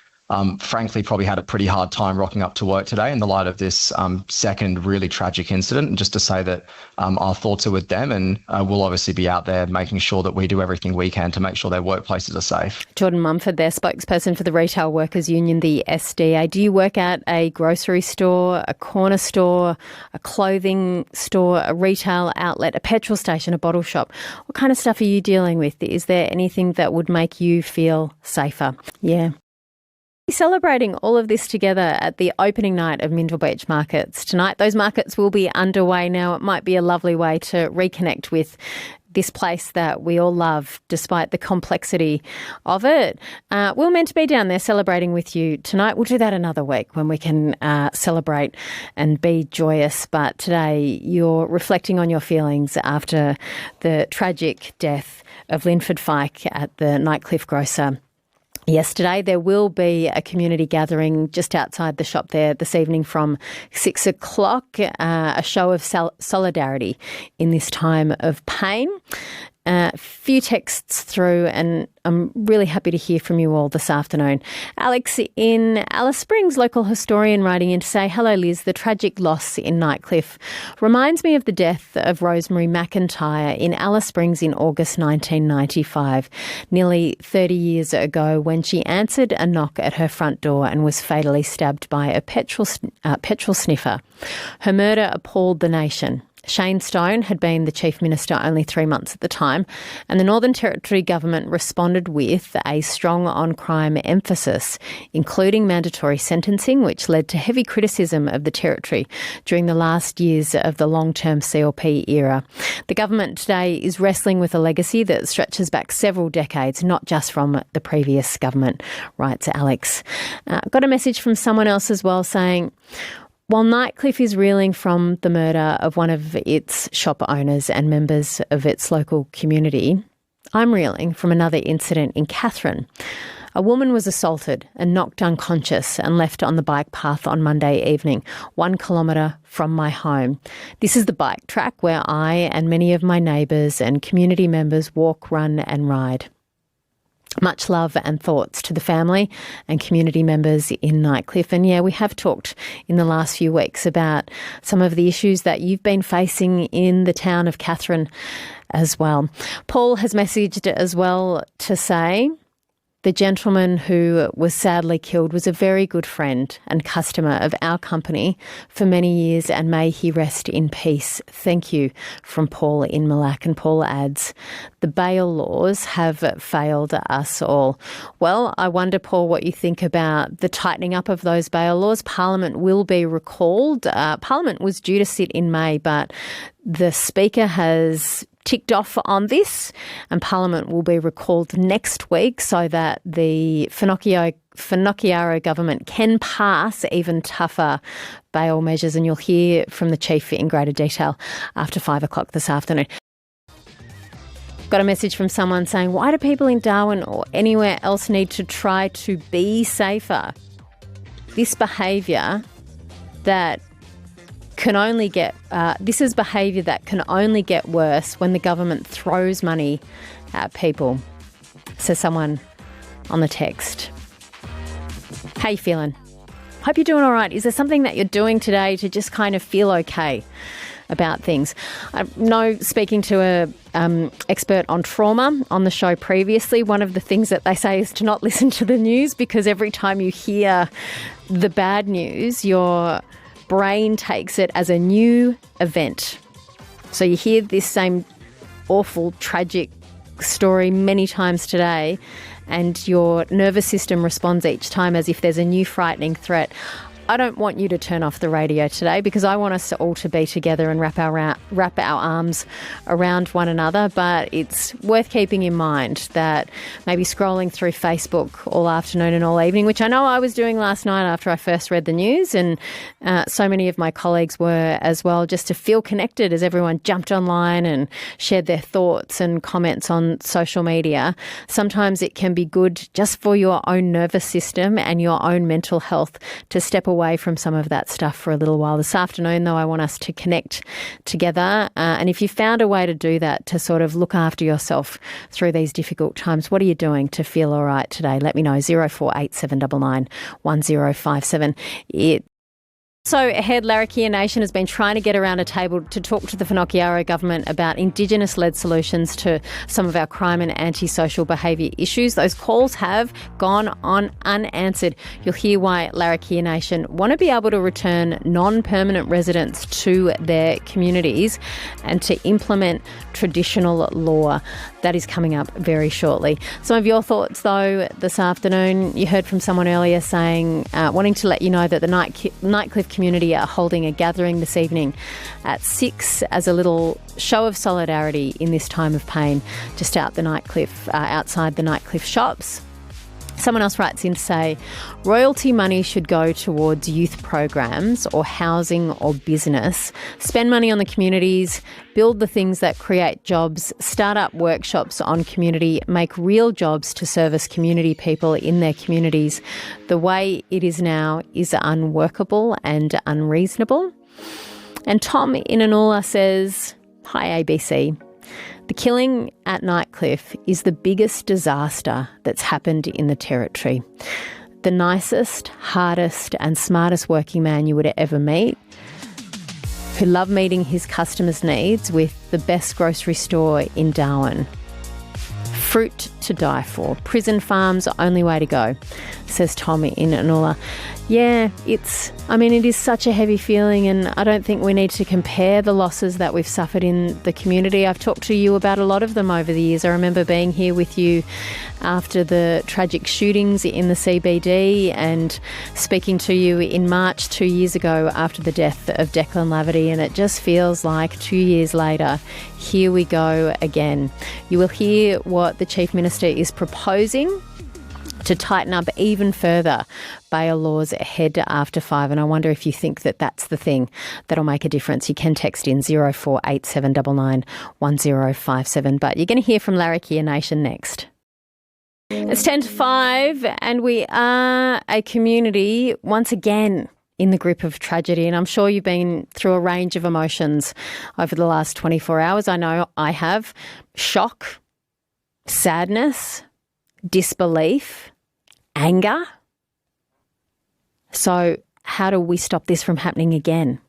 frankly probably had a pretty hard time rocking up to work today in the light of this second really tragic incident. And just to say that our thoughts are with them, and we'll obviously be out there making sure that we do everything we can to make sure their workplaces are safe. Jordan Mumford, their spokesperson for the Retail Workers Union, the SDA. Do you work at a grocery store, a corner store, a clothing store, a retail outlet, a petrol station, a bottle shop? What kind of stuff are you dealing with? Is there anything that would make you feel safer? Yeah. Celebrating all of this together at the opening night of Mindil Beach markets tonight. Those markets will be underway now. It might be a lovely way to reconnect with this place that we all love, despite the complexity of it. We're meant to be down there celebrating with you tonight. We'll do that another week when we can celebrate and be joyous. But today you're reflecting on your feelings after the tragic death of Linford Feick at the Nightcliff grocer yesterday. There will be a community gathering just outside the shop there this evening from 6 o'clock, a show of solidarity in this time of pain. A few texts through, and I'm really happy to hear from you all this afternoon. Alex in Alice Springs, local historian, writing in to say, hello Liz, the tragic loss in Nightcliff reminds me of the death of Rosemary McIntyre in Alice Springs in August 1995, nearly 30 years ago, when she answered a knock at her front door and was fatally stabbed by a petrol sniffer. Her murder appalled the nation. Shane Stone had been the Chief Minister only 3 months at the time, and the Northern Territory government responded with a strong on-crime emphasis, including mandatory sentencing, which led to heavy criticism of the Territory during the last years of the long-term CLP era. The government today is wrestling with a legacy that stretches back several decades, not just from the previous government, writes Alex. Got a message from someone else as well saying, while Nightcliff is reeling from the murder of one of its shop owners and members of its local community, I'm reeling from another incident in Katherine. A woman was assaulted and knocked unconscious and left on the bike path on Monday evening, 1 kilometre from my home. This is the bike track where I and many of my neighbours and community members walk, run and ride. Much love and thoughts to the family and community members in Nightcliff. And yeah, we have talked in the last few weeks about some of the issues that you've been facing in the town of Katherine as well. Paul has messaged as well to say, The gentleman who was sadly killed was a very good friend and customer of our company for many years, and may he rest in peace. Thank you, from Paul in Malac. And Paul adds, the bail laws have failed us all. Well, I wonder, Paul, what you think about the tightening up of those bail laws. Parliament will be recalled. Parliament was due to sit in May, but the Speaker has ticked off on this, and Parliament will be recalled next week so that the Finocchiaro government can pass even tougher bail measures, and you'll hear from the Chief in greater detail after 5 o'clock this afternoon. Got a message from someone saying, why do people in Darwin or anywhere else need to try to be safer? This behaviour that can only get, this is behaviour that can only get worse when the government throws money at people, says someone on the text. How you feeling? Hope you're doing all right. Is there something that you're doing today to just kind of feel okay about things? I know, speaking to a expert on trauma on the show previously, one of the things that they say is to not listen to the news, because every time you hear the bad news, your brain takes it as a new event. So you hear this same awful, tragic story many times today, and your nervous system responds each time as if there's a new frightening threat. I don't want you to turn off the radio today, because I want us all to be together and wrap our arms around one another. But it's worth keeping in mind that maybe scrolling through Facebook all afternoon and all evening, which I know I was doing last night after I first read the news, and so many of my colleagues were as well, just to feel connected as everyone jumped online and shared their thoughts and comments on social media. Sometimes it can be good just for your own nervous system and your own mental health to step away from some of that stuff for a little while. This afternoon, though, I want us to connect together. And if you found a way to do that, to sort of look after yourself through these difficult times, what are you doing to feel all right today? Let me know. 048799 1057. So ahead, Larrakia Nation has been trying to get around a table to talk to the Finocchiaro government about Indigenous-led solutions to some of our crime and antisocial behaviour issues. Those calls have gone on unanswered. You'll hear why Larrakia Nation want to be able to return non-permanent residents to their communities and to implement traditional law. That is coming up very shortly. Some of your thoughts, though, this afternoon. You heard from someone earlier saying, wanting to let you know that the Nightcliff community are holding a gathering this evening at 6 as a little show of solidarity in this time of pain, just outside the Nightcliff shops. Someone else writes in to say, royalty money should go towards youth programs or housing or business. Spend money on the communities, build the things that create jobs, start up workshops on community, make real jobs to service community people in their communities. The way it is now is unworkable and unreasonable. And Tom in Anula says, hi ABC. The killing at Nightcliff is the biggest disaster that's happened in the Territory. The nicest, hardest and smartest working man you would ever meet, who loved meeting his customers' needs with the best grocery store in Darwin. Fruit to die for. Prison farms, only way to go, says Tom in Anula. Yeah, it is such a heavy feeling, and I don't think we need to compare the losses that we've suffered in the community. I've talked to you about a lot of them over the years. I remember being here with you after the tragic shootings in the CBD and speaking to you in March 2 years ago after the death of Declan Laverty, and it just feels like 2 years later, here we go again. You will hear what the Chief Minister is proposing to tighten up even further bail laws ahead after 5. And I wonder if you think that that's the thing that'll make a difference. You can text in 048799 1057. But you're going to hear from Larrakia Nation next. It's 10 to 5 and we are a community once again in the grip of tragedy. And I'm sure you've been through a range of emotions over the last 24 hours. I know I have. Shock, sadness, disbelief, anger. So how do we stop this from happening again?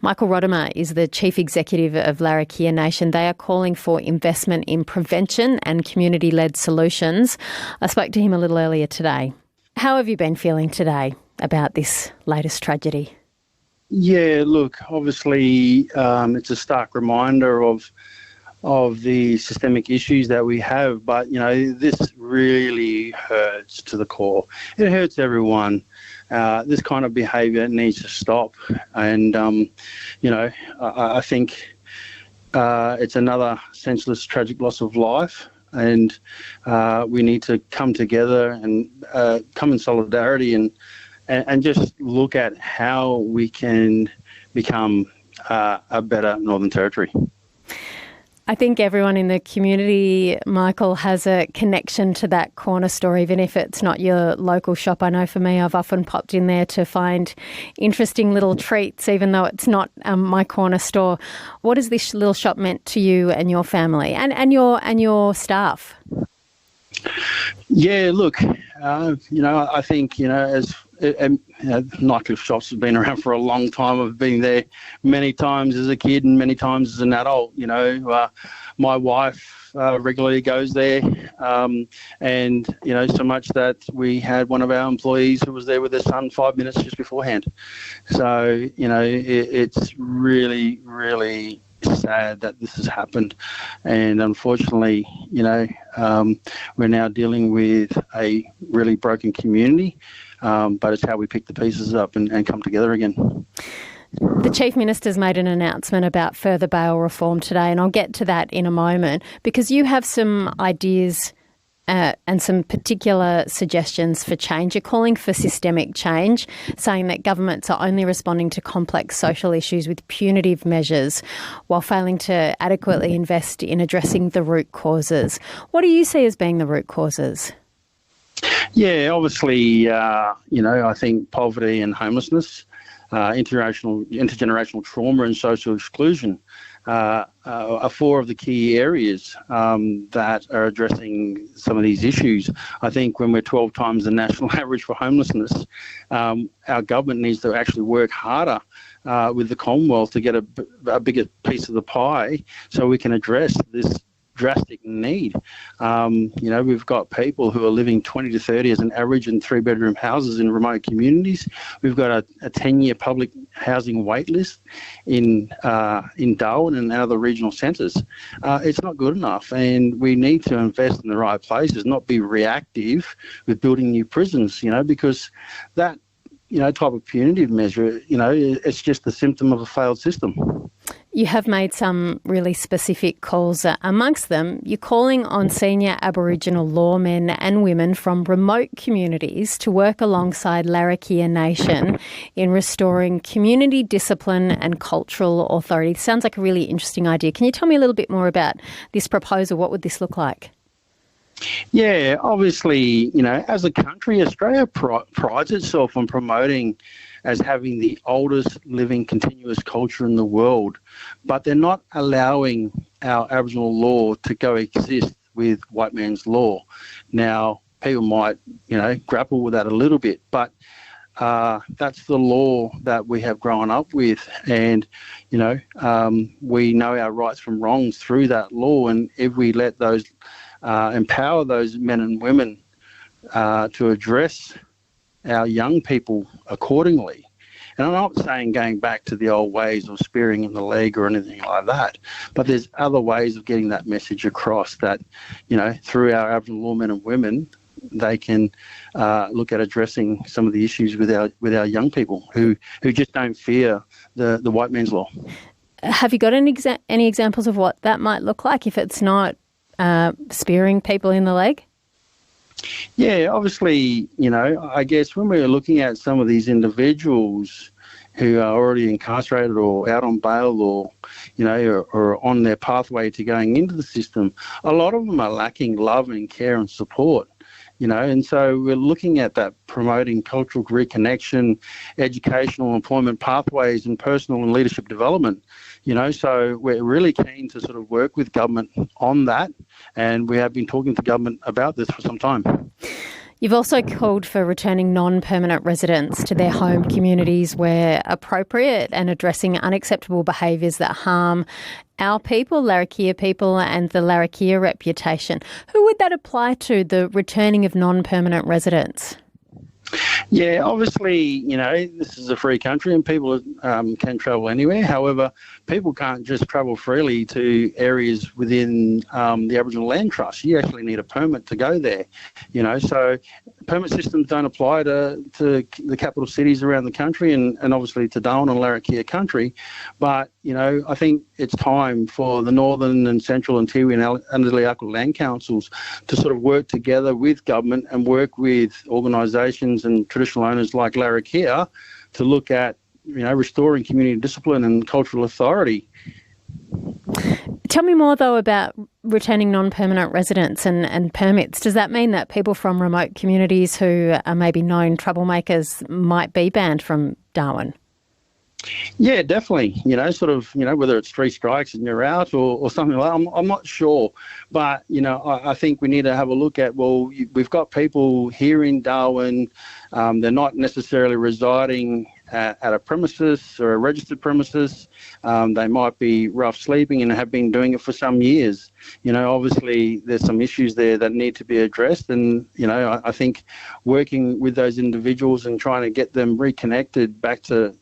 Michael Rotumah is the Chief Executive of Larrakia Nation. They are calling for investment in prevention and community-led solutions. I spoke to him a little earlier today. How have you been feeling today about this latest tragedy? Yeah, look, obviously it's a stark reminder of the systemic issues that we have, but, this really hurts to the core. It hurts everyone. This kind of behaviour needs to stop. And, I think it's another senseless, tragic loss of life. And we need to come together and come in solidarity and just look at how we can become a better Northern Territory. I think everyone in the community, Michael, has a connection to that corner store, even if it's not your local shop. I know for me, I've often popped in there to find interesting little treats, even though it's not my corner store. What has this little shop meant to you and your family and your staff? Yeah, look, I think, as Nightcliff shops have been around for a long time. I've been there many times as a kid and many times as an adult. My wife regularly goes there, and so much that we had one of our employees who was there with their son 5 minutes just beforehand. So it's really, really sad that this has happened, and unfortunately, we're now dealing with a really broken community. But it's how we pick the pieces up and come together again. The Chief Minister's made an announcement about further bail reform today, and I'll get to that in a moment, because you have some ideas and some particular suggestions for change. You're calling for systemic change, saying that governments are only responding to complex social issues with punitive measures while failing to adequately invest in addressing the root causes. What do you see as being the root causes? Yeah, obviously, I think poverty and homelessness, intergenerational trauma and social exclusion are four of the key areas that are addressing some of these issues. I think when we're 12 times the national average for homelessness, our government needs to actually work harder with the Commonwealth to get a bigger piece of the pie so we can address this drastic need. We've got people who are living 20 to 30 as an average in 3-bedroom houses in remote communities. We've got a 10-year public housing wait list in Darwin and other regional centres. It's not good enough, and we need to invest in the right places, not be reactive with building new prisons, because that type of punitive measure, it's just a symptom of a failed system. You have made some really specific calls. Amongst them, you're calling on senior Aboriginal lawmen and women from remote communities to work alongside Larrakia Nation in restoring community discipline and cultural authority. Sounds like a really interesting idea. Can you tell me a little bit more about this proposal? What would this look like? Yeah, obviously, as a country, Australia prides itself on promoting as having the oldest living continuous culture in the world, but they're not allowing our Aboriginal law to coexist with white man's law. Now, people might, grapple with that a little bit, but that's the law that we have grown up with, and, we know our rights from wrongs through that law, and if we let those empower those men and women to address our young people accordingly. And I'm not saying going back to the old ways of spearing in the leg or anything like that, but there's other ways of getting that message across that, through our Aboriginal lawmen and women, they can look at addressing some of the issues with our young people who just don't fear the white man's law. Have you got any examples of what that might look like if it's not spearing people in the leg? Yeah, obviously, I guess when we're looking at some of these individuals who are already incarcerated or out on bail or, or on their pathway to going into the system, a lot of them are lacking love and care and support. And so we're looking at that, promoting cultural reconnection, educational employment pathways and personal and leadership development. So we're really keen to sort of work with government on that, and we have been talking to government about this for some time. You've also called for returning non-permanent residents to their home communities where appropriate and addressing unacceptable behaviours that harm our people, Larrakia people, and the Larrakia reputation. Who would that apply to, the returning of non-permanent residents? Yeah, obviously, this is a free country and people can travel anywhere. However, people can't just travel freely to areas within the Aboriginal Land Trust. You actually need a permit to go there, So permit systems don't apply to the capital cities around the country and obviously to Darwin and Larrakia country. But, I think it's time for the Northern and Central and Tiwi and 𝘼𝘽𝙈𝙀𝙎 land councils to sort of work together with government and work with organisations and traditional owners like Larrakia to look at, restoring community discipline and cultural authority. Tell me more, though, about returning non-permanent residents and permits. Does that mean that people from remote communities who are maybe known troublemakers might be banned from Darwin? Yeah, definitely. Whether it's 3 strikes and you're out or something like that, I'm not sure. But, I think we need to have a look at, we've got people here in Darwin. They're not necessarily residing at a premises or a registered premises. They might be rough sleeping and have been doing it for some years. Obviously there's some issues there that need to be addressed. And, I think working with those individuals and trying to get them reconnected back to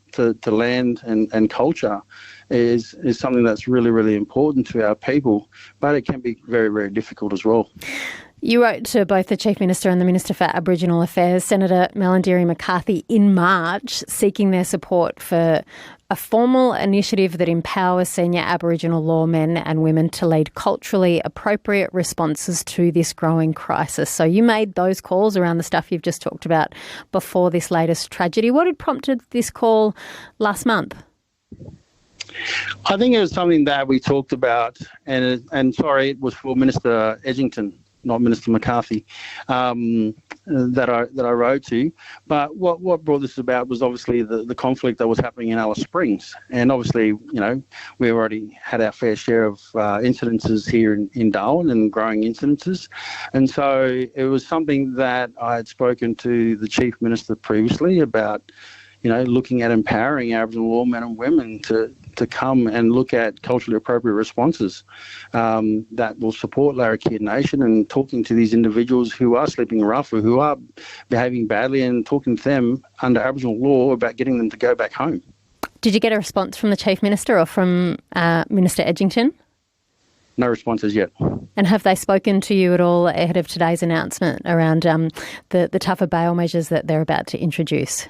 land and culture is something that's really, really important to our people. But it can be very, very difficult as well. You wrote to both the Chief Minister and the Minister for Aboriginal Affairs, Senator Melandiri McCarthy, in March, seeking their support for a formal initiative that empowers senior Aboriginal lawmen and women to lead culturally appropriate responses to this growing crisis. So you made those calls around the stuff you've just talked about before this latest tragedy. What had prompted this call last month? I think it was something that we talked about, and sorry, it was for Minister Edgington, not Minister McCarthy, that I wrote to. But what brought this about was obviously the conflict that was happening in Alice Springs. And obviously, we already had our fair share of incidences here in Darwin and growing incidences. And so it was something that I had spoken to the Chief Minister previously about, looking at empowering Aboriginal lawmen and women to come and look at culturally appropriate responses that will support Larrakia Nation, and talking to these individuals who are sleeping rough or who are behaving badly and talking to them under Aboriginal law about getting them to go back home. Did you get a response from the Chief Minister or from Minister Edgington? No responses yet. And have they spoken to you at all ahead of today's announcement around the tougher bail measures that they're about to introduce?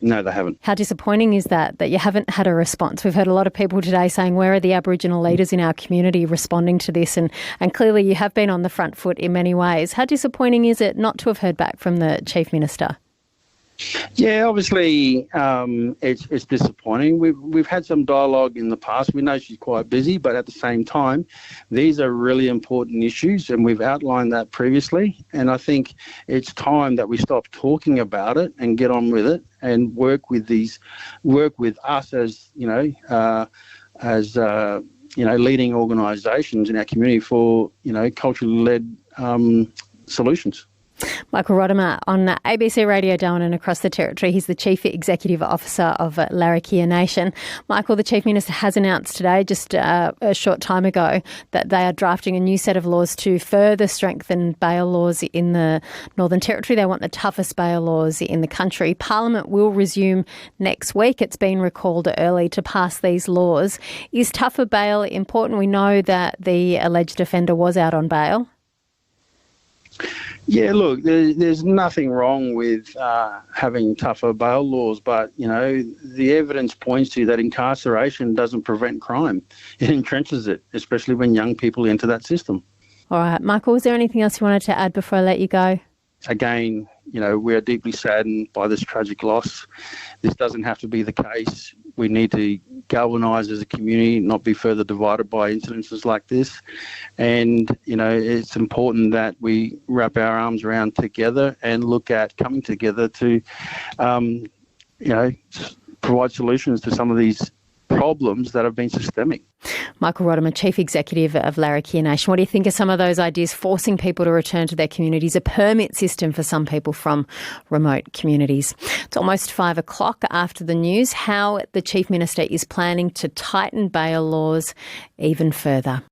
No, they haven't. How disappointing is that you haven't had a response? We've heard a lot of people today saying, where are the Aboriginal leaders in our community responding to this? And clearly you have been on the front foot in many ways. How disappointing is it not to have heard back from the Chief Minister? Yeah, obviously it's disappointing. We've had some dialogue in the past. We know she's quite busy, but at the same time, these are really important issues, and we've outlined that previously. And I think it's time that we stop talking about it and get on with it and work with us as leading organisations in our community for culturally led solutions. Michael Rotumah on ABC Radio Darwin and across the Territory. He's the Chief Executive Officer of Larrakia Nation. Michael, the Chief Minister has announced today, just a short time ago, that they are drafting a new set of laws to further strengthen bail laws in the Northern Territory. They want the toughest bail laws in the country. Parliament will resume next week. It's been recalled early to pass these laws. Is tougher bail important? We know that the alleged offender was out on bail. Yeah, look, there's nothing wrong with having tougher bail laws, but, the evidence points to that incarceration doesn't prevent crime. It entrenches it, especially when young people enter that system. All right. Michael, was there anything else you wanted to add before I let you go? Again, we are deeply saddened by this tragic loss. This doesn't have to be the case. We need to galvanise as a community, not be further divided by incidences like this. And, it's important that we wrap our arms around together and look at coming together to, provide solutions to some of these problems problems that have been systemic. Michael Rotumah, Chief Executive of Larrakia Nation. What do you think of some of those ideas, forcing people to return to their communities, a permit system for some people from remote communities? It's almost 5 o'clock after the news, how the Chief Minister is planning to tighten bail laws even further.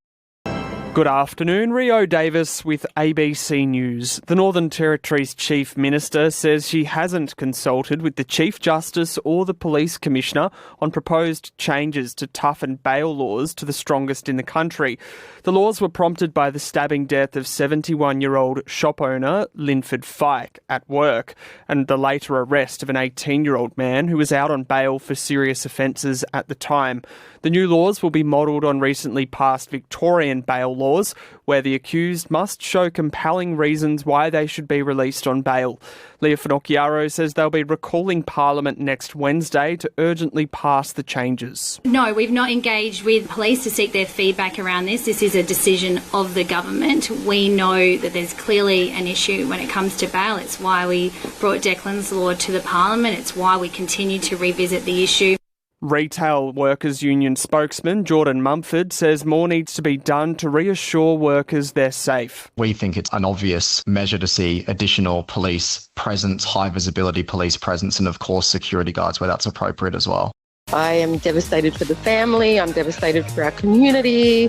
Good afternoon, Rio Davis with ABC News. The Northern Territory's Chief Minister says she hasn't consulted with the Chief Justice or the Police Commissioner on proposed changes to toughen bail laws to the strongest in the country. The laws were prompted by the stabbing death of 71-year-old shop owner Linford Feick at work and the later arrest of an 18-year-old man who was out on bail for serious offences at the time. The new laws will be modelled on recently passed Victorian bail laws, where the accused must show compelling reasons why they should be released on bail. Lia Finocchiaro says they'll be recalling Parliament next Wednesday to urgently pass the changes. No, we've not engaged with police to seek their feedback around this. This is a decision of the government. We know that there's clearly an issue when it comes to bail. It's why we brought Declan's law to the Parliament. It's why we continue to revisit the issue. Retail Workers Union spokesman Jordan Mumford says more needs to be done to reassure workers they're safe. We think it's an obvious measure to see additional police presence, high visibility police presence, and of course security guards where that's appropriate as well. I am devastated for the family, I'm devastated for our community,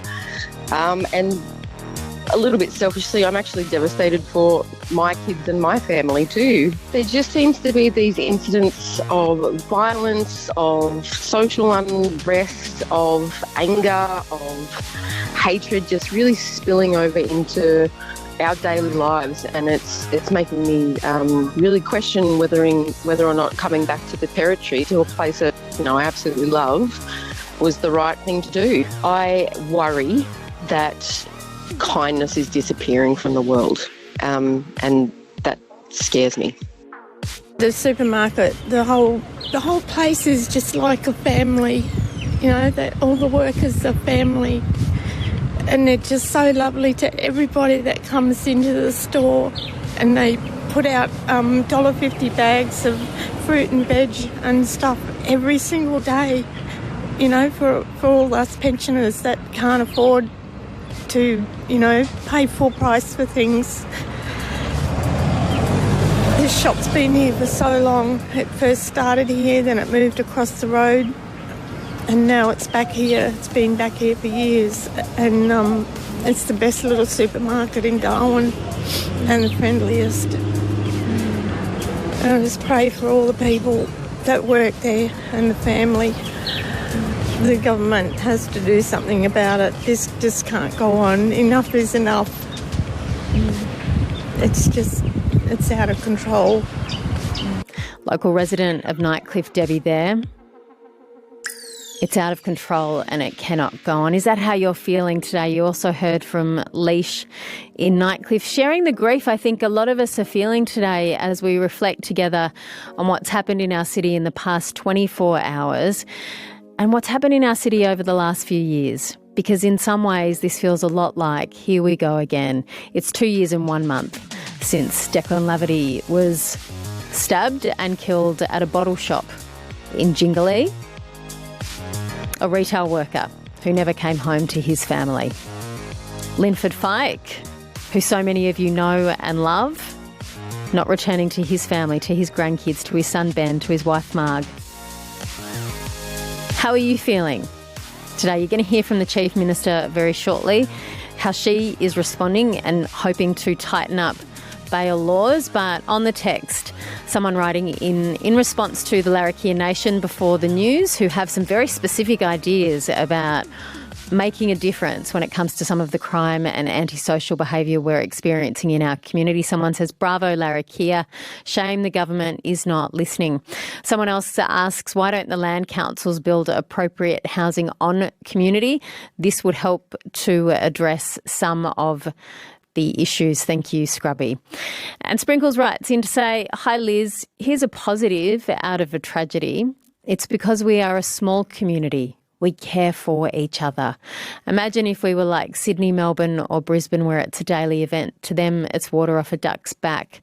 and a little bit selfishly, I'm actually devastated for my kids and my family too. There just seems to be these incidents of violence, of social unrest, of anger, of hatred just really spilling over into our daily lives, and it's making me really question whether or not coming back to the Territory, to a place that I absolutely love, was the right thing to do. I worry that kindness is disappearing from the world, and that scares me. The supermarket, the whole place is just like a family. That all the workers are family, and they're just so lovely to everybody that comes into the store. And they put out $1.50 bags of fruit and veg and stuff every single day. For all us pensioners that can't afford to, pay full price for things. This shop's been here for so long. It first started here, then it moved across the road, and now it's back here. It's been back here for years, and it's the best little supermarket in Darwin and the friendliest. And I just pray for all the people that work there and the family. The government has to do something about it. This just can't go on. Enough is enough. It's out of control. Local resident of Nightcliff, Debbie there. It's out of control and it cannot go on. Is that how you're feeling today? You also heard from Leash in Nightcliff, sharing the grief I think a lot of us are feeling today as we reflect together on what's happened in our city in the past 24 hours. And what's happened in our city over the last few years, because in some ways this feels a lot like here we go again. It's 2 years and 1 month since Declan Laverty was stabbed and killed at a bottle shop in Gingalee, a retail worker who never came home to his family. Linford Feick, who so many of you know and love, not returning to his family, to his grandkids, to his son Ben, to his wife Marg. How are you feeling today? You're going to hear from the Chief Minister very shortly, how she is responding and hoping to tighten up bail laws. But on the text, someone writing in response to the Larrakia Nation before the news, who have some very specific ideas about making a difference when it comes to some of the crime and antisocial behaviour we're experiencing in our community. Someone says, bravo Larrakia, shame the government is not listening. Someone else asks, why don't the land councils build appropriate housing on community? This would help to address some of the issues. Thank you, Scrubby. And Sprinkles writes in to say, hi Liz, here's a positive out of a tragedy. It's because we are a small community. we care for each other. Imagine if we were like Sydney, Melbourne or Brisbane, where it's a daily event. To them, it's water off a duck's back.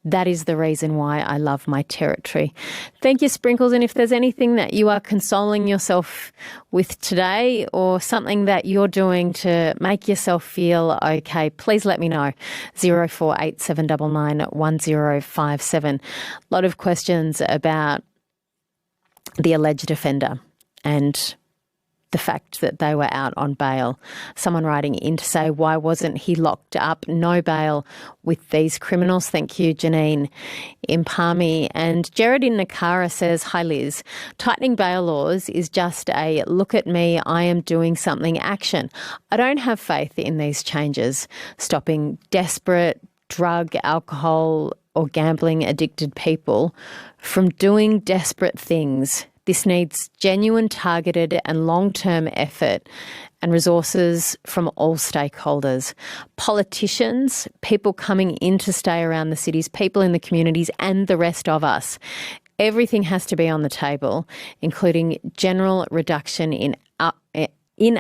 That is the reason why I love my territory. Thank you, Sprinkles. And if there's anything that you are consoling yourself with today or something that you're doing to make yourself feel okay, please let me know. 0487991057. A lot of questions about the alleged offender and the fact that they were out on bail. Someone writing in to say, why wasn't he locked up? No bail with these criminals. Thank you, Janine Impami. And Gerard in Nakara says, hi Liz, tightening bail laws is just a look at me, I am doing something action. I don't have faith in these changes, stopping desperate drug, alcohol or gambling addicted people from doing desperate things. This needs genuine, targeted and long-term effort and resources from all stakeholders. Politicians, people coming in to stay around the cities, people in the communities and the rest of us. Everything has to be on the table, including general reduction in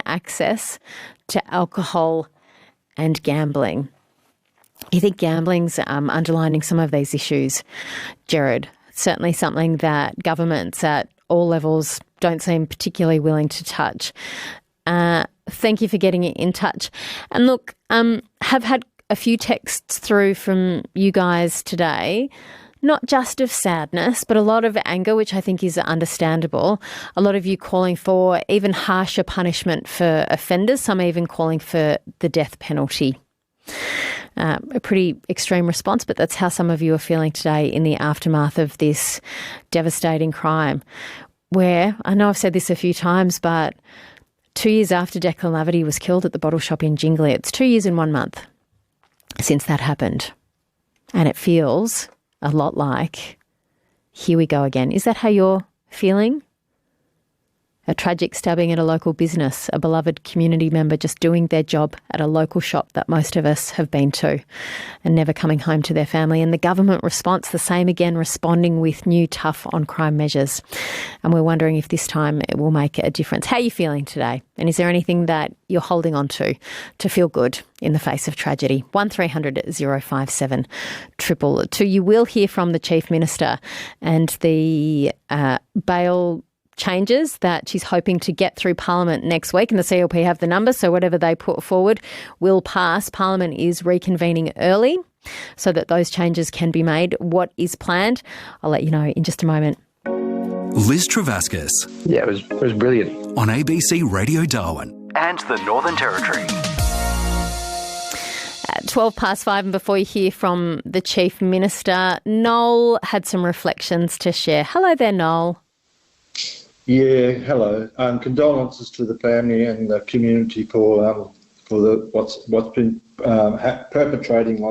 access to alcohol and gambling. You think gambling's underlining some of these issues, Gerard? Certainly something that governments at all levels don't seem particularly willing to touch. Thank you for getting in touch. And look, have had a few texts through from you guys today, not just of sadness, but a lot of anger, which I think is understandable. A lot of you calling for even harsher punishment for offenders, some even calling for the death penalty. A pretty extreme response, but that's how some of you are feeling today in the aftermath of this devastating crime, where, I know I've said this a few times, but 2 years after Declan Laverty was killed at the bottle shop in Jingley, it's 2 years and 1 month since that happened. And it feels a lot like, here we go again. Is that how you're feeling? A tragic stabbing at a local business, a beloved community member just doing their job at a local shop that most of us have been to and never coming home to their family. And the government response, the same again, responding with new tough on-crime measures. And we're wondering if this time it will make a difference. How are you feeling today? And is there anything that you're holding on to feel good in the face of tragedy? 1300 057 222. You will hear from the Chief Minister and the bail changes that she's hoping to get through Parliament next week, and the CLP have the numbers, so whatever they put forward will pass. Parliament is reconvening early so that those changes can be made. What is planned? I'll let you know in just a moment. Liz Travaskis. Yeah, it was brilliant. On ABC Radio Darwin. And the Northern Territory. At 5:12, and before you hear from the Chief Minister, Noel had some reflections to share. Hello there, Noel. Yeah, hello. Condolences to the family and the community for what's been perpetrating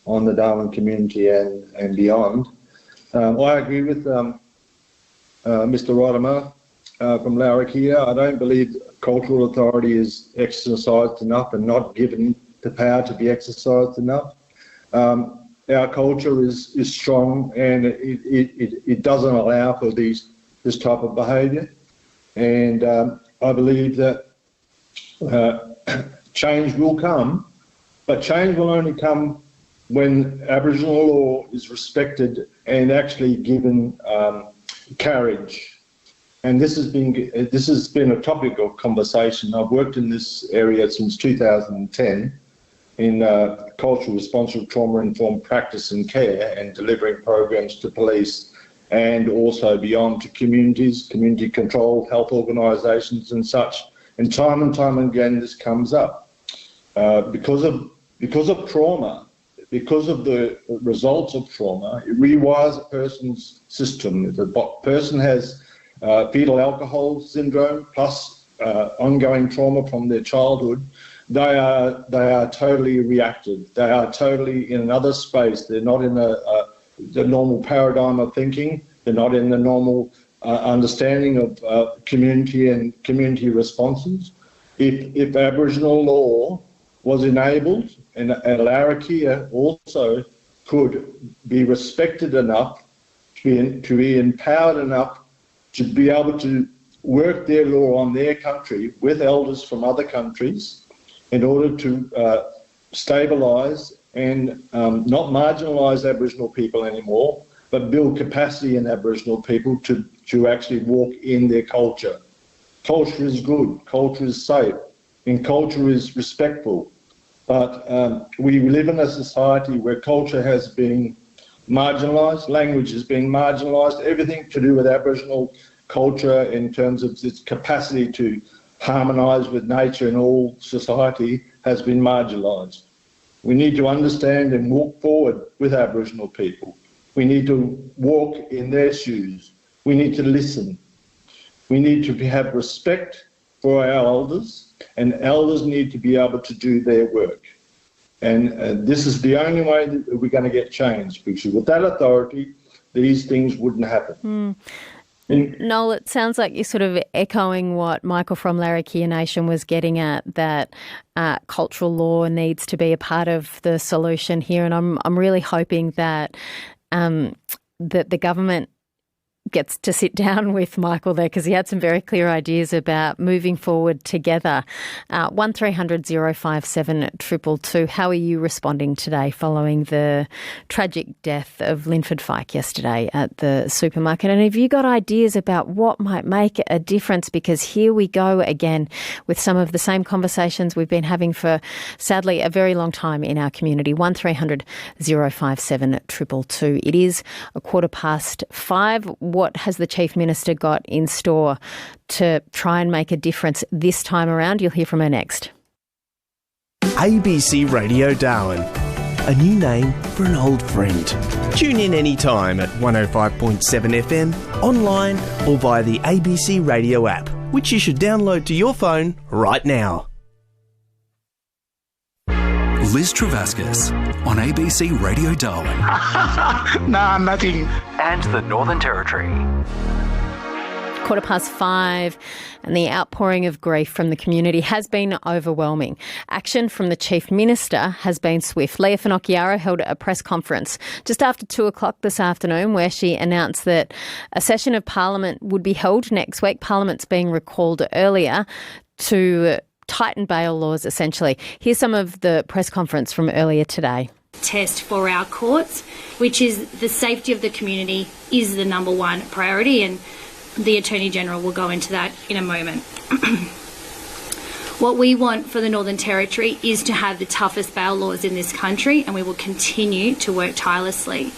on the Darwin community and beyond. I agree with Mr. Rotumah from Larrakia. I don't believe cultural authority is exercised enough and not given the power to be exercised enough. Our culture is strong and it doesn't allow for this type of behaviour, and I believe that change will come, but change will only come when Aboriginal law is respected and actually given carriage. And this has been a topic of conversation. I've worked in this area since 2010 in cultural responsive trauma-informed practice and care and delivering programs to police and also beyond to communities, community control, health organisations and such. And time again this comes up. Because of trauma, because of the results of trauma, it rewires a person's system. If a person has fetal alcohol syndrome plus ongoing trauma from their childhood, they are totally reactive. They are totally in another space. They're not in the normal paradigm of thinking. They're not in the normal understanding of community and community responses. If Aboriginal law was enabled and Larrakia also could be respected enough to be empowered enough to be able to work their law on their country with elders from other countries in order to stabilise and not marginalise Aboriginal people anymore, but build capacity in Aboriginal people to actually walk in their culture. Culture is good, culture is safe, and culture is respectful. But we live in a society where culture has been marginalised, language has been marginalised, everything to do with Aboriginal culture in terms of its capacity to harmonise with nature in all society has been marginalised. We need to understand and walk forward with Aboriginal people. We need to walk in their shoes. We need to listen. We need to have respect for our elders, and elders need to be able to do their work. And this is the only way that we're going to get change, because with that authority, these things wouldn't happen. Noel, it sounds like you're sort of echoing what Michael from Larrakia Nation was getting at, that cultural law needs to be a part of the solution here. And I'm really hoping that that the government gets to sit down with Michael there, because he had some very clear ideas about moving forward together. 1300 057 222. How are you responding today following the tragic death of Linford Feick yesterday at the supermarket? And have you got ideas about what might make a difference? Because here we go again with some of the same conversations we've been having for, sadly, a very long time in our community. 1300 057 222. It is 5:15. What has the Chief Minister got in store to try and make a difference this time around? You'll hear from her next. ABC Radio Darwin, a new name for an old friend. Tune in anytime at 105.7 FM, online or via the ABC Radio app, which you should download to your phone right now. Liz Travaskis on ABC Radio Darwin. Nah, nothing. And the Northern Territory. 5:15, and the outpouring of grief from the community has been overwhelming. Action from the Chief Minister has been swift. Lia Finocchiaro held a press conference just after 2 o'clock this afternoon, where she announced that a session of Parliament would be held next week. Parliament's being recalled earlier to tighten bail laws, essentially. Here's some of the press conference from earlier today. Test for our courts, which is the safety of the community, is the number one priority, and the Attorney General will go into that in a moment. What we want for the Northern Territory is to have the toughest bail laws in this country, and we will continue to work tirelessly.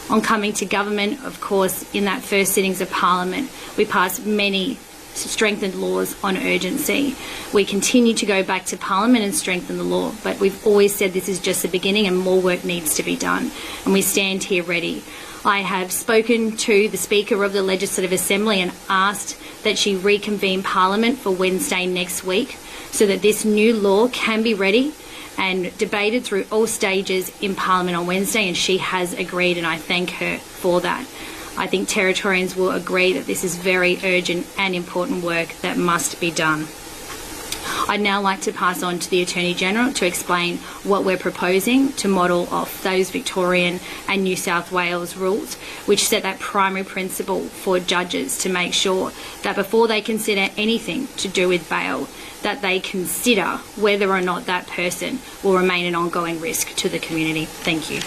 On coming to government, of course, in that first sittings of Parliament, we passed many strengthened laws on urgency. We continue to go back to Parliament and strengthen the law, but we've always said this is just the beginning and more work needs to be done, and we stand here ready. I have spoken to the Speaker of the Legislative Assembly and asked that she reconvene Parliament for Wednesday next week so that this new law can be ready and debated through all stages in Parliament on Wednesday, and she has agreed, and I thank her for that. I think Territorians will agree that this is very urgent and important work that must be done. I'd now like to pass on to the Attorney General to explain what we're proposing to model off those Victorian and New South Wales rules, which set that primary principle for judges to make sure that before they consider anything to do with bail, that they consider whether or not that person will remain an ongoing risk to the community. Thank you.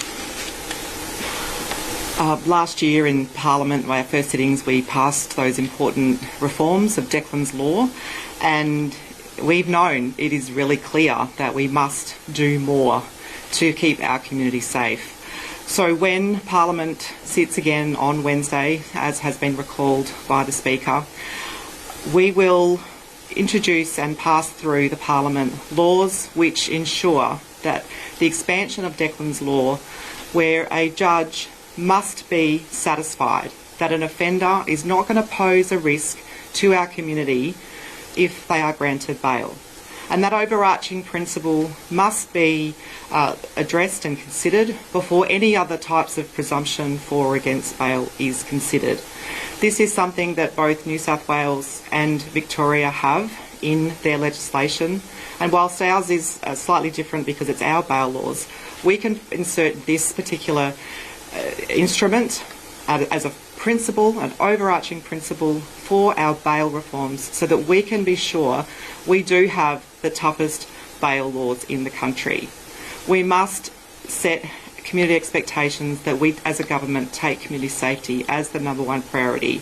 Last year in Parliament, our first sittings, we passed those important reforms of Declan's law, and we've known it is really clear that we must do more to keep our community safe. So when Parliament sits again on Wednesday, as has been recalled by the Speaker, we will introduce and pass through the Parliament laws which ensure that the expansion of Declan's law, where a judge must be satisfied that an offender is not going to pose a risk to our community if they are granted bail. And that overarching principle must be addressed and considered before any other types of presumption for or against bail is considered. This is something that both New South Wales and Victoria have in their legislation, and whilst ours is slightly different because it's our bail laws, we can insert this particular instrument as a principle, an overarching principle for our bail reforms so that we can be sure we do have the toughest bail laws in the country. We must set community expectations that we as a government take community safety as the #1 priority.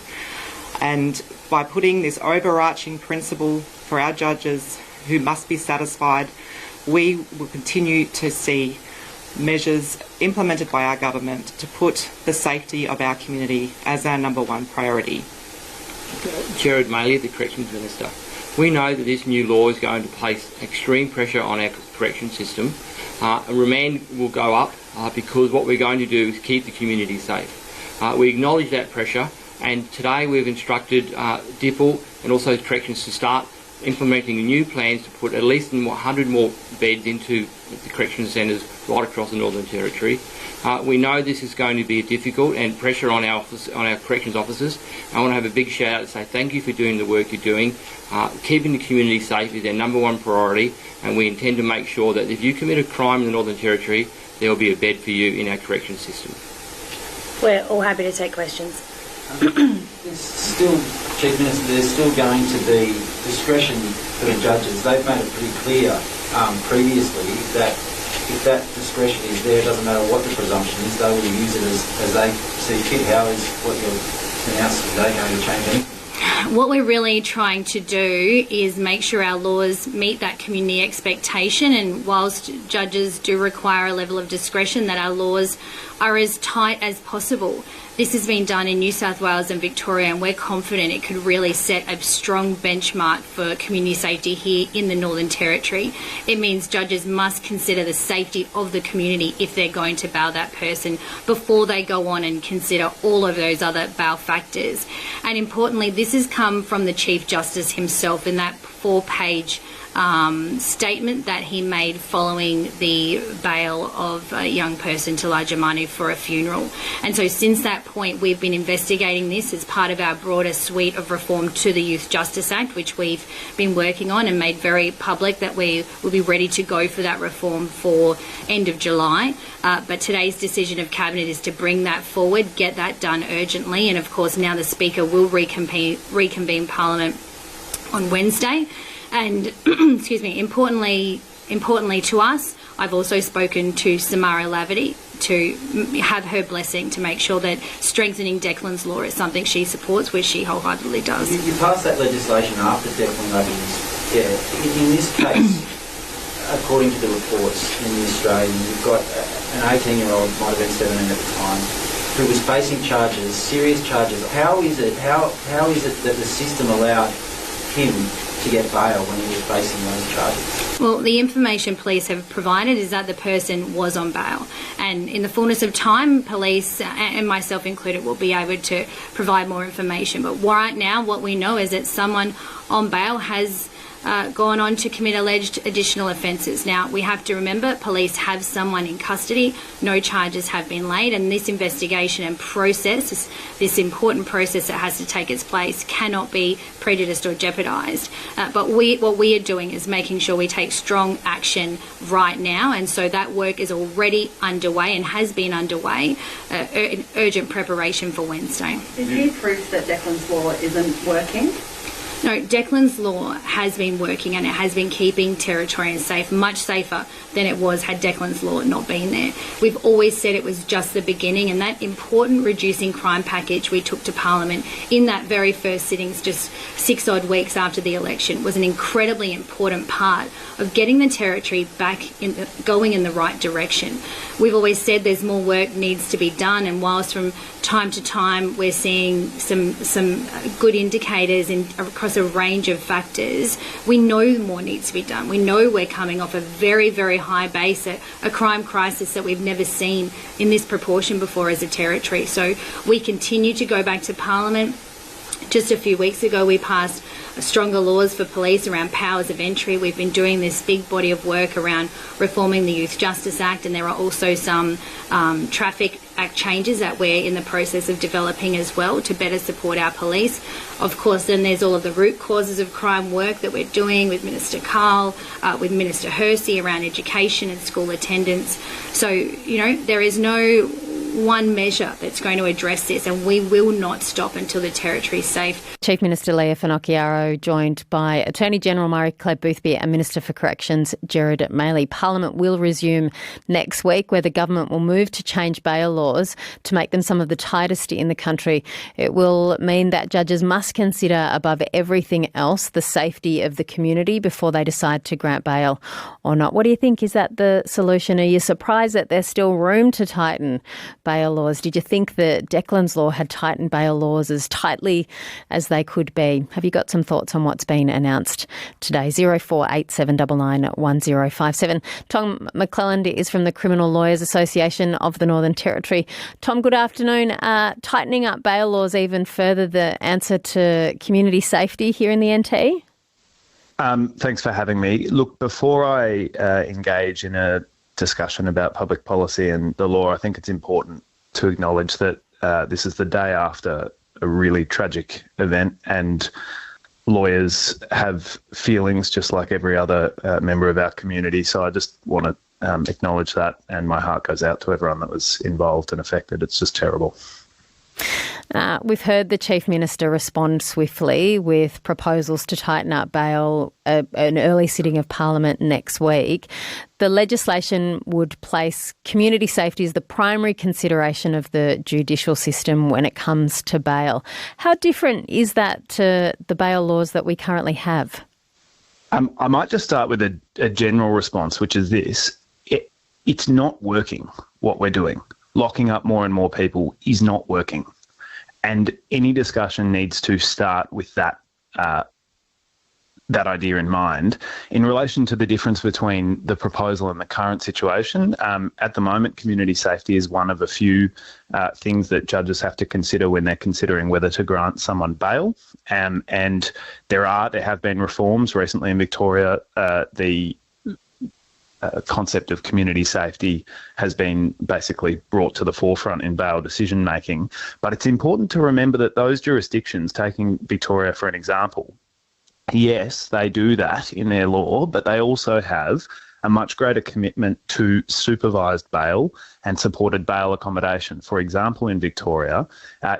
And by putting this overarching principle for our judges who must be satisfied, we will continue to see measures implemented by our government to put the safety of our community as our #1 priority. Gerard Maley, the Corrections Minister. We know that this new law is going to place extreme pressure on our correction system. Remand will go up because what we're going to do is keep the community safe. We acknowledge that pressure, and today we've instructed DIPL and also corrections to start implementing new plans to put at least 100 more beds into the corrections centres right across the Northern Territory. We know this is going to be difficult and pressure on our corrections officers. I want to have a big shout out to say thank you for doing the work you're doing. Keeping the community safe is our #1 priority, and we intend to make sure that if you commit a crime in the Northern Territory, there will be a bed for you in our corrections system. We're all happy to take questions. Still, Chief Minister, there's still going to be discretion for the judges. They've made it pretty clear previously that if that discretion is there, it doesn't matter what the presumption is, they will use it as they see fit. How is what you've announced today going to change anything? What we're really trying to do is make sure our laws meet that community expectation, and whilst judges do require a level of discretion, that our laws are as tight as possible. This has been done in New South Wales and Victoria, and we're confident it could really set a strong benchmark for community safety here in the Northern Territory. It means judges must consider the safety of the community if they're going to bail that person before they go on and consider all of those other bail factors. And importantly, this has come from the Chief Justice himself in that 4-page statement that he made following the bail of a young person to larger money for a funeral. And so since that point, we've been investigating this as part of our broader suite of reform to the Youth Justice Act, which we've been working on and made very public that we will be ready to go for that reform for end of July. But today's decision of Cabinet is to bring that forward, get that done urgently, and of course now the Speaker will reconvene Parliament on Wednesday. And excuse me, importantly to us, I've also spoken to Samara Laverty to have her blessing to make sure that strengthening Declan's law is something she supports, which she wholeheartedly does. You passed that legislation after Declan Laverty's death. In this case, according to the reports in the Australian, you've got an 18-year-old, might have been 17 at the time, who was facing charges, serious charges. How is it that the system allowed him to get bail when he was facing those charges? Well, the information police have provided is that the person was on bail, and in the fullness of time, police, and myself included, will be able to provide more information. But right now, what we know is that someone on bail has gone on to commit alleged additional offences. Now, we have to remember police have someone in custody, no charges have been laid, and this investigation and process, this important process that has to take its place, cannot be prejudiced or jeopardised. But what we are doing is making sure we take strong action right now, and so that work is already underway and has been underway in urgent preparation for Wednesday. Is there proof that Declan's law isn't working? No, Declan's law has been working, and it has been keeping Territorians safe, much safer than it was had Declan's law not been there. We've always said it was just the beginning, and that important reducing crime package we took to Parliament in that very first sittings just 6 odd weeks after the election was an incredibly important part of getting the Territory back going in the right direction. We've always said there's more work needs to be done, and whilst from time to time we're seeing some good indicators across a range of factors, we know more needs to be done. We know we're coming off a very, very high base, a crime crisis that we've never seen in this proportion before as a Territory. So we continue to go back to Parliament. Just a few weeks ago we passed stronger laws for police around powers of entry. We've been doing this big body of work around reforming the Youth Justice Act, and there are also some Traffic Act changes that we're in the process of developing as well to better support our police. Of course, then there's all of the root causes of crime work that we're doing with Minister Cahill, with Minister 𝘼𝘾 around education and school attendance. So, you know, there is no one measure that's going to address this, and we will not stop until the Territory is safe. Chief Minister Lia Finocchiaro joined by Attorney General Marie-Clare Boothby and Minister for Corrections Gerard Maley. Parliament will resume next week, where the government will move to change bail laws to make them some of the tightest in the country. It will mean that judges must consider above everything else the safety of the community before they decide to grant bail or not. What do you think? Is that the solution? Are you surprised that there's still room to tighten bail laws? Did you think that Declan's law had tightened bail laws as tightly as they could be? Have you got some thoughts on what's been announced today? 0487991057. Tom McClelland is from the Criminal Lawyers Association of the Northern Territory. Tom, good afternoon. Tightening up bail laws even further the answer to community safety here in the NT? Thanks for having me. Look, before I engage in a discussion about public policy and the law, I think it's important to acknowledge that this is the day after a really tragic event, and lawyers have feelings just like every other member of our community. So I just want to acknowledge that, and my heart goes out to everyone that was involved and affected. It's just terrible. We've heard the Chief Minister respond swiftly with proposals to tighten up bail, an early sitting of Parliament next week. The legislation would place community safety as the primary consideration of the judicial system when it comes to bail. How different is that to the bail laws that we currently have? I might just start with a general response, which is this. It's not working, what we're doing. Locking up more and more people is not working. And any discussion needs to start with that idea in mind. In relation to the difference between the proposal and the current situation, at the moment, community safety is one of a few things that judges have to consider when they're considering whether to grant someone bail. And there have been reforms recently in Victoria. The concept of community safety has been basically brought to the forefront in bail decision making. But it's important to remember that those jurisdictions, taking Victoria for an example, yes, they do that in their law, but they also have a much greater commitment to supervised bail and supported bail accommodation. For example, in Victoria,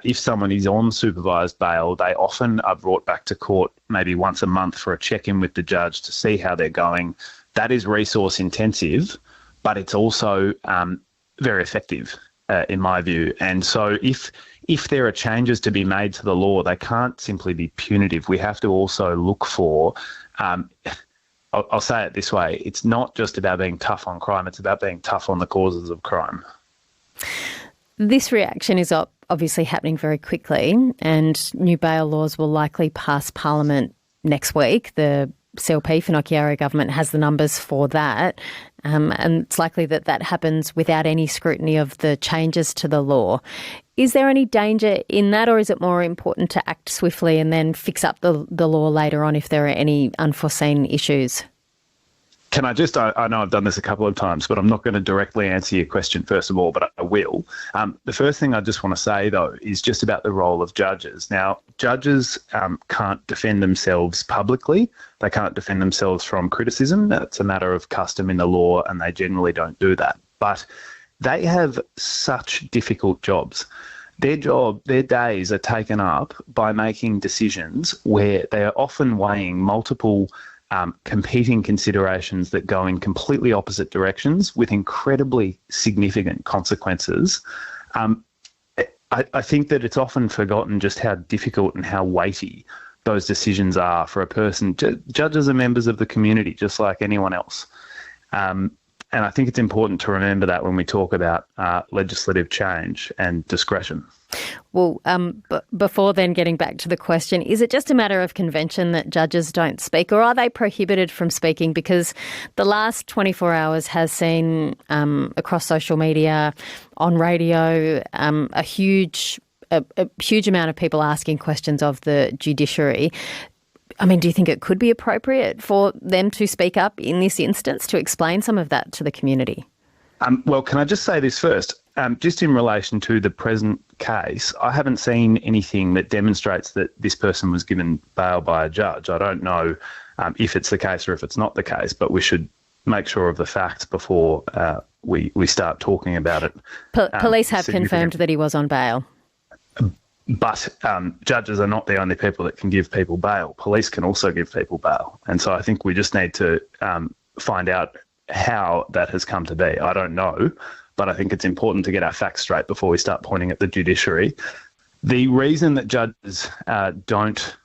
if someone is on supervised bail, they often are brought back to court maybe once a month for a check-in with the judge to see how they're going. That is resource intensive, but it's also very effective in my view. And so if there are changes to be made to the law, they can't simply be punitive. We have to also look for, I'll say it this way, it's not just about being tough on crime, it's about being tough on the causes of crime. This reaction is obviously happening very quickly, and new bail laws will likely pass Parliament next week. The 𝘼𝘾 Finocchiaro government has the numbers for that, and it's likely that happens without any scrutiny of the changes to the law. Is there any danger in that, or is it more important to act swiftly and then fix up the law later on if there are any unforeseen issues? Can I just, I know I've done this a couple of times, but I'm not going to directly answer your question first of all, but I will. The first thing I just want to say, though, is just about the role of judges. Now, judges can't defend themselves publicly. They can't defend themselves from criticism. That's a matter of custom in the law, and they generally don't do that. But they have such difficult jobs. Their days are taken up by making decisions where they are often weighing multiple competing considerations that go in completely opposite directions with incredibly significant consequences. I think that it's often forgotten just how difficult and how weighty those decisions are for a person. Judges are members of the community, just like anyone else. And I think it's important to remember that when we talk about legislative change and discretion. Well, before then getting back to the question, is it just a matter of convention that judges don't speak, or are they prohibited from speaking? Because the last 24 hours has seen across social media, on radio, a huge amount of people asking questions of the judiciary. I mean, do you think it could be appropriate for them to speak up in this instance to explain some of that to the community? Well, can I just say this first? Just in relation to the present case, I haven't seen anything that demonstrates that this person was given bail by a judge. I don't know if it's the case or if it's not the case, but we should make sure of the facts before we start talking about it. Police have confirmed that he was on bail. But judges are not the only people that can give people bail. Police can also give people bail. And so I think we just need to find out how that has come to be. I don't know, but I think it's important to get our facts straight before we start pointing at the judiciary. The reason that judges don't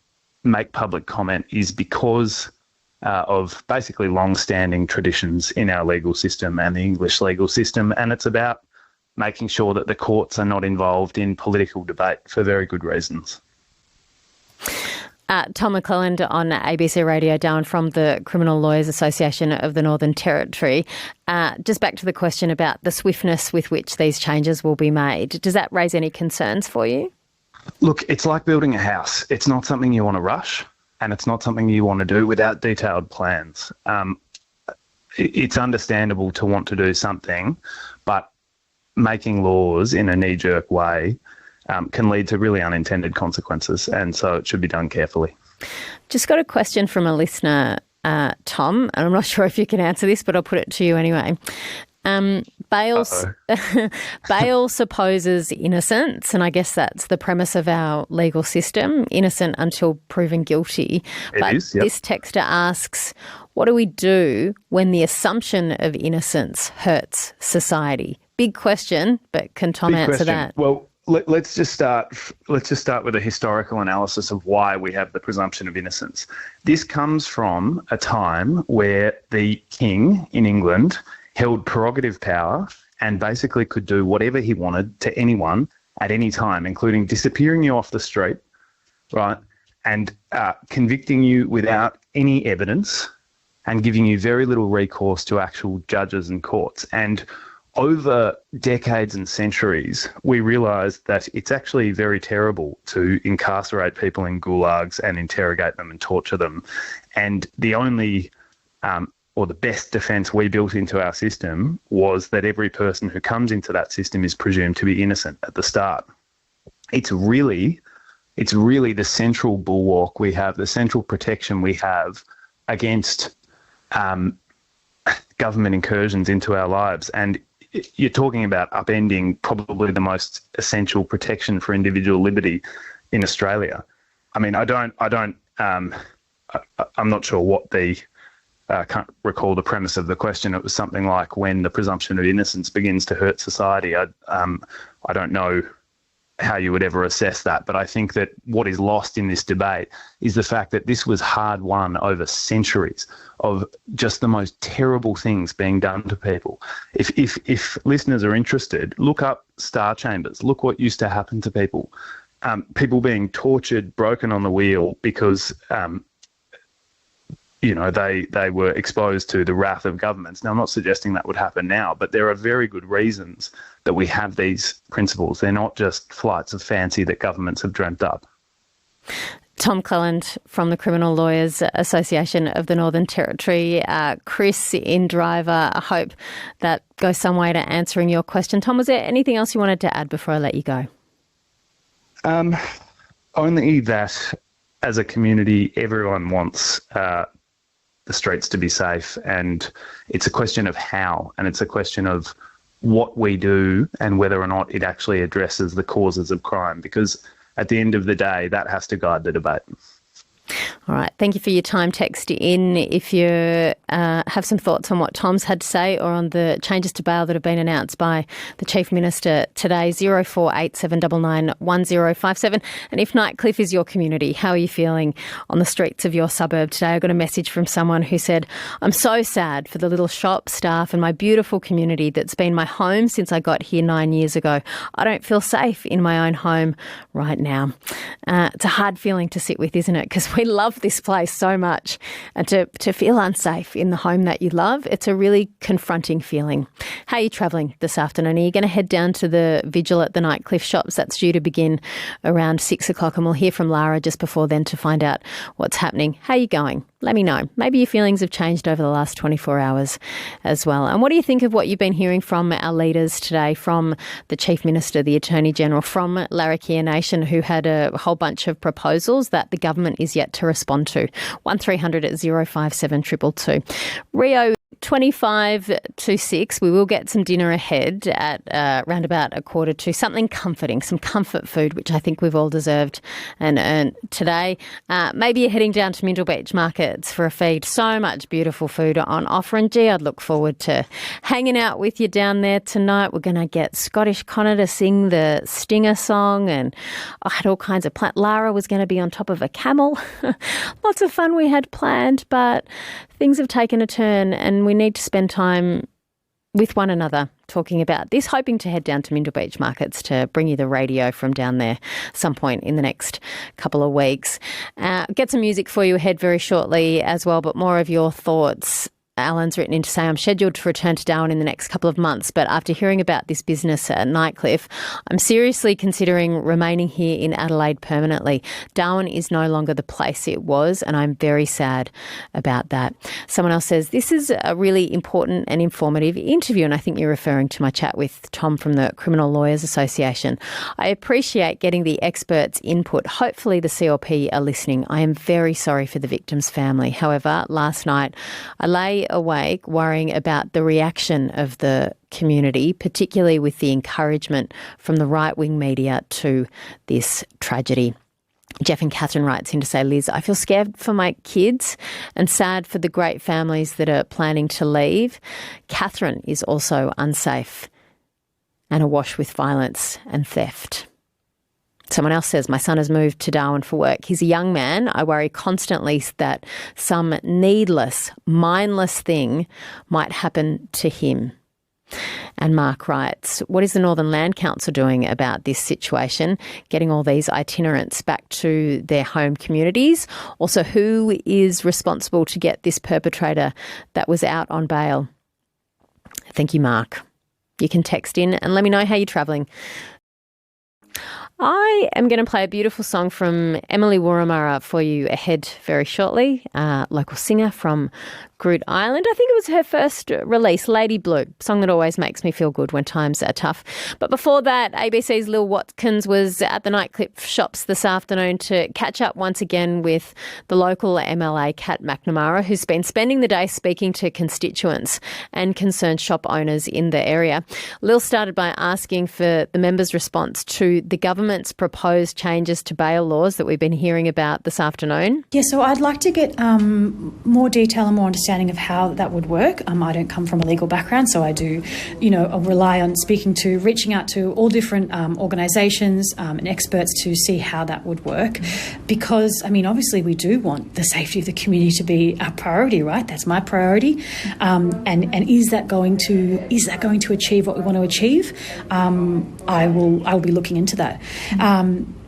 make public comment is because of basically long-standing traditions in our legal system and the English legal system, and it's about making sure that the courts are not involved in political debate for very good reasons. Tom McClelland on ABC Radio Darwin from the Criminal Lawyers Association of the Northern Territory. Just back to the question about the swiftness with which these changes will be made. Does that raise any concerns for you? Look, it's like building a house. It's not something you want to rush, and it's not something you want to do without detailed plans. It's understandable to want to do something, but making laws in a knee-jerk way can lead to really unintended consequences, and so it should be done carefully. Just got a question from a listener, Tom, and I'm not sure if you can answer this, but I'll put it to you anyway. Bail supposes innocence, and I guess that's the premise of our legal system, innocent until proven guilty. But this texter asks, what do we do when the assumption of innocence hurts society? Big question, but can Tom answer that? Well, let's just start with a historical analysis of why we have the presumption of innocence. This comes from a time where the king in England held prerogative power and basically could do whatever he wanted to anyone at any time, including disappearing you off the street, right, and convicting you without any evidence and giving you very little recourse to actual judges and courts. And over decades and centuries, we realised that it's actually very terrible to incarcerate people in gulags and interrogate them and torture them. And the only or the best defence we built into our system was that every person who comes into that system is presumed to be innocent at the start. It's really the central bulwark we have, the central protection we have against government incursions into our lives. And you're talking about upending probably the most essential protection for individual liberty in Australia. I mean, I'm not sure what I can't recall the premise of the question. It was something like when the presumption of innocence begins to hurt society. I don't know how you would ever assess that, but I think that what is lost in this debate is the fact that this was hard won over centuries of just the most terrible things being done to people. If listeners are interested, look up star chambers. Look what used to happen to people. People being tortured, broken on the wheel because they were exposed to the wrath of governments. Now, I'm not suggesting that would happen now, but there are very good reasons that we have these principles. They're not just flights of fancy that governments have dreamt up. Tom Cleland from the Criminal Lawyers Association of the Northern Territory. Chris in Driver, I hope that goes some way to answering your question. Tom, was there anything else you wanted to add before I let you go? Only that as a community, everyone wants the streets to be safe, and it's a question of how, and it's a question of what we do and whether or not it actually addresses the causes of crime, because at the end of the day, that has to guide the debate. All right. Thank you for your time. Text in if you have some thoughts on what Tom's had to say or on the changes to bail that have been announced by the Chief Minister today, 0487991057. And if Nightcliff is your community, how are you feeling on the streets of your suburb today? I got a message from someone who said, I'm so sad for the little shop staff and my beautiful community that's been my home since I got here 9 years ago. I don't feel safe in my own home right now. It's a hard feeling to sit with, isn't it? Because we love this place so much, and to feel unsafe in the home that you love, it's a really confronting feeling. How are you travelling this afternoon? Are you going to head down to the vigil at the Nightcliff shops? That's due to begin around 6 o'clock, and we'll hear from Lara just before then to find out what's happening. How are you going? Let me know. Maybe your feelings have changed over the last 24 hours as well. And what do you think of what you've been hearing from our leaders today, from the Chief Minister, the Attorney General, from Larrakia Nation, who had a whole bunch of proposals that the government is yet to respond to? 1300 057 222. Rio, 25 to 6. We will get some dinner ahead at around about 1:45. Something comforting, some comfort food, which I think we've all deserved and earned today. Maybe you're heading down to Mindle Beach Markets for a feed. So much beautiful food on offer. And gee, I'd look forward to hanging out with you down there tonight. We're going to get Scottish Connor to sing the Stinger song, and I had all kinds of plans. Lara was going to be on top of a camel. Lots of fun we had planned, but things have taken a turn and we need to spend time with one another talking about this, hoping to head down to Mindle Beach Markets to bring you the radio from down there some point in the next couple of weeks. Get some music for you ahead very shortly as well, but more of your thoughts. Alan's written in to say, I'm scheduled to return to Darwin in the next couple of months, but after hearing about this business at Nightcliff, I'm seriously considering remaining here in Adelaide permanently. Darwin is no longer the place it was, and I'm very sad about that. Someone else says, this is a really important and informative interview, and I think you're referring to my chat with Tom from the Criminal Lawyers Association. I appreciate getting the experts' input. Hopefully the CLP are listening. I am very sorry for the victim's family. However, last night I lay awake worrying about the reaction of the community, particularly with the encouragement from the right-wing media to this tragedy. Jeff and Catherine writes in to say, Liz, I feel scared for my kids and sad for the great families that are planning to leave. Catherine is also unsafe and awash with violence and theft. Someone else says, my son has moved to Darwin for work. He's a young man. I worry constantly that some needless, mindless thing might happen to him. And Mark writes, what is the Northern Land Council doing about this situation, getting all these itinerants back to their home communities? Also, who is responsible to get this perpetrator that was out on bail? Thank you, Mark. You can text in and let me know how you're travelling. I am going to play a beautiful song from Emily Wurramara for you ahead very shortly, local singer from Groote Eylandt. I think it was her first release, Lady Blue, song that always makes me feel good when times are tough. But before that, ABC's Lil Watkins was at the Nightcliff shops this afternoon to catch up once again with the local MLA, Kat McNamara, who's been spending the day speaking to constituents and concerned shop owners in the area. Lil started by asking for the members' response to the government's proposed changes to bail laws that we've been hearing about this afternoon. Yeah, so I'd like to get more detail and more understanding of how that would work. I don't come from a legal background, so I do, rely on reaching out to all different organisations and experts to see how that would work. Because, obviously we do want the safety of the community to be our priority, right? That's my priority. And is that going to achieve what we want to achieve? I will be looking into that.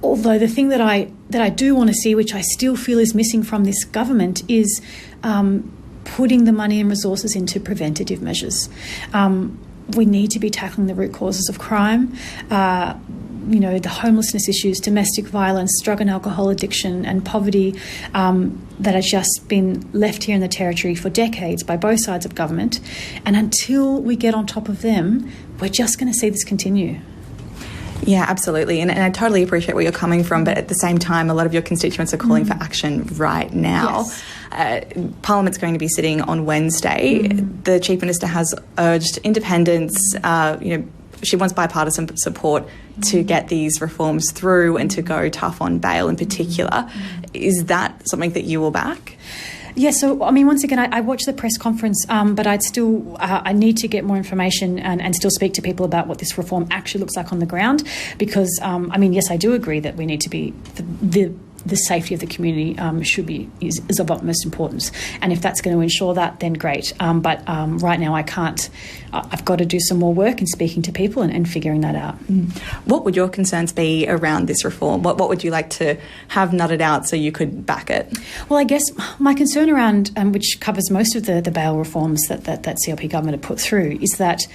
Although the thing that I do want to see, which I still feel is missing from this government, is putting the money and resources into preventative measures. We need to be tackling the root causes of crime, the homelessness issues, domestic violence, drug and alcohol addiction and poverty that has just been left here in the Territory for decades by both sides of government. And until we get on top of them, we're just going to see this continue. Yeah, absolutely. And I totally appreciate where you're coming from, but at the same time, a lot of your constituents are calling for action right now. Yes. Parliament's going to be sitting on Wednesday. The Chief Minister has urged independence. She wants bipartisan support to get these reforms through and to go tough on bail in particular. Is that something that you will back? Yeah, so, once again, I watched the press conference, but I need to get more information and still speak to people about what this reform actually looks like on the ground because, yes, I do agree that we need to be the safety of the community is of utmost importance. And if that's going to ensure that, then great. But right now I can't. I've got to do some more work in speaking to people and figuring that out. What would your concerns be around this reform? What would you like to have nutted out so you could back it? Well, I guess my concern around, which covers most of the bail reforms that CLP government have put through, is that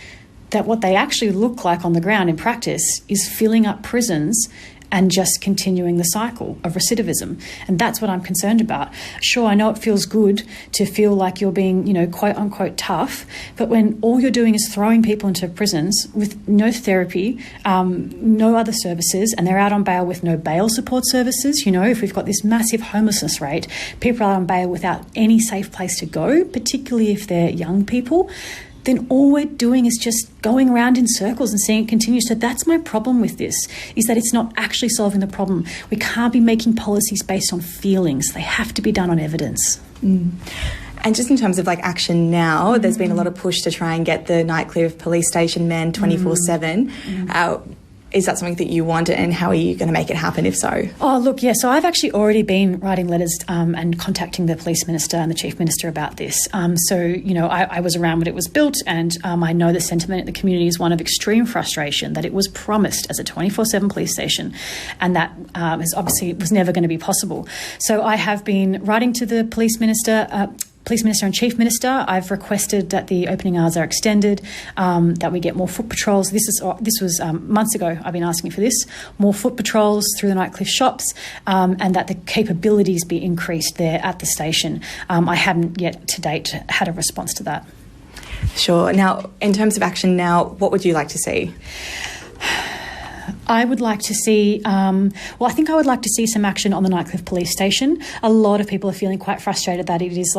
what they actually look like on the ground in practice is filling up prisons and just continuing the cycle of recidivism. And that's what I'm concerned about. Sure, I know it feels good to feel like you're being, quote unquote tough, but when all you're doing is throwing people into prisons with no therapy, no other services, and they're out on bail with no bail support services, if we've got this massive homelessness rate, people are out on bail without any safe place to go, particularly if they're young people, then all we're doing is just going around in circles and seeing it continue. So that's my problem with this, is that it's not actually solving the problem. We can't be making policies based on feelings. They have to be done on evidence. And just in terms of action now, there's been a lot of push to try and get the Nightcliff police station men 24/7. Is that something that you want, and how are you going to make it happen if so? Oh, look, yeah, so I've actually already been writing letters and contacting the police minister and the chief minister about this. I was around when it was built, and I know the sentiment in the community is one of extreme frustration that it was promised as a 24/7 police station, and that was never going to be possible. So I have been writing to the Police Minister and Chief Minister. I've requested that the opening hours are extended, that we get more foot patrols. This was months ago. I've been asking for this, more foot patrols through the Nightcliff shops, and that the capabilities be increased there at the station. I haven't yet to date had a response to that. Sure. Now, in terms of action now, what would you like to see? I would like to see, I think I would like to see some action on the Nightcliff police station. A lot of people are feeling quite frustrated that it is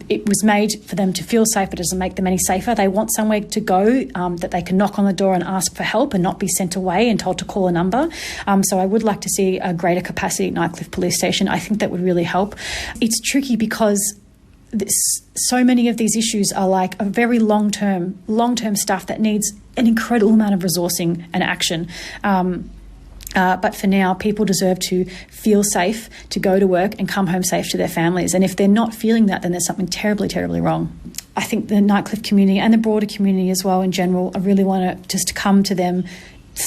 it was made for them to feel safe, but it doesn't make them any safer. They want somewhere to go, that they can knock on the door and ask for help and not be sent away and told to call a number. So I would like to see a greater capacity at Nightcliff police station. I think that would really help. It's tricky because so many of these issues are a very long-term stuff that needs an incredible amount of resourcing and action. But for now, people deserve to feel safe, to go to work and come home safe to their families. And if they're not feeling that, then there's something terribly, terribly wrong. I think the Nightcliff community and the broader community as well in general, I really want to just come to them,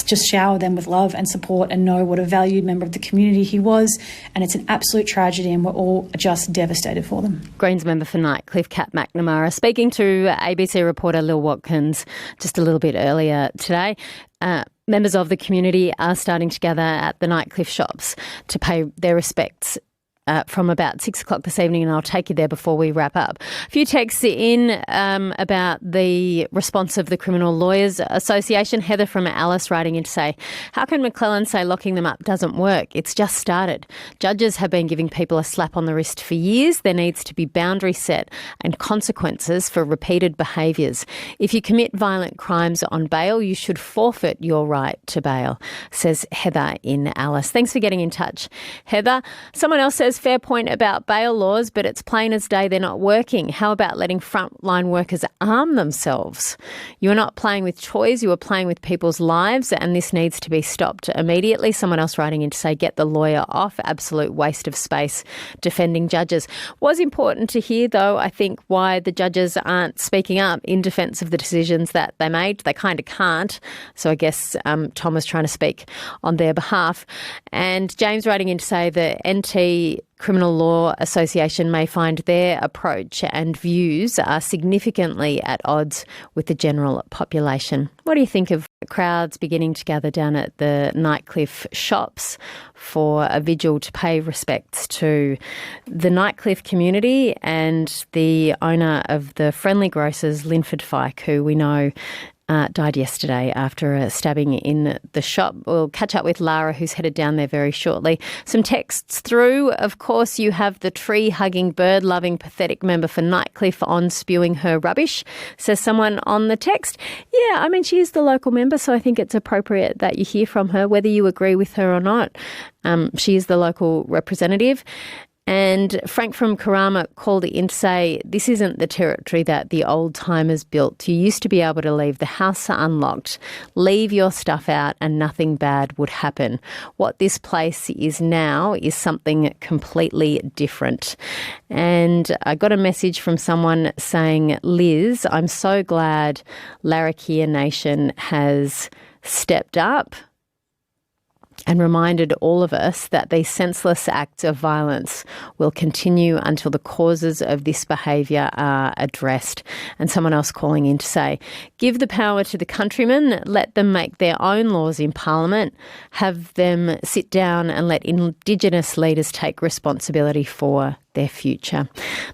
just shower them with love and support and know what a valued member of the community he was. And it's an absolute tragedy, and we're all just devastated for them. Greens member for Nightcliff Kat McNamara speaking to ABC reporter 𝘼𝘾𝙆 𝙁𝙗 just a little bit earlier today. Members of the community are starting to gather at the Nightcliff shops to pay their respects from about 6 o'clock this evening, and I'll take you there before we wrap up. A few texts in about the response of the Criminal Lawyers Association. Heather from Alice writing in to say, how can McClellan say locking them up doesn't work? It's just started. Judges have been giving people a slap on the wrist for years. There needs to be boundaries set and consequences for repeated behaviours. If you commit violent crimes on bail, you should forfeit your right to bail, says Heather in Alice. Thanks for getting in touch, Heather. Someone else says, fair point about bail laws, but it's plain as day they're not working. How about letting frontline workers arm themselves? You are not playing with toys, you are playing with people's lives, and this needs to be stopped immediately. Someone else writing in to say, get the lawyer off, absolute waste of space defending judges. Was important to hear, though, I think, why the judges aren't speaking up in defence of the decisions that they made. They kind of can't. So I guess Tom was trying to speak on their behalf. And James writing in to say the NT Criminal Law Association may find their approach and views are significantly at odds with the general population. What do you think of crowds beginning to gather down at the Nightcliff shops for a vigil to pay respects to the Nightcliff community and the owner of the Friendly Grocers, Linford Feick, who we know died yesterday after a stabbing in the shop? We'll catch up with Lara, who's headed down there very shortly. Some texts through. Of course, you have the tree-hugging, bird-loving, pathetic member for Nightcliff on spewing her rubbish, says someone on the text. Yeah, I mean, she is the local member, so I think it's appropriate that you hear from her, whether you agree with her or not. She is the local representative. And Frank from Karama called in to say, this isn't the territory that the old timers built. You used to be able to leave the house unlocked, leave your stuff out, and nothing bad would happen. What this place is now is something completely different. And I got a message from someone saying, Liz, I'm so glad Larrakia Nation has stepped up and reminded all of us that these senseless acts of violence will continue until the causes of this behaviour are addressed. And someone else calling in to say, give the power to the countrymen, let them make their own laws in Parliament, have them sit down and let Indigenous leaders take responsibility for their future.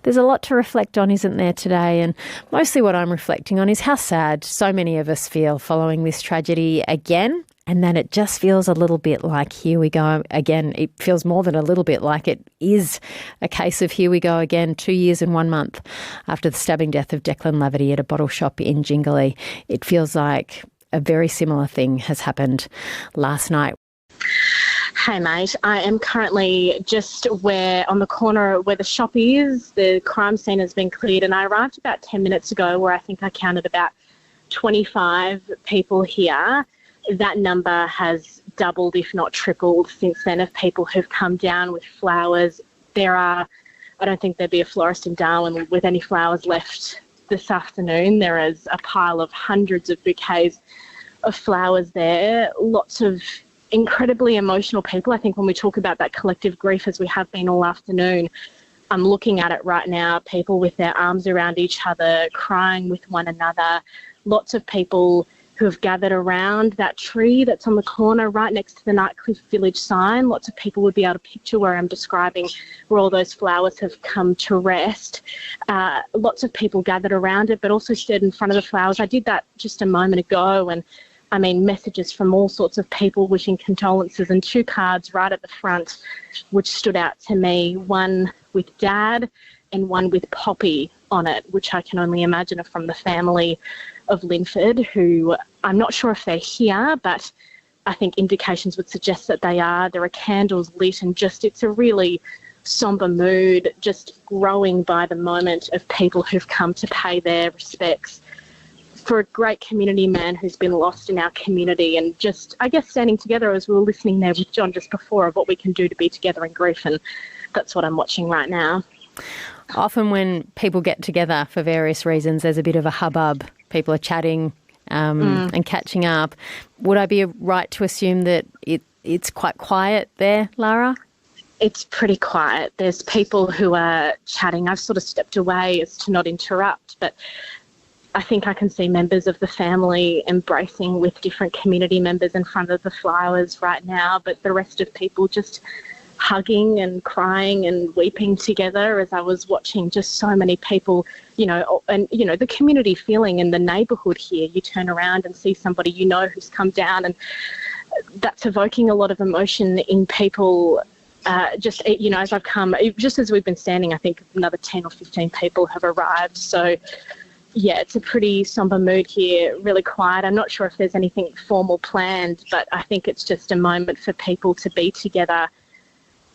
There's a lot to reflect on, isn't there, today? And mostly what I'm reflecting on is how sad so many of us feel following this tragedy again, and that it just feels a little bit like here we go again. It feels more than a little bit like it is a case of here we go again, 2 years and 1 month after the stabbing death of Declan Laverty at a bottle shop in Jingallee. It feels like a very similar thing has happened last night. Hey mate, I am currently just on the corner where the shop is. The crime scene has been cleared, and I arrived about 10 minutes ago, where I think I counted about 25 people here. That number has doubled, if not tripled, since then, of people who've come down with flowers. I don't think there'd be a florist in Darwin with any flowers left this afternoon. There is a pile of hundreds of bouquets of flowers there. Lots of incredibly emotional people. I think when we talk about that collective grief, as we have been all afternoon, I'm looking at it right now, people with their arms around each other, crying with one another. Lots of people who have gathered around that tree that's on the corner right next to the Nightcliff Village sign. Lots of people would be able to picture where I'm describing, where all those flowers have come to rest. Lots of people gathered around it, but also stood in front of the flowers. I did that just a moment ago, and I mean, messages from all sorts of people wishing condolences, and 2 cards right at the front which stood out to me, one with Dad and one with Poppy on it, which I can only imagine are from the family of Linford, who I'm not sure if they're here, but I think indications would suggest that they are. There are candles lit, and it's a really sombre mood, just growing by the moment, of people who've come to pay their respects for a great community man who's been lost in our community, and just, I guess, standing together, as we were listening there with John just before, of what we can do to be together in grief, and that's what I'm watching right now. Often when people get together for various reasons, there's a bit of a hubbub. People are chatting and catching up. Would I be right to assume that it's quite quiet there, Lara? It's pretty quiet. There's people who are chatting. I've sort of stepped away as to not interrupt, but I think I can see members of the family embracing with different community members in front of the flowers right now, but the rest of people just hugging and crying and weeping together, as I was watching just so many people, and the community feeling in the neighbourhood here. You turn around and see somebody who's come down, and that's evoking a lot of emotion in people. As I've come, just as we've been standing, I think another 10 or 15 people have arrived. So yeah, it's a pretty sombre mood here, really quiet. I'm not sure if there's anything formal planned, but I think it's just a moment for people to be together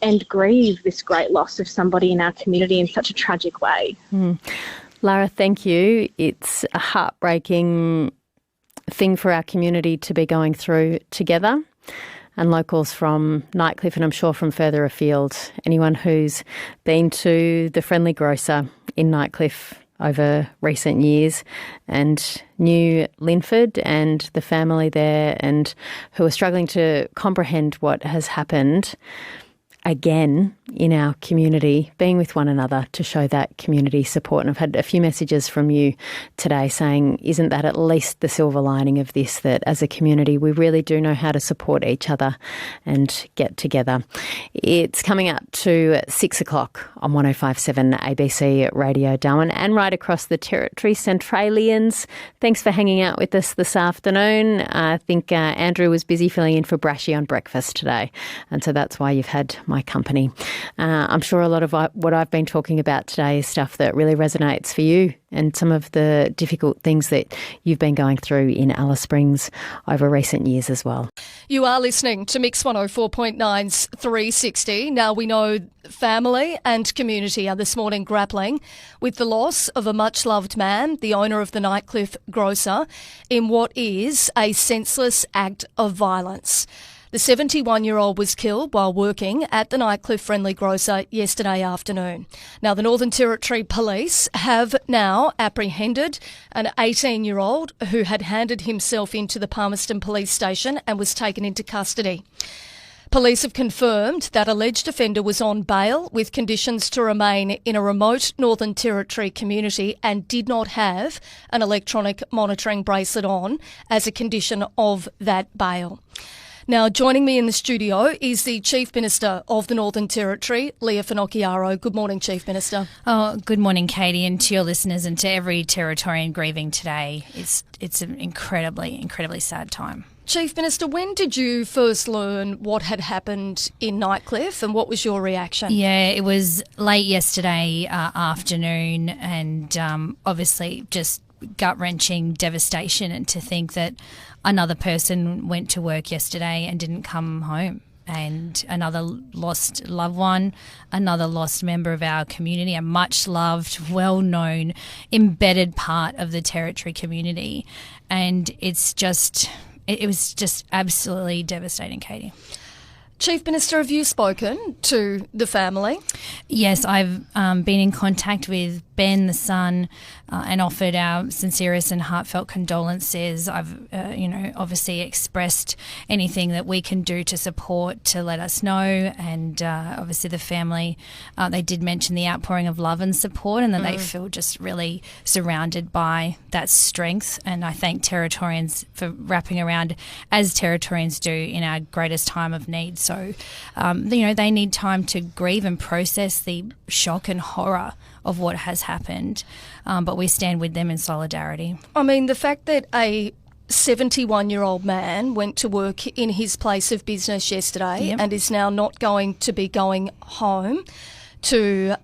and grieve this great loss of somebody in our community in such a tragic way. Lara, thank you. It's a heartbreaking thing for our community to be going through together, and locals from Nightcliff, and I'm sure from further afield, anyone who's been to the Friendly Grocer in Nightcliff over recent years and knew Linford and the family there, and who are struggling to comprehend what has happened again in our community, being with one another to show that community support. And I've had a few messages from you today saying, isn't that at least the silver lining of this, that as a community we really do know how to support each other and get together. It's coming up to 6 o'clock on 105.7 ABC Radio Darwin and right across the territory. Centralians, thanks for hanging out with us this afternoon. I think Andrew was busy filling in for Brashy on breakfast today, and so that's why you've had my company. I'm sure a lot of what I've been talking about today is stuff that really resonates for you, and some of the difficult things that you've been going through in Alice Springs over recent years as well. You are listening to Mix 104.9's 360. Now, we know family and community are this morning grappling with the loss of a much-loved man, the owner of the Nightcliff Grocer, in what is a senseless act of violence. The 71-year-old was killed while working at the Nightcliff Friendly Grocer yesterday afternoon. Now, the Northern Territory Police have now apprehended an 18-year-old who had handed himself into the Palmerston Police Station and was taken into custody. Police have confirmed that alleged offender was on bail with conditions to remain in a remote Northern Territory community and did not have an electronic monitoring bracelet on as a condition of that bail. Now, joining me in the studio is the Chief Minister of the Northern Territory, Lia Finocchiaro. Good morning, Chief Minister. Oh, good morning, Katie, and to your listeners and to every Territorian grieving today. It's an incredibly sad time. Chief Minister, when did you first learn what had happened in Nightcliff and what was your reaction? Yeah, it was late yesterday afternoon and obviously just gut-wrenching devastation, and to think that another person went to work yesterday and didn't come home, and another lost loved one, another lost member of our community, a much-loved, well-known, embedded part of the Territory community. And it was just absolutely devastating, Katie. Chief Minister, have you spoken to the family? Yes, I've been in contact with Ben, the son, and offered our sincerest and heartfelt condolences. I've, obviously expressed anything that we can do to support, to let us know. And obviously the family, they did mention the outpouring of love and support, and that they feel just really surrounded by that strength. And I thank Territorians for wrapping around as Territorians do in our greatest time of need. So, they need time to grieve and process the shock and horror of what has happened, but we stand with them in solidarity. I mean, the fact that a 71-year-old man went to work in his place of business yesterday and is now not going to be going home to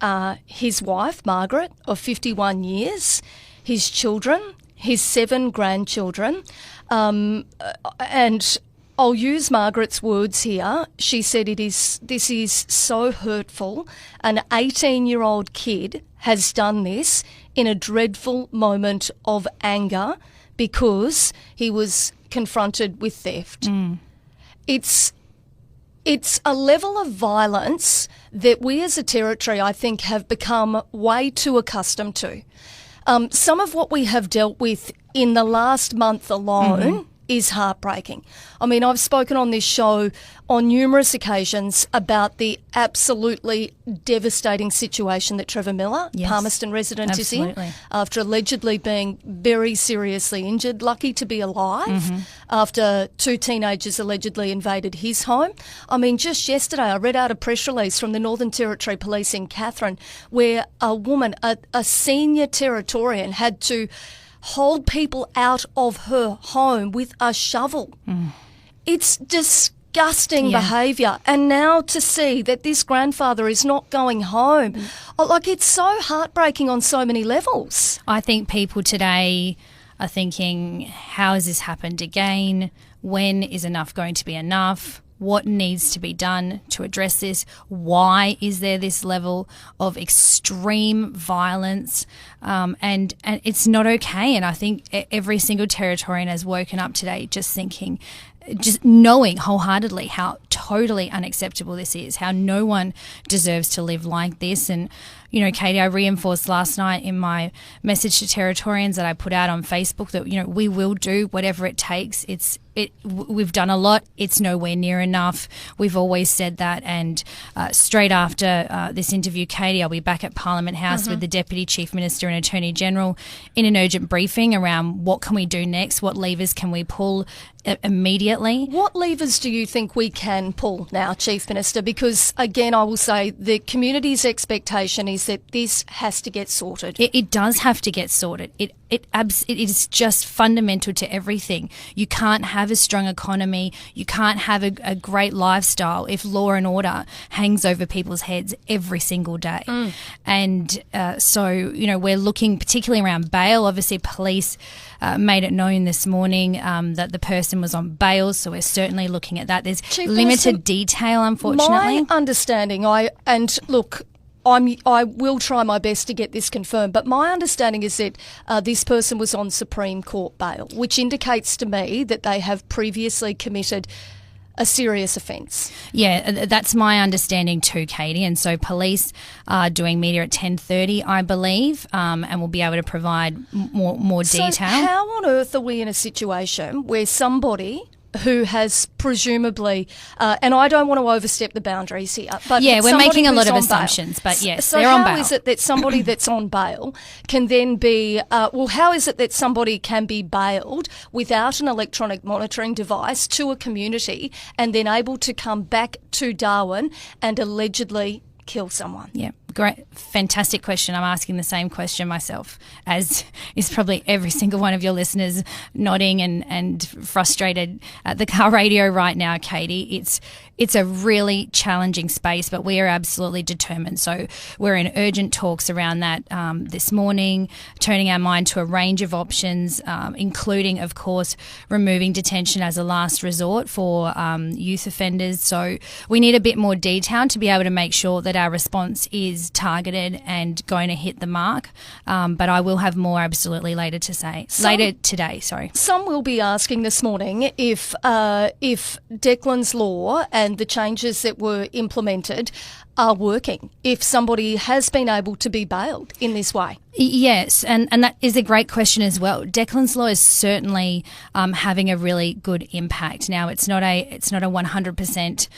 his wife, Margaret, of 51 years, his children, his 7 grandchildren, and I'll use Margaret's words here. She said this is so hurtful. An 18-year-old kid has done this in a dreadful moment of anger because he was confronted with theft. It's a level of violence that we as a Territory, I think, have become way too accustomed to. Some of what we have dealt with in the last month alone is heartbreaking. I mean, I've spoken on this show on numerous occasions about the absolutely devastating situation that Trevor Miller, Palmerston resident, is in after allegedly being very seriously injured, lucky to be alive, after 2 teenagers allegedly invaded his home. I mean, just yesterday I read out a press release from the Northern Territory Police in Katherine where a woman, a senior Territorian, had to hold people out of her home with a shovel. It's disgusting behaviour. And now to see that this grandfather is not going home, it's so heartbreaking on so many levels. I think people today are thinking, how has this happened again? When is enough going to be enough? What needs to be done to address this? Why is there this level of extreme violence? And it's not okay. And I think every single Territorian has woken up today just knowing wholeheartedly how totally unacceptable this is, how no one deserves to live like this. And, Katie, I reinforced last night in my message to Territorians that I put out on Facebook that, we will do whatever it takes. We've done a lot. It's nowhere near enough. We've always said that. And straight after this interview, Katie, I'll be back at Parliament House with the Deputy Chief Minister and Attorney General in an urgent briefing around what can we do next, what levers can we pull immediately. What levers do you think we can pull now, Chief Minister? Because, again, I will say the community's expectation is that this has to get sorted. It does have to get sorted. It is just fundamental to everything. You can't have a strong economy. You can't have a great lifestyle if law and order hangs over people's heads every single day. And so, we're looking particularly around bail. Obviously, police made it known this morning that the person was on bail, so we're certainly looking at that. There's limited detail, unfortunately. My understanding, I will try my best to get this confirmed, but my understanding is that this person was on Supreme Court bail, which indicates to me that they have previously committed a serious offence. Yeah, that's my understanding too, Katie. And so police are doing media at 10:30, I believe, and will be able to provide more detail. So how on earth are we in a situation where somebody who has presumably, and I don't want to overstep the boundaries here, but yeah, we're making a lot of bail. assumptions, but yes, so they're on bail. how is it that somebody that's on bail can then be, how is it that somebody can be bailed without an electronic monitoring device to a community and then able to come back to Darwin and allegedly kill someone? Yeah, great, fantastic question. I'm asking the same question myself, as is probably every single one of your listeners, nodding and frustrated at the car radio right now, Katie. It's a really challenging space, but we are absolutely determined. So we're in urgent talks around that this morning, turning our mind to a range of options, including, of course, removing detention as a last resort for youth offenders. So we need a bit more detail to be able to make sure that our response is targeted and going to hit the mark. But I will have more absolutely later today. Some will be asking this morning if Declan's law and the changes that were implemented are working, if somebody has been able to be bailed in this way. Yes, and that is a great question as well. Declan's law is certainly having a really good impact. Now, it's not a 100%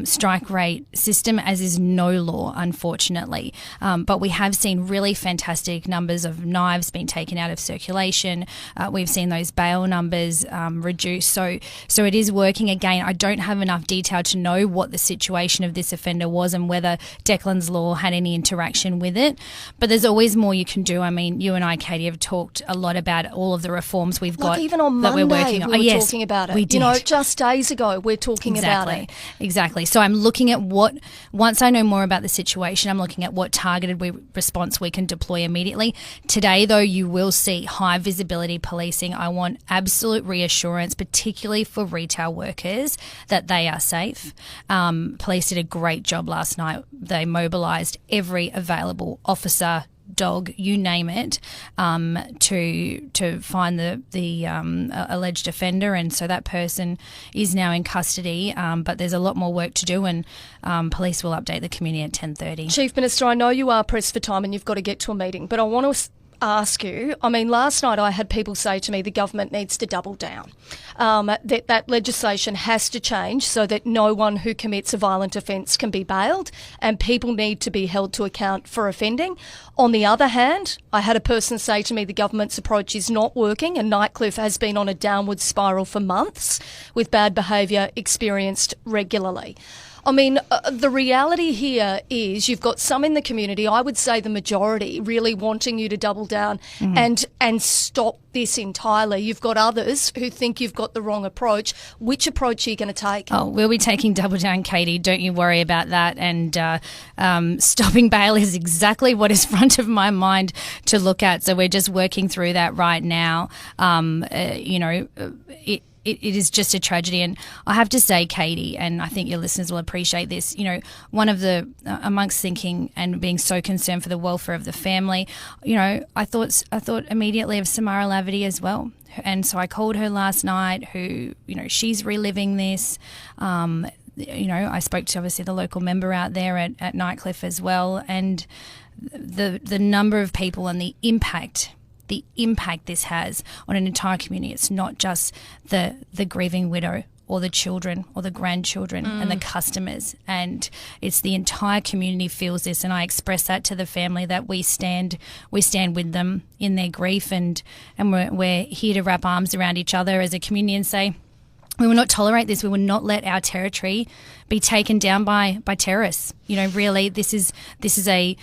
strike rate system, as is no law, unfortunately. But we have seen really fantastic numbers of knives being taken out of circulation. We've seen those bail numbers reduce. So it is working. Again, I don't have enough detail to know what the situation of this offender was and whether Declan's law had any interaction with it. But there's always more you can do. I mean, you and I, Katie, have talked a lot about all of the reforms we've got. Even on that Monday, we're working on. we were talking about it. We did. You know, just days ago, we're talking about it. Exactly. So I'm looking at once I know more about the situation, I'm looking at what targeted response we can deploy immediately. Today, though, you will see high visibility policing. I want absolute reassurance, particularly for retail workers, that they are safe. Police did a great job last night. They mobilised every available officer, dog, you name it, to find the alleged offender, and so that person is now in custody. But there's a lot more work to do, and police will update the community at 10:30. Chief Minister, I know you are pressed for time and you've got to get to a meeting, but I want to ask you, I mean, last night I had people say to me the government needs to double down, that legislation has to change so that no one who commits a violent offence can be bailed, and people need to be held to account for offending. On the other hand, I had a person say to me the government's approach is not working, and Nightcliff has been on a downward spiral for months with bad behaviour experienced regularly. I mean, the reality here is you've got some in the community, I would say the majority, really wanting you to double down and stop this entirely. You've got others who think you've got the wrong approach. Which approach are you going to take? Oh, we'll be taking double down, Katie. Don't you worry about that. And stopping bail is exactly what is front of my mind to look at. So we're just working through that right now. It is just a tragedy. And I have to say, Katie, and I think your listeners will appreciate this, you know, one of the, amongst thinking and being so concerned for the welfare of the family, you know, I thought immediately of Lara Laverty as well. And so I called her last night, who, you know, she's reliving this. You know, I spoke to obviously the local member out there at Nightcliff as well. And the number of people and the impact this has on an entire community. It's not just the grieving widow or the children or the grandchildren and the customers, and it's the entire community feels this, and I express that to the family, that we stand with them in their grief, and we're here to wrap arms around each other as a community and say, we will not tolerate this. We will not let our territory be taken down by terrorists. You know, really, this is a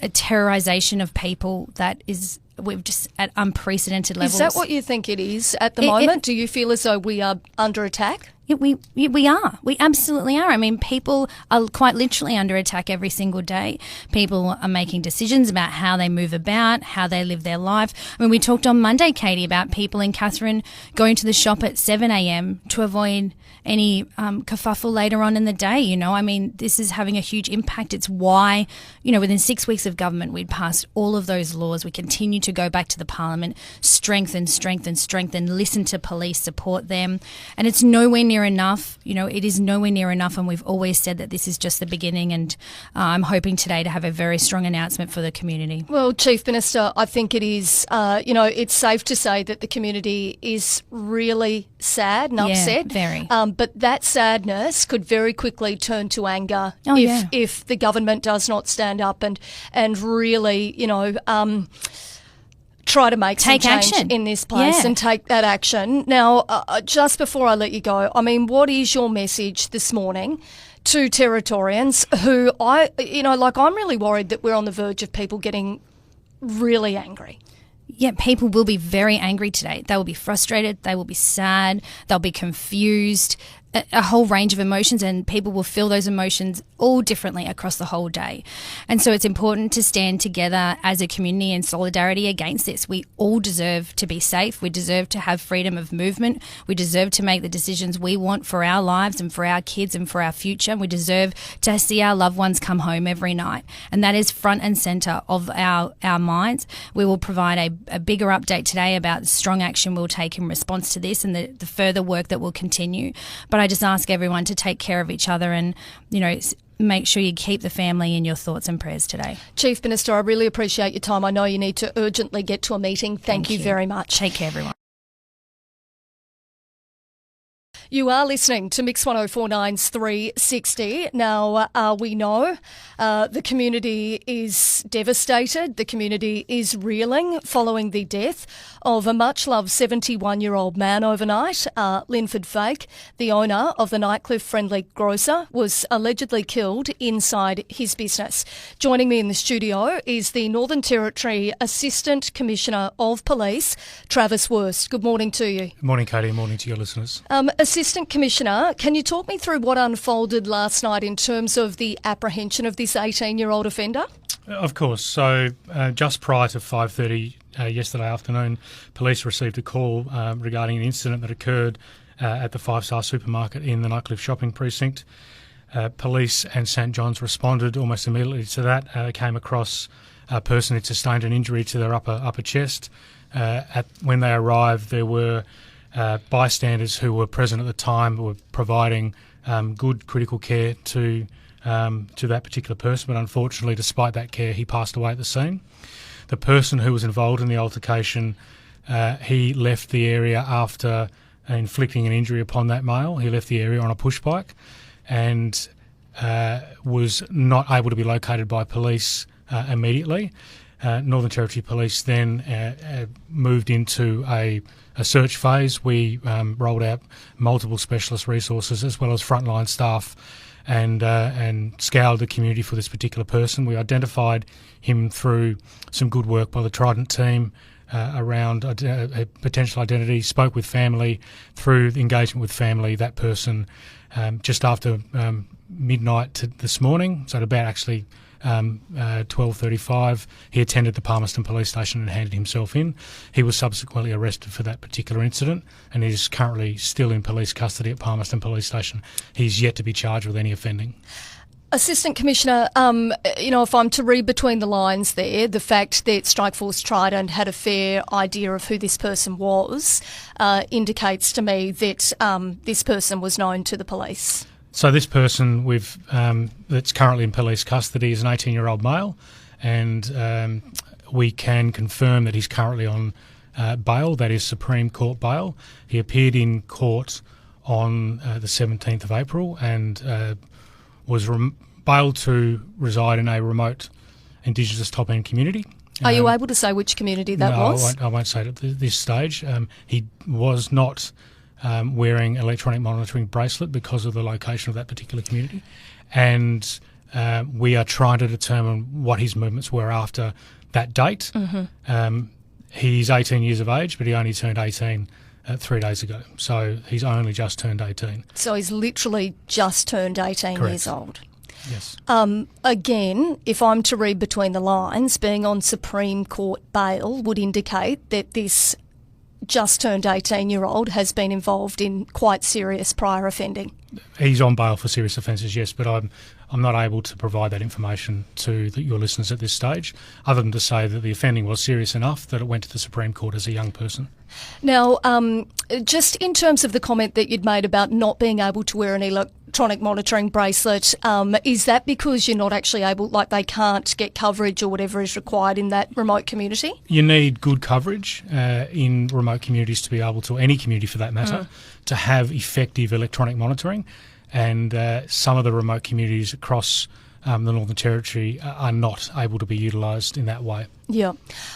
terrorisation of people that is, we've just at unprecedented levels. Is that what you think it is at the moment? Do you feel as though we are under attack? Yeah, we are. We absolutely are. I mean, people are quite literally under attack every single day. People are making decisions about how they move about, how they live their life. I mean, we talked on Monday, Katie, about people in Katherine going to the shop at 7 a.m. to avoid any kerfuffle later on in the day. You know, I mean, this is having a huge impact. It's why, you know, within 6 weeks of government, we'd passed all of those laws. We continue to go back to the Parliament, strengthen, listen to police, support them. And it's nowhere near near enough. You know, it is nowhere near enough, and we've always said that this is just the beginning, and I'm hoping today to have a very strong announcement for the community. Well, Chief Minister, I think it is, it's safe to say that the community is really sad and upset. Very. But that sadness could very quickly turn to anger if the government does not stand up and really, try to make some change action in this place and take that action. Now, just before I let you go, I mean, what is your message this morning to Territorians who I'm really worried that we're on the verge of people getting really angry? Yeah, people will be very angry today. They will be frustrated. They will be sad. They'll be confused. A whole range of emotions, and people will feel those emotions all differently across the whole day. And so it's important to stand together as a community in solidarity against this. We all deserve to be safe. We deserve to have freedom of movement. We deserve to make the decisions we want for our lives and for our kids and for our future. We deserve to see our loved ones come home every night. And that is front and centre of our minds. We will provide a bigger update today about the strong action we'll take in response to this and the further work that will continue. But I just ask everyone to take care of each other and, make sure you keep the family in your thoughts and prayers today. Chief Minister, I really appreciate your time. I know you need to urgently get to a meeting. Thank you very much. Take care, everyone. You are listening to Mix 104.9's 360. Now, we know the community is devastated. The community is reeling following the death of a much-loved 71-year-old man overnight. Linford Feick, the owner of the Nightcliff friendly grocer, was allegedly killed inside his business. Joining me in the studio is the Northern Territory Assistant Commissioner of Police, Travis Wurst. Good morning to you. Good morning, Katie. Morning to your listeners. Assistant Commissioner, can you talk me through what unfolded last night in terms of the apprehension of this 18-year-old offender? Of course. So just prior to 5:30 yesterday afternoon, police received a call regarding an incident that occurred at the Five Star supermarket in the Nightcliff shopping precinct. Police and St John's responded almost immediately to that. Came across a person who sustained an injury to their upper chest. When they arrived, there were bystanders who were present at the time were providing good critical care to that particular person, but unfortunately, despite that care, he passed away at the scene. The person who was involved in the altercation, he left the area after inflicting an injury upon that male. He left the area on a push bike and was not able to be located by police immediately. Northern Territory Police then moved into a search phase. We rolled out multiple specialist resources as well as frontline staff and scoured the community for this particular person. We identified him through some good work by the Trident team around a potential identity, spoke with family. Through the engagement with family, that person just after midnight this morning, so at about actually 12:35, he attended the Palmerston Police Station and handed himself in. He was subsequently arrested for that particular incident and is currently still in police custody at Palmerston Police Station. He's yet to be charged with any offending. Assistant Commissioner, if I'm to read between the lines there, the fact that Strikeforce Trident had a fair idea of who this person was indicates to me that this person was known to the police. So this person that's currently in police custody is an 18-year-old male, and we can confirm that he's currently on bail, that is Supreme Court bail. He appeared in court on the 17th of April and was bailed to reside in a remote Indigenous top-end community. Are you able to say which community that was? No, I won't say it at this stage. He was not wearing electronic monitoring bracelet because of the location of that particular community, and we are trying to determine what his movements were after that date. Mm-hmm. He's 18 years of age, but he only turned 18 3 days ago, so he's only just turned 18. So he's literally just turned 18 Correct. years old. Yes. Again, if I'm to read between the lines, being on Supreme Court bail would indicate that this just turned 18-year-old has been involved in quite serious prior offending. He's on bail for serious offences, yes, but I'm not able to provide that information to your listeners at this stage, other than to say that the offending was serious enough that it went to the Supreme Court as a young person. Now, just in terms of the comment that you'd made about not being able to wear an electronic monitoring bracelet, is that because you're not actually able, like they can't get coverage or whatever is required in that remote community? You need good coverage in remote communities to be able to, any community for that matter, to have effective electronic monitoring. And some of the remote communities across the Northern Territory are not able to be utilised in that way. Yeah.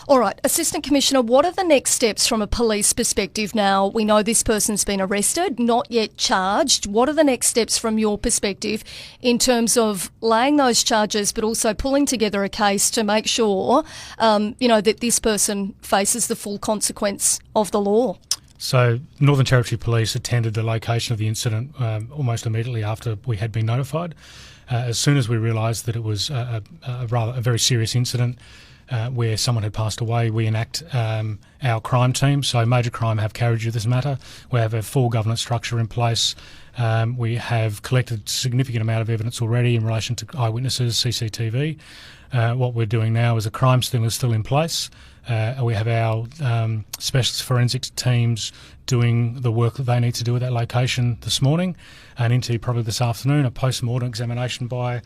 All right. Assistant Commissioner, what are the next steps from a police perspective now? We know this person's been arrested, not yet charged. What are the next steps from your perspective in terms of laying those charges but also pulling together a case to make sure, that this person faces the full consequence of the law? So Northern Territory Police attended the location of the incident almost immediately after we had been notified. As soon as we realised that it was a very serious incident where someone had passed away, we enact our crime team. So Major Crime have carriage of this matter. We have a full governance structure in place. We have collected a significant amount of evidence already in relation to eyewitnesses, CCTV. What we're doing now is a crime sting is still in place. We have our specialist forensics teams doing the work that they need to do at that location this morning, and into probably this afternoon a post-mortem examination by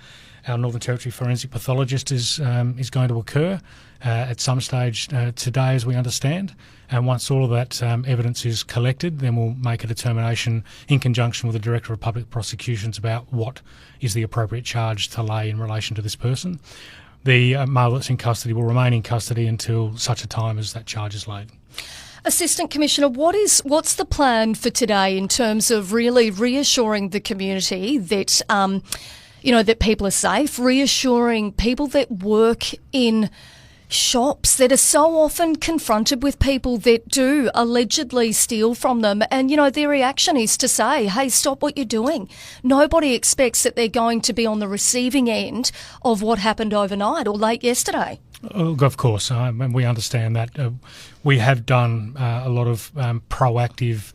our Northern Territory forensic pathologist is going to occur at some stage today, as we understand. And once all of that evidence is collected, then we'll make a determination in conjunction with the Director of Public Prosecutions about what is the appropriate charge to lay in relation to this person. The male that's in custody will remain in custody until such a time as that charge is laid. Assistant Commissioner, what's the plan for today in terms of really reassuring the community that, that people are safe, reassuring people that work in shops that are so often confronted with people that do allegedly steal from them, and their reaction is to say, hey, stop what you're doing. Nobody expects that they're going to be on the receiving end of what happened overnight or late yesterday. Of course, and we understand that. We have done a lot of proactive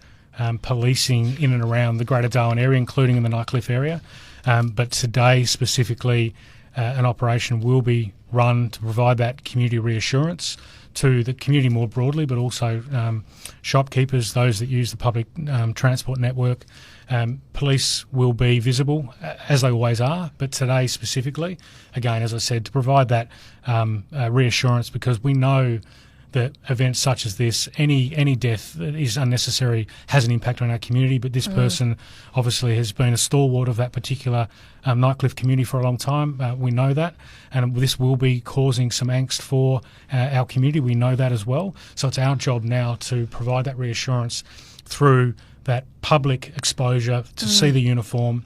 policing in and around the Greater Darwin area, including in the Nightcliff area, but today specifically an operation will be run to provide that community reassurance to the community more broadly, but also shopkeepers, those that use the public transport network. Police will be visible, as they always are, but today specifically, again, as I said, to provide that reassurance, because we know that events such as this, any death that is unnecessary has an impact on our community, but this person obviously has been a stalwart of that particular Nightcliff community for a long time. We know that, and this will be causing some angst for our community. We know that as well. So it's our job now to provide that reassurance through that public exposure, to see the uniform,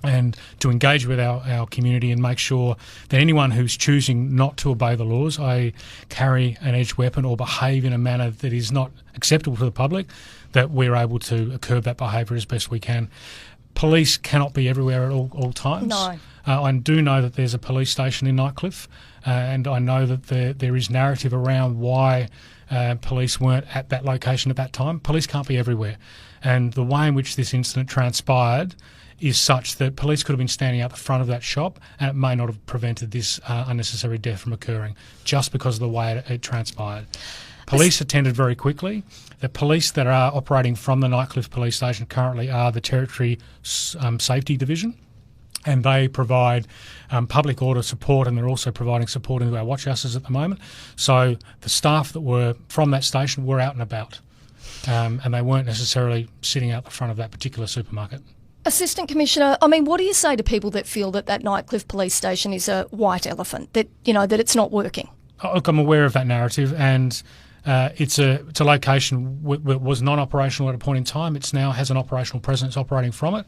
and to engage with our community and make sure that anyone who's choosing not to obey the laws, i.e. carry an edged weapon or behave in a manner that is not acceptable to the public, that we're able to curb that behaviour as best we can. Police cannot be everywhere at all times. No. I do know that there's a police station in Nightcliff, and I know that there is narrative around why police weren't at that location at that time. Police can't be everywhere. And the way in which this incident transpired is such that police could have been standing out the front of that shop, and it may not have prevented this unnecessary death from occurring just because of the way it transpired. Police attended very quickly. The police that are operating from the Nightcliff Police Station currently are the Territory Safety Division, and they provide public order support, and they're also providing support into our watch houses at the moment. So the staff that were from that station were out and about, and they weren't necessarily sitting out the front of that particular supermarket. Assistant Commissioner, what do you say to people that feel that Nightcliff Police Station is a white elephant, that that it's not working? Look, I'm aware of that narrative, and it's a location that was non-operational at a point in time. It's now has an operational presence operating from it.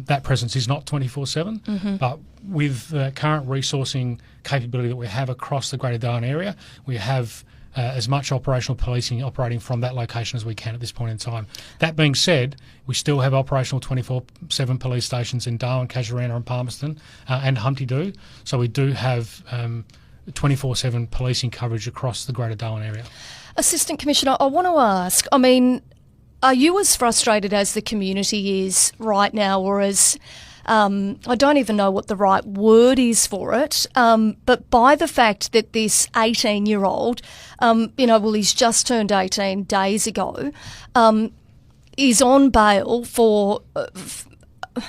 That presence is not 24/7, but with the current resourcing capability that we have across the Greater Darwin area, we have as much operational policing operating from that location as we can at this point in time. That being said, we still have operational 24/7 police stations in Darwin, Casuarina and Palmerston and Humpty Doo. So we do have 24/7 policing coverage across the Greater Darwin area. Assistant Commissioner, I want to ask, are you as frustrated as the community is right now, or as I don't even know what the right word is for it, but by the fact that this 18-year-old, he's just turned 18 days ago, is on bail for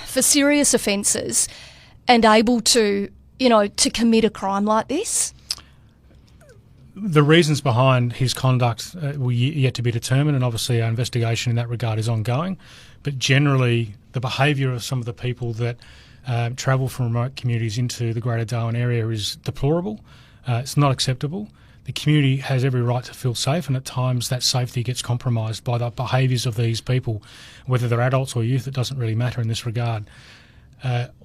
serious offences and able to, to commit a crime like this? The reasons behind his conduct were yet to be determined, and obviously our investigation in that regard is ongoing. But generally, the behaviour of some of the people that travel from remote communities into the Greater Darwin area is deplorable. It's not acceptable. The community has every right to feel safe, and at times that safety gets compromised by the behaviours of these people, whether they're adults or youth. It doesn't really matter in this regard.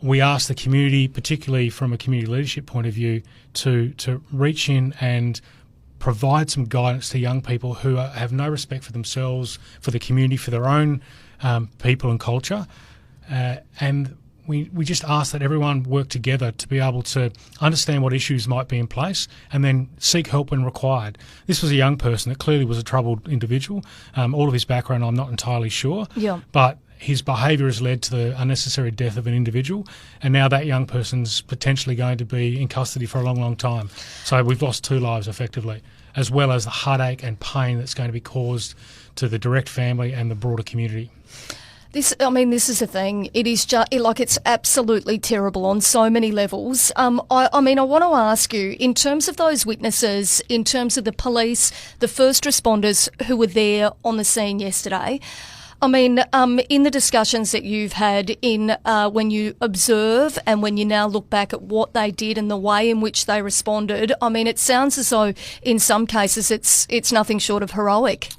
We ask the community, particularly from a community leadership point of view, to reach in and provide some guidance to young people who have no respect for themselves, for the community, for their own people and culture. And we just ask that everyone work together to be able to understand what issues might be in place and then seek help when required. This was a young person that clearly was a troubled individual. All of his background I'm not entirely sure, but his behaviour has led to the unnecessary death of an individual, and now that young person's potentially going to be in custody for a long, long time. So we've lost 2 lives effectively, as well as the heartache and pain that's going to be caused to the direct family and the broader community. This is the thing. It is just it's absolutely terrible on so many levels. I want to ask you, in terms of those witnesses, in terms of the police, the first responders who were there on the scene yesterday, in the discussions that you've had when you observe and when you now look back at what they did and the way in which they responded, it sounds as though in some cases it's nothing short of heroic.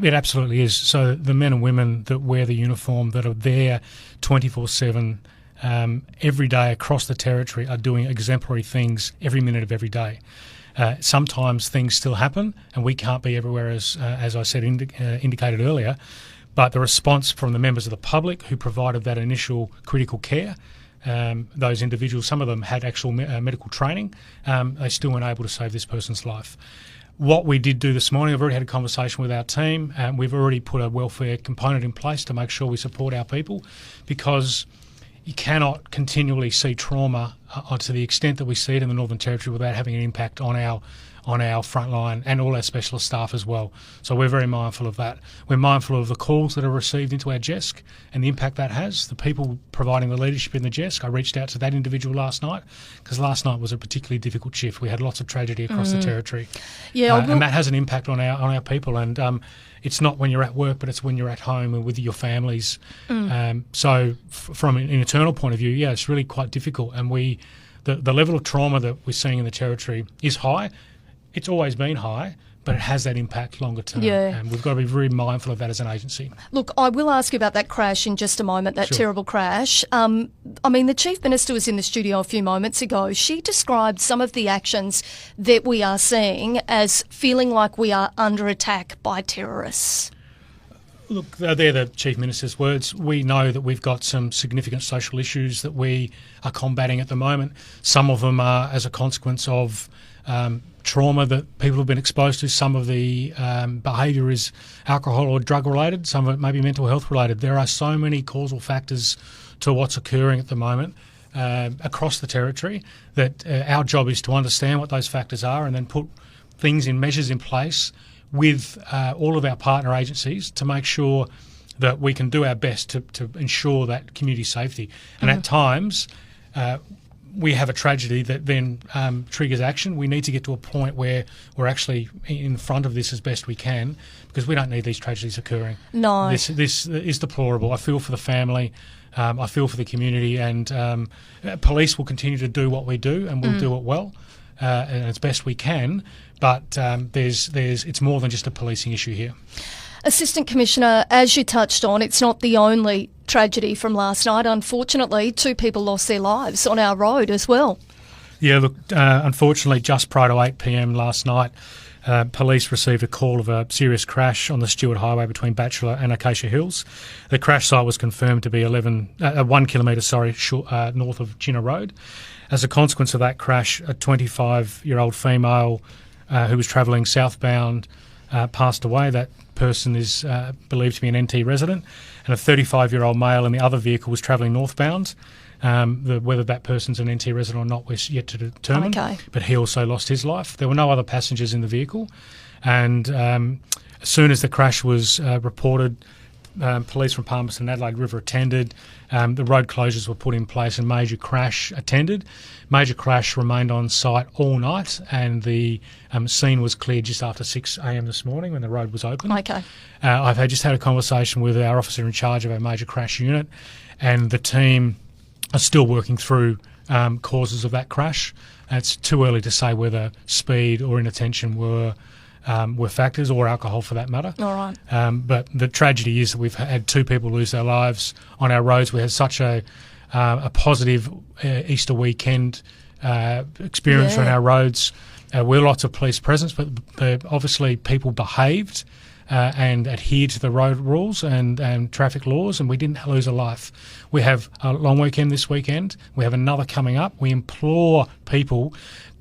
It absolutely is. So the men and women that wear the uniform, that are there 24/7 every day across the territory, are doing exemplary things every minute of every day. Sometimes things still happen and we can't be everywhere, as I said, indicated earlier. But the response from the members of the public who provided that initial critical care, those individuals, some of them had actual medical training, they still weren't able to save this person's life. What we did do this morning, I've already had a conversation with our team, and we've already put a welfare component in place to make sure we support our people, because you cannot continually see trauma to the extent that we see it in the Northern Territory without having an impact on our frontline and all our specialist staff as well. So we're very mindful of that. We're mindful of the calls that are received into our GESC and the impact that has. The people providing the leadership in the GESC, I reached out to that individual last night, because last night was a particularly difficult shift. We had lots of tragedy across the territory. And that has an impact on our people. And it's not when you're at work, but it's when you're at home and with your families. So from an internal point of view, it's really quite difficult. And the level of trauma that we're seeing in the territory is high. It's always been high, but it has that impact longer term. And we've got to be very mindful of that as an agency. Look, I will ask you about that crash in just a moment, that terrible crash. The Chief Minister was in the studio a few moments ago. She described some of the actions that we are seeing as feeling like we are under attack by terrorists. Look, they're the Chief Minister's words. We know that we've got some significant social issues that we are combating at the moment. Some of them are as a consequence of trauma that people have been exposed to. Some of the behaviour is alcohol or drug related. Some of it may be mental health related. There are so many causal factors to what's occurring at the moment across the territory that our job is to understand what those factors are and then put measures in place with all of our partner agencies to make sure that we can do our best to ensure that community safety. And at times we have a tragedy that then triggers action. We need to get to a point where we're actually in front of this as best we can, because we don't need these tragedies occurring. No. This is deplorable. I feel for the family. I feel for the community, and police will continue to do what we do, and we'll do it well and as best we can. But it's more than just a policing issue here. Assistant Commissioner, as you touched on, it's not the only tragedy from last night. Unfortunately, 2 people lost their lives on our road as well. Yeah, look, unfortunately, just prior to 8 p.m. last night, police received a call of a serious crash on the Stewart Highway between Bachelor and Acacia Hills. The crash site was confirmed to be 1 kilometre north of Ginna Road. As a consequence of that crash, a 25-year-old female who was travelling southbound passed away. That person is believed to be an NT resident, and a 35-year-old male in the other vehicle was travelling northbound. Whether that person's an NT resident or not, we're yet to determine. Okay. But he also lost his life. There were no other passengers in the vehicle. And as soon as the crash was reported, police from Palmerston and Adelaide River attended. The road closures were put in place and Major Crash attended. Major Crash remained on site all night, and the scene was cleared just after 6 a.m. this morning when the road was open. Okay. I've just had a conversation with our officer in charge of our Major Crash unit, and the team are still working through causes of that crash. It's too early to say whether speed or inattention were factors, or alcohol for that matter. All right. But the tragedy is that we've had 2 people lose their lives on our roads. We had such a positive Easter weekend experience on our roads. We're lots of police presence, but obviously people behaved and adhered to the road rules and traffic laws, and we didn't lose a life. We have a long weekend this weekend. We have another coming up. We implore people,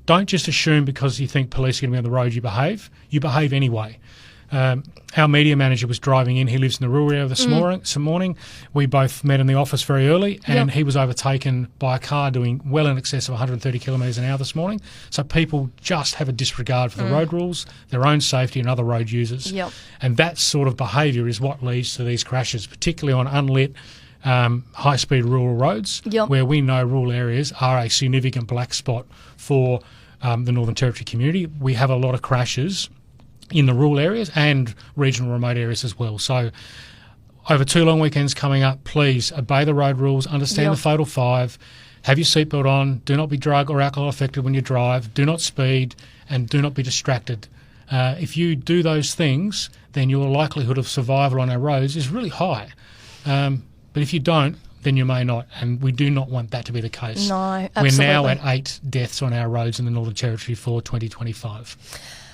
don't just assume because you think police are going to be on the road you behave. You behave anyway. Our media manager was driving in. He lives in the rural area this morning. We both met in the office very early, and he was overtaken by a car doing well in excess of 130 kilometres an hour this morning. So people just have a disregard for the road rules, their own safety and other road users. And that sort of behaviour is what leads to these crashes, particularly on unlit high-speed rural roads, where we know rural areas are a significant black spot for the Northern Territory community. We have a lot of crashes in the rural areas and regional remote areas as well. So over 2 long weekends coming up, please obey the road rules, understand the Fatal 5, have your seatbelt on, do not be drug or alcohol affected when you drive, do not speed, and do not be distracted. If you do those things, then your likelihood of survival on our roads is really high. But if you don't, then you may not, and we do not want that to be the case. No, absolutely. We're now at 8 deaths on our roads in the Northern Territory for 2025.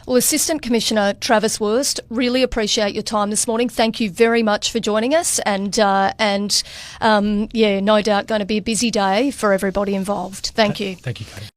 Well, Assistant Commissioner Travis Wurst, really appreciate your time this morning. Thank you very much for joining us, and no doubt going to be a busy day for everybody involved. Thank you. Thank you, Katie.